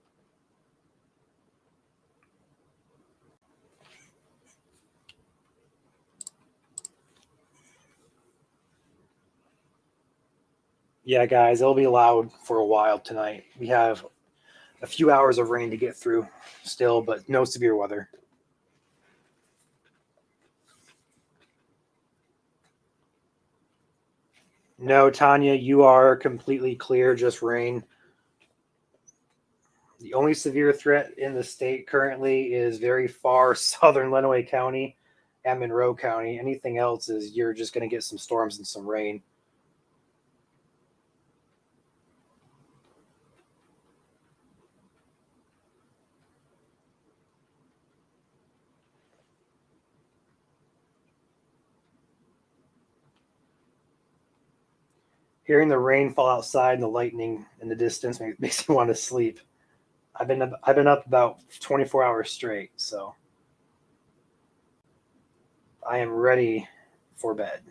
Yeah, guys, it'll be loud for a while tonight. We have a few hours of rain to get through still, but no severe weather. No, Tanya, you are completely clear, just rain. The only severe threat in the state currently is very far southern Lenawee County and Monroe County. Anything else is you're just going to get some storms and some rain. Hearing the rain fall outside and the lightning in the distance makes me want to sleep. I've been up about 24 hours straight, so I am ready for bed.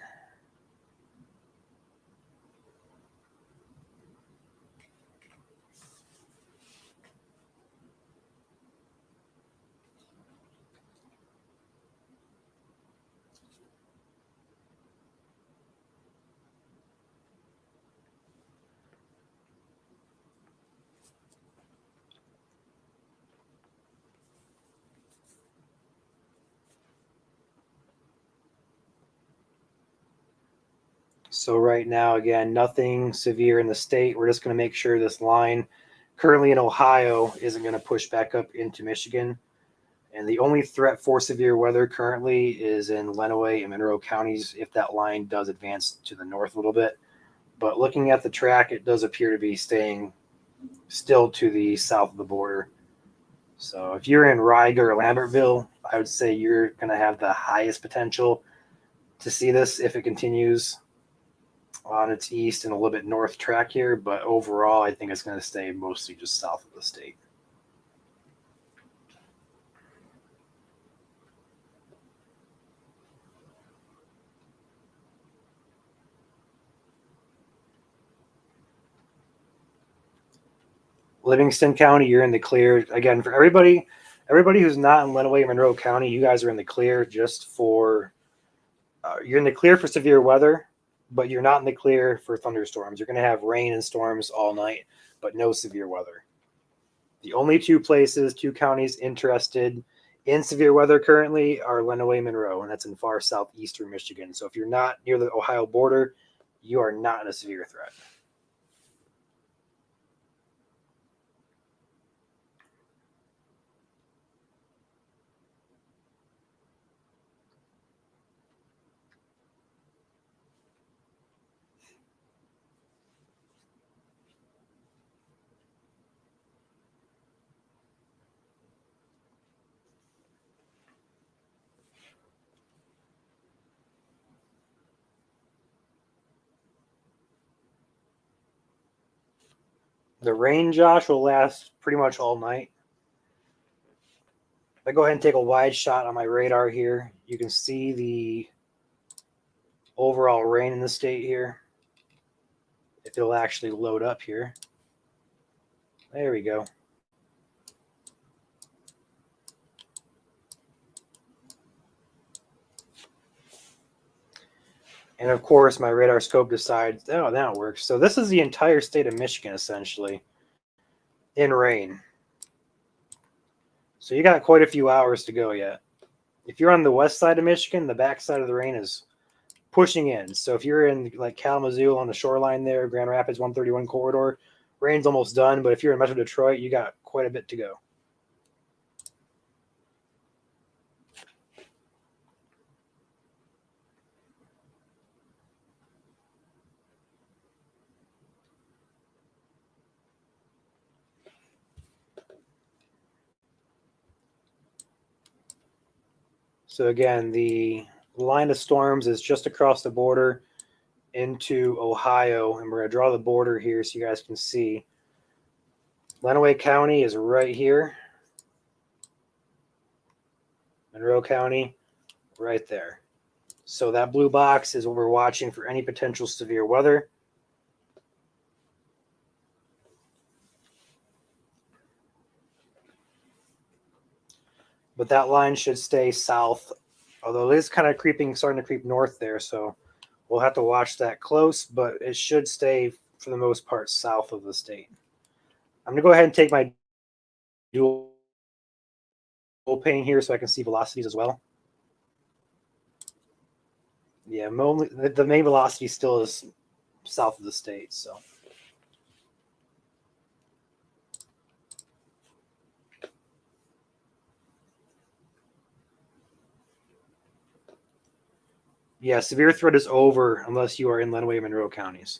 So right now, again, nothing severe in the state. We're just going to make sure this line currently in Ohio isn't going to push back up into Michigan. And the only threat for severe weather currently is in Lenawee and Monroe counties if that line does advance to the north a little bit. But looking at the track, it does appear to be staying still to the south of the border. So if you're in Riga or Lambertville, I would say you're going to have the highest potential to see this if it continues on its east and a little bit north track here. But overall, I think it's going to stay mostly just south of the state. Livingston County, you're in the clear. Again, for everybody who's not in Lenawee, Monroe County, you guys are in the clear just for you're in the clear for severe weather, but you're not in the clear for thunderstorms. You're going to have rain and storms all night, but no severe weather. The only two counties interested in severe weather currently are Lenawee, Monroe, and that's in far southeastern Michigan. So if you're not near the Ohio border, you are not in a severe threat. The rain, Josh, will last pretty much all night. If I go ahead and take a wide shot on my radar here, you can see the overall rain in the state here. If it'll actually load up here. There we go. And of course, my radar scope decides, oh, now it works. So this is the entire state of Michigan, essentially, in rain. So you got quite a few hours to go yet. If you're on the west side of Michigan, the back side of the rain is pushing in. So if you're in like Kalamazoo on the shoreline there, Grand Rapids 131 corridor, rain's almost done. But if you're in Metro Detroit, you got quite a bit to go. So again, the line of storms is just across the border into Ohio, and we're going to draw the border here so you guys can see. Lenawee County is right here. Monroe County, right there. So that blue box is what we're watching for any potential severe weather. But that line should stay south, although it is kind of starting to creep north there. So we'll have to watch that close, but it should stay for the most part south of the state. I'm going to go ahead and take my dual pane here so I can see velocities as well. Yeah, the main velocity still is south of the state. So yeah, severe threat is over unless you are in Lenawee and Monroe counties.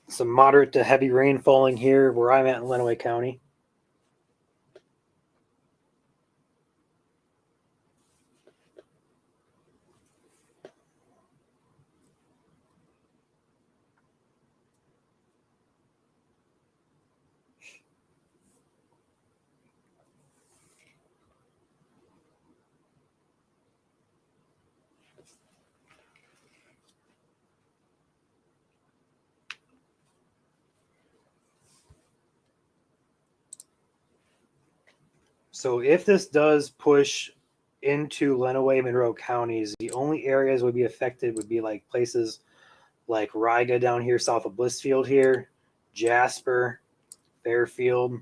Some moderate to heavy rain falling here where I'm at in Lenawee County. So if this does push into Lenawee, Monroe counties, the only areas would be affected would be like places like Riga down here south of Blissfield here, Jasper, Fairfield.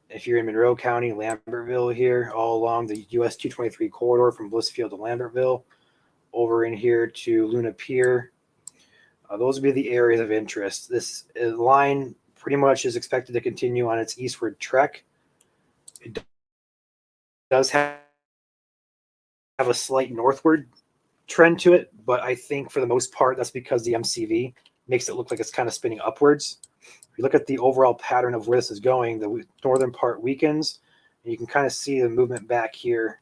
If you're in Monroe County, Lambertville here, all along the US 223 corridor from Blissfield to Lambertville, over in here to Luna Pier. Those would be the areas of interest. This line pretty much is expected to continue on its eastward trek. It does have a slight northward trend to it, but I think for the most part, that's because the MCV makes it look like it's kind of spinning upwards. If you look at the overall pattern of where this is going, the northern part weakens, and you can kind of see the movement back here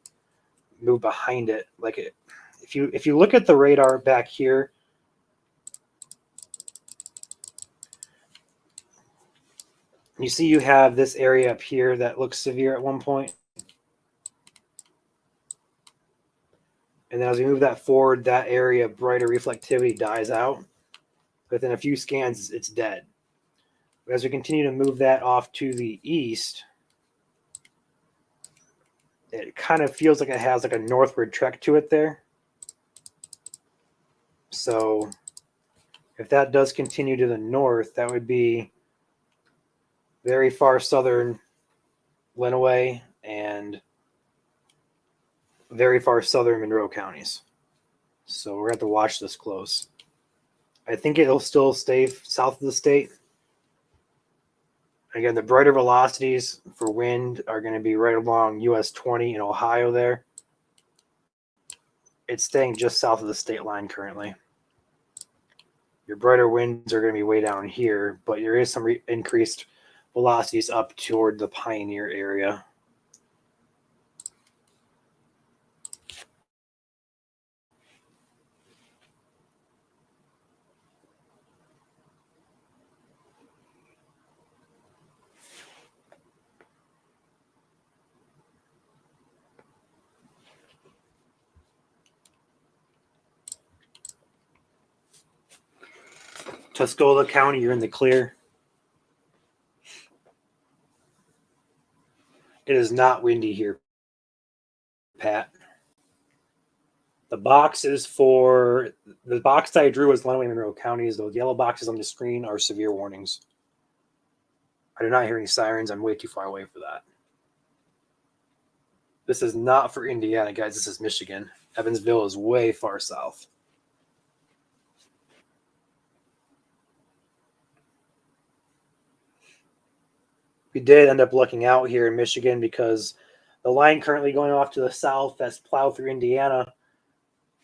move behind it. Like it, if you look at the radar back here, you see you have this area up here that looks severe at one point. And then as we move that forward, that area of brighter reflectivity dies out. Within a few scans, it's dead. But as we continue to move that off to the east, it kind of feels like it has like a northward trek to it there. So if that does continue to the north, that would be very far southern Lenawee and very far southern Monroe counties. So we're going to have to watch this close. I think it'll still stay south of the state. Again, the brighter velocities for wind are going to be right along US 20 in Ohio there. It's staying just south of the state line currently. Your brighter winds are going to be way down here, but there is some increased velocities up toward the Pioneer area. Tuscola County, you're in the clear. It is not windy here, Pat. The box that I drew was Lenawee and Monroe counties. Those yellow boxes on the screen are severe warnings. I do not hear any sirens. I'm way too far away for that. This is not for Indiana, guys. This is Michigan. Evansville is way far south. We did end up looking out here in Michigan because the line currently going off to the south that's plowed through Indiana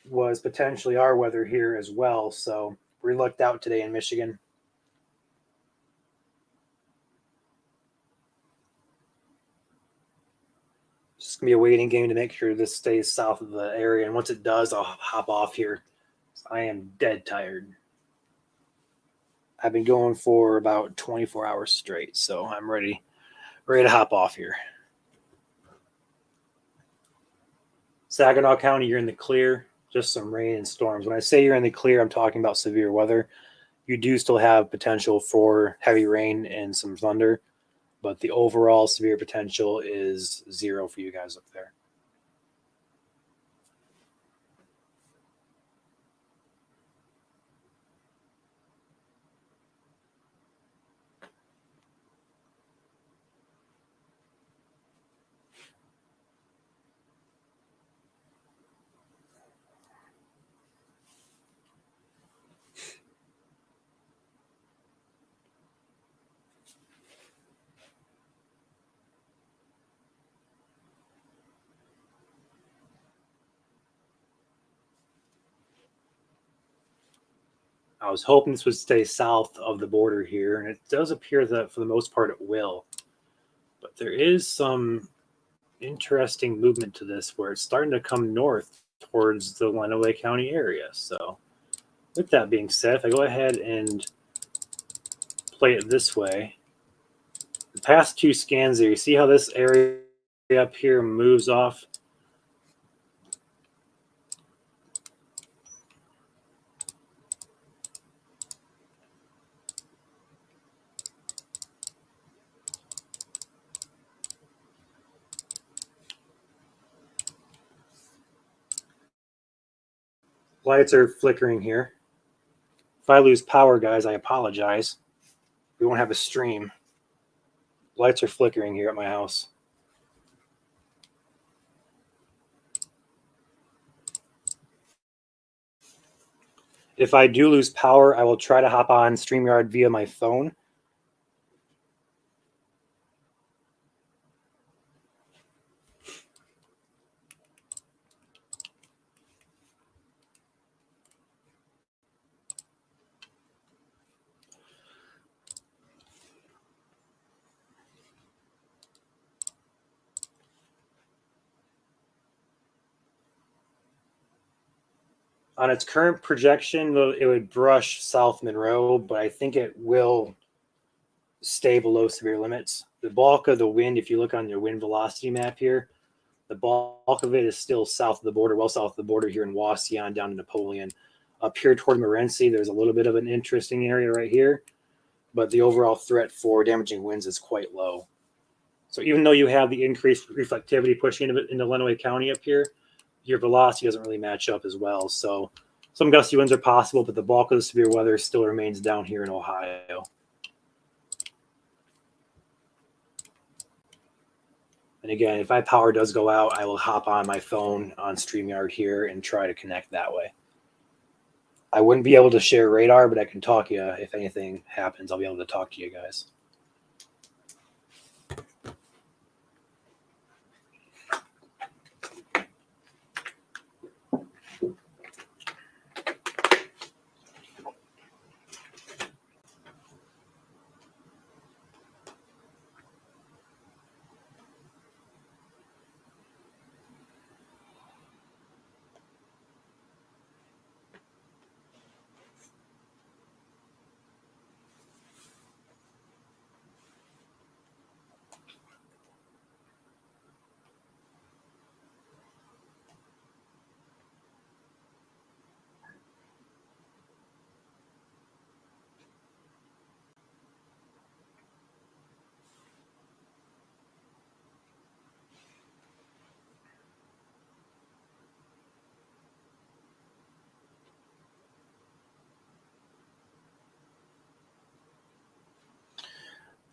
was potentially our weather here as well. So we looked out today in Michigan. It's just going to be a waiting game to make sure this stays south of the area. And once it does, I'll hop off here. I am dead tired. I've been going for about 24 hours straight, so I'm ready to hop off here. Saginaw County, you're in the clear, just some rain and storms. When I say you're in the clear, I'm talking about severe weather. You do still have potential for heavy rain and some thunder, but the overall severe potential is 0 for you guys up there. I was hoping this would stay south of the border here, and it does appear that for the most part it will. But there is some interesting movement to this where it's starting to come north towards the Lenawee County area. So with that being said, if I go ahead and play it this way, the past 2 scans there, you see how this area up here moves off? Lights are flickering here. If I lose power, guys, I apologize. We won't have a stream. Lights are flickering here at my house. If I do lose power, I will try to hop on StreamYard via my phone. On its current projection, it would brush South Monroe, but I think it will stay below severe limits. The bulk of the wind, if you look on your wind velocity map here, the bulk of it is still south of the border, well south of the border here in Wauseon down to Napoleon. Up here toward Morenci, there's a little bit of an interesting area right here, but the overall threat for damaging winds is quite low. So even though you have the increased reflectivity pushing into Lenawee County up here, your velocity doesn't really match up as well. So some gusty winds are possible, but the bulk of the severe weather still remains down here in Ohio. And again, if my power does go out, I will hop on my phone on StreamYard here and try to connect that way. I wouldn't be able to share radar, but I can talk to you. If anything happens, I'll be able to talk to you guys.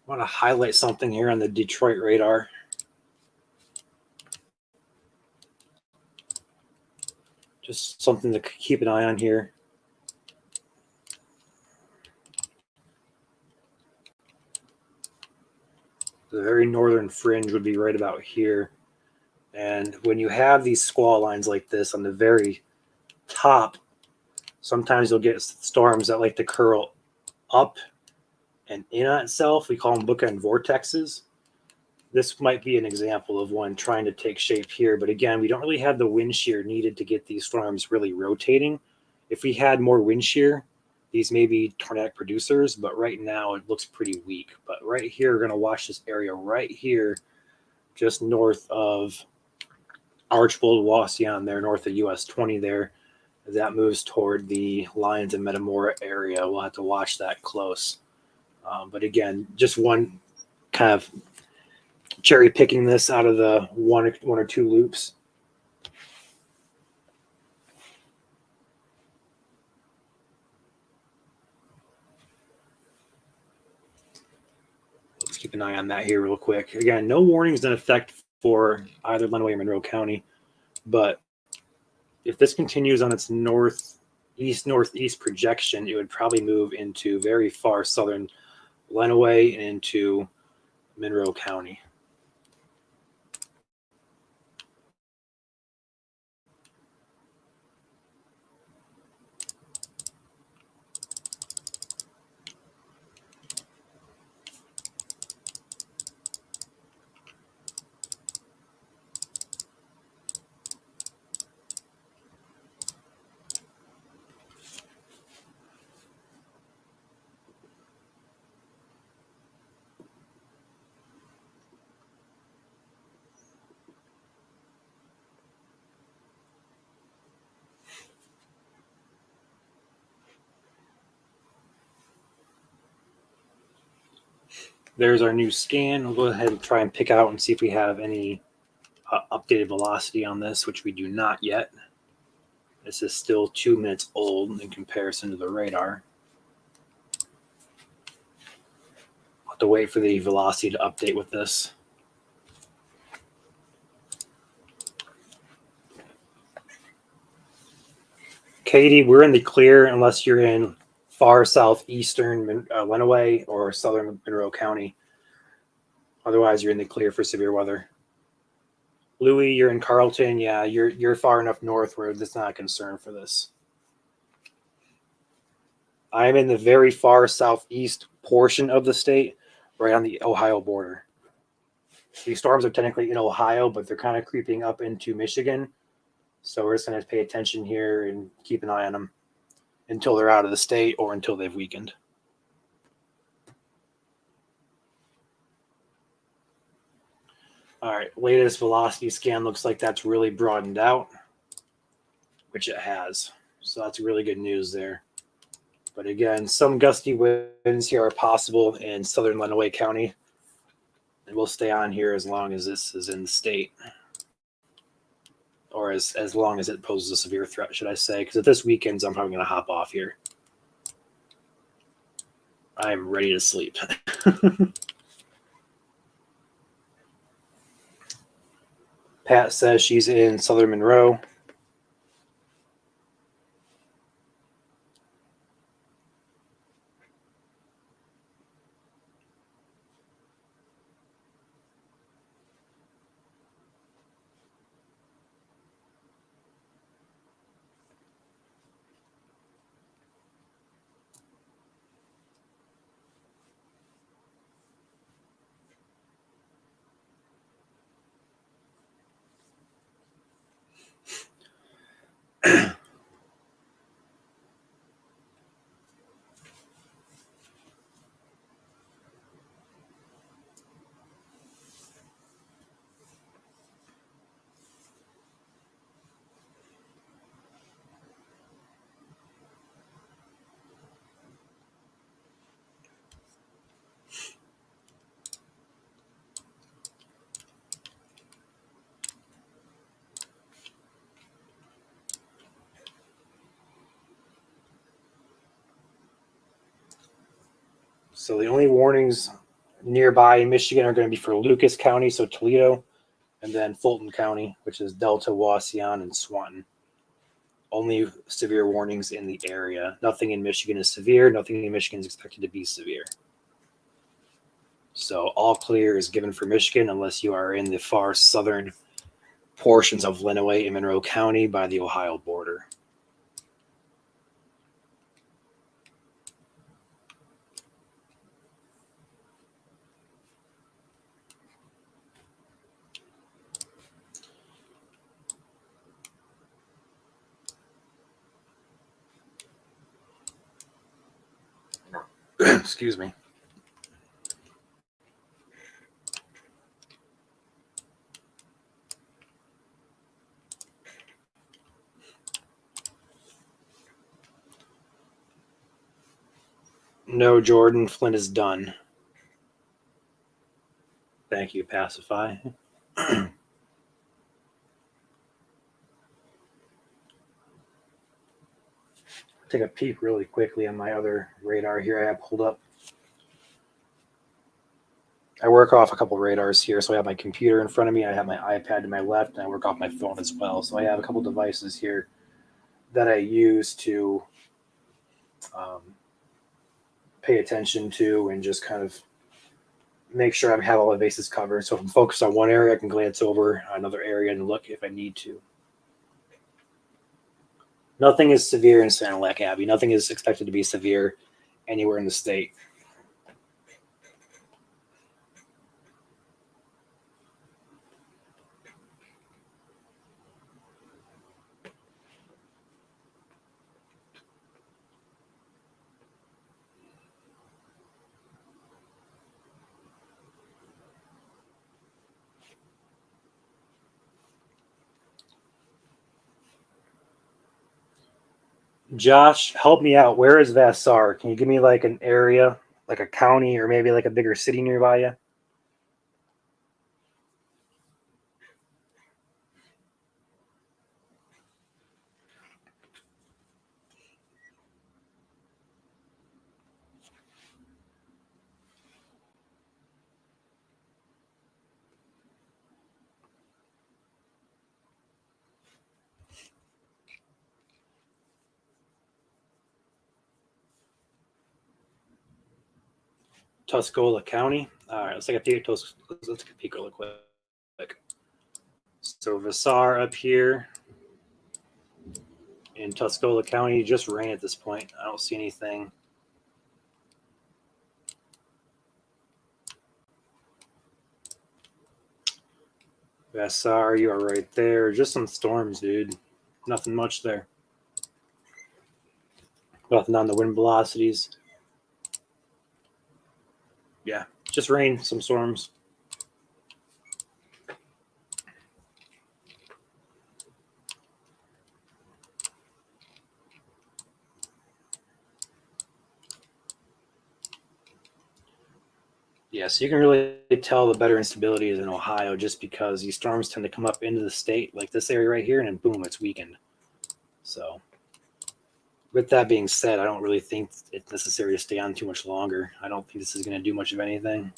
want to highlight something here on the Detroit radar. Just something to keep an eye on here. The very northern fringe would be right about here. And when you have these squall lines like this on the very top, sometimes you'll get storms that like to curl up and in on itself. We call them bookend vortexes. This might be an example of one trying to take shape here. But again, we don't really have the wind shear needed to get these storms really rotating. If we had more wind shear, these may be tornadic producers, but right now it looks pretty weak. But right here, we're going to watch this area right here, just north of Archbold, Wasion there, north of US 20 there. As that moves toward the Lions and Metamora area, we'll have to watch that close. But again, just one kind of cherry picking this out of the one or two loops. Let's keep an eye on that here real quick. Again, no warnings in effect for either Lenawee or Monroe County, but if this continues on its northeast projection, it would probably move into very far southern Lenawee and into Monroe County. There's our new scan. We'll go ahead and try and pick out and see if we have any updated velocity on this, which we do not yet. This is still 2 minutes old in comparison to the radar. I'll have to wait for the velocity to update with this. Katie, we're in the clear unless you're in far southeastern Lenawee or southern Monroe County. Otherwise, you're in the clear for severe weather. Louis, you're in Carlton. Yeah, you're far enough north where that's not a concern for this. I'm in the very far southeast portion of the state, right on the Ohio border. These storms are technically in Ohio, but they're kind of creeping up into Michigan. So we're just going to pay attention here and keep an eye on them until they're out of the state or until they've weakened. All right, latest velocity scan looks like that's really broadened out, which it has. So that's really good news there. But again, some gusty winds here are possible in southern Lenawee County. And we'll stay on here as long as this is in the state. Or as long as it poses a severe threat, should I say. Because if this weekends, I'm probably going to hop off here. I am ready to sleep. Pat says she's in southern Monroe. So the only warnings nearby in Michigan are going to be for Lucas County, so Toledo, and then Fulton County, which is Delta, Wauseon, and Swanton. Only severe warnings in the area. Nothing in Michigan is severe. Nothing in Michigan is expected to be severe. So all clear is given for Michigan unless you are in the far southern portions of Lenawee and Monroe County by the Ohio border. Excuse me. No, Jordan. Flint is done. Thank you, Pacify. Take a peek really quickly on my other radar here I have pulled up. I work off a couple radars here. So I have my computer in front of me. I have my iPad to my left, and I work off my phone as well. So I have a couple devices here that I use to pay attention to and just kind of make sure I have all the bases covered. So if I'm focused on one area, I can glance over another area and look if I need to. Nothing is severe in Sanilac Abbey. Nothing is expected to be severe anywhere in the state. Josh, help me out. Where is Vassar? Can you give me like an area, like a county, or maybe like a bigger city nearby you? Tuscola County. All right, let's take a peek. Let's take a peek real quick. So Vassar up here in Tuscola County, just rain at this point. I don't see anything. Vassar, you are right there. Just some storms, dude. Nothing much there. Nothing on the wind velocities. Yeah, just rain, some storms. Yeah, so you can really tell the better instability is in Ohio just because these storms tend to come up into the state, like this area right here, and then boom, it's weakened. So, with that being said, I don't really think it's necessary to stay on too much longer. I don't think this is going to do much of anything.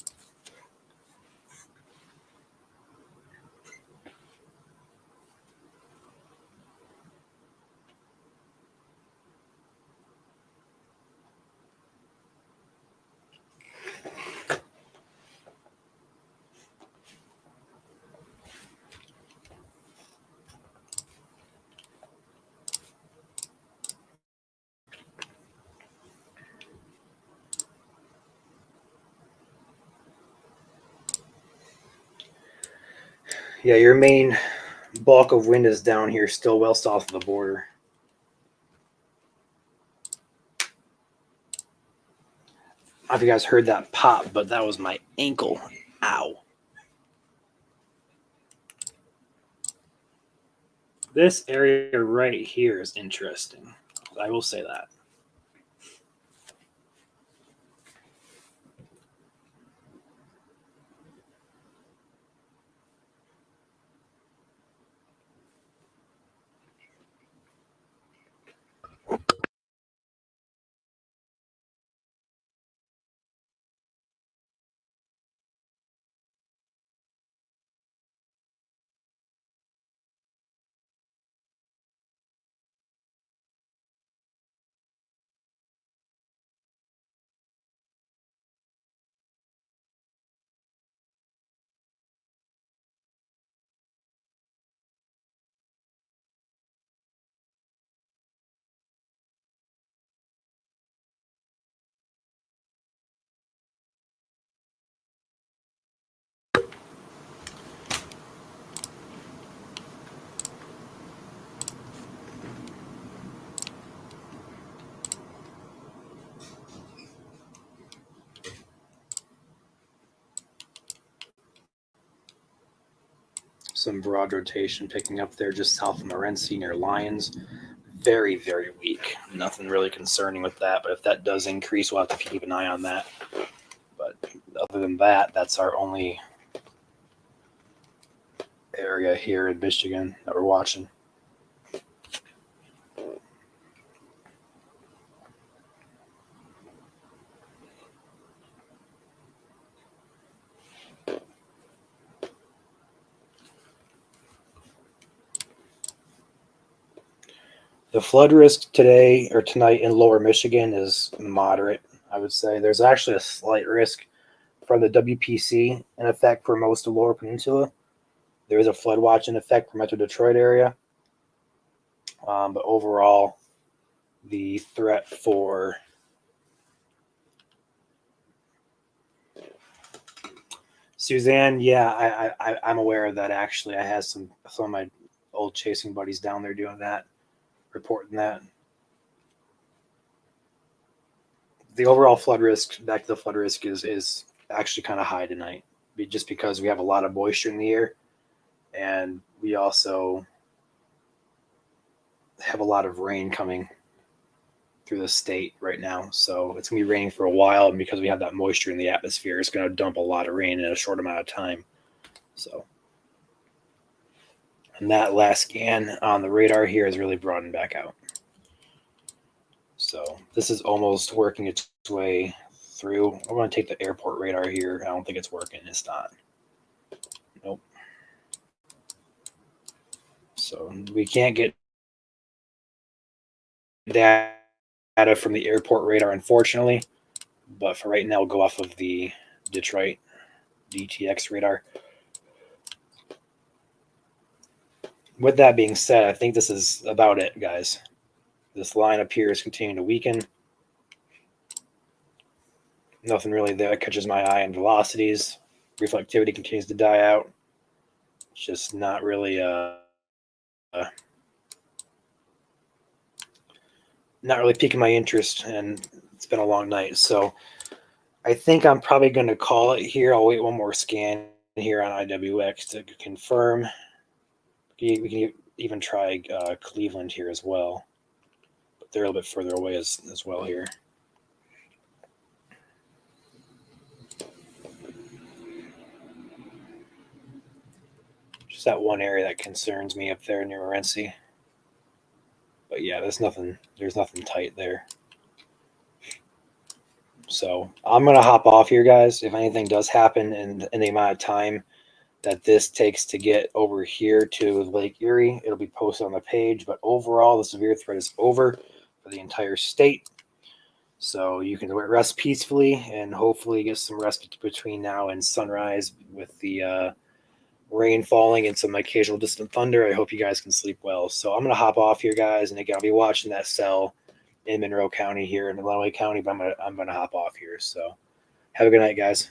Yeah, your main bulk of wind is down here, still well south of the border. I don't know if you guys heard that pop, but that was my ankle. Ow. This area right here is interesting. I will say that. some broad rotation picking up there just south of Morenci near Lyons. Very, very weak. Nothing really concerning with that, but if that does increase, we'll have to keep an eye on that. But other than that, that's our only area here in Michigan that we're watching. The flood risk today or tonight in lower Michigan is moderate, I would say. There's actually a slight risk from the WPC in effect for most of lower peninsula. There is a flood watch in effect for Metro Detroit area. But overall, the threat for Suzanne, yeah, I'm aware of that actually. I had some of my old chasing buddies down there doing that, reporting that. The overall flood risk, back to the flood risk, is actually kind of high tonight, just because we have a lot of moisture in the air, and we also have a lot of rain coming through the state right now. So it's going to be raining for a while, and because we have that moisture in the atmosphere, it's going to dump a lot of rain in a short amount of time. So, and that last scan on the radar here is really broadened back out. So this is almost working its way through. I'm going to take the airport radar here. I don't think it's working. It's not. Nope. So we can't get data from the airport radar, unfortunately. But for right now, we'll go off of the Detroit DTX radar. With that being said, I think this is about it, guys. This line up here is continuing to weaken. Nothing really there that catches my eye in velocities. Reflectivity continues to die out. It's just not really piquing my interest, and it's been a long night. So I think I'm probably going to call it here. I'll wait one more scan here on IWX to confirm. We can even try Cleveland here as well. But they're a little bit further away as well here. Just that one area that concerns me up there near Morenci. But yeah, there's nothing tight there. So I'm going to hop off here, guys. If anything does happen in the amount of time that this takes to get over here to Lake Erie, it'll be posted on the page. But overall, the severe threat is over for the entire state. So you can rest peacefully and hopefully get some rest between now and sunrise with the rain falling and some occasional distant thunder. I hope you guys can sleep well. So I'm going to hop off here, guys. And again, I'll be watching that cell in Monroe County here in Illinois County, but I'm going to hop off here. So have a good night, guys.